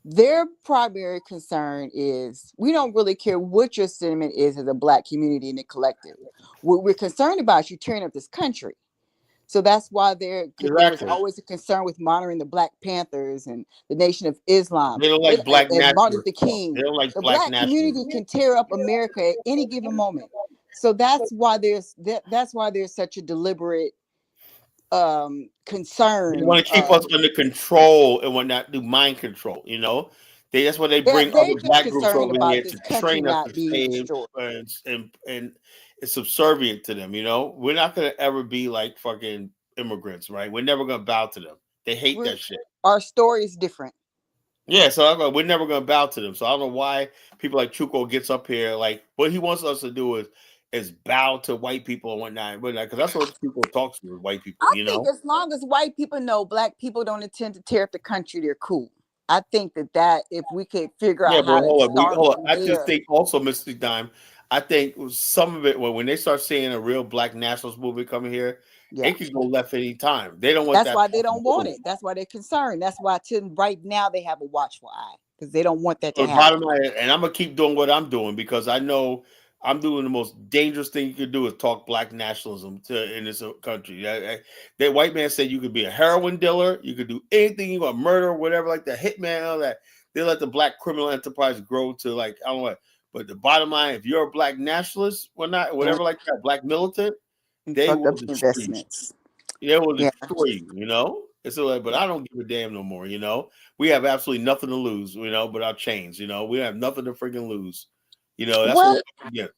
their primary concern is we don't really care what your sentiment is as a black community in the collective. What we're concerned about is you tearing up this country. So that's why there was always a concern with monitoring the Black Panthers and the Nation of Islam. They don't like black and Martin nationalists. Luther King. They don't like the black community can tear up America at any given moment. So that's why there's such a deliberate concern. They want to keep us under control and whatnot, do mind control. You know, that's why they bring other black groups over here to train us to stay and it's subservient to them. You know, we're not going to ever be like fucking immigrants, right? We're never going to bow to them. They hate that shit. Our story is different. Yeah, so we're never going to bow to them. So I don't know why people like Chuko gets up here. Like, what he wants us to do is bow to white people and whatnot. Because that's what Chuko talks to white people, I think as long as white people know black people don't intend to tear up the country, they're cool. I think that if we could figure Yeah, out but how to start hold on. from I just there. think also, Mr. Dime, I think some of it when they start seeing a real black nationalist movement coming here, Yeah. it could go left any time. They don't want That's that. why they don't want it. That's why they're concerned. That's why right now they have a watchful eye because they don't want that to So the happen. bottom line, and I'm gonna keep doing what I'm doing because I know I'm doing the most dangerous thing you could do is talk black nationalism in this country. That white man said you could be a heroin dealer, you could do anything you want, murder, whatever, like the hitman, all that. They let the black criminal enterprise grow to like I don't know what. But the bottom line, if you're a black nationalist, whatever like that, black militant, they Fuck will up destroy you. investments. They will Yeah. destroy you. It's like, but I don't give a damn no more. We have absolutely nothing to lose. But our chains. We have nothing to freaking lose. That's what we're up against.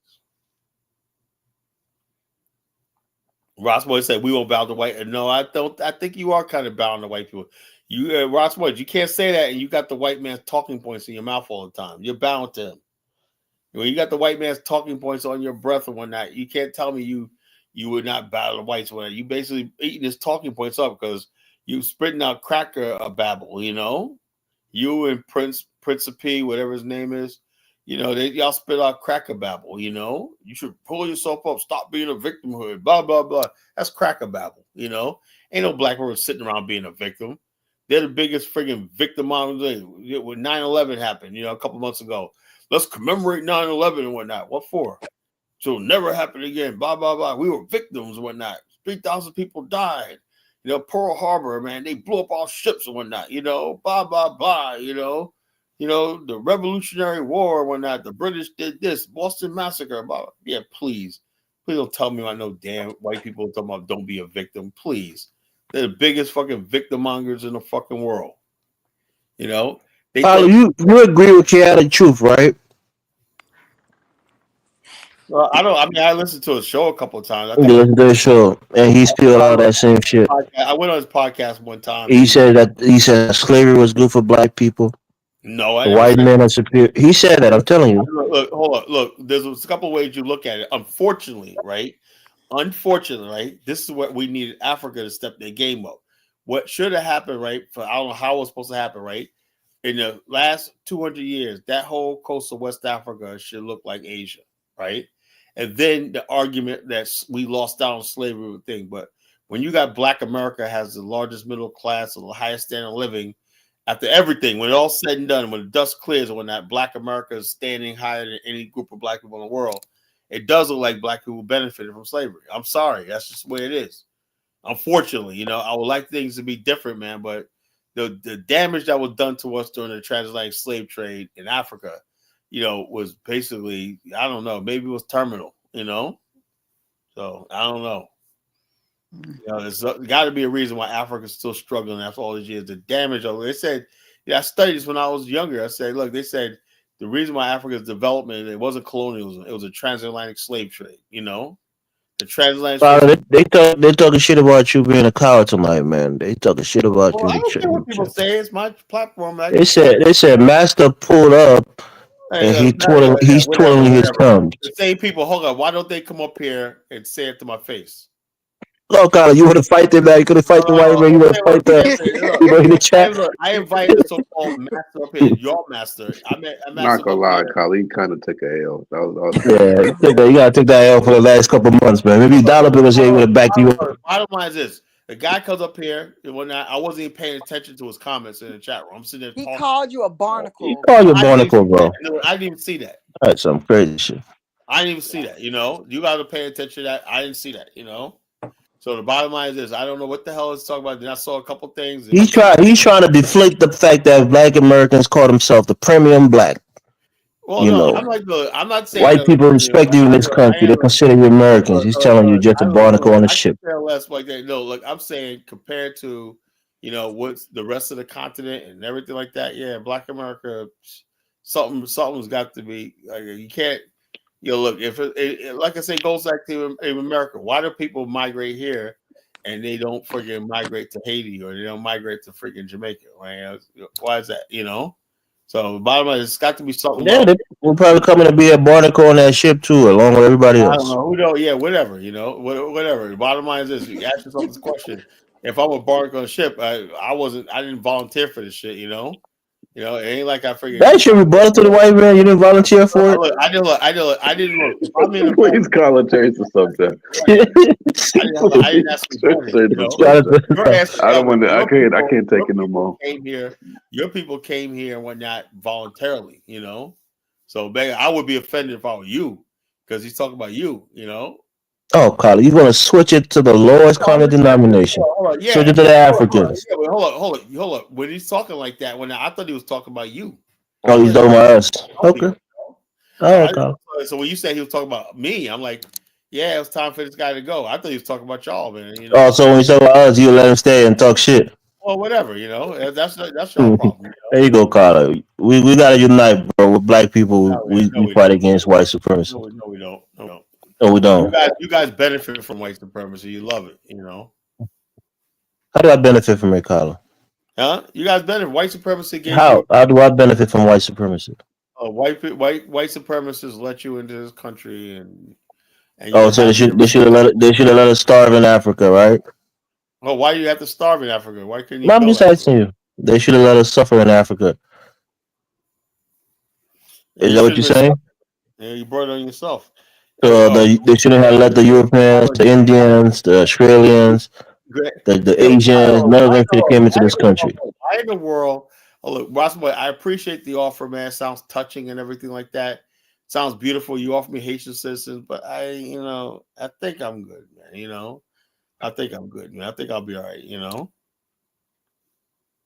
Ross Boy said we won't bow to white. No, I don't. I think you are kind of bowing to white people. You, Ross Boy, you can't say that, and you got the white man's talking points in your mouth all the time. You're bowing to him. When you got the white man's talking points on your breath and whatnot, you can't tell me you would not bow to the whites. When you basically eating his talking points up because you spitting out cracker babble. You and Prince of P, whatever his name is, y'all spit out cracker babble. You should pull yourself up, stop being a victimhood, blah blah blah. That's cracker babble. Ain't no black person sitting around being a victim. They're the biggest friggin' victim when 9/11 happened. A couple months ago. Let's commemorate 9/11 and whatnot. What for? So it'll never happen again. Blah, blah, blah. We were victims and whatnot. 3,000 people died. Pearl Harbor, man, they blew up all ships and whatnot. Blah, blah, blah. The Revolutionary War and whatnot. The British did this. Boston Massacre. Blah, blah. Yeah, please. Please don't tell me I know damn white people talking about don't be a victim. Please. They're the biggest fucking victim mongers in the fucking world. Tyler, you agree with Chaotic Truth, right? Well, I don't. I mean, I listened to his show a couple of times. I You think listen to the show, and he spilled all that same shit. I went on his podcast one time. He said that slavery was good for black people. No, I The never white said men are superior. He said that. I'm telling you. Look, hold on. Look, there's a couple of ways you look at it. Unfortunately, right? This is what we needed Africa to step their game up. What should have happened, right? I don't know how it was supposed to happen, right? In the last 200 years, that whole coast of West Africa should look like Asia, right? And then the argument that we lost out on slavery thing. But when you got Black America has the largest middle class, the highest standard of living, after everything, when it's all said and done, when the dust clears, and when that Black America is standing higher than any group of black people in the world, it does look like black people benefited from slavery. I'm sorry, that's just the way it is. Unfortunately, I would like things to be different, man, but the damage that was done to us during the transatlantic slave trade in Africa, was basically, I don't know, maybe it was terminal, So I don't know. There's got to be a reason why Africa's still struggling after all these years. The damage of it. They said, I studied this when I was younger. I said, look, they said the reason why Africa's development, it wasn't colonialism, it was a transatlantic slave trade. The transatlantic. They talking shit about you being a coward tonight, man. They talking shit about Well, you. I don't care what people say. It's my platform. They said Master pulled up and he's twirling his thumbs. The same people, hold on. Why don't they come up here and say it to my face? Look, Carla, you want to fight them, man? You gonna fight the white man? You want to fight that? In the chat. I invited the so-called master up here. Your master. I'm not gonna lie, Kyle. He kind of took a L. You gotta take that L for the last couple months, man. Maybe Dollar Bill was able to back you up. Bottom line is this: the guy comes up here, and when I wasn't even paying attention to his comments in the chat room. I'm sitting there. He called you a barnacle. He called you a barnacle, bro. I didn't even see that. That's some crazy shit. I didn't even see that. You got to pay attention to that. I didn't see that. So the bottom line is this: I don't know what the hell it's talking about. Then I saw a couple things. He's trying to deflate the fact that Black Americans call themselves the premium black. Well, I'm not saying white people respect you in this country. They consider you Americans. He's telling you just a barnacle on the ship. Less like that. No, look, I'm saying compared to what's the rest of the continent and everything like that. Yeah, Black America, something's got to be. Like, you can't. Look, if it like I say, goes back to in America. Why do people migrate here and they don't freaking migrate to Haiti or they don't migrate to freaking Jamaica? Right? Why is that? So the bottom line, it's got to be something Yeah, about. we're probably coming to be a barnacle on that ship too, along with everybody I don't else. know who don't. Yeah, whatever. Whatever. The bottom line is this: you ask yourself this question. If I'm a bark on a ship, I didn't volunteer for this shit. It ain't like I figured. That should rebuttal to the white man. You didn't volunteer for it. Look, I didn't look. If I'm in the boat, Please call and change the subject. I didn't ask to join it. Change You the know, subject. you're asking. I don't want to. I can't. I Your can't take it no people more. came here. Your people came here and whatnot voluntarily. So man, I would be offended if I were you, because he's talking about you. Oh, Carla, you're gonna switch it to the lowest common denomination. Hold on, yeah. Switch it to the Africans. Yeah, but hold on. When he's talking like that, I thought he was talking about you. Oh, he's talking about us. Okay. All right, Carla. So when you said he was talking about me, I'm like, yeah, it was time for this guy to go. I thought he was talking about y'all, man. Oh, so when you talk about us, you let him stay and talk shit. Well, whatever, that's your problem. There you go, Carla. We gotta unite, bro. With black people, we fight against white supremacy. No, we don't. No, we don't. You guys benefit from white supremacy. You love it, How do I benefit from it, Carla? Huh? You guys benefit. White supremacy gave How do I benefit from white supremacy? white supremacists let you into this country, and so they should have let us starve in Africa, right? Well, why do you have to starve in Africa? Why couldn't you? No, I'm just asking you. They should have let us suffer in Africa. Is that what you're saying? Yeah, you brought it on yourself. So they shouldn't have let the Europeans, the Indians, the Australians, the Asians, none of them could have came into this country. Why in the world? Oh, look, Ross, I appreciate the offer, man. It sounds touching and everything like that. Sounds beautiful. You offer me Haitian citizens, but I think I'm good, man. I think I'm good, man. I think I'll be all right,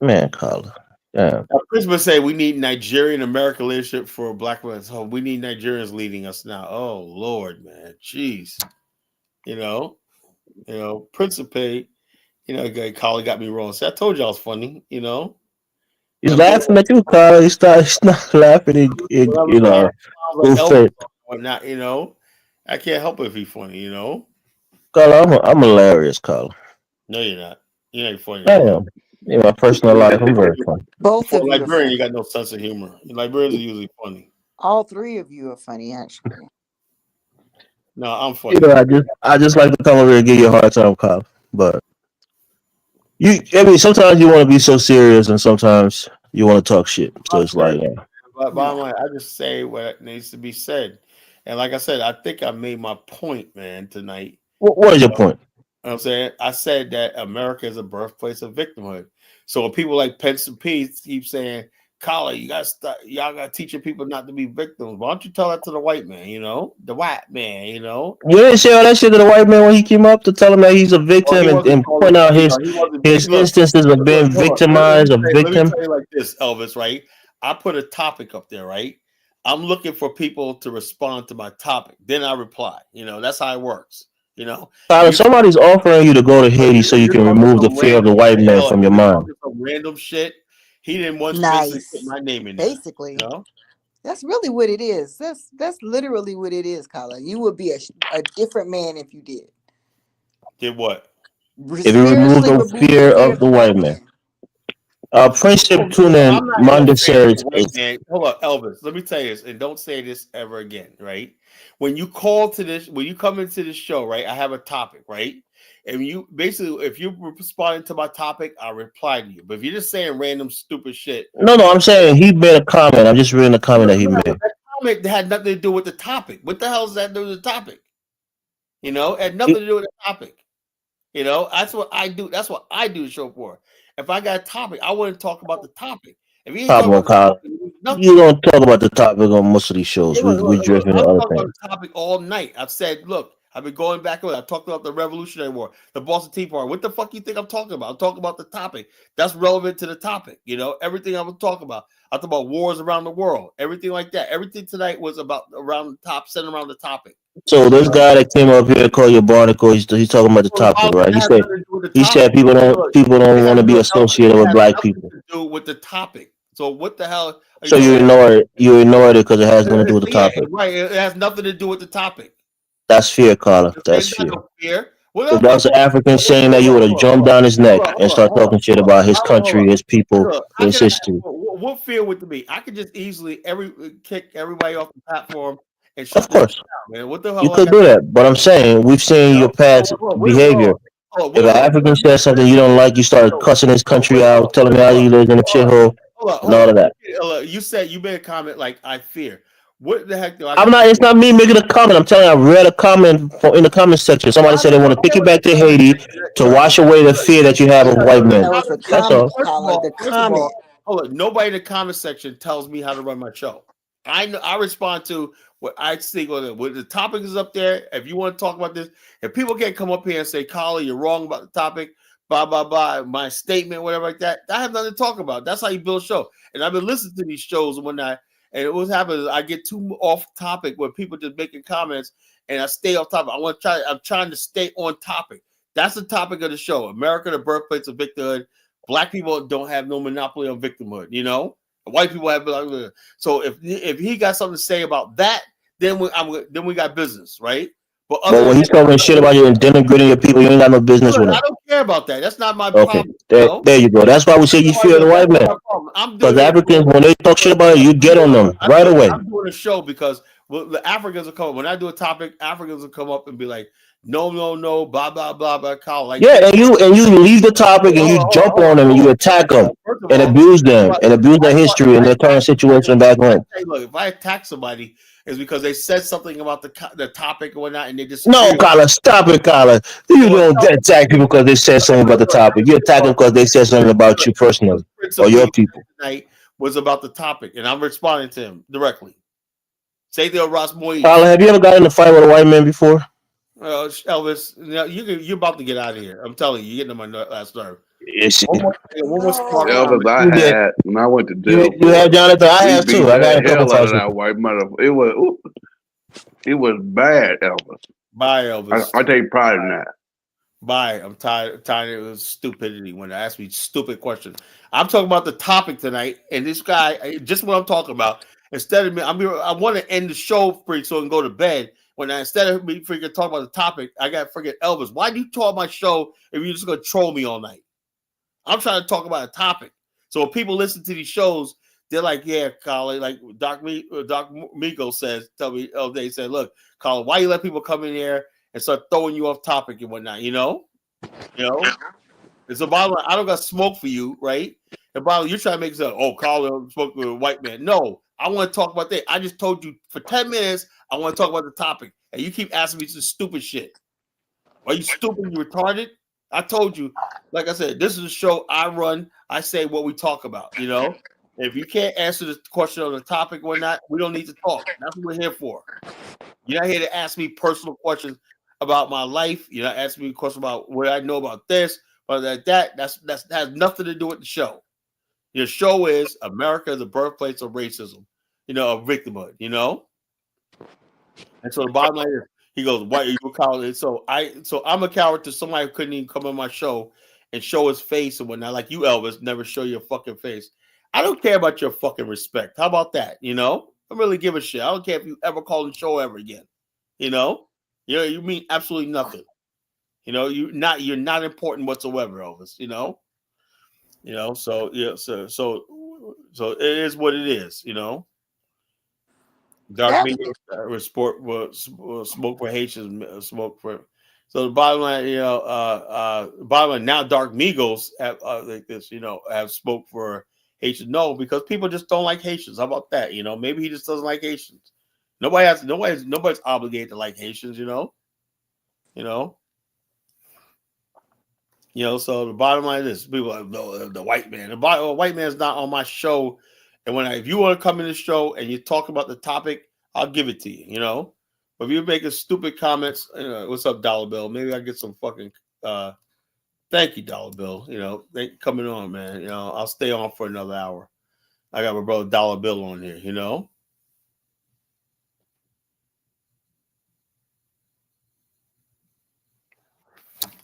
Man, Carla. Yeah. Christmas say we need Nigerian American leadership for black women. So we need Nigerians leading us now. Oh Lord, man. Jeez. Principe, Carla got me wrong. So I told you I was funny, He's laughing at you, Carla. He's not laughing Not, I can't help it if he's funny, Carla, I'm hilarious, Carla. No, you're not. You ain't funny. I am. In my personal life, I'm very funny. Both of you. Liberian, you got no sense of humor. Liberians are usually funny. All three of you are funny, actually. No, I'm funny. I just like to come over here and give you a hard time, Carla. But sometimes you want to be so serious, and sometimes you want to talk shit. So it's like, yeah. But bottom line, I just say what needs to be said. And like I said, I think I made my point, man, tonight. What is your point? You know what I'm saying? I said that America is a birthplace of victimhood. So when people like Pence and Pete keep saying, Collar, y'all got teaching people not to be victims. Why don't you tell that to the white man, the white man, You didn't say all that shit to the white man when he came up to tell him that he's a victim and point out his instances of being victimized, a victim. Let me tell you like this, Elvis, right? I put a topic up there, right? I'm looking for people to respond to my topic. Then I reply. That's how it works. Somebody's offering you to go to Haiti so you can remove the fear of the white man from your mind. Some random shit. He didn't want to put my name in there. Basically, that's really what it is. That's literally what it is, Colin. You would be a different man if you did. Did what? If you remove the fear of the white man. Friendship tuning Monday series. Hold on, Elvis. Let me tell you this, and don't say this ever again, right? When you come into this show, right? I have a topic, right? And if you're responding to my topic, I'll reply to you. But if you're just saying random stupid shit. No, I'm saying he made a comment. I'm just reading the comment that he made. That comment had nothing to do with the topic. What the hell does that do with the topic? It had nothing to do with the topic. That's what I do. That's what I do the show for. If I got a topic, I want to talk about the topic. If you ain't you don't talk about the topic on most of these shows. We drift into other things. About the topic all night. I've said, look, I've been going back and forth. I talked about the Revolutionary War, the Boston Tea Party. What the fuck you think I'm talking about? I'm talking about the topic. That's relevant to the topic. Everything I was talking about. I talk about wars around the world, everything like that. Everything tonight was about centered around the topic. So this guy that came up here called you a barnacle, he's talking about the topic, right? He said people don't want to be associated with black people. To do with the topic. So what the hell? So you ignore it. You ignore it because it has nothing to do with the topic. Right. It has nothing to do with the topic. That's fear, Carla. That's fear. If that was an African saying that, you would have jumped down his neck and start talking shit about his country, his people, his history. what fear would it be? I could just easily kick everybody off the platform and Of shut this course, shit down, man. What the you hell I could got? do that, but I'm saying we've seen your past behavior. If an African says something you don't like, you start cussing this country out, telling me how you live in a shithole, and all of that. You said you made a comment like I fear. What the heck do I I'm got? not. It's not me making a comment. I'm telling you, I read a comment in the comment section. Somebody said they want to take you back to Haiti to wash away the fear that you have of white men. That was a That's comment, all. Carla. The comment. Hold on. Nobody in the comment section tells me how to run my show. I know. I respond to what I see. When the topic is up there, if you want to talk about this, if people can't come up here and say, "Carla, you're wrong about the topic," blah blah blah, my statement, whatever like that, I have nothing to talk about. That's how you build a show. And I've been listening to these shows and whatnot. And what happens is I get too off topic where people just making comments and I stay off topic. I'm trying to stay on topic. That's the topic of the show. America, the birthplace of victimhood. Black people don't have no monopoly on victimhood, you know? White people have. So if he got something to say about that, then we got business, right? But when he's talking shit about you and denigrating your people, you ain't got no business with him. I don't care about that. That's not my Okay, problem. there you go. That's why we say you fear the white man. Because Africans, when they talk shit about it, you get on them right away. I'm doing a show because the Africans will come up. When I do a topic, Africans will come up and be like, no, blah, blah, blah, blah, Kyle. Like, yeah, and you leave the topic and you jump on them and you attack them and abuse them and abuse their history and their current situation back home. Hey, look, if I attack somebody, it's because they said something about the topic and whatnot, and they just Colin, stop it, Colin. You don't attack people because they said something about the topic. You attack them because they said something about you personally or your people. Tonight was about the topic, and I'm responding to him directly. Say the Ross Moise. Colin, have you ever gotten in a fight with a white man before? Elvis, you're about to get out of here. I'm telling you, you're getting on my last nerve. Elvis, I had when I went to jail. You had Jonathan. I have too. I got a couple times. That white mother. It was bad, Elvis. Bye, Elvis. I take pride in that. Bye. I'm tired of stupidity when they ask me stupid questions. I'm talking about the topic tonight, and this guy, just what I'm talking about. Instead of me, I want to end the show free so I can go to bed. Instead of me freaking talk about the topic, I got freaking Elvis. Why do you talk my show if you're just gonna troll me all night? I'm trying to talk about a topic. So when people listen to these shows, they're like, "Yeah, Colin." Like Doc Migo says, they said, "Look, Colin, why you let people come in here and start throwing you off topic and whatnot?" You know, it's a bottle. I don't got smoke for you, right? The bottle you're trying to make it sound, "Oh, Colin spoke with a white man." No, I want to talk about that. I just told you for 10 minutes. I want to talk about the topic, and you keep asking me some stupid shit. Are you stupid? You retarded? I told you, like I said, this is a show I run. I say what we talk about. You know, if you can't answer the question on the topic or not, we don't need to talk. That's what we're here for. You're not here to ask me personal questions about my life. You're not asking me questions about what I know about this, but that has nothing to do with the show. Your show is America, the birthplace of racism. Of victimhood. And so the bottom line is, he goes, "Why are you a coward?" So I'm a coward to somebody who couldn't even come on my show and show his face and whatnot. Like you, Elvis, never show your fucking face. I don't care about your fucking respect. How about that? I don't really give a shit. I don't care if you ever call the show ever again. You mean absolutely nothing. You're not important whatsoever, Elvis. So it is what it is. Dark media smoke for Haitians, smoke for. So the bottom line, now Dark Migos have like this, have spoke for Haitians. No, because people just don't like Haitians. How about that? Maybe he just doesn't like Haitians. Nobody's obligated to like Haitians. So the bottom line is people like the white man. The white man's not on my show. And if you want to come in the show and you talk about the topic, I'll give it to you, But if you're making stupid comments, what's up, Dollar Bill? Maybe I get some fucking thank you, Dollar Bill. Thank you coming on, man. I'll stay on for another hour. I got my brother Dollar Bill on here,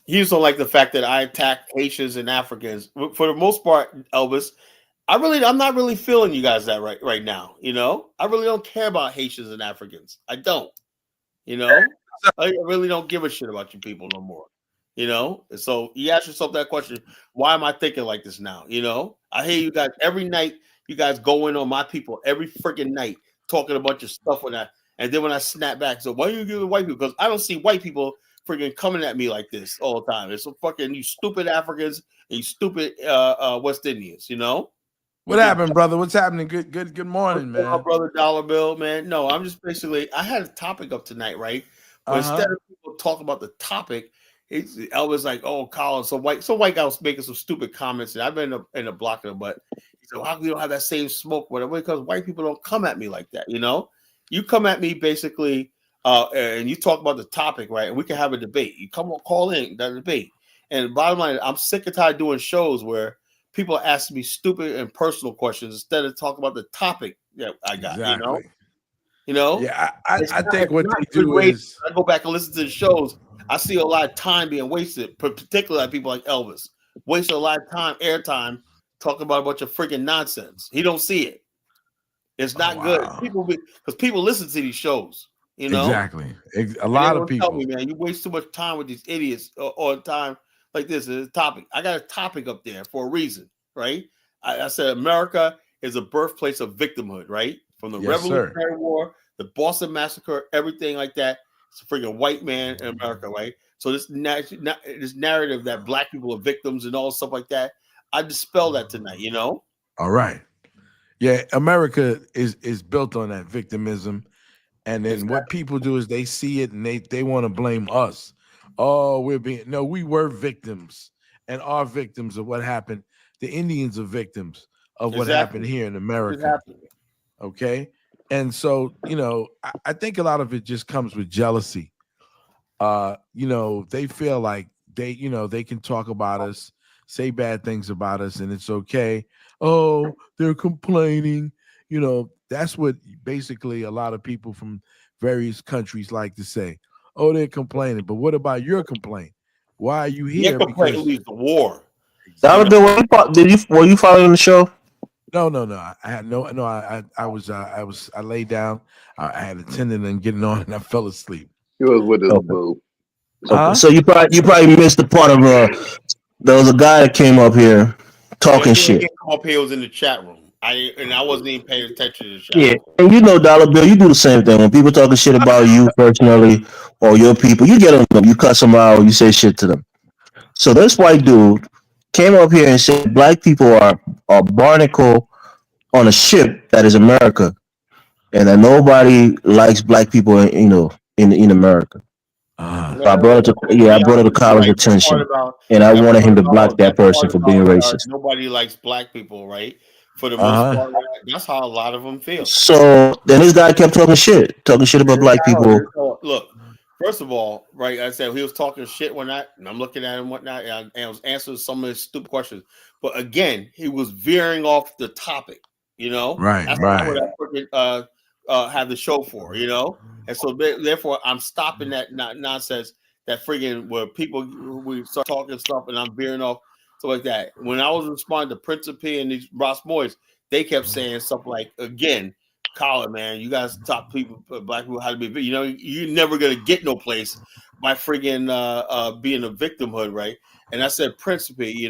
He just don't like the fact that I attack Haitians and Africans. For the most part, Elvis, I'm not really feeling you guys that right now. I really don't care about Haitians and Africans. I don't. I really don't give a shit about you people no more. So you ask yourself that question: why am I thinking like this now? I hear you guys every night. You guys go in on my people every freaking night talking a bunch of stuff with that. And then when I snap back, so why are you giving white people? Because I don't see white people freaking coming at me like this all the time. It's so fucking you stupid Africans and you stupid West Indians, you know? What happened, brother? What's happening? Good morning, What's going on, man. brother Dollar Bill, man? No, I'm just basically I had a topic up tonight, right? But instead of people talk about the topic, it's Elvis like, oh, Colin, some white guy was making some stupid comments, and I've been in the blocking him, but he said, well, how come you don't have that same smoke, whatever? Because white people don't come at me like that, you know? You come at me basically, and you talk about the topic, right? And we can have a debate. You come on, call in that debate. And bottom line, I'm sick and tired of doing shows where people are asking me stupid and personal questions instead of talking about the topic that I got, you know? Yeah, I think what they do is I go back and listen to the shows. I see a lot of time being wasted, particularly people like Elvis, wasting a lot of time, airtime, talking about a bunch of freaking nonsense. He don't see it. It's not good. Because people listen to these shows, you know. Exactly. A lot of people. Tell me, man, you waste too much time with these idiots all the time like this. Is a topic. I got a topic up there for a reason, right? I said America is a birthplace of victimhood, right? From the Revolutionary War, the Boston Massacre, everything like that. It's a freaking white man in America, right? So this narrative that black people are victims and all stuff like that, I dispel that tonight, you know? All right. Yeah, America is built on that victimism. And then what people do is they see it and they want to blame us. Oh, we were victims and are victims of what happened. The Indians are victims of what happened here in America. Okay. And so, I think a lot of it just comes with jealousy. They feel like they can talk about us, say bad things about us, and it's okay. Oh, they're complaining. That's what basically a lot of people from various countries like to say. Oh, they're complaining. But what about your complaint? Why are you here? Because leads the war. Dollar Bill, were you following the show? No. I had no. I laid down. I had a tendon and getting on, and I fell asleep. He was with his boo. So you probably missed the part of there was a guy that came up here talking shit. Come up here, was in the chat room. I wasn't even paying attention to the chat. Yeah, and Dollar Bill, you do the same thing. When people talking shit about you personally or your people, you get on them, you cuss them out, you say shit to them. So this white dude came up here and said black people are barnacle on a ship that is America, and that nobody likes black people, in America. So I brought it to Colin's attention, and I wanted him to block that person for being racist. Nobody likes black people, right? For the most part, that's how a lot of them feel. So then this guy kept talking shit about black people. Look, first of all, right? I said he was talking shit when and I'm looking at him whatnot, and I was answering some of his stupid questions. But again, he was veering off the topic. Right. That's not what I freaking have the show for, And so therefore, I'm stopping that nonsense. That friggin' where people we start talking stuff and I'm veering off. So like that. When I was responding to Principe and these Ross boys, they kept saying stuff like, again, Colin, man, you guys taught people, black people, how to be, you're never going to get no place by friggin' being a victimhood, right? And I said, Principe,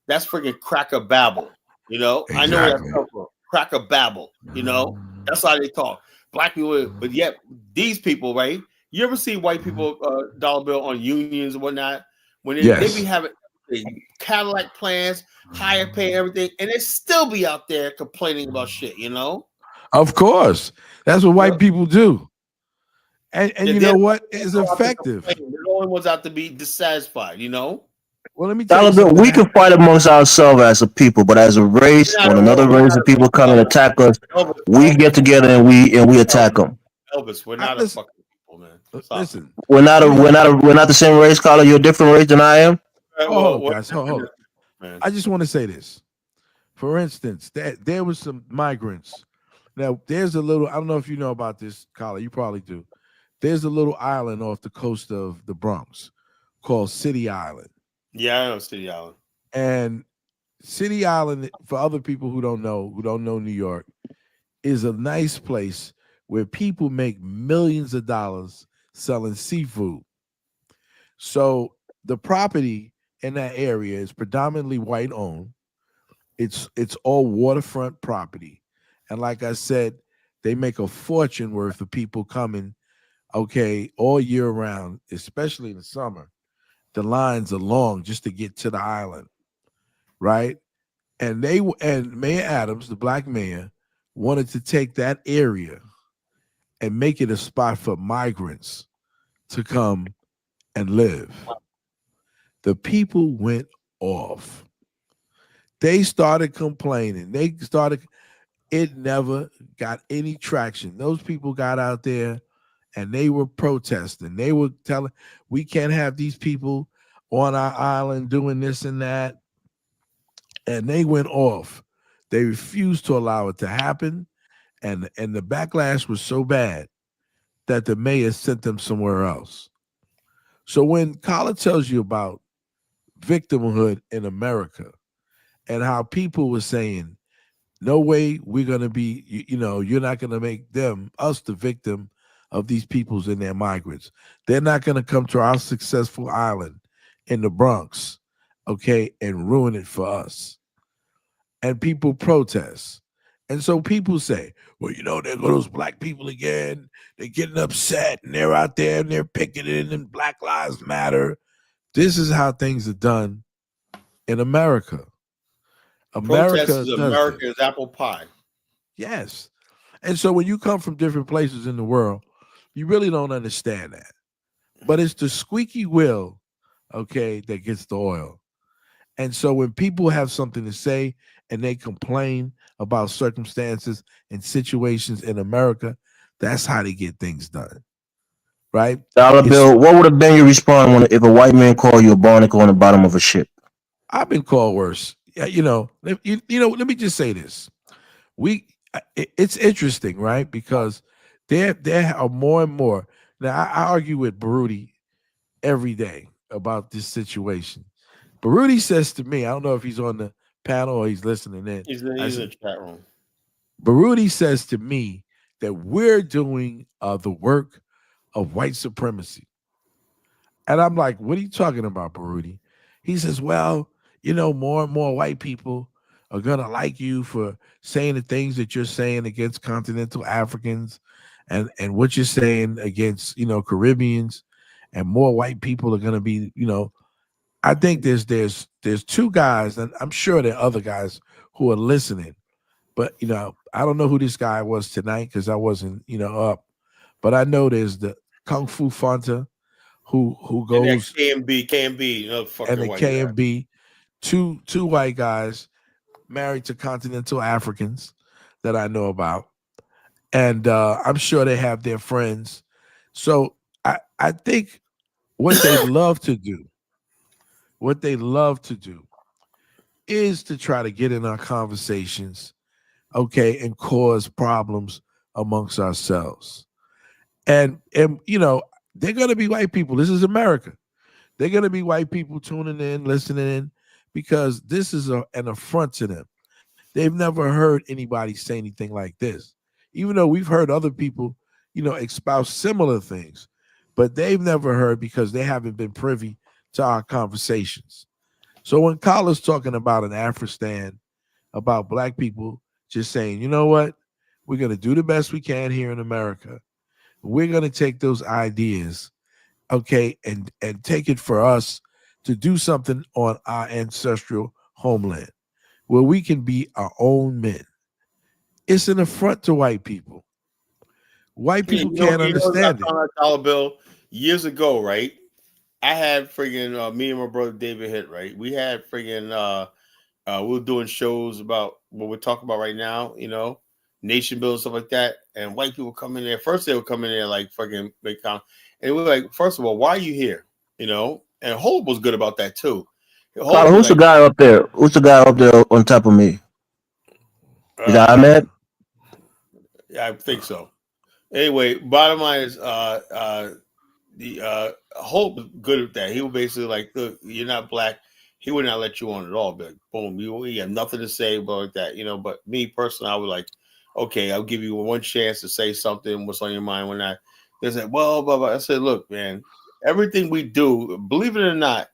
that's friggin' cracker babble, Exactly. I know where that's come from. Cracker babble, that's how they talk. Black people, but yet these people, right? You ever see white people, Dollar Bill, on unions and whatnot? When they be having Cadillac plans, higher pay, everything, and they still be out there complaining about shit, Of course. That's what white people do. And you know what is effective? They're the only ones out to be dissatisfied, Well, let me tell you something. We can fight amongst ourselves as a people, but as a race, when another race of people come and attack us, we get together and we attack them. Elvis, we're not a fucking people, man. Listen, we're not the same race, Colin. You're a different race than I am. Guys, hold on. I just want to say this. For instance, that there was some migrants. Now, there's a little, I don't know if you know about this, Colin, you probably do. There's a little island off the coast of the Bronx called City Island. Yeah, I know City Island. And City Island, for other people who don't know New York, is a nice place where people make millions of dollars selling seafood. So the property in that area is predominantly white owned. It's all waterfront property. And like I said, they make a fortune worth of people coming, okay, all year round, especially in the summer. The lines are long just to get to the island, right? And Mayor Adams, the black mayor, wanted to take that area and make it a spot for migrants to come and live. The people went off. They started complaining. It never got any traction. Those people got out there and they were protesting. They were telling, we can't have these people on our island doing this and that. And they went off. They refused to allow it to happen. And the backlash was so bad that the mayor sent them somewhere else. So when Colin tells you about victimhood in America and how people were saying, no way we're going to be, you're not going to make us the victim of these peoples and their migrants. They're not going to come to our successful island in the Bronx, okay, and ruin it for us. And people protest. And so people say, well, there go those black people again. They're getting upset and they're out there and they're picketing and Black Lives Matter. This is how things are done in America. Protest is does America's apple pie. Yes. And so when you come from different places in the world, you really don't understand that. But it's the squeaky wheel, okay, that gets the oil. And so when people have something to say and they complain about circumstances and situations in America, that's how they get things done. Right? Dollar Bill, what would have been your response if a white man called you a barnacle on the bottom of a ship? I've been called worse. Let me just say this. It's interesting, right? Because there are more and more. Now, I argue with Baruti every day about this situation. Baruti says to me, I don't know if he's on the panel or he's listening in. He's in the chat room. Baruti says to me that we're doing the work of white supremacy. And I'm like, what are you talking about, Baruti? He says, well, more and more white people are going to like you for saying the things that you're saying against continental Africans and what you're saying against, Caribbeans, and more white people are going to be, I think there's two guys, and I'm sure there are other guys who are listening, but, I don't know who this guy was tonight because I wasn't, up, but I know there's the Kung Fu Fanta who goes and that KMB, and the KMB, two white guys married to continental Africans that I know about. And I'm sure they have their friends. So I think what they love to do is to try to get in our conversations, okay, and cause problems amongst ourselves. And they're going to be white people. This is America. They're going to be white people tuning in, listening in, because this is an affront to them. They've never heard anybody say anything like this, even though we've heard other people, espouse similar things, but they've never heard because they haven't been privy to our conversations. So when Carla's talking about an Afristan, about black people just saying, you know what, we're going to do the best we can here in America. We're going to take those ideas, okay, and take it for us to do something on our ancestral homeland where we can be our own men. It's an affront to white people. White people can't understand it. $1 bill years ago, right? I had friggin' me and my brother David Hitt, right? We had friggin' we were doing shows about what we're talking about right now, nation building, stuff like that. And white people come in there. First, they would come in there like fucking big comment. And we're like, first of all, why are you here? And Hope was good about that too. Carla, who's the guy up there? Who's the guy up there on top of me? Is that Ahmed? Yeah, I think so. Anyway, bottom line is the Hope was good at that. He was basically like, look, you're not black. He would not let you on at all. But boom, you have nothing to say about that, But me personally, I was like, okay, I'll give you one chance to say something. What's on your mind? When they said, well, blah, blah. I said, look, man, everything we do, believe it or not,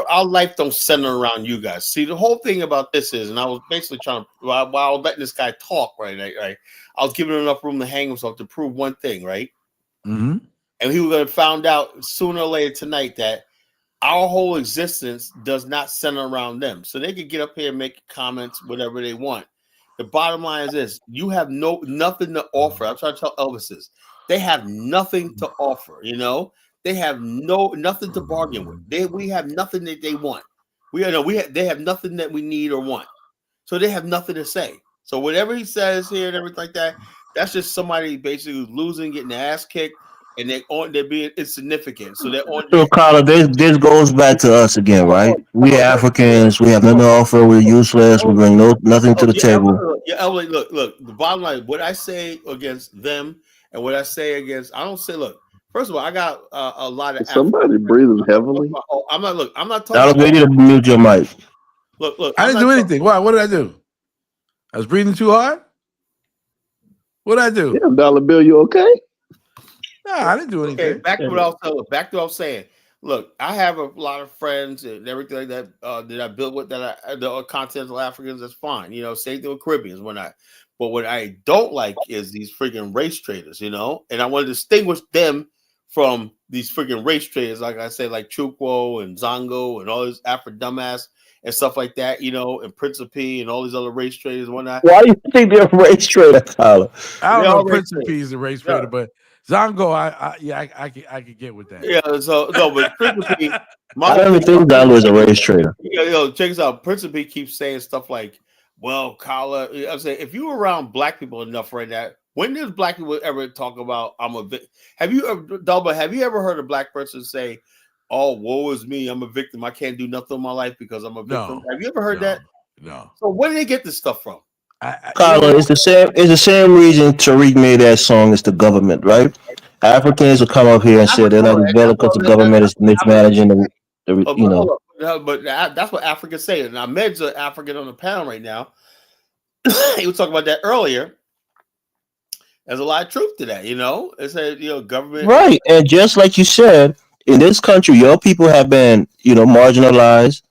our life don't center around you guys. See, the whole thing about this is, and I was basically trying to while I was letting this guy talk, right, I was giving him enough room to hang himself to prove one thing, right? Mm-hmm. And he was going to find out sooner or later tonight that our whole existence does not center around them. So they could get up here and make comments, whatever they want. The bottom line is this: you have nothing to offer. I'm trying to tell Elvis this. They have nothing to offer, you know. They have nothing to bargain with. We have nothing that they want. They have nothing that we need or want. So they have nothing to say. So whatever he says here and everything like that, that's just somebody basically losing, getting their ass kicked, and they're being insignificant. So they're on. So, Carla, this goes back to us again, right? We Africans, we have nothing to offer. We're useless. We bring nothing to the table. Look. The bottom line, what I say against them and what I say against, I don't say. Look, first of all, I got a lot of. Somebody breathing heavily. I'm not. Look, I'm not I'll talking. get you to mute your mic. Look. I didn't do anything. What did I do? I was breathing too hard. What did I do? Yeah, Dollar Bill, you okay? No, I didn't do anything. Okay, back to what I was saying. Look, I have a lot of friends and everything like that that I built with that the continental Africans. That's fine, you know. Same thing with Caribbeans. But what I don't like is these freaking race traders, you know. And I want to distinguish them from these freaking race traders, like I said, like Chukwu and Zongo and all this Afro dumbass and stuff like that, you know, and Principe and all these other race traders and whatnot. Why do you think they're a race trader, Carla? I don't know. Principe is a race trader, but Zongo, I could get with that. Yeah, so no, but Principe, I don't even think Zongo is a race trader. Check this out. Principe keeps saying stuff like, "Well, Carla, I'm saying if you're around black people enough right now, when does black people ever talk about I'm a victim? Have you ever heard a black person say, "Oh, woe is me, I'm a victim. I can't do nothing in my life because I'm a victim"? Have you ever heard that? No. So where do they get this stuff from? Carla, it's the same. It's the same reason Tariq made that song. It's the government, right? Africans will come up here and say they're not developed because the government is mismanaging the you know. But that's what Africans say. Now, Med's an African on the panel right now. He was talking about that earlier. There's a lot of truth to that, you know. It said, you know, government. Right, and just like you said, in this country, your people have been, you know, marginalized.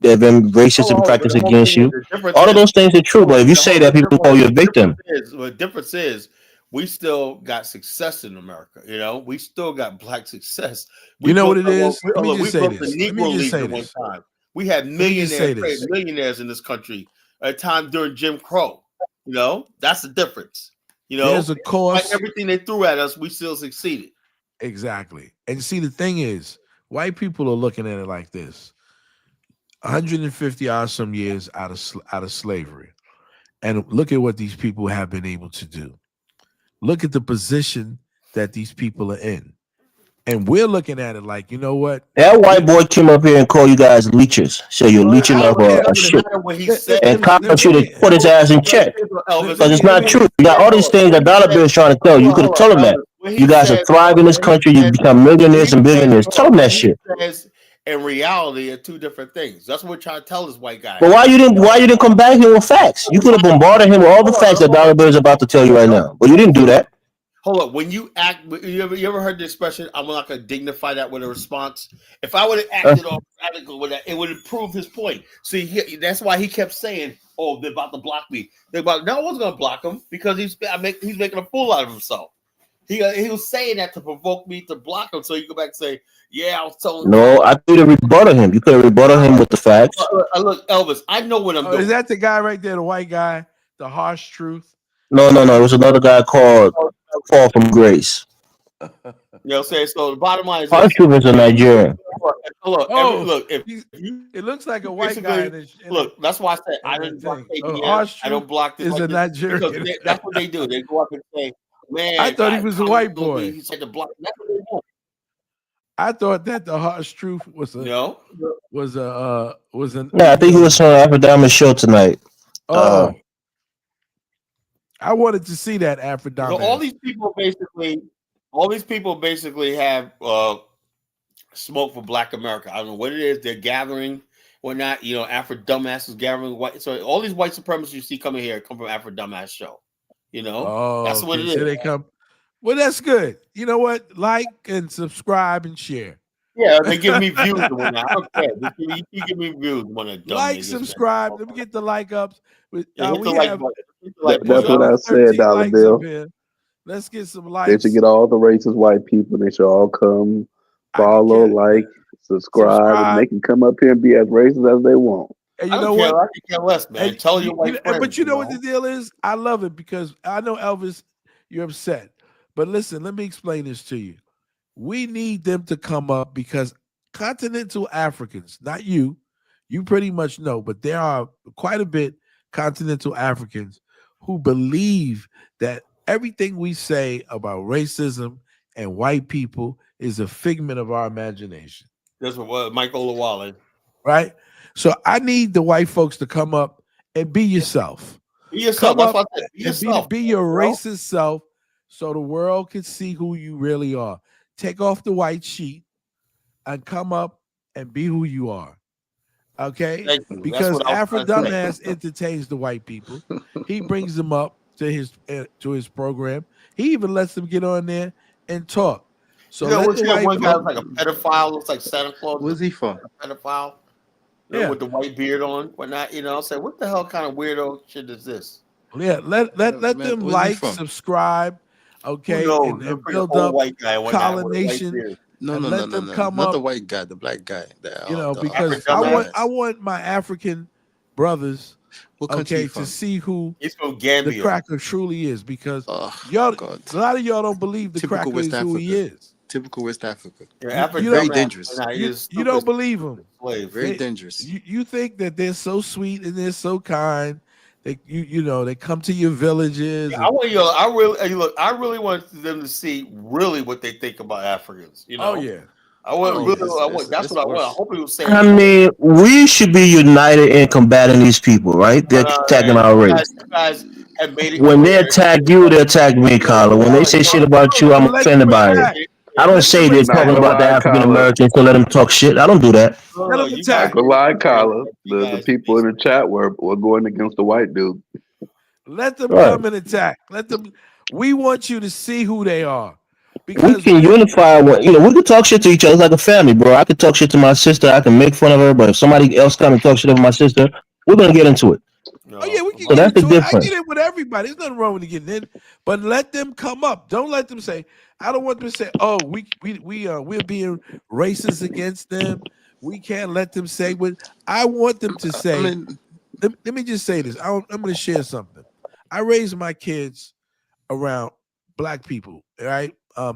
They've been racist and practiced against you. All of those things are true, but if you say that, people call you a victim. The difference is we still got success in America. You know, we still got black success. You know what it is? Let me just say this. We had millionaires in this country at a time during Jim Crow. You know, that's the difference. You know, there's a cost. Like everything they threw at us, we still succeeded. Exactly. And see, the thing is, white people are looking at it like this: 150 odd some years out of slavery, and look at what these people have been able to do. Look at the position that these people are in. And we're looking at it like, you know what? That white boy came up here and called you guys leechers. So you're leeching up a shit. And Carla should have put his ass in check. Because it's not true. You got all these things that Dollar Bill is trying to tell you. You could have told him that. You guys are thriving in this country. You become millionaires and billionaires. Tell him that shit. And reality are two different things. That's what we're trying to tell this white guy. But why you didn't come back here with facts? You could have bombarded him with all the facts that Dollar Bill is about to tell you right now. But you didn't do that. Hold up. When you act, you ever heard the expression, I'm not going to dignify that with a response? If I would have acted all radical with that, it would improve his point. See, that's why he kept saying, oh, they're about to block me. No, I wasn't going to block him because he's making a fool out of himself. He was saying that to provoke me to block him so you go back and say, yeah, I was telling No, I could have rebutted him. You could have rebutted him with the facts. Look, Elvis, I know what I'm doing. Is that the guy right there, the white guy, the harsh truth? No. It was another guy called Fall from Grace. You know what I'm saying? So the bottom line is harsh truth is a Nigerian. Look, it looks like a white guy. Look, that's why I said I didn't block I don't block this. Is a Nigerian. That's what they do. They go up and say, man, I thought he was a white boy. He said to block. That's what they do. I thought that the harsh truth was a Yeah, I think he was on Afrodama's show tonight. I wanted to see that Afrodama. So all these people basically have smoke for Black America. I don't know what it is. They're gathering, whatnot. You know, Afro dumbass is gathering white. So all these white supremacists you see coming here come from Afro dumbass show. You know, that's what it is. So they come. Well, that's good. You know what? Like and subscribe and share. Yeah, they give me views when I don't care. You give me views when a dumb Like, niggas. subscribe. Let me get the like ups. Yeah, hit the We like have button. Hit the like That's button. what I said, 13 Dollar likes up Bill. here. Let's get some They should likes. get all the racist white people. They should all come, I don't follow, care. like, subscribe, and Subscribe. they can come up here and be as racist as they want. And I you don't know care. what? I can care less, man. And Tell your white friends. but you know what the deal is? I love it because I know, Elvis, you're upset. But listen, let me explain this to you. We need them to come up because continental Africans, not you pretty much know, but there are quite a bit continental Africans who believe that everything we say about racism and white people is a figment of our imagination. That's what Michael Lawale. Right? So I need the white folks to come up and be yourself. Be yourself. Come That's up what I said. Be and yourself. be your bro. racist self so the world can see who you really are. Take off the white sheet and come up and be who you are. Okay? Thank you. That's Because what I was Afro trying to say. Dumbass entertains the white people. He brings them up to his program. He even lets them get on there and talk. So You know, let what's the that white one guy folks, that's like a pedophile, looks like Santa Claus. Where's he from? A pedophile. You know, Yeah. with the white beard on, whatnot. You know, I say, what the hell kind of weirdo shit is this? yeah, let Man, them where's he like, from? subscribe, Who okay, knows? and Looks like an build old up white guy and whatnot with a white Colonation, beard. No, and no, let them come not the up. white guy, the black guy. Because African dumbass. I want my African brothers, What country okay, he to from? see who He's from the Gambia. cracker truly is. Because Oh y'all, God! a lot of y'all don't believe the Typical cracker West is who he Africa. is. Typical West Africa. Yeah, You, African you Very don't dumbass. dangerous. Nah, you, he's you stupid, don't believe them. slave. Very dangerous. You think that they're so sweet and they're so kind. They come to your villages. Yeah, I want you. I really hey, look. I really want them to see really what they think about Africans. You know. Oh yeah. I want Oh, really. it's, I it's, want. That's it's what I want. I worse. hope people say I it more. mean, we should be united in combating these people, right? They're attacking Man, our you race. guys have made it When they clear. attack you, they attack me, Look, Carla. When they say shit about you, I'm Let offended them by it. attack. I don't Let say them they're Not talking attack. gonna about the lie, African Carla. Americans, so let them talk shit. I don't do that. Let them you attack. Not guys gonna lie, made it clear Carla. that you The guys people in the chat were going against the white dude. Let them Right. come and attack. Let them. We want you to see who they are, We because can unify. We can talk shit to each other like a family, bro. I can talk shit to my sister. I can make fun of her, but if somebody else come and talk shit over my sister, we're gonna get into it. Oh yeah, we can So get that's the into it. I difference. get it with everybody. There's nothing wrong with getting in, but let them come up. Don't let them say. I don't want them to say, "Oh, we're being racist against them. We can't let them say what." I want them to I say. mean, Let me just say this. I'm going to share something. I raised my kids around black people, right?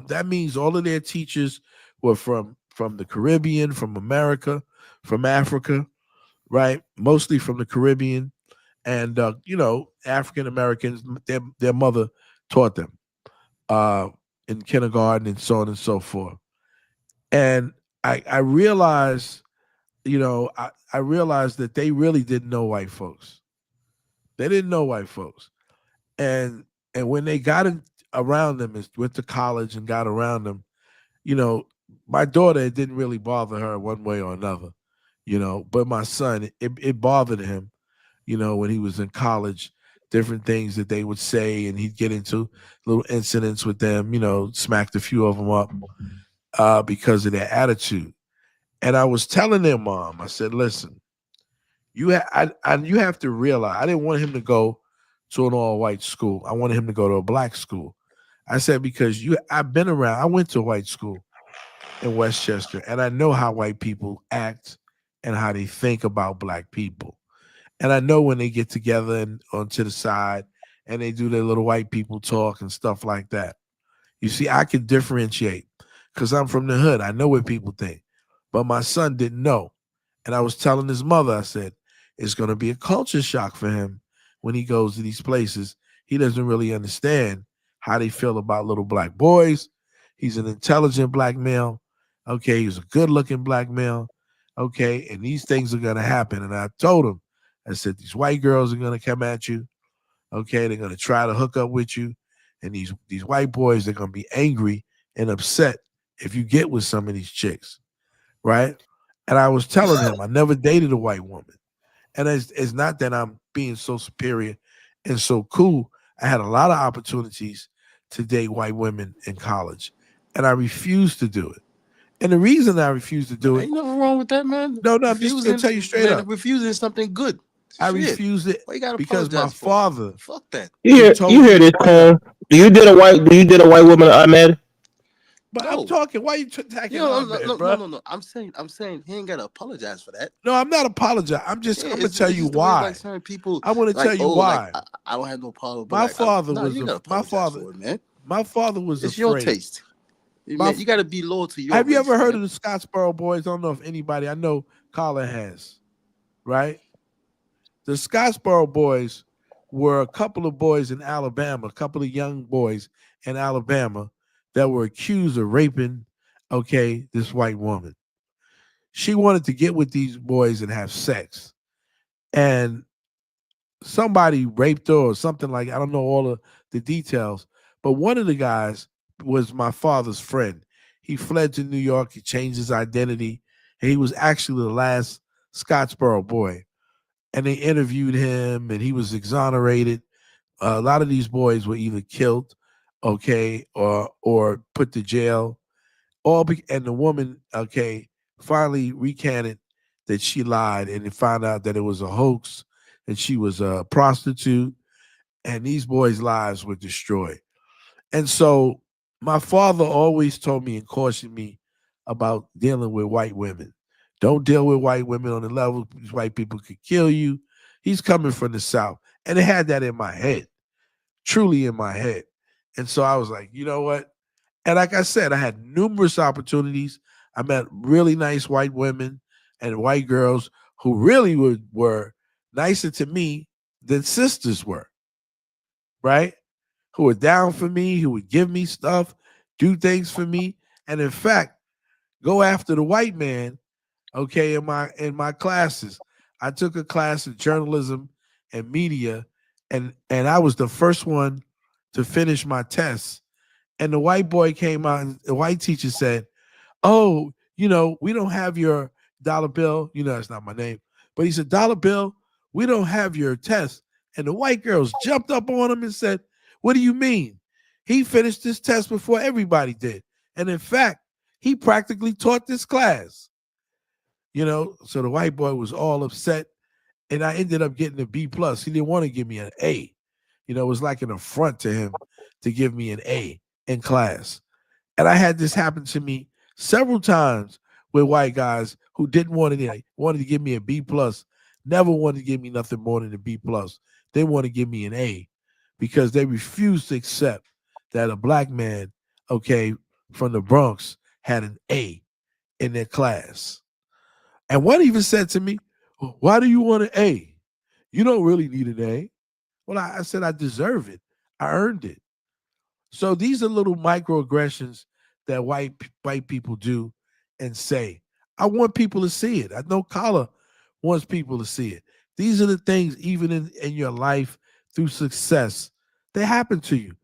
That means all of their teachers were from the Caribbean, from America, from Africa, right? Mostly from the Caribbean, and African Americans. Their mother taught them in kindergarten and so on and so forth. And I realized, I realized that they really didn't know white folks. They didn't know white folks, and when they got around them, went to college and got around them, my daughter, it didn't really bother her one way or another, but my son, it bothered him, when he was in college, different things that they would say, and he'd get into little incidents with them, smacked a few of them up because of their attitude. And I was telling their mom, I said, listen, you have to realize, I didn't want him to go to an all-white school. I wanted him to go to a black school. I said, because I've been around, I went to a white school in Westchester, and I know how white people act and how they think about black people. And I know when they get together and onto the side and they do their little white people talk and stuff like that. You see, I can differentiate because I'm from the hood. I know what people think. But my son didn't know. And I was telling his mother, I said, it's going to be a culture shock for him when he goes to these places. He doesn't really understand how they feel about little black boys. He's an intelligent black male. Okay, he's a good-looking black male. Okay, and these things are going to happen. And I told him, I said, these white girls are going to come at you. Okay, they're going to try to hook up with you. And these white boys, they're going to be angry and upset if you get with some of these chicks, right? And I was telling him, I never dated a white woman. And it's not that I'm being so superior and so cool. I had a lot of opportunities to date white women in college, and I refused to do it. And the reason I refuse to do it, ain't nothing wrong with that, man. No, I'm just gonna tell you straight up. Refusing something good. I Shit. refused it Why you gotta because my apologize for? father. Fuck that. You hear this, Cole? Do you did a white woman Ahmed? But No. I'm talking. Why you attacking no, Ahmed, bro? no. I'm saying he ain't gotta apologize for that. No, I'm not apologizing. I'm gonna tell you why. Like certain people, I want to tell you why. Like, I don't have no problem. My father was my father. For it, man. My father was It's afraid. your taste. Man, you got to be loyal to your. Have you race, ever heard man. of the Scottsboro Boys? I don't know if anybody. I know Colin has, right? The Scottsboro Boys were a couple of boys in Alabama, a couple of young boys in Alabama that were accused of raping, this white woman. She wanted to get with these boys and have sex. And somebody raped her or something like, I don't know all of the details, but one of the guys was my father's friend. He fled to New York. He changed his identity. And he was actually the last Scottsboro boy. And they interviewed him and he was exonerated. A lot of these boys were either killed, or put to jail. And the woman, finally recanted that she lied, and they found out that it was a hoax, and she was a prostitute, and these boys' lives were destroyed. And so my father always told me and cautioned me about dealing with white women. Don't deal with white women on the level these white people could kill you. He's coming from the South. And it had that in my head, truly in my head. And so I was like, you know what? And like I said, I had numerous opportunities. I met really nice white women and white girls who really were nicer to me than sisters were, right? Who were down for me, who would give me stuff, do things for me, and in fact, go after the white man, in my classes. I took a class in journalism and media, and I was the first one to finish my tests. And the white boy came out, and the white teacher said, "Oh, we don't have your dollar bill." That's not my name. But he said, "Dollar bill, we don't have your test." And the white girls jumped up on him and said, "What do you mean? He finished this test before everybody did. And in fact, he practically taught this class." So the white boy was all upset. And I ended up getting a B+. He didn't want to give me an A. It was like an affront to him to give me an A in class. And I had this happen to me several times with white guys who didn't want to, wanted to give me a B+, never wanted to give me nothing more than a B+. They want to give me an A because they refused to accept that a black man, from the Bronx had an A in their class. And one even said to me, "Why do you want an A? You don't really need an A." Well, I said, I deserve it. I earned it. So these are little microaggressions that white people do and say. I want people to see it. I know Kala wants people to see it. These are the things, even in your life, through success, they happen to you.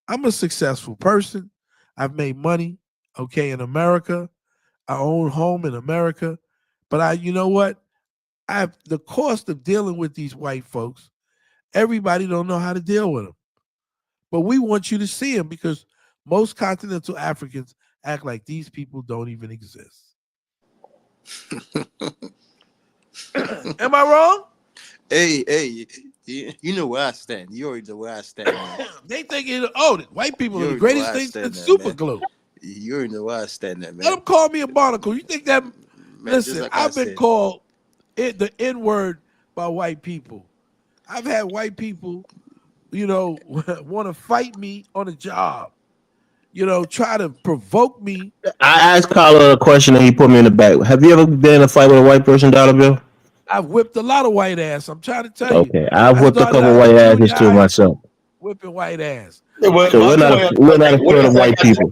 I'm a successful person. I've made money, in America. I own home in America. But you know what? The cost of dealing with these white folks, everybody don't know how to deal with them. But we want you to see them because most continental Africans act like these people don't even exist. Am I wrong? Hey, you know where I stand. You already know where I stand, man. They think, white people are the greatest things in super glue. You already know where I stand, man. Let them call me a barnacle. You think that? Listen, like I've been called the N-word by white people. I've had white people, want to fight me on a job. Try to provoke me. I asked Kala a question and he put me in the back. Have you ever been in a fight with a white person, Dollar Bill? I've whipped a lot of white ass. I'm trying to tell you. Okay, I've whipped a couple white asses too myself. Whipping white ass. So we're not afraid of white people.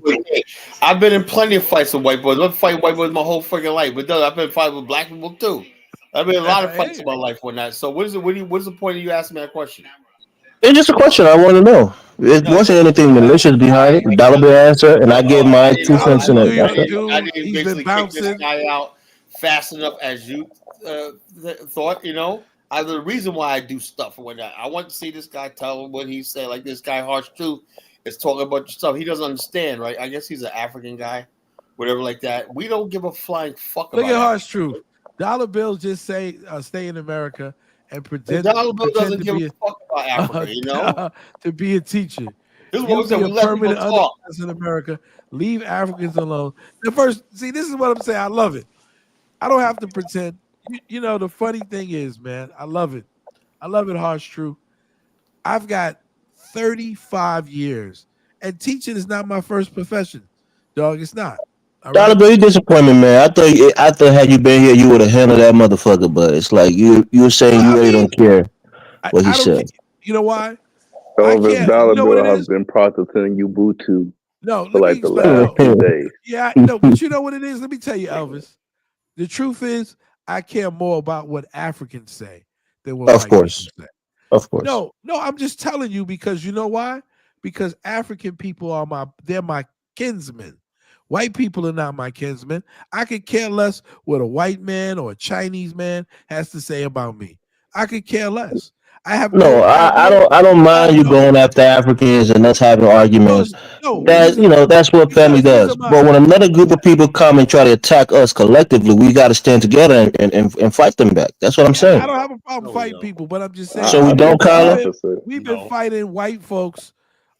I've been in plenty of fights with white boys. I've fight white boys my whole freaking life, but I've been fighting with black people too. I've been in a lot of fights in my life when that. So what is it? What's the point of you asking me that question? It's just a question I want to know. It wasn't anything malicious behind it. Dollar Bill answer, and I gave my 2 cents in it. I didn't basically kick this guy out fast enough as you thought. The reason why I do stuff when I want to see this guy tell him what he said. Like this guy Harsh too is talking about stuff he doesn't understand, right? I guess he's an African guy whatever like that. We don't give a flying fuck Look about at harsh Africa. truth. Dollar bills just say stay in America and The pretend dollar bill pretend doesn't to give a be fuck about Africa, you know? to be a teacher. This is what You'll we said. be a We let people permanent talk. underclass in America. Leave Africans alone. The first, see, this is what I'm saying. I love it. I don't have to pretend. You know, the funny thing is, man, I love it. I love it, harsh truth. I've got 35 years, and teaching is not my first profession, dog. It's not. All Dollar right. Bill, you disappointment, man. I thought had you been here, you would have handled that motherfucker. But it's like you were saying Well, you I really mean, don't care what he I don't care. said. You know why? I Elvis can't. You Dollar know what it Bill has is? been processing Ubuntu No, for let me like the explain, last Elvis. 2 days. Yeah, no, but you know what it is? Let me tell you, Elvis. The truth is, I care more about what Africans say than what Of white people course, say. of course. No, I'm just telling you because you know why? Because African people are they're my kinsmen. White people are not my kinsmen. I could care less what a white man or a Chinese man has to say about me. I could care less. I have No, no I don't mind you no, going after Africans and us having arguments. but That listen, that's what family because these does. are But my when another group of people come and try to attack us collectively, we got to stand together and fight them back. That's what I'm No, we I saying. don't don't. have a problem No, we fighting don't. people, but I'm just saying So we I don't, think the we've Kyla. been opposite. we've been No. fighting white folks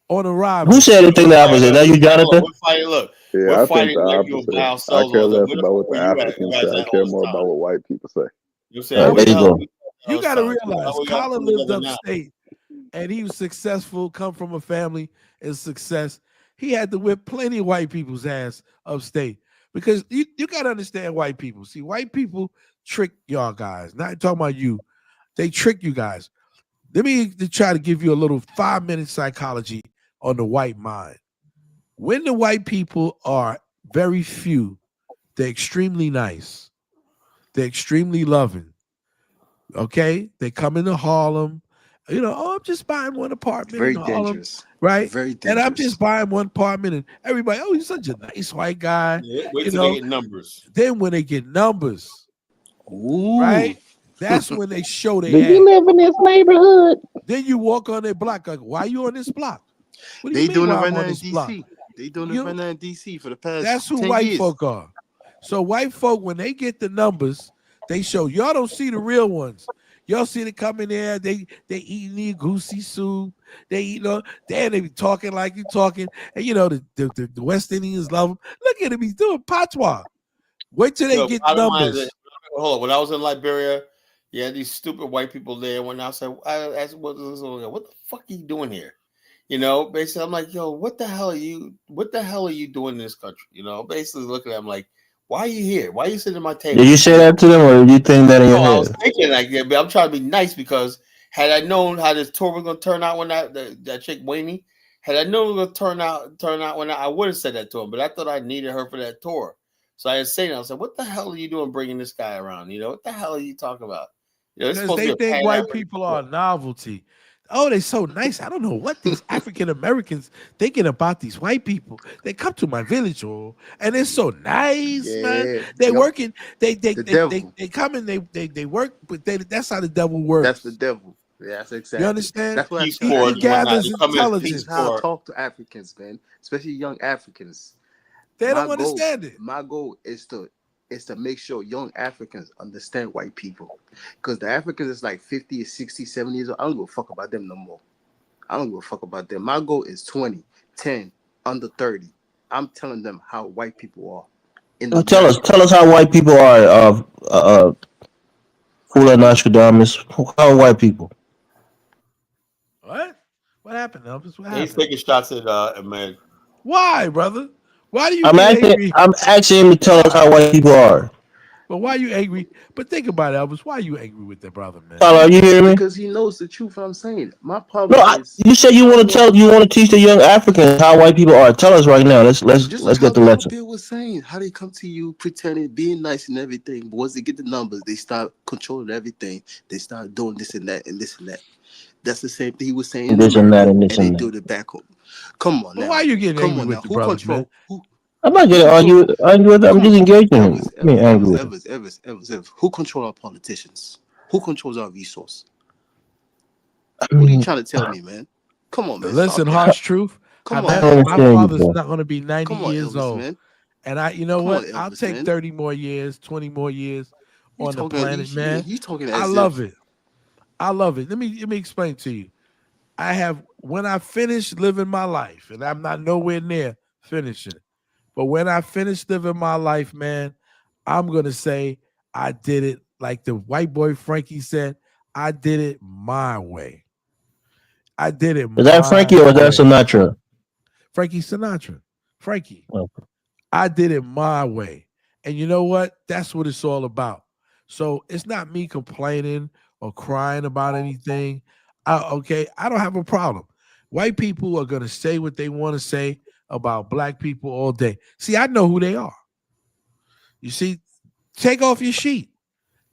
on Who arrival. said anything the opposite? That you, Look, Jonathan? we're fighting. Look, we're Yeah, I think fighting the white people by opposite. I ourselves. care All that. less Where the about fuck what were the you Africans say. guys I at care all this more time? about what white people say. You know what I'm saying? Now Where There the you hell were go. you all you this got to time? So realize how we got Colin come lived together now? upstate and he was successful, come from a family and success. He had to whip plenty of white people's ass upstate because you got to understand white people. See, white people trick y'all guys. Not talking about you. They trick you guys. Let me try to give you a little 5-minute psychology on the white mind. When the white people are very few, they're extremely nice. They're extremely loving. Okay, they come into Harlem. You know, oh, I'm just buying one apartment in Very Harlem, dangerous. right? Very And I'm dangerous. just buying one apartment, and everybody, oh, he's such a nice white guy. Yeah, wait You till they know, get numbers. then when they get numbers, Ooh. right? That's when they show Do their you ass. live in this neighborhood? Then you walk on their block, like, why you on this block? What do you They mean doing it why right I'm now on in this block? DC. They doing it You right now in DC for the past That's who 10 white years. folk are. So white folk, when they get the numbers, they show y'all don't see the real ones. Y'all see they come in there, they eating the goosey soup, they eat then they be talking like you talking, and you know the West Indians love them. Look at him, he's doing patois. Wait till they Yo, get bottom line is that, numbers. hold on. When I was in Liberia, you had these stupid white people there. When I said, I asked, what the fuck are you doing here? You know, basically, I'm like, yo, what the hell are you? What the hell are you doing in this country? You know, basically looking at them like, why are you here? Why are you sitting at my Did table? you say that to them, or did you think that in your No, I was head? thinking like that, but I'm trying to be nice because had I known how this tour was going to turn out when that chick Wayne, had I known it was going to turn out when I would have said that to him, but I thought I needed her for that tour. So I was saying, I was like, what the hell are you doing bringing this guy around? You know, what the hell are you talking about? You know, it's Because supposed to they be a think white Pan-African people tour. are a novelty. Oh, they're so nice. I don't know what these African Americans thinking about these white people. They come to my village, and they're so nice, man. Yeah. They Yup. working. They The devil. come and they work, but that's how the devil That's the works. devil. Yeah, that's You exactly. understand? That's what I Peace tell Corps He and whatnot. Africans. They gathers come in as This Peace is how I intelligence. Corps. talk to Africans, man, especially young Africans. They My don't goal, understand it. my goal is to make sure young Africans understand white people. Because the Africans is like 50 or 60, 70 years old. I don't give a fuck about them no more. I don't give a fuck about them. My goal is 20, 10, under 30. I'm telling them how white people are in America. Tell us how white people are. Fula Nostradamus. How are white people? What? What happened, Elvis? What He's happened? taking shots at man. Why, brother? Why do you get angry? I'm asking him to tell us how Why? white people are. But why are you angry? But think about it, Elvis. Why are you angry with that brother, man? Tyler, are you hearing me? Because he knows the truth. I'm saying my No, problem is you said you I want to want teach the young Africans how white people are. Tell us right now. just Let's get how the Dollar lesson. Bill was saying, how they come to you pretending, being nice and everything. But once they get the numbers, they start controlling everything. They start doing this and that and this and that. That's the same thing he was saying in This and that America, and this and they and that. do it back home. Come on But why are now. you getting Come angry on now. with the Who brother, man? control I'm not who getting control argue with. I'm come just on. engaging him. Evers, I mean, angry with him. Evers. Who control our politicians? Who controls our resource? I What are you mean, trying to tell me, man? Come on, man. Listen, Stop that. harsh truth. Come I on, don't man. My understand you, father's bro. not going to be 90 Come on, years Elvis, old, man. And you know Come what? on, I'll Elvis, take man. 30 more years, 20 more years You on the talking? planet, man. You talking I as love if it. I love it. Let me explain to you. When I finish living my life, and I'm not nowhere near finishing it, but when I finish living my life, man, I'm gonna say I did it like the white boy Frankie said. I did it my way. I did it Is that my Frankie or is that way. Sinatra? Frankie Sinatra. Frankie. Okay. I did it my way. And you know what? That's what it's all about. So it's not me complaining or crying about anything. I don't have a problem. White people are going to say what they want to say about black people all day. See, I know who they are. You see, take off your sheet.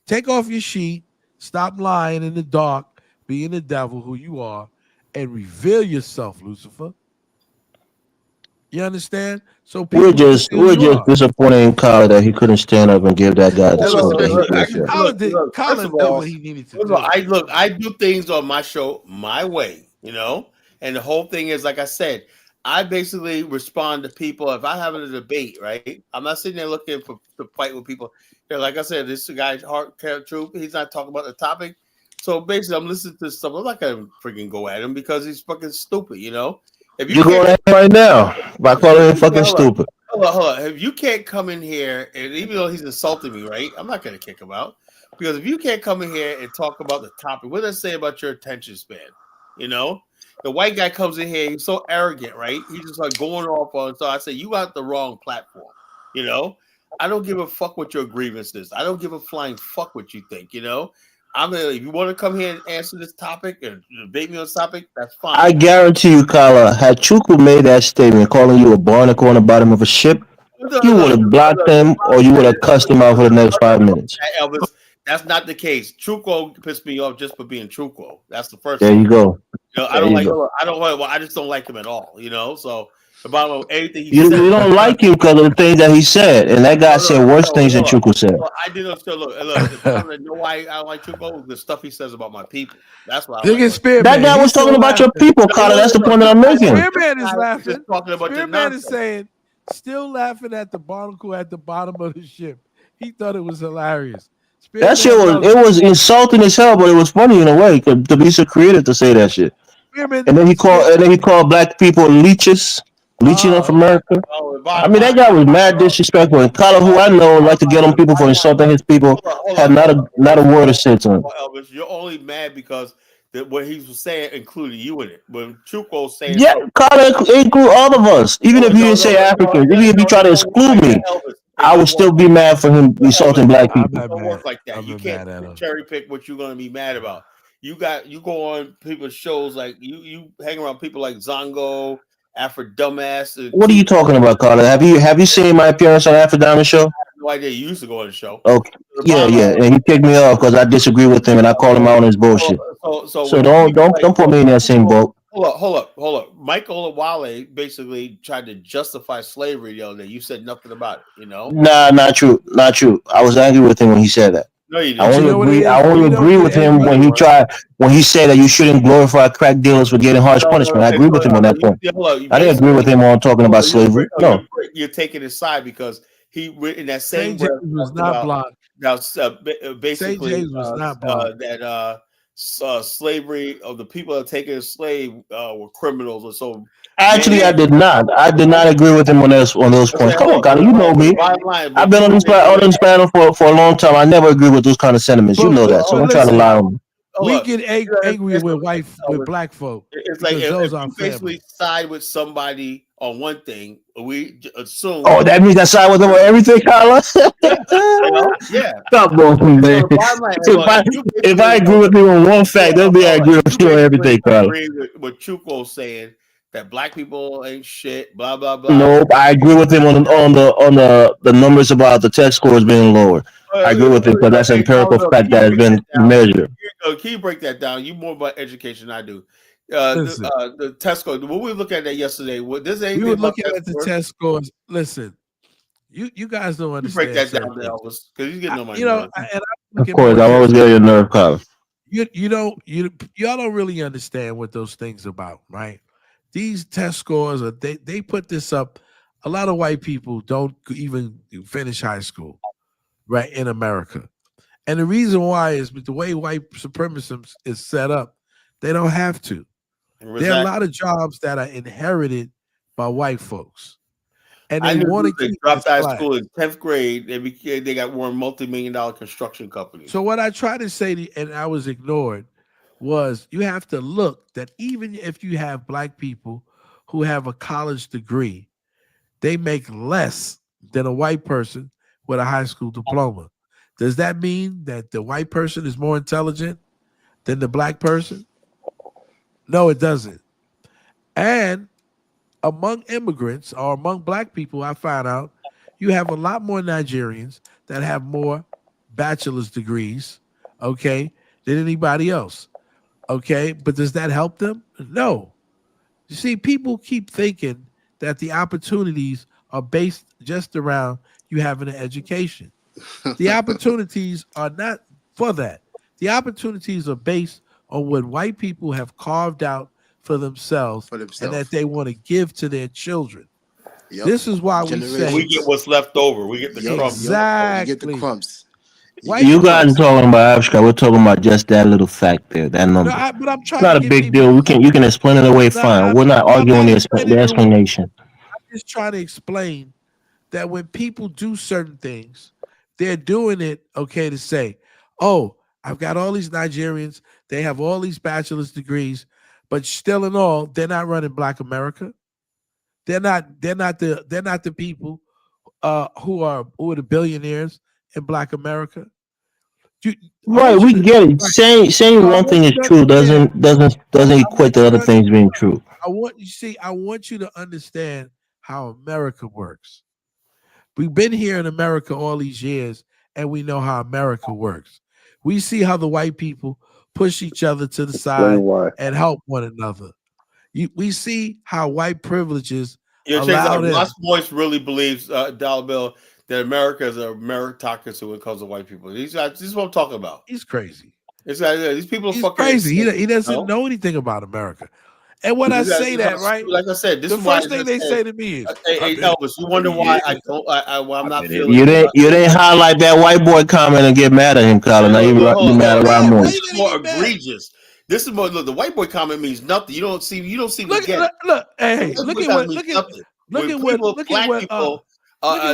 Take off your sheet. Stop lying in the dark, being the devil who you are, and reveal yourself, Lucifer. You understand? So people can see who We're you just are. disappointed in Colin that he couldn't stand up and give that guy the scope that he I should can, have. first of Colin did all, what he needed to do. I do things on my show my way, and the whole thing is, like I said, I basically respond to people. If I have a debate, right, I'm not sitting there looking to fight with people. Like I said, this guy's heart truth. He's not talking about the topic. So basically, I'm listening to stuff. I'm not gonna freaking go at him because he's fucking stupid. If you You're can't going at him right now by calling him fucking hold on. stupid. Hold on. If you can't come in here, and even though he's insulting me, right? I'm not going to kick him out because if you can't come in here and talk about the topic, what does it say about your attention span? The white guy comes in here, he's so arrogant, right? He's just like going off on. So I say, you got the wrong platform. I don't give a fuck what your grievance is. I don't give a flying fuck what you think. If you want to come here and answer this topic and debate me on this topic, that's I fine. guarantee you, Kala, had Chuku made that statement calling you a barnacle on the bottom of a ship, you would have blocked him or you would have cussed him out for the next 5 minutes. Elvis, that's not the case. Truco pissed me off just for being Truco. That's the first There thing. you go. I There don't you like. go. I just don't like him at all. So the bottom of everything he You said. don't like him because of the things that he said, and that guy said worse things than Hold on. Chuku said. I did understand. Look. The problem that know why I don't like Truco is the stuff he says about my people. That's why I don't Look like at him. That Spearman. guy was He's talking still about your laughing. people, Kala. That's the point that I'm making. Spearman is Just laughing. talking about your Spearman is nonsense. saying, still laughing at the barnacle at the bottom of the ship. He thought it was hilarious. That shit Spearman loves it. was insulting as hell, but it was funny in a way to be so creative to say that shit. Spearman, And then he called black people leeches, leeching off America. I mean, that guy was mad disrespectful. And Kala, who I know, like to get on people for insulting his people, had not a word to say to him. Elvis, you're only mad because what he was saying included you in it. When Truco saying Yeah, something, Kala include all of us. Even if you didn't say Africans, even if you try to it don't work exclude like me, that, Elvis. It I would don't work still be like that. mad for him insulting Elvis, black I'm people. it not don't mad. work like that. I'm You not can't mad at him. cherry pick what you're going to be mad about. You go on people's shows like you hang around people like Zongo, Afro Dumbass, and What are you talking about, Kala? Have you seen my appearance on Afro Diamond Show? no idea. You used to go on the show. Okay. The Yeah, bottom line, and he kicked me off because I disagree with him and I called him out on his bullshit. so So when people like don't put me in that same boat. hold up. Michael Wale basically tried to justify slavery the other day. You said nothing about it. Nah, not true. Not true. I was angry with him when he said that. No, you I didn't. But you only know what it agree. is? I only You don't agree get with him angry. when he said that you shouldn't glorify crack dealers for getting harsh punishment. I agree with him on that point. I didn't agree with him on talking about slavery. No. You're taking his side because he in that same St. breath James was talked not about blocked. St. basically James was not blocked. that slavery of the people that taken as slave were criminals, or so. Actually, I did not. I did not agree with him on those points. Come on, Connie, you know me. I've been on this panel for a long time. I never agree with those kind of sentiments. You know that, so don't try to lie on me. We get angry with black folk It's like because those if are you basically family. side with somebody on one thing, we assume. Oh, that means I side with him on everything, Carla. Yeah. Stop going, man. So the bottom line, If I agree with you on one fact, that'll be I agree with you on everything, Carla. Agree with Chuko saying that black people ain't shit, blah blah blah. Nope, I agree with him on the numbers about the test scores being lower. I agree with him because that's an empirical fact that has been measured. Can you break that down? You more about education than I do. The test score. When we looked at that yesterday, we were looking at the test scores. Listen, you guys don't understand. You break that down, Elvis, because you're getting on my nerves. Of course, I always get your nerve, Carla. Y'all don't really understand what those things about, right? These test scores they put this up a lot of white people don't even finish high school, right, in America. And the reason why is the way white supremacism is set up, they don't have to. There are a lot of jobs that are inherited by white folks. And they want to keep dropped out of school in 10th grade. They got one multi-million-dollar construction company. So what I tried to say, and I was ignored, was you have to look that even if you have black people who have a college degree, they make less than a white person with a high school diploma. Does that mean that the white person is more intelligent than the black person? No, it doesn't. And among immigrants or among black people, I found out you have a lot more Nigerians that have more bachelor's degrees, okay, than anybody else. Okay, but does that help them? No. You see, people keep thinking that the opportunities are based just around you having an education. The opportunities are not for that. The opportunities are based on what white people have carved out for themselves and that they want to give to their children. Yep. This is why we say we get what's left over. We get the crumbs. Exactly. You get the crumbs. You guys are talking about abstract. We're talking about just that little fact there, that number. No, but I'm trying it's not a big deal. You can explain it away fine. We're not arguing the explanation. I'm just trying to explain that when people do certain things, they're doing it, okay, to say, oh, I've got all these Nigerians, they have all these bachelor's degrees, but still in all, they're not running Black America. They're not the people who are the billionaires in Black America. Right, we get it. Saying one thing is true doesn't equate to other things being true. I want you to understand how America works. We've been here in America all these years, and we know how America works. We see how the white people push each other to the side and help one another. We see how white privileges allow them. Ross Boyce really believes, Dollar Bill, that America is a meritocracy when it comes to white people. This is what I'm talking about. He's crazy. These people are fucking crazy. He doesn't know anything about America. And when I say that, right? Like I said, this the is why first thing they say to me is, "Hey, Elvis, you wonder why I'm not feeling." You didn't highlight that white boy comment and get mad at him, Colin. Now you mad at Ron Moore. This is more egregious. This is more. Look, the white boy comment means nothing. You don't see. Look, hey, look at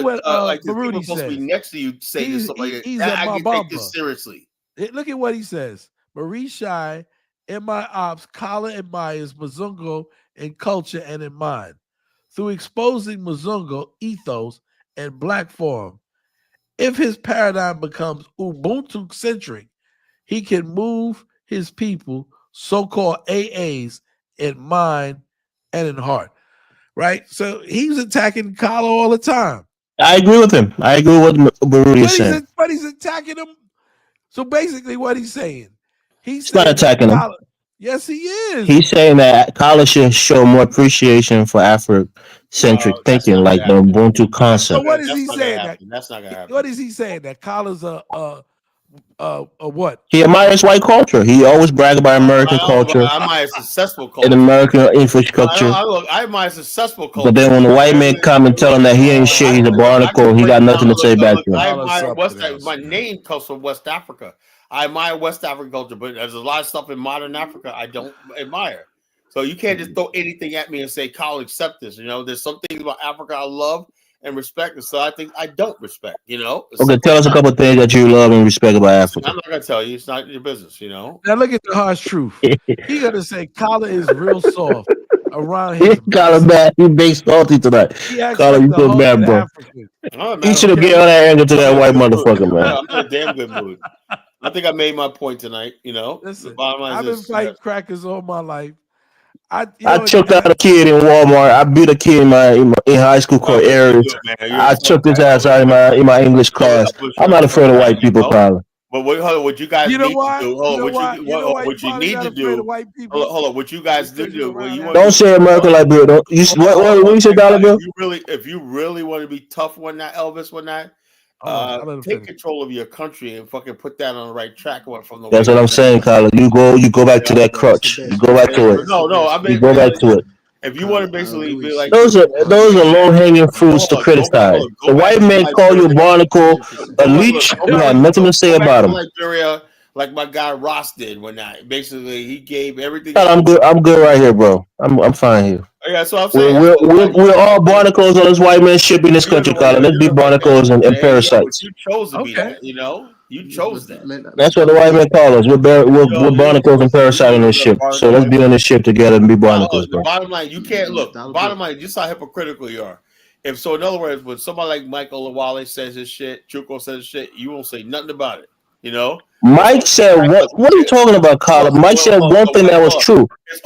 what like Baruti supposed to be next to you say this like that. I can take this seriously. Look at what he says. Marie Shai, in my ops, Kala admires Mzungu in culture and in mind. Through exposing Mzungu ethos and black form, if his paradigm becomes Ubuntu-centric, he can move his people, so-called AAs, in mind and in heart. Right? So he's attacking Kala all the time. I agree with him. I agree with what Baruti is saying. But he's attacking him. So basically what he's saying, he's not attacking him. Yes, he is. He's saying that college should show more appreciation for Afrocentric thinking, like the Ubuntu concept. So what is he saying? That's not gonna happen. What is he saying? That college what? He admires white culture. He always brag about American culture. I admire successful culture and American infrastructure. I admire successful culture. But then when the white man come and tell him that he ain't shit, he's a barnacle, he got nothing to say back to him. I admire my name comes from West Africa. I admire West African culture, but there's a lot of stuff in modern Africa I don't admire. So you can't just throw anything at me and say, Kyle, accept this. You know, there's some things about Africa I love and respect, and so I think I don't respect, you know. Okay, tell us a couple of things that you love and respect about Africa. I'm not gonna tell you, it's not your business, you know. Now look at the harsh truth. He gonna say Kala is real soft around his Kala bad, he big salty tonight. Kala, you feel bad, bro. He should have given all that anger to that white motherfucker, man. I'm in a damn good mood. I think I made my point tonight, you know. Listen, I've been fighting crackers all my life. I choked out a kid in Walmart. I beat a kid in high school called Aries. I choked his ass out in my English class. I'm not afraid of white people, Colin. But what you guys need to do? What you need to do? Hold on. What you guys do? Don't say America like Bill. What you say, Dollar Bill? If you really want to be tough one night, Elvis, one night. Take control of your country and fucking put that on the right track. From the That's what I'm saying, Colin. You go back to that crutch. You go back to it. No. I mean, you go back to it. If you want to basically be like, those are low hanging fruits hold to on, criticize. go The back white to man call you a Liberia. barnacle, a Go leech. You have back, nothing to say go back about to him. Liberia, like my guy Ross did when I basically he gave everything. I'm good. I'm good right here, bro. I'm fine here. Yeah, so I'm We're saying. we're, So, we're, like, we're all barnacles on this white man ship in this country, Colin. Let's be barnacles and yeah, but parasites. you chose to be that. You know, you chose that. That's what the white man call us. We're barnacles and parasites on this ship. So let's be on this ship together and be barnacles, The bro. bottom line, you can't look. The bottom line, you saw how hypocritical you are. If so, in other words, when somebody like Michael Lawale says his shit, Chuko says his shit, you won't say nothing about it. You know. Mike said, "What are you talking about, Colin?" Mike said one thing that was true.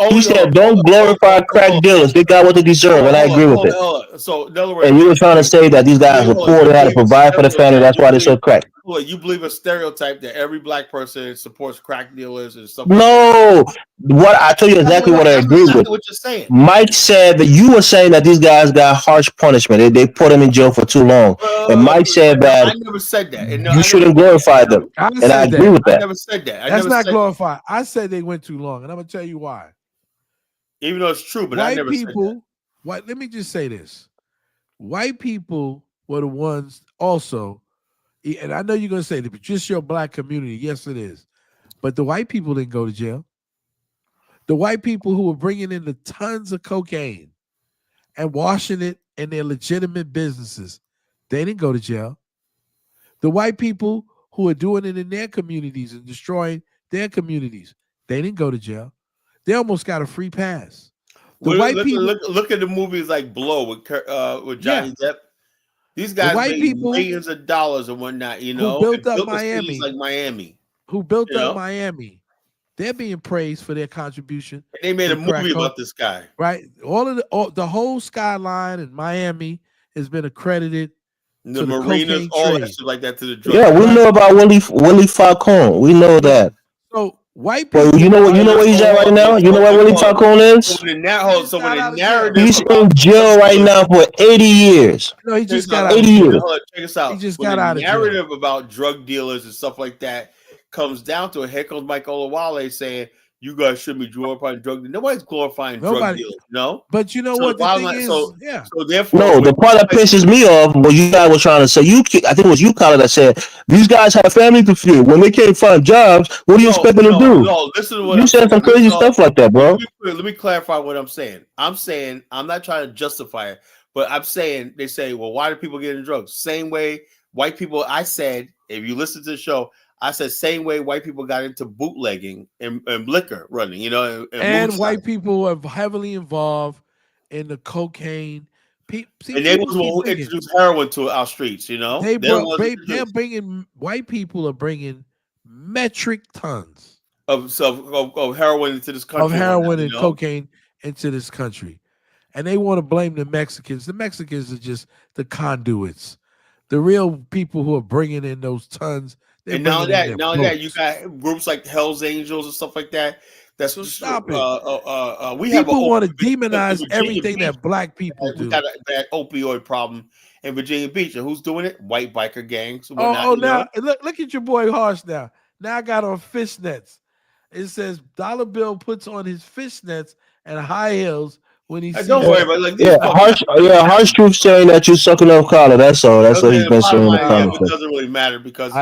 He said, "Don't glorify crack dealers. They got what they deserve," and I agree with it. So, in other words, and you were trying to say that these guys were poor, they had to provide for the family. That's why they sold crack. You believe a stereotype that every black person supports crack dealers and stuff. No, what I told you exactly what I agree with. What you're saying. Mike said that you were saying that these guys got harsh punishment. They put them in jail for too long. And Mike said that I never said that. And you shouldn't glorify them. And I agree with that. I never said that. That's not glorified. I said they went too long, and I'm gonna tell you why. Even though it's true, but I never said that. White. Let me just say this: white people were the ones also, and I know you're gonna say that, but just your black community. Yes, it is. But the white people didn't go to jail. The white people who were bringing in the tons of cocaine and washing it in their legitimate businesses, they didn't go to jail. The white people who are doing it in their communities and destroying their communities, they didn't go to jail. They almost got a free pass. Look at the movies like Blow with Johnny Depp. These guys made millions of dollars and whatnot, you know, who built up Miami, like Miami. Who built up Miami. They're being praised for their contribution. And they made a movie about this guy. Right? The whole skyline in Miami has been accredited. The marinas, all that shit like that to the drug. Yeah, we know about Willie Falcone. We know that. So white people. Well, you know where he's at right now? You know where Willie Falcone is? So when the narrative he's in jail right now for 80 years. No, he just got out. 80 years. Check us out. He just got out of jail. The narrative about drug dealers and stuff like that comes down to it. Here comes Michael Lawale saying, you guys shouldn't be glorifying drug dealers. Nobody's glorifying drug dealers, no? But you know what the thing is? So therefore, no, the part that pisses me off was you guys were trying to say, I think it was you, Colin, that said, these guys have family to feed. When they can't find jobs, what do you expect them to do? No, listen to what you said some crazy stuff like that, bro. Let me clarify what I'm saying. I'm saying, I'm not trying to justify it, but I'm saying, they say, well, why do people get into drugs? Same way white people, I said, if you listen to the show, I said same way white people got into bootlegging and liquor running, you know, and white people are heavily involved in the cocaine. And they was who introduced heroin to our streets, you know. They're bringing white people are bringing metric tons of heroin into this country, of heroin and cocaine into this country, and they want to blame the Mexicans. The Mexicans are just the conduits. The real people who are bringing in those tons. And now that you got groups like Hell's Angels and stuff like that. That's so stop it. We people want to demonize everything that black people do. We got that opioid problem in Virginia Beach, and who's doing it? White biker gangs. Now look at your boy Harsh now. Now I got on fishnets. It says Dollar Bill puts on his fishnets and high heels when he sees. Don't worry about Harsh Truth saying that you're sucking up collar. That's all. That's what he's been saying. It doesn't really matter because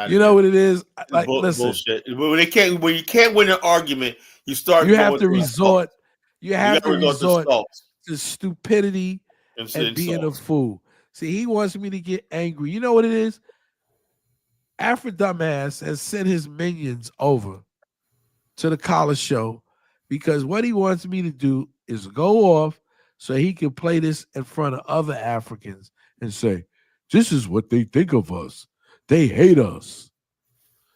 you know what it is. Like, listen, bullshit. When you can't win an argument, you start. You have to resort. You have to resort to stupidity and being a fool. See, he wants me to get angry. You know what it is? Afro Dumbass has sent his minions over to the Collar show because what he wants me to do is go off so he can play this in front of other Africans and say, this is what they think of us. They hate us.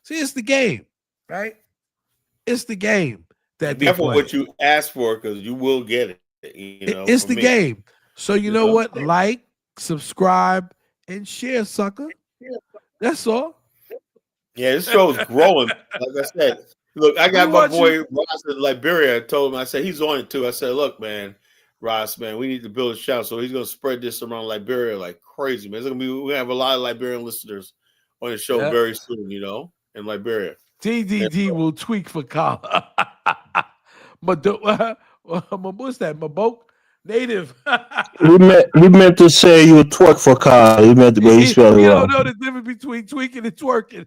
See, it's the game, right? It's the game that they play. What you ask for, because you will get it. You know, it's the game. So you know what? Like, subscribe, and share, sucker. That's all. Yeah, this show is growing. Like I said, look, I got my boy Ross in Liberia. I told him, I said, he's on it too. I said, look, man, Ross, man, we need to build a channel. So he's going to spread this around Liberia like crazy, man. We have a lot of Liberian listeners on the show very soon, you know, in Liberia. TDD will tweak for collar. But What's that? Mabok native. He meant to say you would twerk for Kyle. He meant to, but he spelled it You wrong. don't know the difference between tweaking and twerking.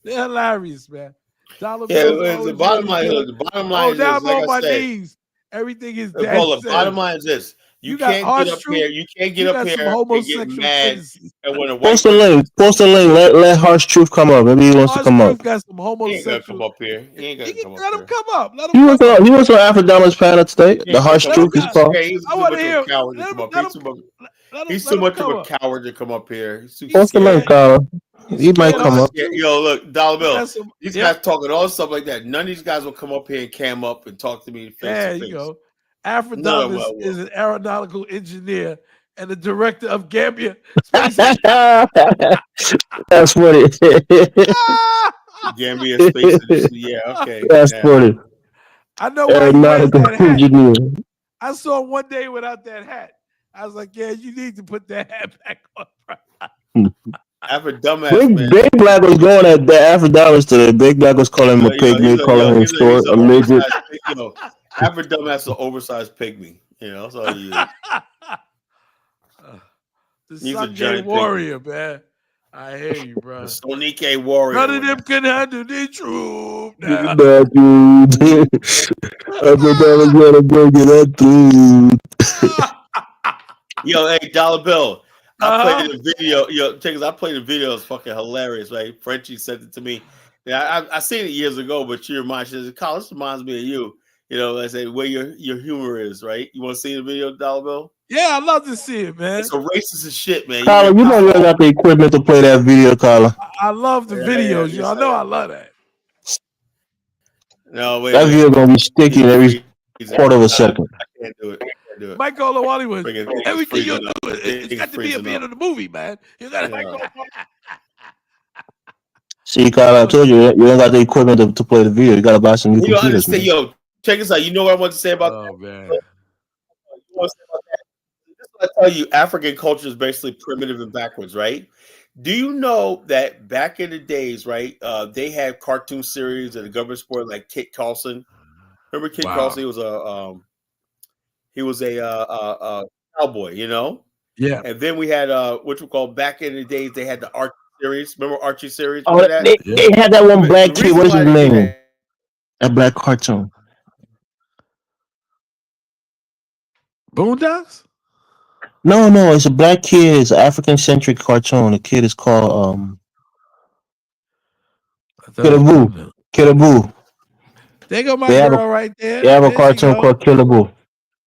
They're hilarious, man. Dollar bills always the bottom line, ready to the bottom oh, line is now this. I'm Like on I my said, knees. Everything is dead. Paul, the bottom line is this. You got can't get harsh up truth. here. You can't get You up got some here and get homosexual mad. tendencies. And when a white Post the person, link. Post the link. Let Harsh Truth come up. Maybe he wants to Harsh come up. truth got some he ain't gonna homosexual. come up here. He ain't gonna come up Let him here. come up. Let He him was come up. on. He was on Afrodama's panel today. He The ain't gonna Harsh come Truth up is here. called. Hey, he's I too want much to of hear. a coward to Let come him. up. Let He's him. He's Let too him much of come a up. coward to come up here. He's too Post the link, scared. Kyle. He's He might scared come Harsh up. truth. Yo, look, Dollar He got Bill. some. These Yeah. guys talking all stuff like that. None of these guys will come up here and cam up and talk to me face There to you face. go. None of them Afrodamus will. is an aeronautical engineer and the director of Gambia Space. That's funny. Gambia Space Edition. Yeah, okay. That's Yeah. funny. I know why he wears Aeronautical that hat. engineer. I saw him one day without that hat. I was like, yeah, you need to put that hat back on. After dumbass, man. Big Black was going at the Afrodamas today. Big Black was calling him a pygmy, calling him short, a midget. Oversized, After dumbass, an oversized pygmy. That's all he is. The He's a Sunday giant warrior, man. I hear you, bro. The Sonike warrior. None of them can handle the truth now. Nah, dude. Afrodamas gotta bring it up, dude. Yo, hey, Dollar Bill. I played a video. Check this. I played a video. It's fucking hilarious, right? Frenchie sent it to me. Yeah, I seen it years ago, but she reminds me. Carl, this reminds me of you. I say where your humor is, right? You want to see the video, Dollar Bill? Yeah, I'd love to see it, man. It's a racist as shit, man. Carla, you know you ain't got the equipment to play that video, Carla. I love the videos. Y'all know I love that. No, wait. That video gonna be sticky in every quarter of a second. I can't do it. Mike Olawale was everything you do. It's got to be a being in the movie, man. You gotta. See, Carla, I told you you don't got the equipment to play the video. You gotta buy some new computers, man. Yo, check this out. You know what I want to say about that? Man. This is what I tell you. African culture is basically primitive and backwards, right? Do you know that back in the days, right? They had cartoon series that the government supported, like Kit Carlson. Remember Kit Carlson? He was a cowboy, Yeah. And then we had what we call back in the days. They had the Archie series. Remember Archie series? Oh, they had that one black kid. What is his name? That black cartoon. Boondocks? No, it's a black kid. It's an African-centric cartoon. The kid is called Killaboo. Killaboo. There go my girl right there. They have a cartoon called Killaboo.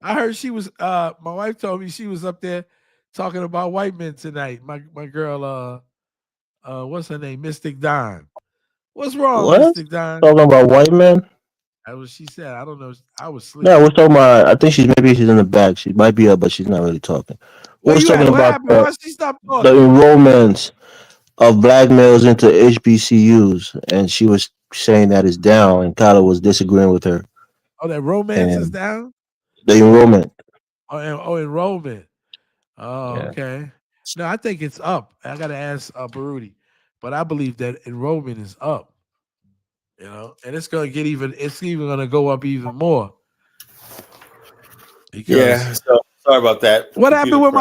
I heard she was my wife told me she was up there talking about white men tonight. My girl what's her name? Mystic Don. What's wrong, Mystic Don? Talking about white men? That's what she said. I don't know. I was sleeping. No, we're talking about. I think she's in the back. She might be up, but she's not really talking. We're talking about Why she stopped talking? The enrollments of black males into HBCUs, and she was saying that it's down, and Kyla was disagreeing with her. Oh, that romance is down? The enrollment. Oh, enrollment. Oh, Yeah. okay. No, I think it's up. I gotta ask Baruti, but I believe that enrollment is up. And it's gonna get it's even gonna go up even more. Yeah, so sorry about that. What happened with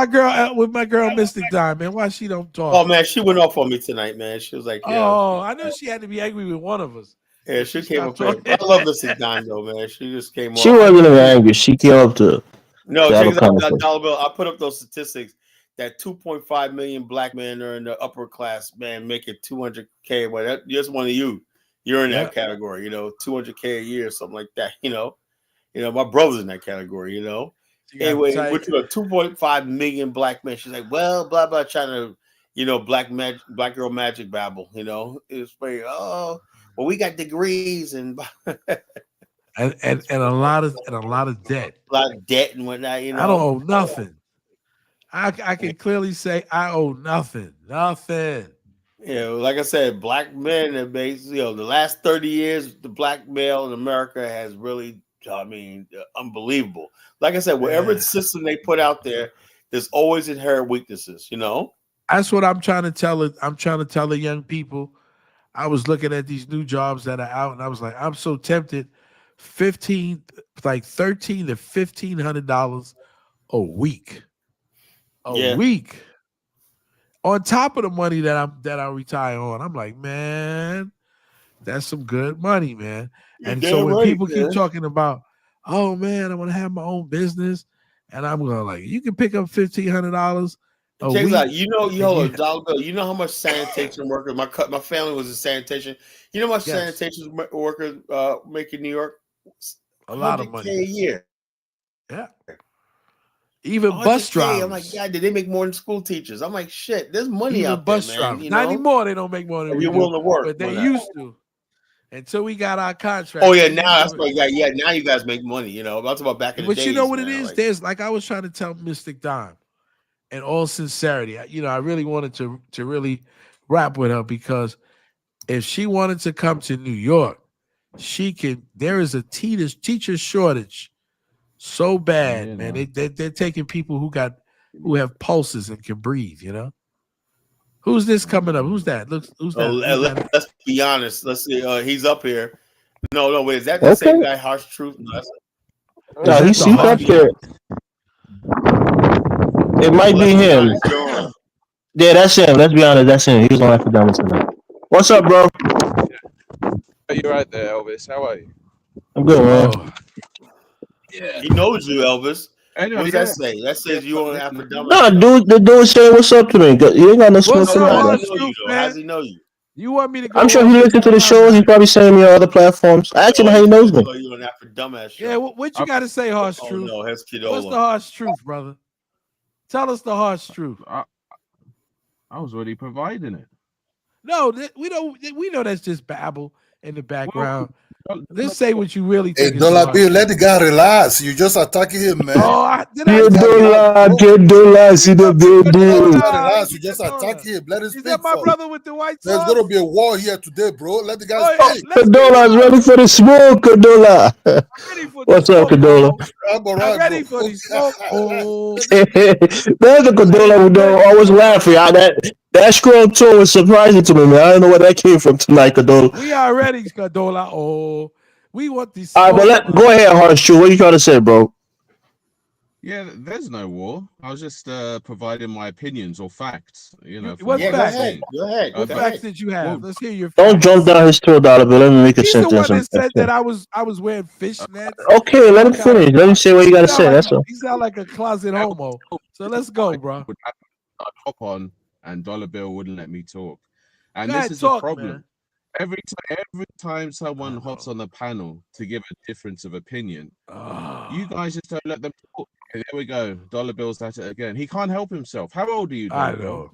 my girl Mystic Don, man? Why she don't talk? Oh man, she went off on me tonight, man. She was like, I know she had to be angry with one of us. Yeah, she came up there. I love Mystic Don though, man. She just came She off. wasn't even angry. She came up to check it out, Dollar Bill. I put up those statistics that 2.5 million black men are in the upper class, man, making $200K. Well, that's just one of you. You're in that category, $200K a year, something like that. My brother's in that category. Anyway, which was 2.5 million black men. She's like, well, blah blah, trying to, black girl magic babble. It's very well, we got degrees and and a lot of debt, a lot of debt and whatnot. I don't owe nothing. I can clearly say I owe nothing. Like I said, black men have basically, the last 30 years, the black male in America has really, unbelievable. Like I said, whatever system they put out there, there's always inherent weaknesses, That's what I'm trying to tell it. I'm trying to tell the young people. I was looking at these new jobs that are out, and I was like, I'm so tempted $13 to $1,500 a week. Yeah. Week. On top of the money that I retire on. I'm like, man, that's some good money, man. And so when people keep talking about, oh man, I want to have my own business, and I'm going like, you can pick up $1,500 a week. Out, you know how much sanitation workers? My family was in sanitation. You know how much sanitation workers make in New York? A lot of money a year. Yeah. Even bus drivers. I'm like, God, did they make more than school teachers? I'm like, shit, there's money even out bus there, drivers. man. Not anymore. They don't make more than we willing to work, but they used to. Until we got our contract. Oh yeah, now that's what. Yeah, now you guys make money. You know, I'm talking about back in the days. But you know what it is? Like, there's like I was trying to tell Mystic Dime, in all sincerity, I really wanted to really rap with her, because if she wanted to come to New York, she can. There is a teacher shortage so bad, man. They're taking people who have pulses and can breathe. Who's this coming up? Who's that? Who's that? Let's be honest. Let's see. He's up here. No, wait. Is that the same guy? Harsh Truth? No, he's up there. It might be him. Yeah, that's him. Let's be honest, that's him. He's on academics tonight. What's up, bro? You're right there, Elvis. How are you? I'm good, man. Yeah, he knows you, Elvis. What does that say? That says you on academics. No, the dude saying what's up to me. You ain't got no smoke for that. How does he know you? You want me to go? I'm sure he listens to the shows. He's probably saying me on other platforms. I actually know how he knows me. You on that for dumbass show. Yeah, what you got to say, Harsh Truth? No, what's the harsh truth, brother? Tell us the harsh truth. I was already providing it. No, we know that's just babble in the background. Let's say what you really think. Hey, Dollar Bill, let the guy relax. You just attacking him, man. Dollar, see the baby. Relax. You just attacking him. Let him speak. Is that my brother with the white sauce? There's going to be a war here today, bro. Let the guy speak. Kadola's ready for the smoke, Kadola. What's up, Kadola? I'm ready for the smoke. There's the Kadola who always laughing. That scroll tone was surprising to me, man. I don't know where that came from tonight, Kadola. We are ready, Kadola. We want this. All right, but go ahead, Harsh Truth. What are you trying to say, bro? Yeah, there's no war. I was just providing my opinions or facts. What facts? Go ahead. What facts did you have? Let's hear your facts. Don't jump down his throat, Dollar Bill. Let me make a sentence. He's the one that said that I was wearing fishnets. Okay, let him finish. Let him say what you got to say. That's all. He sound like a closet homo. So let's go, bro. I'd hop on, and Dollar Bill wouldn't let me talk. And this is a problem. Man. Every time someone hops on the panel to give a difference of opinion, you guys just don't let them talk. Okay, there we go. Dollar Bill's at it again. He can't help himself. How old are you? I know.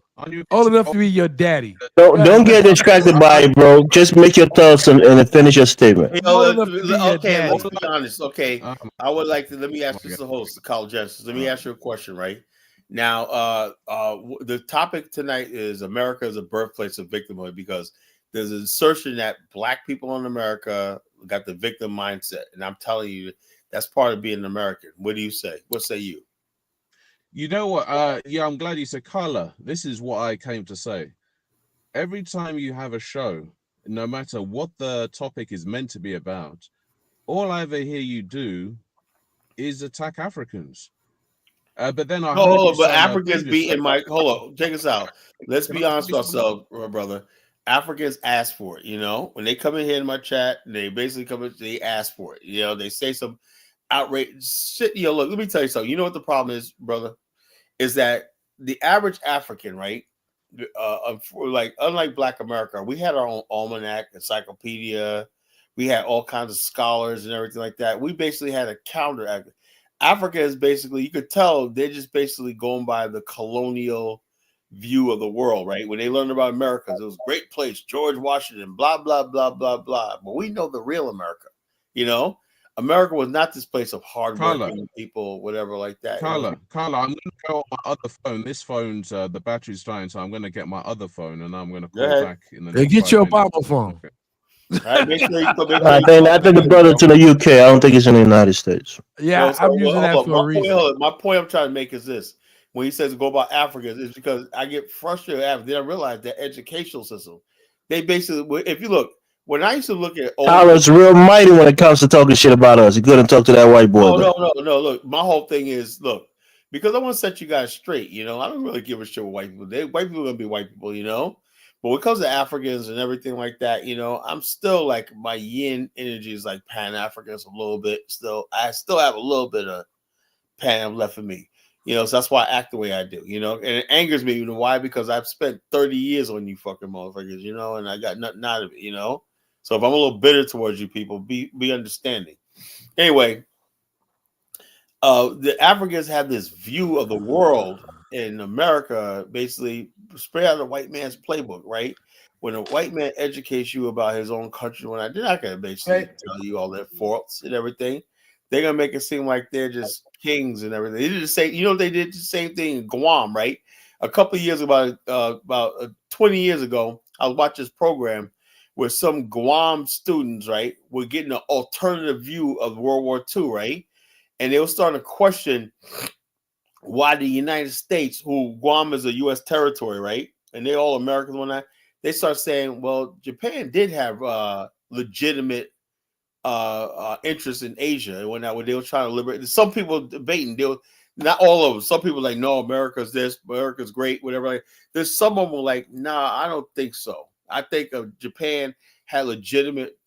Old enough to be your daddy. Don't get distracted by it, bro. Just make your thoughts and finish your statement. Okay, let's be honest. Okay, I would like to let me ask this the host, the college justice. Let me ask you a question, right? Now, the topic tonight is America as a birthplace of victimhood, because there's an assertion that Black people in America got the victim mindset. And I'm telling you, that's part of being an American. What do you say? What say you? You know what? Yeah, I'm glad you said, Carla. This is what I came to say. Every time you have a show, no matter what the topic is meant to be about, all I ever hear you do is attack Africans. But then but Africans beating Mike. Hold on, check us out. Let's be honest with ourselves, brother. Africans ask for it. When they come in here in my chat, they basically come in, they ask for it. They say some outrageous shit. Look, let me tell you something. You know what the problem is, brother? Is that the average African, right? Unlike Black America, we had our own almanac, encyclopedia. We had all kinds of scholars and everything like that. We basically had a counter. Africa is basically, you could tell they're just basically going by the colonial view of the world, right? When they learned about America, it was a great place, George Washington, blah, blah, blah, blah, blah. But we know the real America, America was not this place of hardworking people, whatever like that. Carla, I'm going to go on my other phone. This phone's, the battery's dying, so I'm going to get my other phone, and I'm going to call back in the next get your Obama phone. Okay. Right, make sure I think the brother's in the UK. I don't think it's in the United States. Yeah, I'm using that for a reason. My point I'm trying to make is this. When he says go about Africa, is because I get frustrated with Africa. Then I realize that educational system, they basically, if you look, when I used to look at Tyler's real mighty when it comes to talking shit about us. You couldn't talk to that white boy. No. Look, my whole thing is because I want to set you guys straight. I don't really give a shit with white people. White people are gonna be white people, But when it comes to Africans and everything like that, I'm still like my yin energy is like Pan-Africanist a little bit. Still, I still have a little bit of Pan left in me. So that's why I act the way I do, and it angers me. Why? Because I've spent 30 years on you fucking motherfuckers, and I got nothing out of it, So if I'm a little bitter towards you people, be understanding. Anyway, the Africans have this view of the world in America, basically spread out of the white man's playbook, right? When a white man educates you about his own country, they're not going to basically tell you all their faults and everything. They're going to make it seem like they're just kings and everything. They did the same, they did the same thing in Guam, right? A couple of years about 20 years ago, I was watching this program where some Guam students, right, were getting an alternative view of World War II, right? And they were starting to question why the United States, who Guam is a U.S. territory, right? And they're all Americans when they start saying, well, Japan did have legitimate interest in Asia when they were trying to liberate. Some people debating, not all of them. Some people like, no, America's this, America's great, whatever. There's some of them were like, nah, I don't think so. I think Japan had legitimate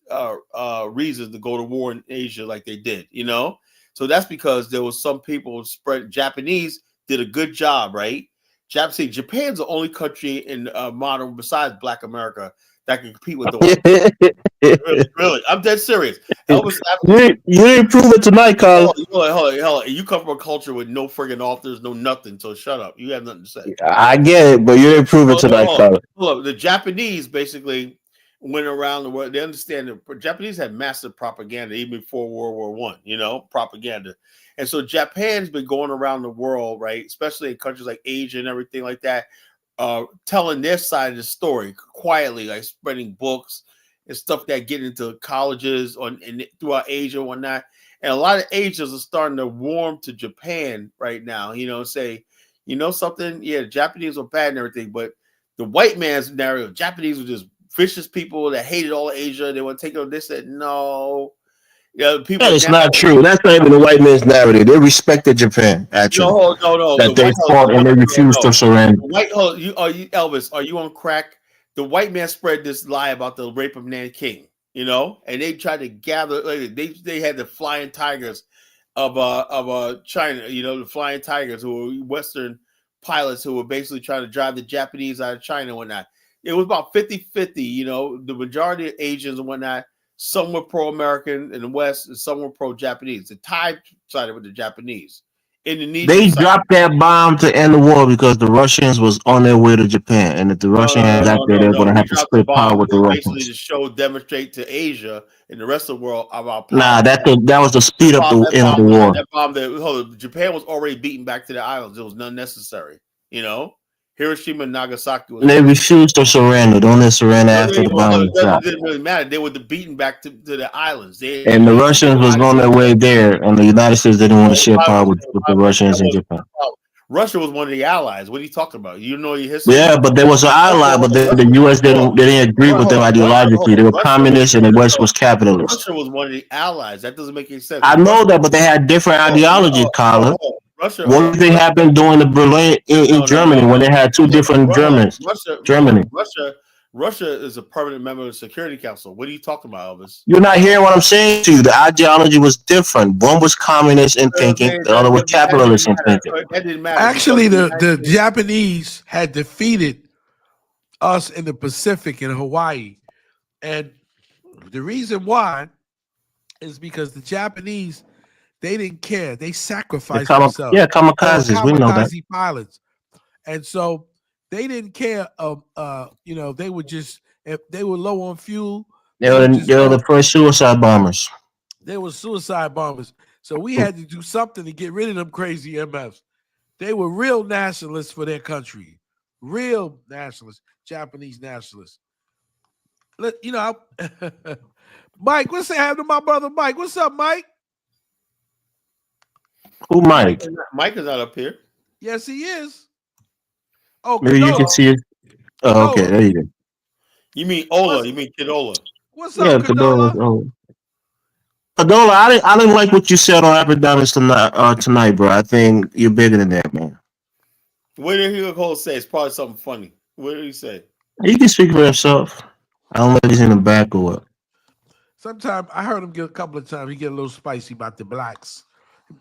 reasons to go to war in Asia like they did, So that's because there was some people Japanese did a good job, right? Japan's the only country in modern besides Black America that can compete with the white. really, I'm dead serious. Elvis, you didn't prove it tonight, Colin. Hold on. You come from a culture with no friggin' authors, no nothing. So shut up. You have nothing to say. I get it, but you didn't prove it tonight, Colin. Look, the Japanese basically went around the world. They understand that the Japanese had massive propaganda even before World War I. Propaganda, and so Japan's been going around the world, right? Especially in countries like Asia and everything like that, telling their side of the story quietly, like spreading books and stuff that get into colleges and throughout Asia and whatnot. And a lot of Asians are starting to warm to Japan right now, say, something, yeah, the Japanese are bad and everything, but the white man's narrative, Japanese were just vicious people that hated all of Asia. They want to take over. They said, no. People. That is not true. That's not even the white man's narrative. They respected Japan, actually. No. That they fought and they refused to surrender. Elvis, are you on crack? The white man spread this lie about the rape of Nanking, and they tried to gather. They had the flying tigers of China, the flying tigers who were Western pilots who were basically trying to drive the Japanese out of China and whatnot. It was about 50-50, the majority of Asians and whatnot. Some were pro-American in the West, and some were pro-Japanese. The Thai sided with the Japanese. Indonesia. They dropped that bomb to end the war because the Russians was on their way to Japan, and if the Russians got there, they're going to have to split power with the Russians. Basically, to demonstrate to Asia and the rest of the world about power. Nah, that was to speed up the end of the war. That bomb Japan was already beaten back to the islands. It was unnecessary, Hiroshima and Nagasaki. They refused to surrender. Don't they surrender after the bomb? It didn't really matter. They were beaten back to the islands. And the Russians was on their way there, and the United States didn't want to share power with the Russians in Japan. Russia was one of the allies. What are you talking about? You know your history. Yeah, but there was an ally, but the U.S. didn't agree with them ideologically. They were communists, and the West was capitalist. Russia was one of the allies. That doesn't make any sense. I know that, but they had different ideology, Colin. What did they happen during the Berlin in Germany when they had two different Germans? Germany. Russia is a permanent member of the Security Council. What are you talking about, Elvis? You're not hearing what I'm saying to you. The ideology was different. One was communist in thinking, the other was capitalist in thinking. That didn't matter. Actually, the Japanese had defeated us in the Pacific in Hawaii. And the reason why is because the Japanese, they didn't care. They sacrificed themselves. Yeah, kamikazes. We know that. Pilots. And so they didn't care. They would just, if they were low on fuel. They were the first suicide bombers. They were suicide bombers. So we had to do something to get rid of them crazy MFs. They were real nationalists for their country. Real nationalists. Japanese nationalists. Mike, what's happening to my brother Mike? What's up, Mike? Who Mike? Mike is not up here. Yes, he is. Oh, maybe you can see it. Oh, okay, there you go. You mean Ola? You mean Kid Ola? What's Yeah, up, Cadola? Cadola, I didn't like what you said on Epidemics tonight, bro. I think you're bigger than that, man. What did Hugo say? It's probably something funny. What did he say? He can speak for himself. I don't know if he's in the back or what. Sometimes I heard him get a couple of times. He get a little spicy about the blacks.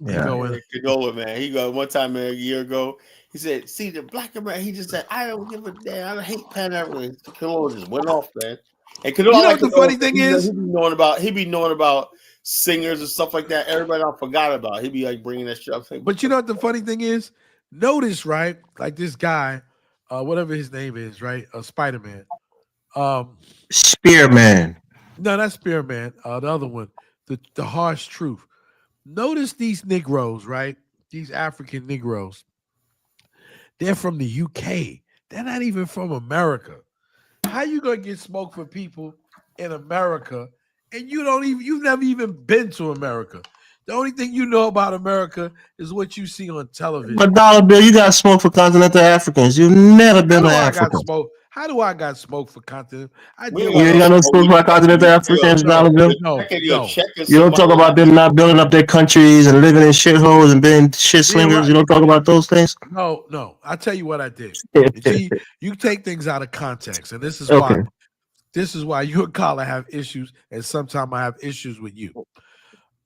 He Yeah. going, Cadola, man. He got one time a year ago. He said, "See the black American." He just said, "I don't give a damn. I hate Pan-Africanism." Cadola just went off, man. And Cadola, you know like what the Cadola, funny thing is? he be knowing about singers and stuff like that. Everybody I forgot about. He be like bringing that shit up. But you know what the funny thing is? Notice, right? Like this guy, whatever his name is, right? Spider-Man. Spearman. No, not Spearman. The other one, the harsh truth. Notice these Negroes, right? These African Negroes. They're from the UK. They're not even from America. How you gonna get smoke for people in America and you've never even been to America? The only thing you know about America is what you see on television. But Dollar Bill, you got smoke for continental Africans. You've never been to Africa. How do I got smoke for continental? You ain't got no smoke for continental Africans, Dollar Bill. No. You don't talk about them not building up their countries and living in shitholes and being shit slingers. You don't talk about those things. No. I'll tell you what I did. See, you take things out of context, and this is Okay. why. This is why you and Carla have issues, and sometimes I have issues with you.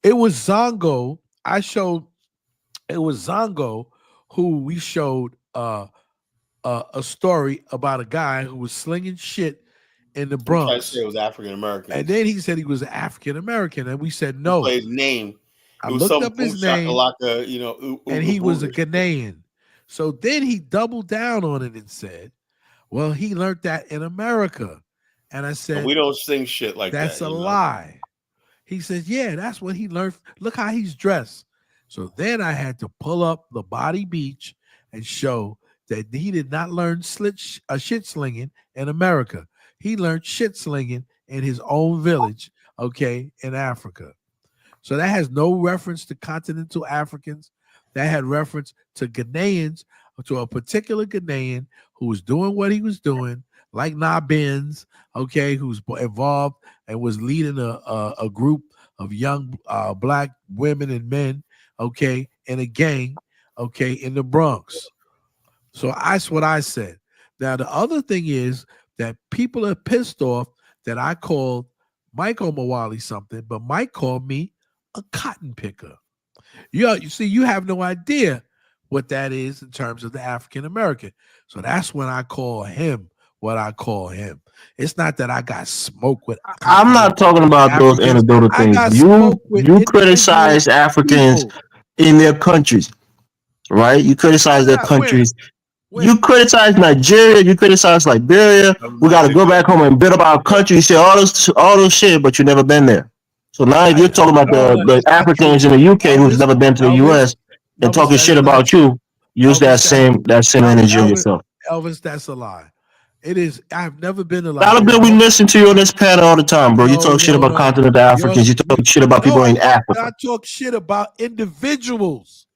It was Zongo. It was Zongo who we showed a story about a guy who was slinging shit in the Bronx. I said it was African American, and then he said he was African American, and we said no. His name. I looked up his name, and he was a Ghanaian. So then he doubled down on it and said, "Well, he learned that in America." And I said, we don't sing shit like that. That's a lie. He says, yeah, that's what he learned. Look how he's dressed. So then I had to pull up the Body Beach and show that he did not learn shit slinging in America. He learned shit slinging in his own village, okay, in Africa. So that has no reference to continental Africans. That had reference to Ghanaians, to a particular Ghanaian who was doing what he was doing, like Benz, okay, who's involved and was leading a group of young black women and men, okay, in a gang, okay, in the Bronx. So that's what I said. Now, the other thing is that people are pissed off that I called Michael Mawali something, but Mike called me a cotton picker. You see, you have no idea what that is in terms of the African American. So that's when I call him what I call him. It's not that I got smoke with. I'm not talking about Africans. those anecdotal things. You criticize Africans in their countries, right? You criticize their countries. You criticize Nigeria. You criticize Liberia. We got to go back home and build up our country. You say all those shit, but you never been there. So now if you're talking about the Africans in the UK who's never been to the US and talking shit about you, use that same energy on yourself. Elvis, that's a lie. It is. I've never been to Dollar Bill, we listen to you on this panel all the time, bro. You talk shit about continental Africans. You talk shit about people in Africa. I talk shit about individuals.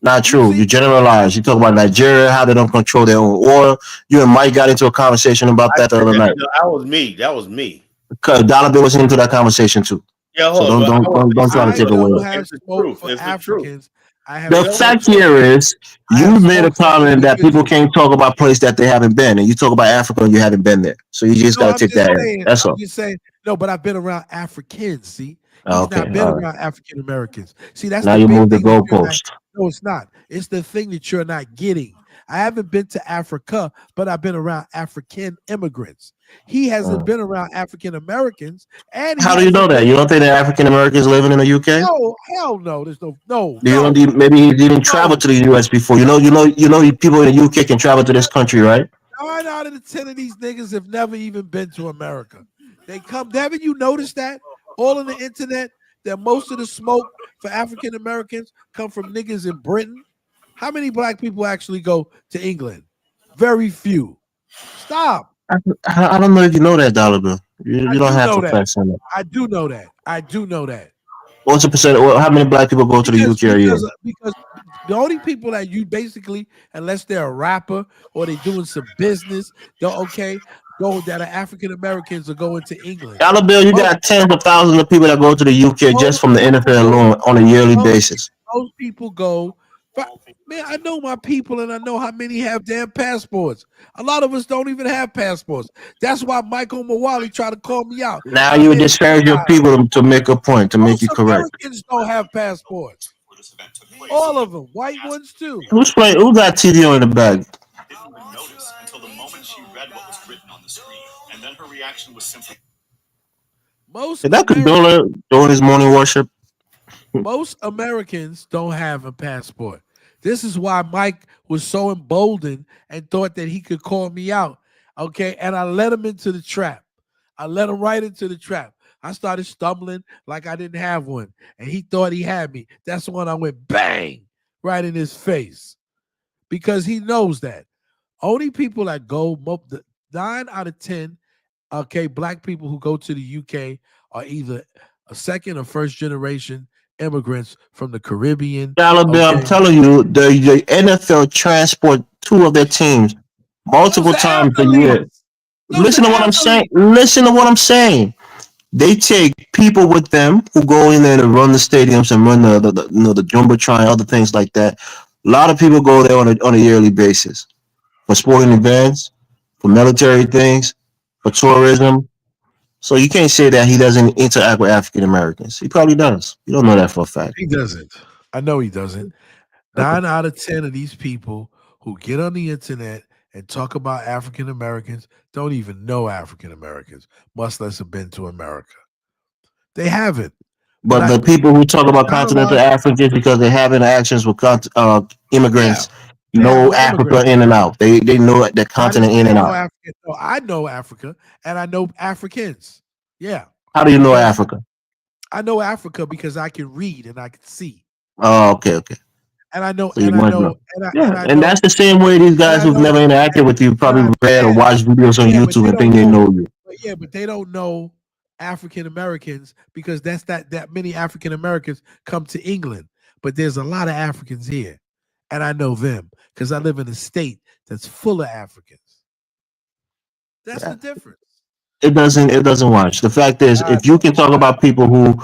Not true. You generalize. You talk about Nigeria, how they don't control their own oil. You and Mike got into a conversation about that the other night. That was me. Because Dollar Bill was into that conversation too. Yeah, so don't try to take away. It's the truth. The fact here is, you made a comment that people can't talk about place that they haven't been, and you talk about Africa and you haven't been there. So you just got to take that in. That's all. I'm just saying, no, but I've been around Africans. See, I've not been around African Americans. See, that's now you move the goalpost. No, it's not. It's the thing that you're not getting. I haven't been to Africa, but I've been around African immigrants. He hasn't been around African Americans. And how do you know that? You don't think that African Americans living in the UK? No, hell no. There's no. Maybe he didn't travel to the US before. You know, people in the UK can travel to this country, right? 9 out of the 10 of these niggas have never even been to America. They come. Haven't you noticed that? All on the internet, that most of the smoke for African Americans come from niggas in Britain. How many black people actually go to England? Very few. Stop. I don't know if you know that, Dollar Bill. You don't have to flex on it. I do know that. What's the percent? How many black people go to the UK a year? Because the only people that you basically, unless they're a rapper or they're doing some business, go that are African Americans are going to England. Dollar Bill, you Most, got tens of thousands of people that go to the UK just most from the people NFL go. alone on a yearly Most, basis. most people go. But man, I know my people, and I know how many have damn passports. A lot of us don't even have passports. That's why Michael Mawali tried to call me out. Now I you made a disparage your freestyle. people to make a point, to make Most you correct. Americans don't have passports. All of them, white ones too. Who's playing? Who got TVO in the bag? Most Is that Americans. Condola doing his morning worship? Most Americans don't have a passport. This is why Mike was so emboldened and thought that he could call me out. Okay. And I let him into the trap. I let him right into the trap. I started stumbling like I didn't have one. And he thought he had me. That's when I went bang right in his face. Because he knows that. Only people that go, 9 out of 10, okay, black people who go to the UK are either a second or first generation immigrants from the Caribbean. Dollar Bill, I'm Okay, telling you, the NFL transport two of their teams multiple those are times a year. athletes. Those Listen are to what I'm saying. athletes. Listen to what I'm saying. They take people with them who go in there to run the stadiums and run the jumbotron and other things like that. A lot of people go there on a yearly basis for sporting events, for military things, for tourism. So you can't say that he doesn't interact with African Americans. He probably does. You don't know that for a fact. He doesn't. I know he doesn't. 9 out of 10 of these people who get on the internet and talk about African Americans don't even know African Americans, much less have been to America. They haven't. But But the people who talk about not a continental lot. Africans because they have interactions with Yeah, immigrants they have know with Africa immigrants. in and out. They know the I didn't continent in say and no out. African. No, I know Africa and I know Africans. Yeah, How do you know because Africa? I know Africa because I can read and I can see. Oh, okay. And I know So you and I must know. know and I Yeah, and I and know that's the same way these and guys I who've know never interacted with you and probably I read or yeah, watched videos on yeah, but they YouTube and think don't they know. know you. But they don't know African Americans because that many African Americans come to England. But there's a lot of Africans here. And I know them because I live in a state that's full of Africans. That's Yeah. the difference. It doesn't watch. The fact is, I if you can talk about people who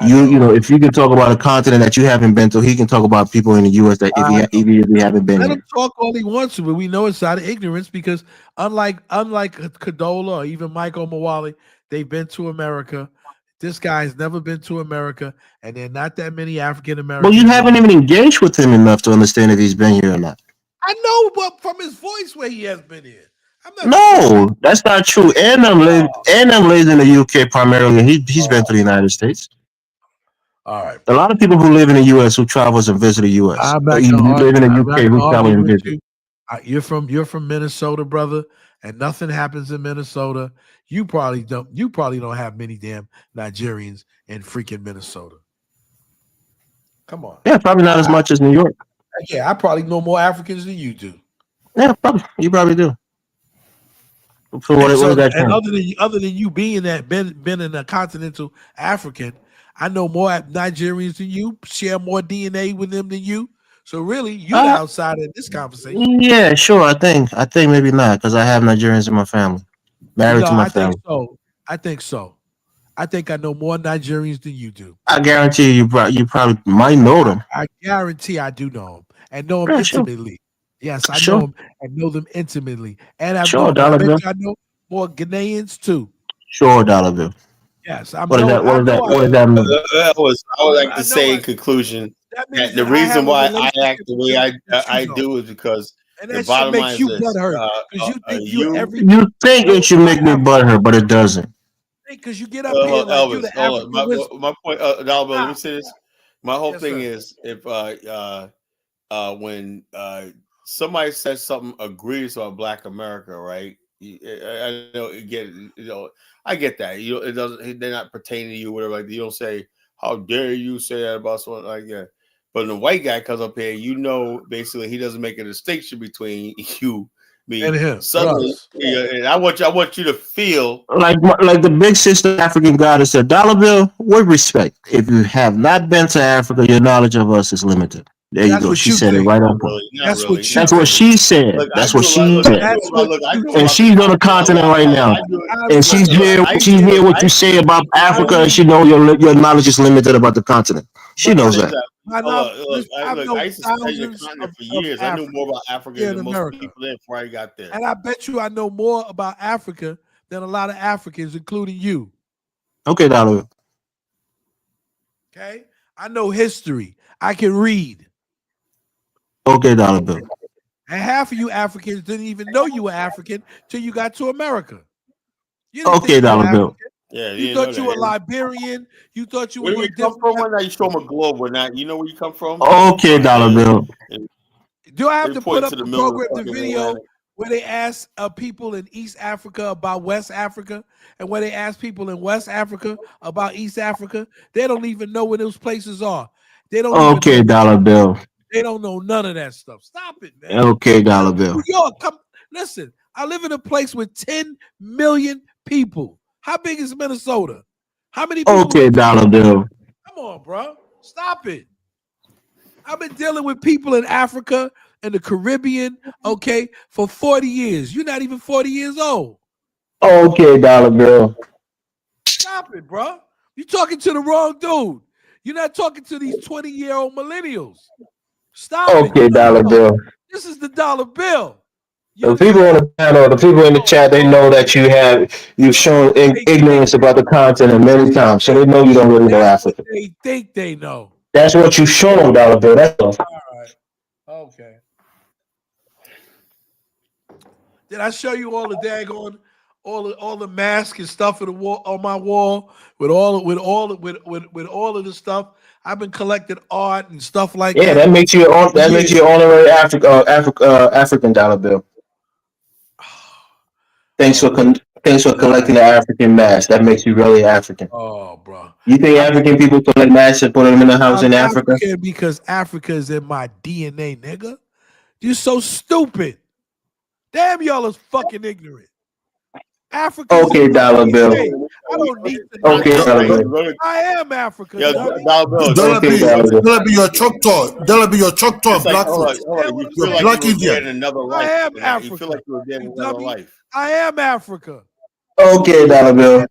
I know. if you can talk about a continent that you haven't been to, he can talk about people in the US that I know. if he haven't been Let him here. talk all he wants to, but we know it's out of ignorance because unlike Kadola or even Michael Mawali, they've been to America. This guy's never been to America, and there are not that many African Well, you Americans in haven't the. even engaged with him enough to understand if he's been here or not. I know, but from his voice, where he has been here. I'm not stupid. No, that's not true. And lives in the UK primarily. He's been to the United States. All right. A lot of people who live in the US who travels and visit the US. I'm not You gonna live in argue. the I'm not UK gonna who travel argue and with visit. you. You're from Minnesota, brother, and nothing happens in Minnesota. You probably don't have many damn Nigerians in freaking Minnesota. Come on. Yeah, probably not as much as New York. I probably know more Africans than you do. Yeah, probably. You probably do. So what And is that and change? other than you being that been in a continental African, I know more Nigerians than you. Share more DNA with them than you. So really, you're the outsider in this conversation. Yeah, sure. I think maybe not because I have Nigerians in my family, married No, to my I think family. so. I think so. I think I know more Nigerians than you do. I guarantee you probably might know them. I guarantee I do know them and know them Yeah, sure, intimately. Yes, I know sure, them and know them intimately. And sure, I dollar bet bill, you I know more Ghanaians too. sure, dollar bill. Yes, What is that? What I is know that? I What does do. that mean? I would like I to know say I in conclusion that means that the that I reason have a why I act relationship the with way them that you I don't. do is because And the that shit bottom line makes is you this: butthurt because you think you you You everything think it knows should about make me Africa. butthurt, but it doesn't. Because you get up here like you're Elvis, the hold on. African whisper. My point, Dollar Bill, let Nah, me say this. My whole yes, thing sir. is if when somebody says something egregious about Black America, right? I know I get that. It doesn't. They're not pertaining to you, whatever. Like you don't say, "How dare you say that about someone like that?" But when the white guy comes up here, basically he doesn't make a distinction between you, And me. him, and Suddenly, us. and I want you to feel. Like the big sister African goddess said, dollar bill with respect. If you have not been to Africa, your knowledge of us is limited. There you That's go. what She you said it think. right Not on point. really. Not That's really. what you That's Not what think. really. she said. Look, I That's do what a lot. she Look, said. I do That's a lot. what Look, I you do think. And about the she's on the continent a continent lot. right now. I do it. I And Look, she's look, here. I used She to hear look. what I you used to say be. about I Africa, and used. she know your knowledge is limited about the continent. She but knows Not that. exactly. Look, I've look. I known used to study the thousands continent for of years. I knew more Africans about Africa here in than most America. people did before I got there. And I bet you I know more about Africa than a lot of Africans, including you. Okay, Donovan. Okay? I know history. I can read. Okay, Donovan. And half of you Africans didn't even know you were African till you got to America. You didn't Okay, think you were Donovan. African. Yeah, You you know thought you were that. Liberian. You thought you Where were do a you come different. from? When you show them a globe or not? You know where you come from? Okay, Yeah. Donovan. And Do I have they to point put to up the the middle of program, the the fucking video Atlantic. where they ask people in East Africa about West Africa, and where they ask people in West Africa about East Africa? They don't even know where those places are. They don't even Okay, know. Dollar Bill. They don't know none of that stuff. Stop it, man. Okay, Dollar Bill. New York, come listen. I live in a place with 10 million people. How big is Minnesota? How many people? Okay, Dollar Bill. Come on, bro. Stop it. I've been dealing with people in Africa and the Caribbean, okay, for 40 years. You're not even 40 years old. Okay, Dollar Bill. Stop it, bro. You're talking to the wrong dude. You're not talking to these 20-year-old millennials. Stop it. Okay, Dollar Bill. This is the dollar bill. The people on the panel, the people in the chat, they know that you've shown ignorance about the continent many times, so they know you don't really know Africa. They think they know. That's what you've shown, Dollar Bill. That's all. All right. Okay. Did I show you all the daggone, all the masks and stuff on the wall, on my wall with all of the stuff? I've been collecting art and stuff like that. Yeah, that makes you an honorary African, Dollar Bill. Thanks for collecting the African mask. That makes you really African. Oh, bro. You think African people collect masks and put them in the house in Africa? African because Africa is in my DNA, nigga. You so stupid. Damn, y'all is fucking ignorant. Africa. Okay, Dollar Bill. I don't need to. Okay, Dollar Bill. I am Africa. Yeah, Dollar Bill, your Choctaw. Dollar Bill, your Choctaw, Blackfoot. You feel like Black you were Indian. dead in another life. I am Africa. You feel like you were dead in another life. I am Africa. Okay, Dollar Bill.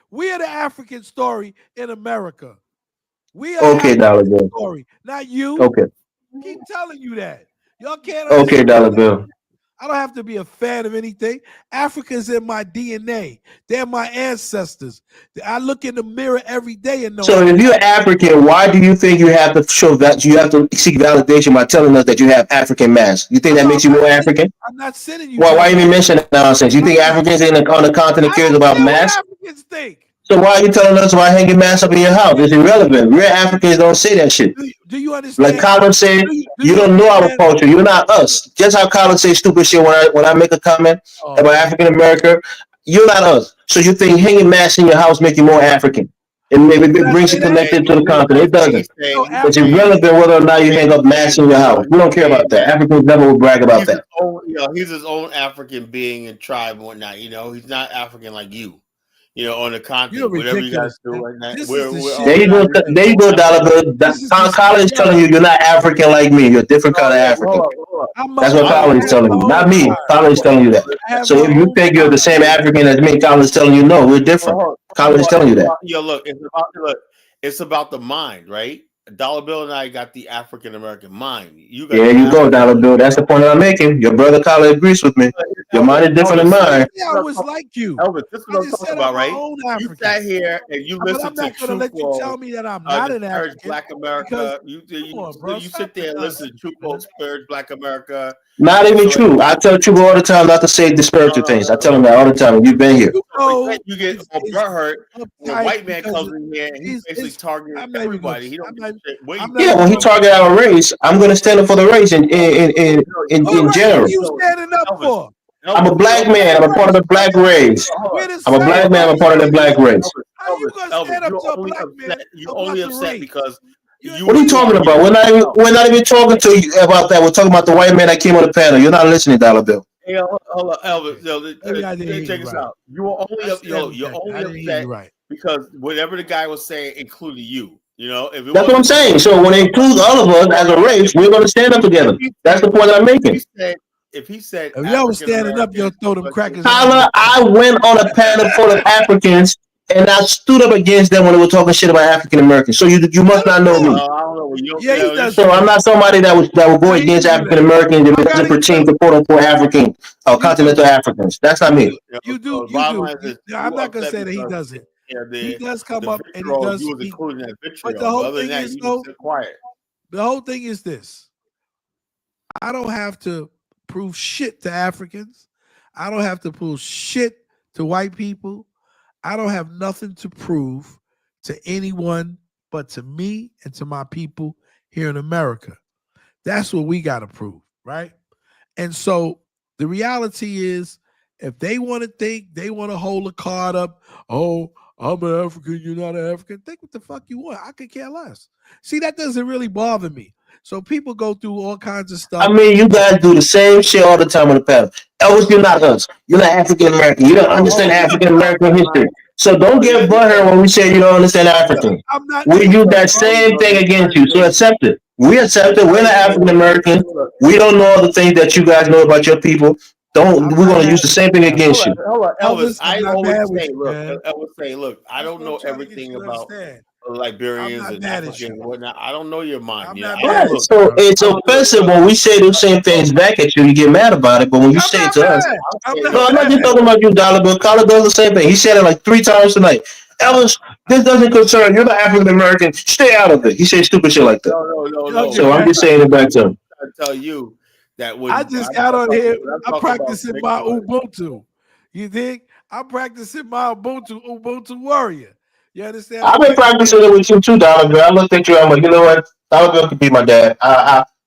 We are the African story in America. We are Okay, Dollar Bill. story, not you. Okay. Keep telling you that. Y'all can't. Okay, Dollar Bill. I don't have to be a fan of anything. Africa's in my DNA. They're my ancestors. I look in the mirror every day and know. So if you're African, why do you think you have to show that you have to seek validation by telling us that you have African mass? You think that makes you more African? I'm not sending you. Well, why even mention that nonsense? You think Africans on the continent cares about mass? Africans think. So why are you telling us why hanging mass up in your house? It's irrelevant. Real Africans don't say that shit. Do you understand? Like Colin said, you don't know our culture. You're not us. Just how Colin says stupid shit when I make a comment about African America, you're not us. So you think hanging mass in your house make you more African? And maybe it brings you connected to the continent. It doesn't. It's irrelevant whether or not you hang up mass in your house. We don't care about that. Africans never will brag about that. He's his own African being and tribe and whatnot. He's not African like you. On the continent, whatever you guys do right now. There you go, Dollar Bill. Colin is telling you you're not African like me. You're a different kind of African. That's what Colin is telling you, not me. Colin is telling you that. So if you think you're the same African as me, Colin is telling you no, we're different. Colin is telling you that. It's about the mind, right? Dollar Bill and I got the African American mind. There you go, Dollar Bill. That's the point I'm making. Your brother Colin agrees with me. Your mind is different than mine. Yeah, I was like you. Elvis, this is what I'm talking about, right? You sat here and you listen to Truth. Let you tell me that I'm not an African. Black America. You sit there and listen to Truth Disparage Black America. Not even true. I tell people all the time not to say disparaging things. I tell them that all the time. You've been here. You get butthurt when a white man comes in here and he's basically targeting everybody. He don't yeah, when he target our race, I'm going to stand up for the race in general. You standing up for? I'm a black man. I'm a part of the black race. I'm a black man. I'm a part of the black race. How you going to stand up to a black man? You're only upset because. What are you talking about? We're not even talking to you about that. We're talking about the white man that came on the panel. You're not listening, Dollar Bill. Hey, hold on, Elvis. Check this out. You're only upset because whatever the guy was saying included you. You know, if it That's what I'm wasn't for saying. So when it includes all of us as a race, we're going to stand up together. That's the point that I'm making. If he said If y'all was African standing up, you'll Americans, throw them crackers on Tyler, you. I went on a panel full of Africans and I stood up against them when they were talking shit about African Americans. So you must not know me. I don't know. Yeah, he does. So I'm not somebody that will go He against do African that. Americans if I it gotta doesn't get pertain up. to quote unquote African or You continental do. Africans. That's not me. You do. The You bottom do. line is I'm you not gonna upset say that he because doesn't. He the does come the up and he vitriol, does you was speak. including that But vitriol. the whole Other than thing that, is, you though, just sit quiet. the whole thing is this: I don't have to prove shit to Africans. I don't have to prove shit to white people. I don't have nothing to prove to anyone but to me and to my people here in America. That's what we got to prove, right? And so the reality is, if they want to think, they want to hold a card up, oh, I'm an African, you're not an African, think what the fuck you want. I could care less. See, that doesn't really bother me. So people go through all kinds of stuff. I mean, you guys do the same shit all the time on the panel. Elvis, you're not us. You're not African American. You don't understand African American history. So don't get butthurt when we say you don't understand African. I'm not. We use that same thing against you. So accept it. We accept it. We're not African American. We don't know all the things that you guys know about your people. We're going to use the same thing against you. Hold on, Elvis. Elvis, I'm I not always mad with say, you, look, man. Elvis say, look, I That's don't what I'm know trying to get everything you to about understand. I'm Liberians not and mad at Africans and you. whatnot. I don't know your mind. I'm You know, not I mad don't at look. you, So brother. it's offensive when we say the same things back at you. You get mad about it, but when you I'm say it not to us, mad. I'm no, not I'm not just mad. talking about you, Dollar Bill. Collar does the same thing. He said it like 3 times tonight. Elvis, this doesn't concern you. You're not African American. Stay out of it. He said stupid shit like that. No. Okay, So I'm man. just saying it back to him. I tell you that I when just I'm got on here. I'm talking about practicing my victimhood, Ubuntu. You think? I'm practicing my Ubuntu warrior. You understand? I've I'm been getting practicing there. it with you too, Dollar Bill. I looked at you. I'm like, you know what? Dollar Bill could be my dad.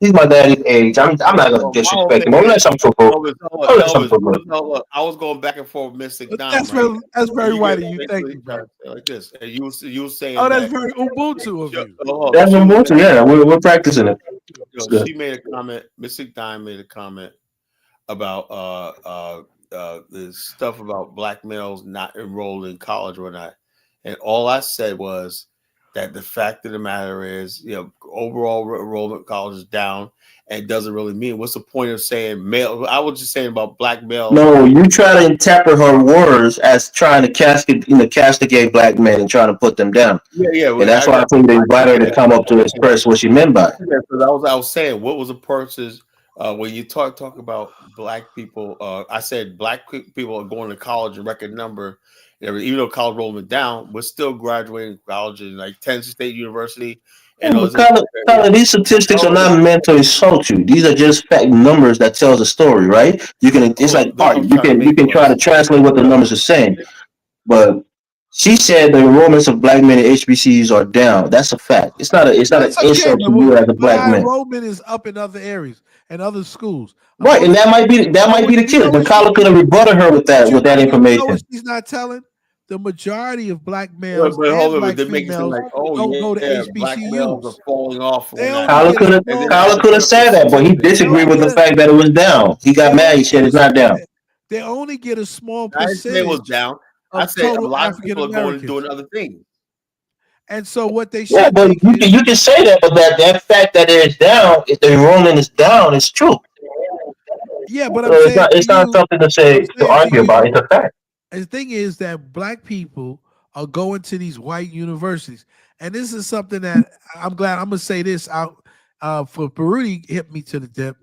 He's my daddy's age. I'm not gonna well, my whole disrespect him. thing Only is, let something for Elvis, Only let something for look, I was going back and forth with Mystic But Dom, right? that's And very you white get of you. Thank basically you, trying bro. to say like this, and you was saying Oh, that's that. very Ubuntu of you. That's She was Ubuntu. Yeah, we're practicing it. It's good. she made a comment. Mystic Dime made a comment about the stuff about black males not enrolled in college or not, and all I said was that the fact of the matter is, overall enrollment in college is down, and it doesn't really mean. What's the point of saying male? I was just saying about black males. No, you try to interpret her words as trying to castigate black men and trying to put them down. Yeah. And that's why I think they invited her to come up to express what she meant by it. Because I was saying, what was the purpose when you talk about black people? I said black people are going to college in record number. Even though college enrollment down, we're still graduating college in like Tennessee State University. And those These statistics are not meant to insult you. These are just fact numbers that tells a story, right? You can. It's like art. You can try to translate what the numbers are saying, but she said the enrollments of black men in HBCUs are down. That's a fact. It's not an That's okay, insult to you as a but black our man. enrollment is up in other areas and other schools. Right, and that might be the You know case. what And Kyla could have rebutted her with But that you know information. what she's not telling? The majority of black males but and hold on, black they make it seem females like, oh don't go to yeah, black males are HBCUs. falling off. They That. only get a And then small. I had Kyla to could put have up the said that, but he They disagreed only with get the a. fact that it was down. He got They mad. only He said get it's a. not down. They only get a small I didn't say it was percentage down. I of said a total lot of African people are going and Americans. doing other things. And so what they Yeah, should but think is, you can say that, but that fact that it is down, if the enrollment is down, it's true. yeah, but So it's not something to I'm say to saying to argue about. you, It's a fact. the thing is that black people are going to these white universities, and this is something that I'm glad. I'm gonna say this out for Baruti hit me to the dip.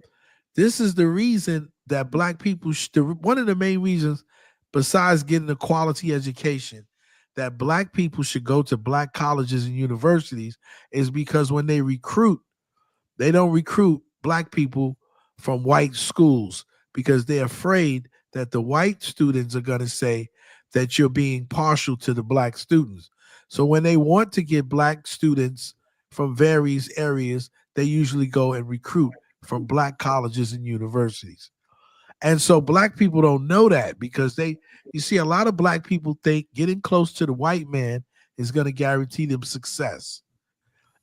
This is the reason that black people, one of the main reasons, besides getting a quality education, that black people should go to black colleges and universities is because when they recruit, they don't recruit black people from white schools because they're afraid that the white students are going to say that you're being partial to the black students. So when they want to get black students from various areas, they usually go and recruit from black colleges and universities. And so black people don't know that because you see, a lot of black people think getting close to the white man is going to guarantee them success.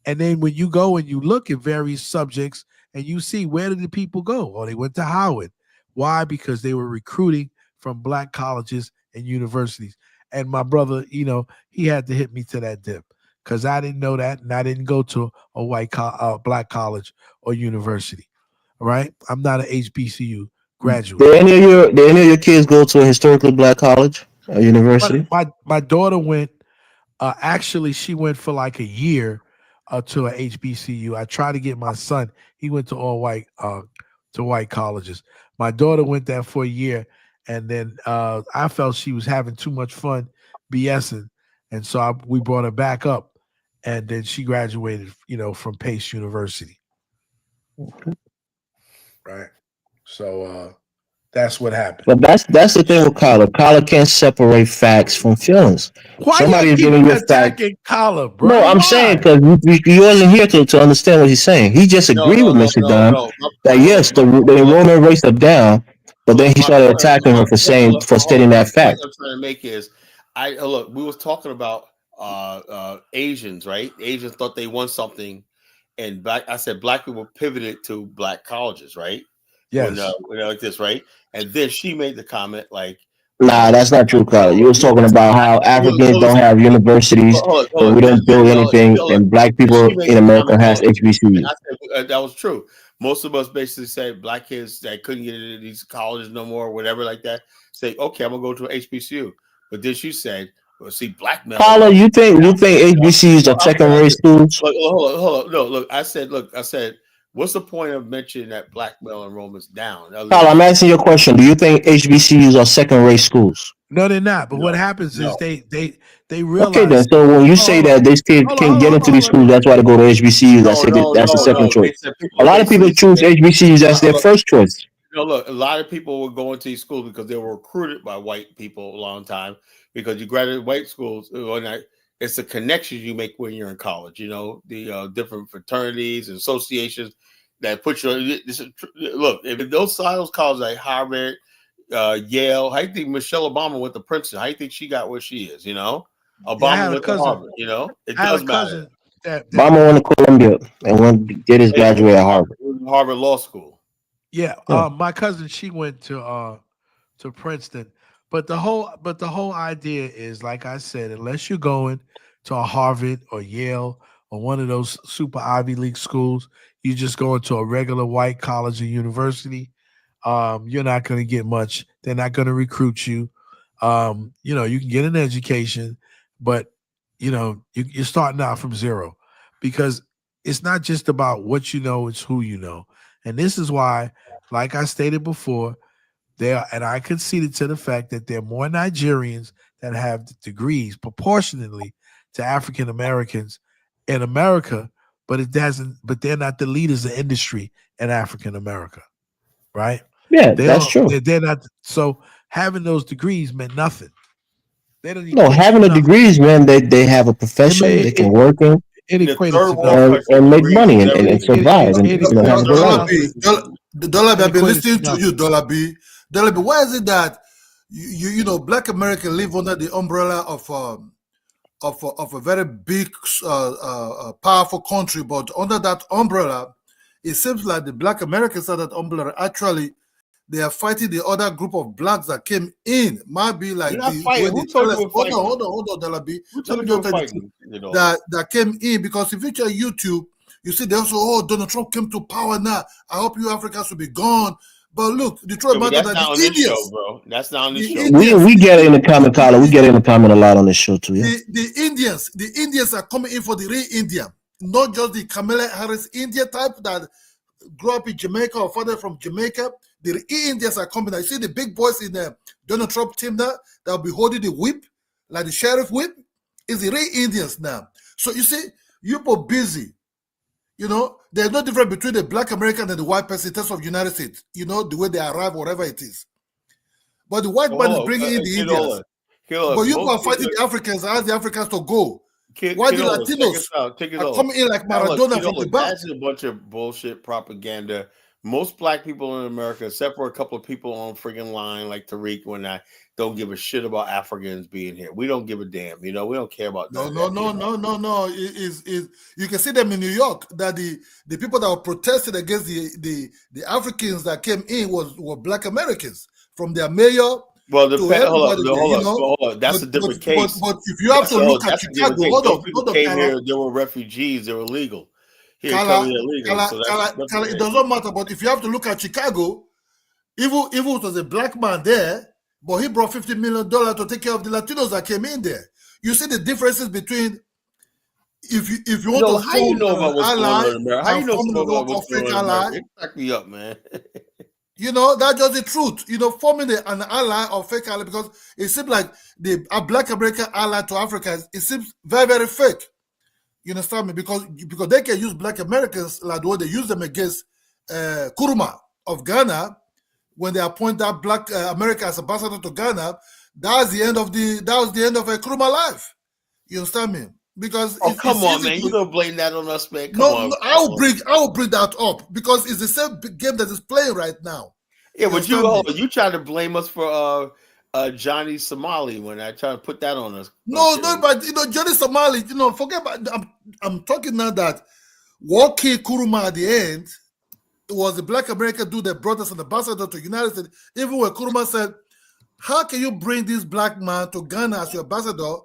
And then when you go and you look at various subjects and you see where did the people go? Oh, they went to Howard. Why? Because they were recruiting from black colleges and universities. And my brother, he had to hit me to that dip because I didn't know that, and I didn't go to a black college or university. All right, I'm not an HBCU graduate. Did any of your kids go to a historically black college or university? My daughter went. Actually, she went for like a year to a HBCU. I tried to get my son. He went to all white colleges. My daughter went there for a year, and then I felt she was having too much fun BSing, and so we brought her back up, and then she graduated, from Pace University. Right. So that's what happened. But that's the thing with Kyler. Kyler can't separate facts from feelings. Why Somebody you is giving keep you a fact. attacking Kyler, bro? No, I'm saying because you wasn't here to understand what he's saying. He just agreed with Mr. Dunn that yes, the Roman race are down, but then he started attacking her for stating that fact. What I'm trying to make is, look, we was talking about Asians, right? Asians thought they won something, and I said black people pivoted to black colleges, right? Yes. When like this, right? And then she made the comment like, nah, that's not true, Kyler. You was talking about how Africans don't have universities and we don't build anything, and black people in America has HBCUs. I said, that was true. Most of us basically said black kids that couldn't get into these colleges no more, whatever like that, say, okay, I'm gonna go to an HBCU. But then she said, well, see, blackmail. Kyler, you think HBCUs are second-rate schools? Hold on. No, look, I said, what's the point of mentioning that blackmail enrollment's down? Kyler, I'm asking you a question. Do you think HBCUs are second-rate schools? No, they're not. But what happens is they realize. Okay, then. So when you say that these kids can't get into these schools, that's why they go to HBCUs. That's the second choice. A lot of people choose HBCUs as their first choice. Look, a lot of people were going to these schools because they were recruited by white people a long time. Because you graduate white schools, it's the connections you make when you're in college. The different fraternities and associations that put you. Look, if those colleges like Harvard, Yale, how do you think Michelle Obama went to Princeton? How do you think she got where she is? Obama went to Harvard. It does matter. Obama went to Columbia and did his graduate at Harvard. Harvard Law School. Yeah, my cousin, she went to Princeton. But the whole idea is, like I said, unless you're going to a Harvard or Yale or one of those super Ivy League schools, you're just going to a regular white college or university. You're not going to get much. They're not going to recruit you. You can get an education, but you're starting out from zero, because it's not just about what you know, it's who you know. And this is why, like I stated before, and I conceded to the fact that there are more Nigerians that have degrees proportionately to African Americans in America, but they're not the leaders of industry in African America, right? Yeah, that's true. They're not. So having those degrees meant nothing. They don't. Having the degrees, man, they have a profession. They can work in. It equated to and make money and survive and have a good life. Dollar B, I've been listening to you, Dollar B. Why is it that Black America live under the umbrella of a very big, powerful country, but under that umbrella, it seems like the Black Americans under that umbrella actually they are fighting the other group of blacks that came in. Might be like hold on, Dollar B. Let me just tell you that came in, because if you check YouTube, you see they also Donald Trump came to power now. I hope you Africans will be gone. But look, the truth about that, the Indians, bro. That's not on this show. We get it in the comment, Carla. We get it in the comment a lot on this show too. Yeah. The Indians are coming in for the real Indian, not just the Kamala Harris India type that grew up in Jamaica or father from Jamaica. The real Indians are coming. I see the big boys in the Donald Trump team now that will be holding the whip, like the sheriff whip. Is the real Indians now. So you see, you're busy. There's no difference between the Black American and the white person in terms of United States, the way they arrive, whatever it is. But the white man is bringing in the Indians. But you are fighting the Africans, ask the Africans to go. Why the Latinos are coming in like Maradona from the back? That's a bunch of bullshit propaganda. Most black people in America, except for a couple of people on friggin' line like Tariq, when I don't give a shit about Africans being here. We don't give a damn. We don't care about that. No. You can see them in New York that the people that were protesting against the Africans that came in were Black Americans, from their mayor Well, to everybody there, you know. hold on. That's a different But case. if you have to look at That's a different Chicago, case. hold Those on, people came Kala. here. They were refugees. They were legal. Here Kala, coming illegal. Kala, So that's Kala, different Kala, it thing. doesn't matter. But if you have to look at Chicago, even it was a black man there, but he brought $50 million to take care of the Latinos that came in there. You see the differences between if you want to How you form know about what's going ally on in America? How you and know form something about a what's going fake on in ally, America? Back me up, man. you know, that's just the truth. You know, forming an ally or fake ally, because it seems like a black American ally to Africa, it seems very, very fake. You understand me? Because they can use black Americans like the way they use them against Kuruma of Ghana when they appoint that black American as ambassador to Ghana. That was the end of Kuruma life. You understand me? Because come it's on, easy man! to, You don't blame that on us, man. Come no, on. I will bring that up because it's the same game that is playing right now. Yeah, but you try to blame us for Johnny Somali when I try to put that on us. No, but Johnny Somali, forget about. I'm talking now that what killed Kuruma at the end was the black American dude that brought us an ambassador to the United States. Even when Kuruma said, "How can you bring this black man to Ghana as your ambassador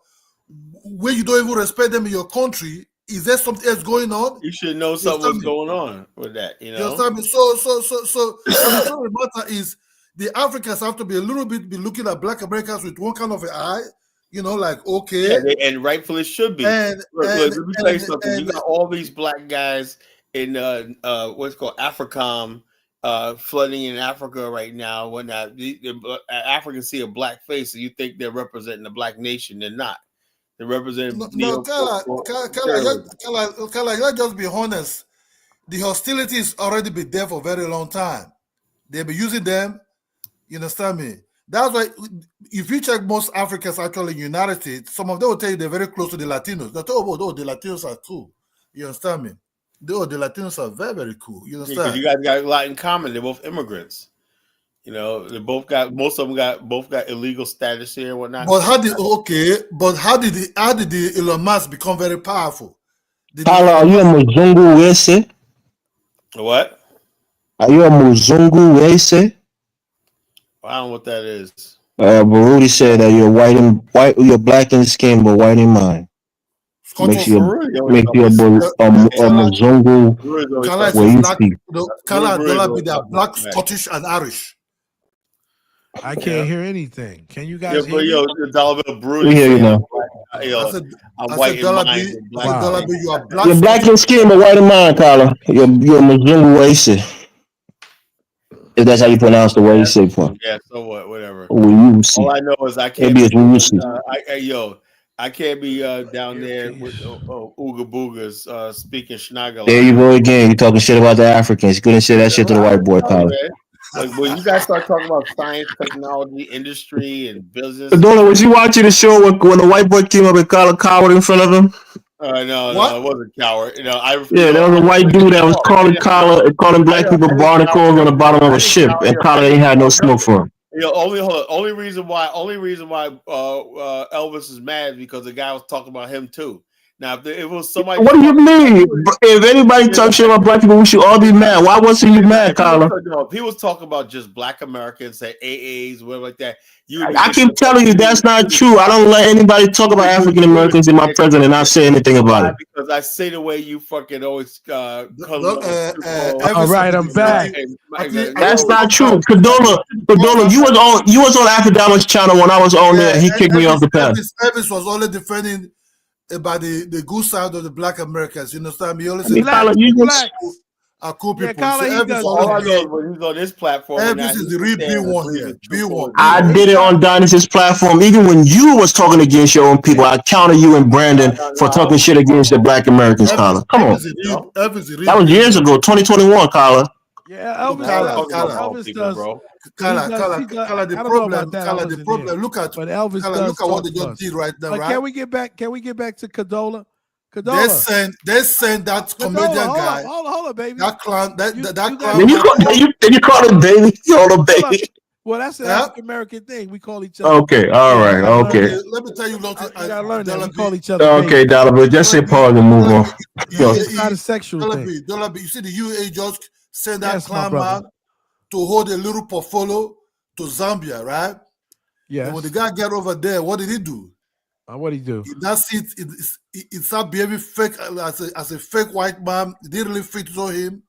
when you don't even respect them in your country? Is there something else going on?" You should know something was going on with that. You know. You understand me? So the truth of the matter is, the Africans have to be looking at black Americans with one kind of an eye. Like, okay. Yeah, and rightfully should be. Look, let me tell you something. You got all these black guys in what's called AFRICOM flooding in Africa right now. When the Africans see a black face, and you think they're representing the black nation, they're not. They represent Kala, let's just be honest. The hostility has already been there for a very long time. They've been using them. You understand me? That's why if you check most Africans actually in the United States, some of them will tell you they're very close to the Latinos. They talk about, the Latinos are cool. You understand me? The Latinos are very, very cool. You understand? Because you guys got a lot in common. They're both immigrants. They both got illegal status here and whatnot. But how did the Elon Musk become very powerful? Are you a Muzungu Wese? What? Are you a Muzungu Wese? I don't know what that is. Baruti said that you're black in skin but white in mind. Makes you a Muzungu where you speak. They are black, Scottish, and Irish. I can't hear anything. Can you guys hear me? We hear you now. I'm white in mind. Wow. You're black in skin but white in mind, Kala. You're Muzungu Wese. If that's how you pronounce the word, you say for. Yeah, so what? Whatever. All I know is I can't be down there with Ooga Boogas speaking Schnager. There you go again. You talking shit about the Africans. You couldn't say that shit to the white boy, Kala. Like when you guys start talking about science, technology, industry, and business. Dona, was you watching the show when the white boy came up and called a coward in front of him? No, it wasn't coward. There was a white dude that was calling black people barnacles on the bottom of a ship, and Collar ain't had no smoke for him. Only reason why Elvis is mad is because the guy was talking about him too. Now, if it was somebody, what do you mean? If anybody talks shit about black people, we should all be mad. Why wasn't you mad, Collar? If he was talking about just black Americans, say AAs, whatever like that. I keep telling you that's not true. I don't let anybody talk about African Americans in my presence and not say anything about it. Because I say the way you fucking always. All right, I'm back. That's not true. Kadola, you was on Afrodama's channel when I was on there. He kicked me off the path. Elvis was only defending about the good side of the black Americans. You understand me? Always are cool people. All I know is when he's on this platform. Elvis is the real B1 here. B1. I did it on Dynasty's platform. Even when you was talking against your own people, I counter you and Brandon for talking shit against the black Americans, Collar. Come on. That was years ago, 2021, Collar. Yeah, Elvis does. The problem. Look at what they just did right now. But right? Can we get back to Kadola? They send that comedian guy. Hold on, baby. That clown. That clown. Then you call him baby. Hold on, baby. Well, that's an African American thing. We call each other. Okay, all right, okay. Let me tell you, you gotta learn that we call each other. Okay, Dollar, but just say pause and move on. It's not a sexual thing. You see, the UAE just send that clown man to hold a little portfolio to Zambia, right? And when the guy got over there, what did he do? What did he do? That's it. He started behaving fake as a fake white man. It didn't really fit to him.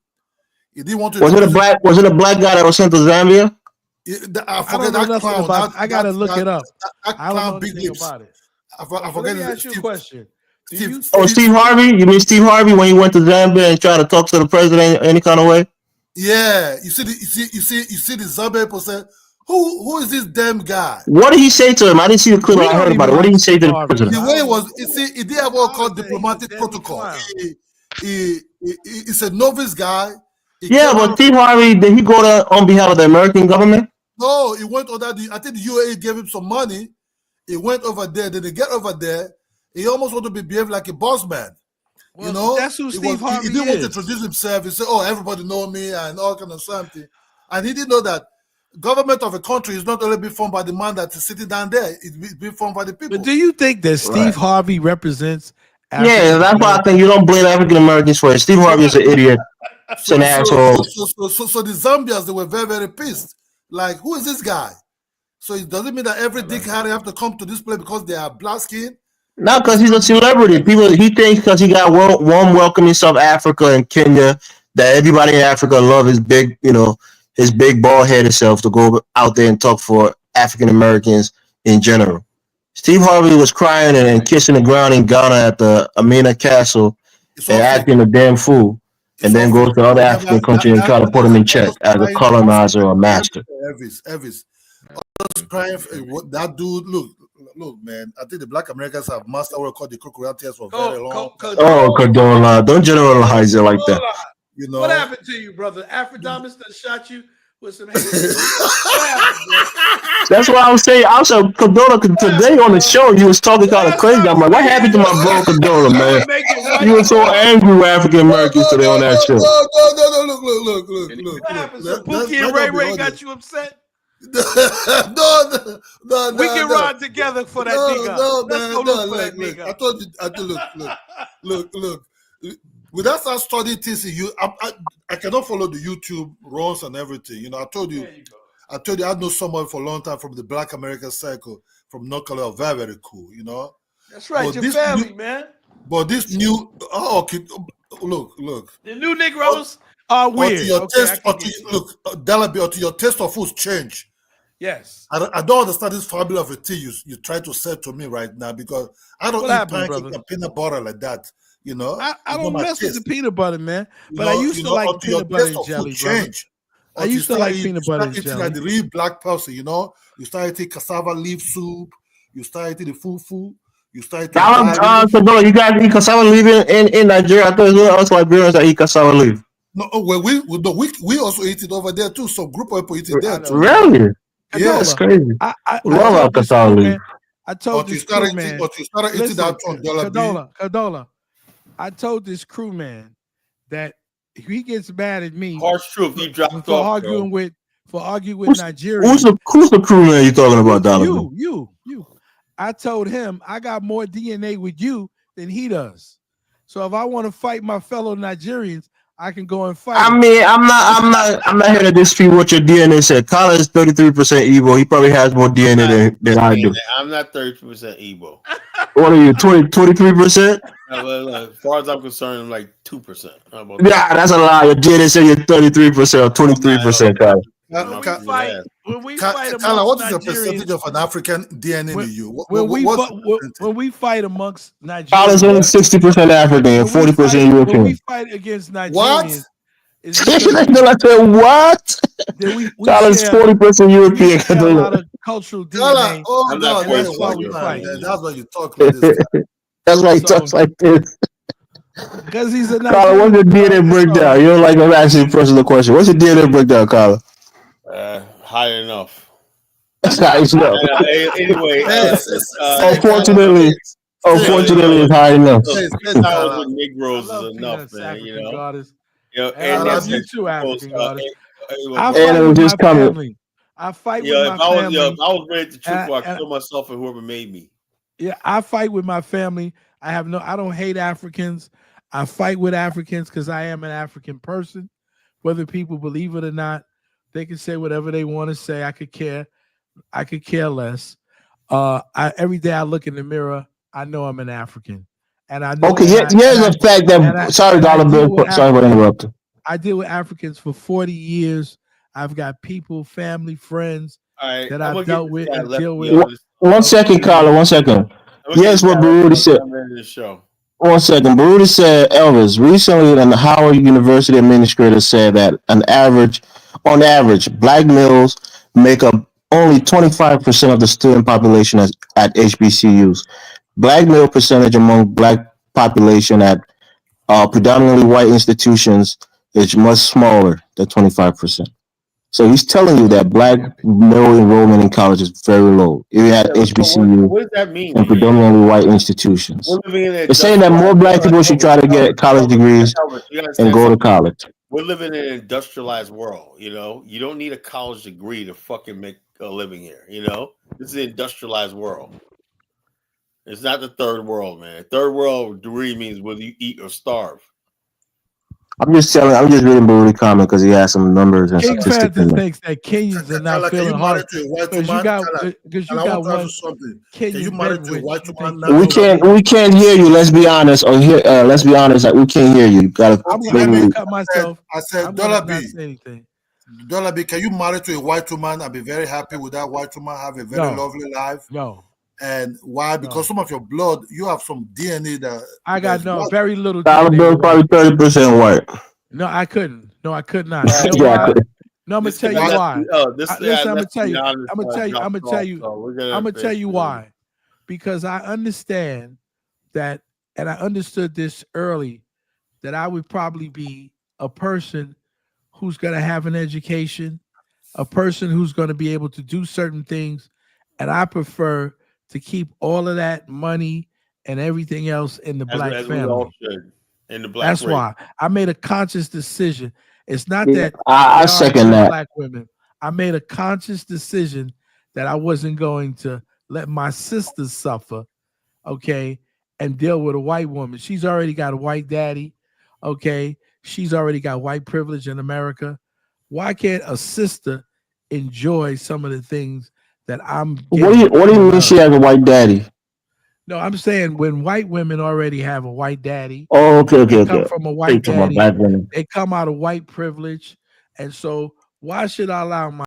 He didn't want to. Was it a black guy that was sent to Zambia? I forget that clown. I gotta look it up. That I don't know clown, big anything lips. about it. I forget. Let me ask you a question. Steve Harvey? You mean Steve Harvey when he went to Zambia and tried to talk to the president any kind of way? Yeah, you see the Zambia people say, who is this damn guy? What did he say to him? I didn't see the clip. I heard about it. What did he say to the president? The way it was, he did have what called diplomatic protocol. He's a novice guy. Yeah, but Steve Harvey, did he go there on behalf of the American government? No, he went under I think the UAE gave him some money. He went over there. Then they get over there. He almost wanted to behave like a boss man. Well, you know, that's who Steve Harvey He didn't want to is. introduce himself. He said, "Oh, everybody know me," and all kind of something. And he didn't know that government of a country is not only being formed by the man that is sitting down there; it's being formed by the people. But do you think that Steve Harvey represents? Yeah, that's why I think you don't blame African Americans for it. Steve Harvey is an idiot. It's an asshole. So the Zambians, they were very, very pissed. Like, who is this guy? So it doesn't mean that every Dick Harry have to come to this place because they are black skin. No, because he's a celebrity. He thinks because he got warm welcome in South Africa and Kenya that everybody in Africa love his big, his big bald headed self to go out there and talk for African Americans in general. Steve Harvey was crying and kissing the ground in Ghana at the Amina Castle and acting a damn fool, and then goes to other African countries and try to put him in check as a colonizer or master. Elvis. Just crying for that dude. Look, man. I think the Black Americans have mastered what we call the crocodile tears for very long. Oh, Condola, don't generalize it like that. You know what happened to you, brother? Afrodamus that shot you with some hate. What happened, bro? That's why I was saying. Also, Condola, today on the show, you was talking kind of crazy. I'm like, what happened to my bro Condola, man? You were so angry with African Americans today on that show. No, look. What happened? So Pookie and Ray got you upset? No. We can ride together for that nigga. Let's go look for that nigga. I told you, look. When I start studying things, I cannot follow the YouTube runs and everything. I told you, I know someone for a long time from the Black American Circle from North Carolina, very, very cool. That's right, but your family, man. But this new, look. The new Negroes are weird. To your taste of foods change. Yes. I don't understand this formula of a thing you try to say to me right now because I don't eat pancakes and peanut butter like that. I don't mess with the peanut butter, man. But I used to like peanut butter and jelly, change. I used to like peanut butter and jelly. Like the real black person, you start eating cassava leaf soup. You start eating the fufu. You start eating. So you guys eat cassava leaf in Nigeria? I thought it was also Liberians that eat cassava leaf. No, well, we also eat it over there too. So group of people eat it there too. Really? Yeah, that's crazy. I love our cassava leaf. I told this crew man. Condola. I told this crew man that if he gets mad at me, harsh truth, you dropped for off, arguing with Nigeria. Who's the crew man you talking about, Donovan? You. I told him I got more DNA with you than he does. So if I want to fight my fellow Nigerians, I can go and fight. I mean, I'm not here to dispute what your DNA said. Colin is 33% Igbo. He probably has more DNA than I do. I'm not 30% Igbo. What are you, 23%? As far as I'm concerned, I'm like 2%. Yeah, that's a lie. Your DNA said you're 33% or 23%, Colin. When we fight Kala, what is the percentage of an African DNA in you? When we fight amongst Nigerians, Colin's only 60% African and 40% European. When we fight against Nigerians, what? I said what? Colin's 40% European. We a lot of cultural DNA. Oh God, that's why you talk like this. That's why he talks like this. Because he's a Colin, what's your DNA breakdown? You don't like I'm asking a personal question. What's your DNA breakdown, Colin? High enough. High enough. Anyway, unfortunately, it's high enough. Powers with Negroes is enough, man. And that's you too, African goddess. I fight with my family. If I was ready to truth, I'd kill myself and whoever made me. Yeah, I fight with my family. I don't hate Africans. I fight with Africans because I am an African person. Whether people believe it or not, they can say whatever they want to say. I could care. I could care less. Every day I look in the mirror, I know I'm an African, and I know. Okay, here's the fact that. Sorry, Dollar Bill. Sorry for interrupting. I deal with Africans for 40 years. I've got people, family, friends that I've dealt with and deal with. 1 second, Carla. 1 second. Here's what Baruti said. 1 second. Baruti said, Elvis, recently an Howard University administrator said that on average, black males make up only 25% of the student population at HBCUs. Black male percentage among black population at predominantly white institutions is much smaller than 25%. So he's telling you that black male enrollment in college is very low. If you had HBCU what does that mean? and predominantly white institutions, it's saying that more black people should try to get college degrees and go to college. We're living in an industrialized world. You know, you don't need a college degree to fucking make a living here. You know, this is an industrialized world. It's not the third world, man. Third world degree means whether you eat or starve. I'm just reading Baruti comment because he has some numbers and King statistics. Fantasy thinks that Kenyans are not feeling hard because you got one. Can you marry to a white woman? We can't hear you. Let's be honest. Let's be honest. Like, we can't hear you. You gotta. I'm gonna cut myself. I said, Dollar B, can you marry to a white woman and be very happy with that white woman? Have a very lovely life. No. And why? Because some of your blood, you have some DNA that I got very little. Dollar Bill probably 30% white. No, I couldn't. No, I could not. You know why? No, I'm gonna tell you why. Listen, I'm gonna tell you why. Because I understand that, and I understood this early, that I would probably be a person who's gonna have an education, a person who's gonna be able to do certain things, and I prefer to keep all of that money and everything else in the black family. We all should. In the black That's race. Why I made a conscious decision. It's not that I second that. Black women. I made a conscious decision that I wasn't going to let my sisters suffer, okay, and deal with a white woman. She's already got a white daddy, okay. She's already got white privilege in America. Why can't a sister enjoy some of the things that I'm getting? What do you mean she has a white daddy? No, I'm saying when white women already have a white daddy. Oh, okay. They come from a white daddy. They come out of white privilege. And so why should I allow my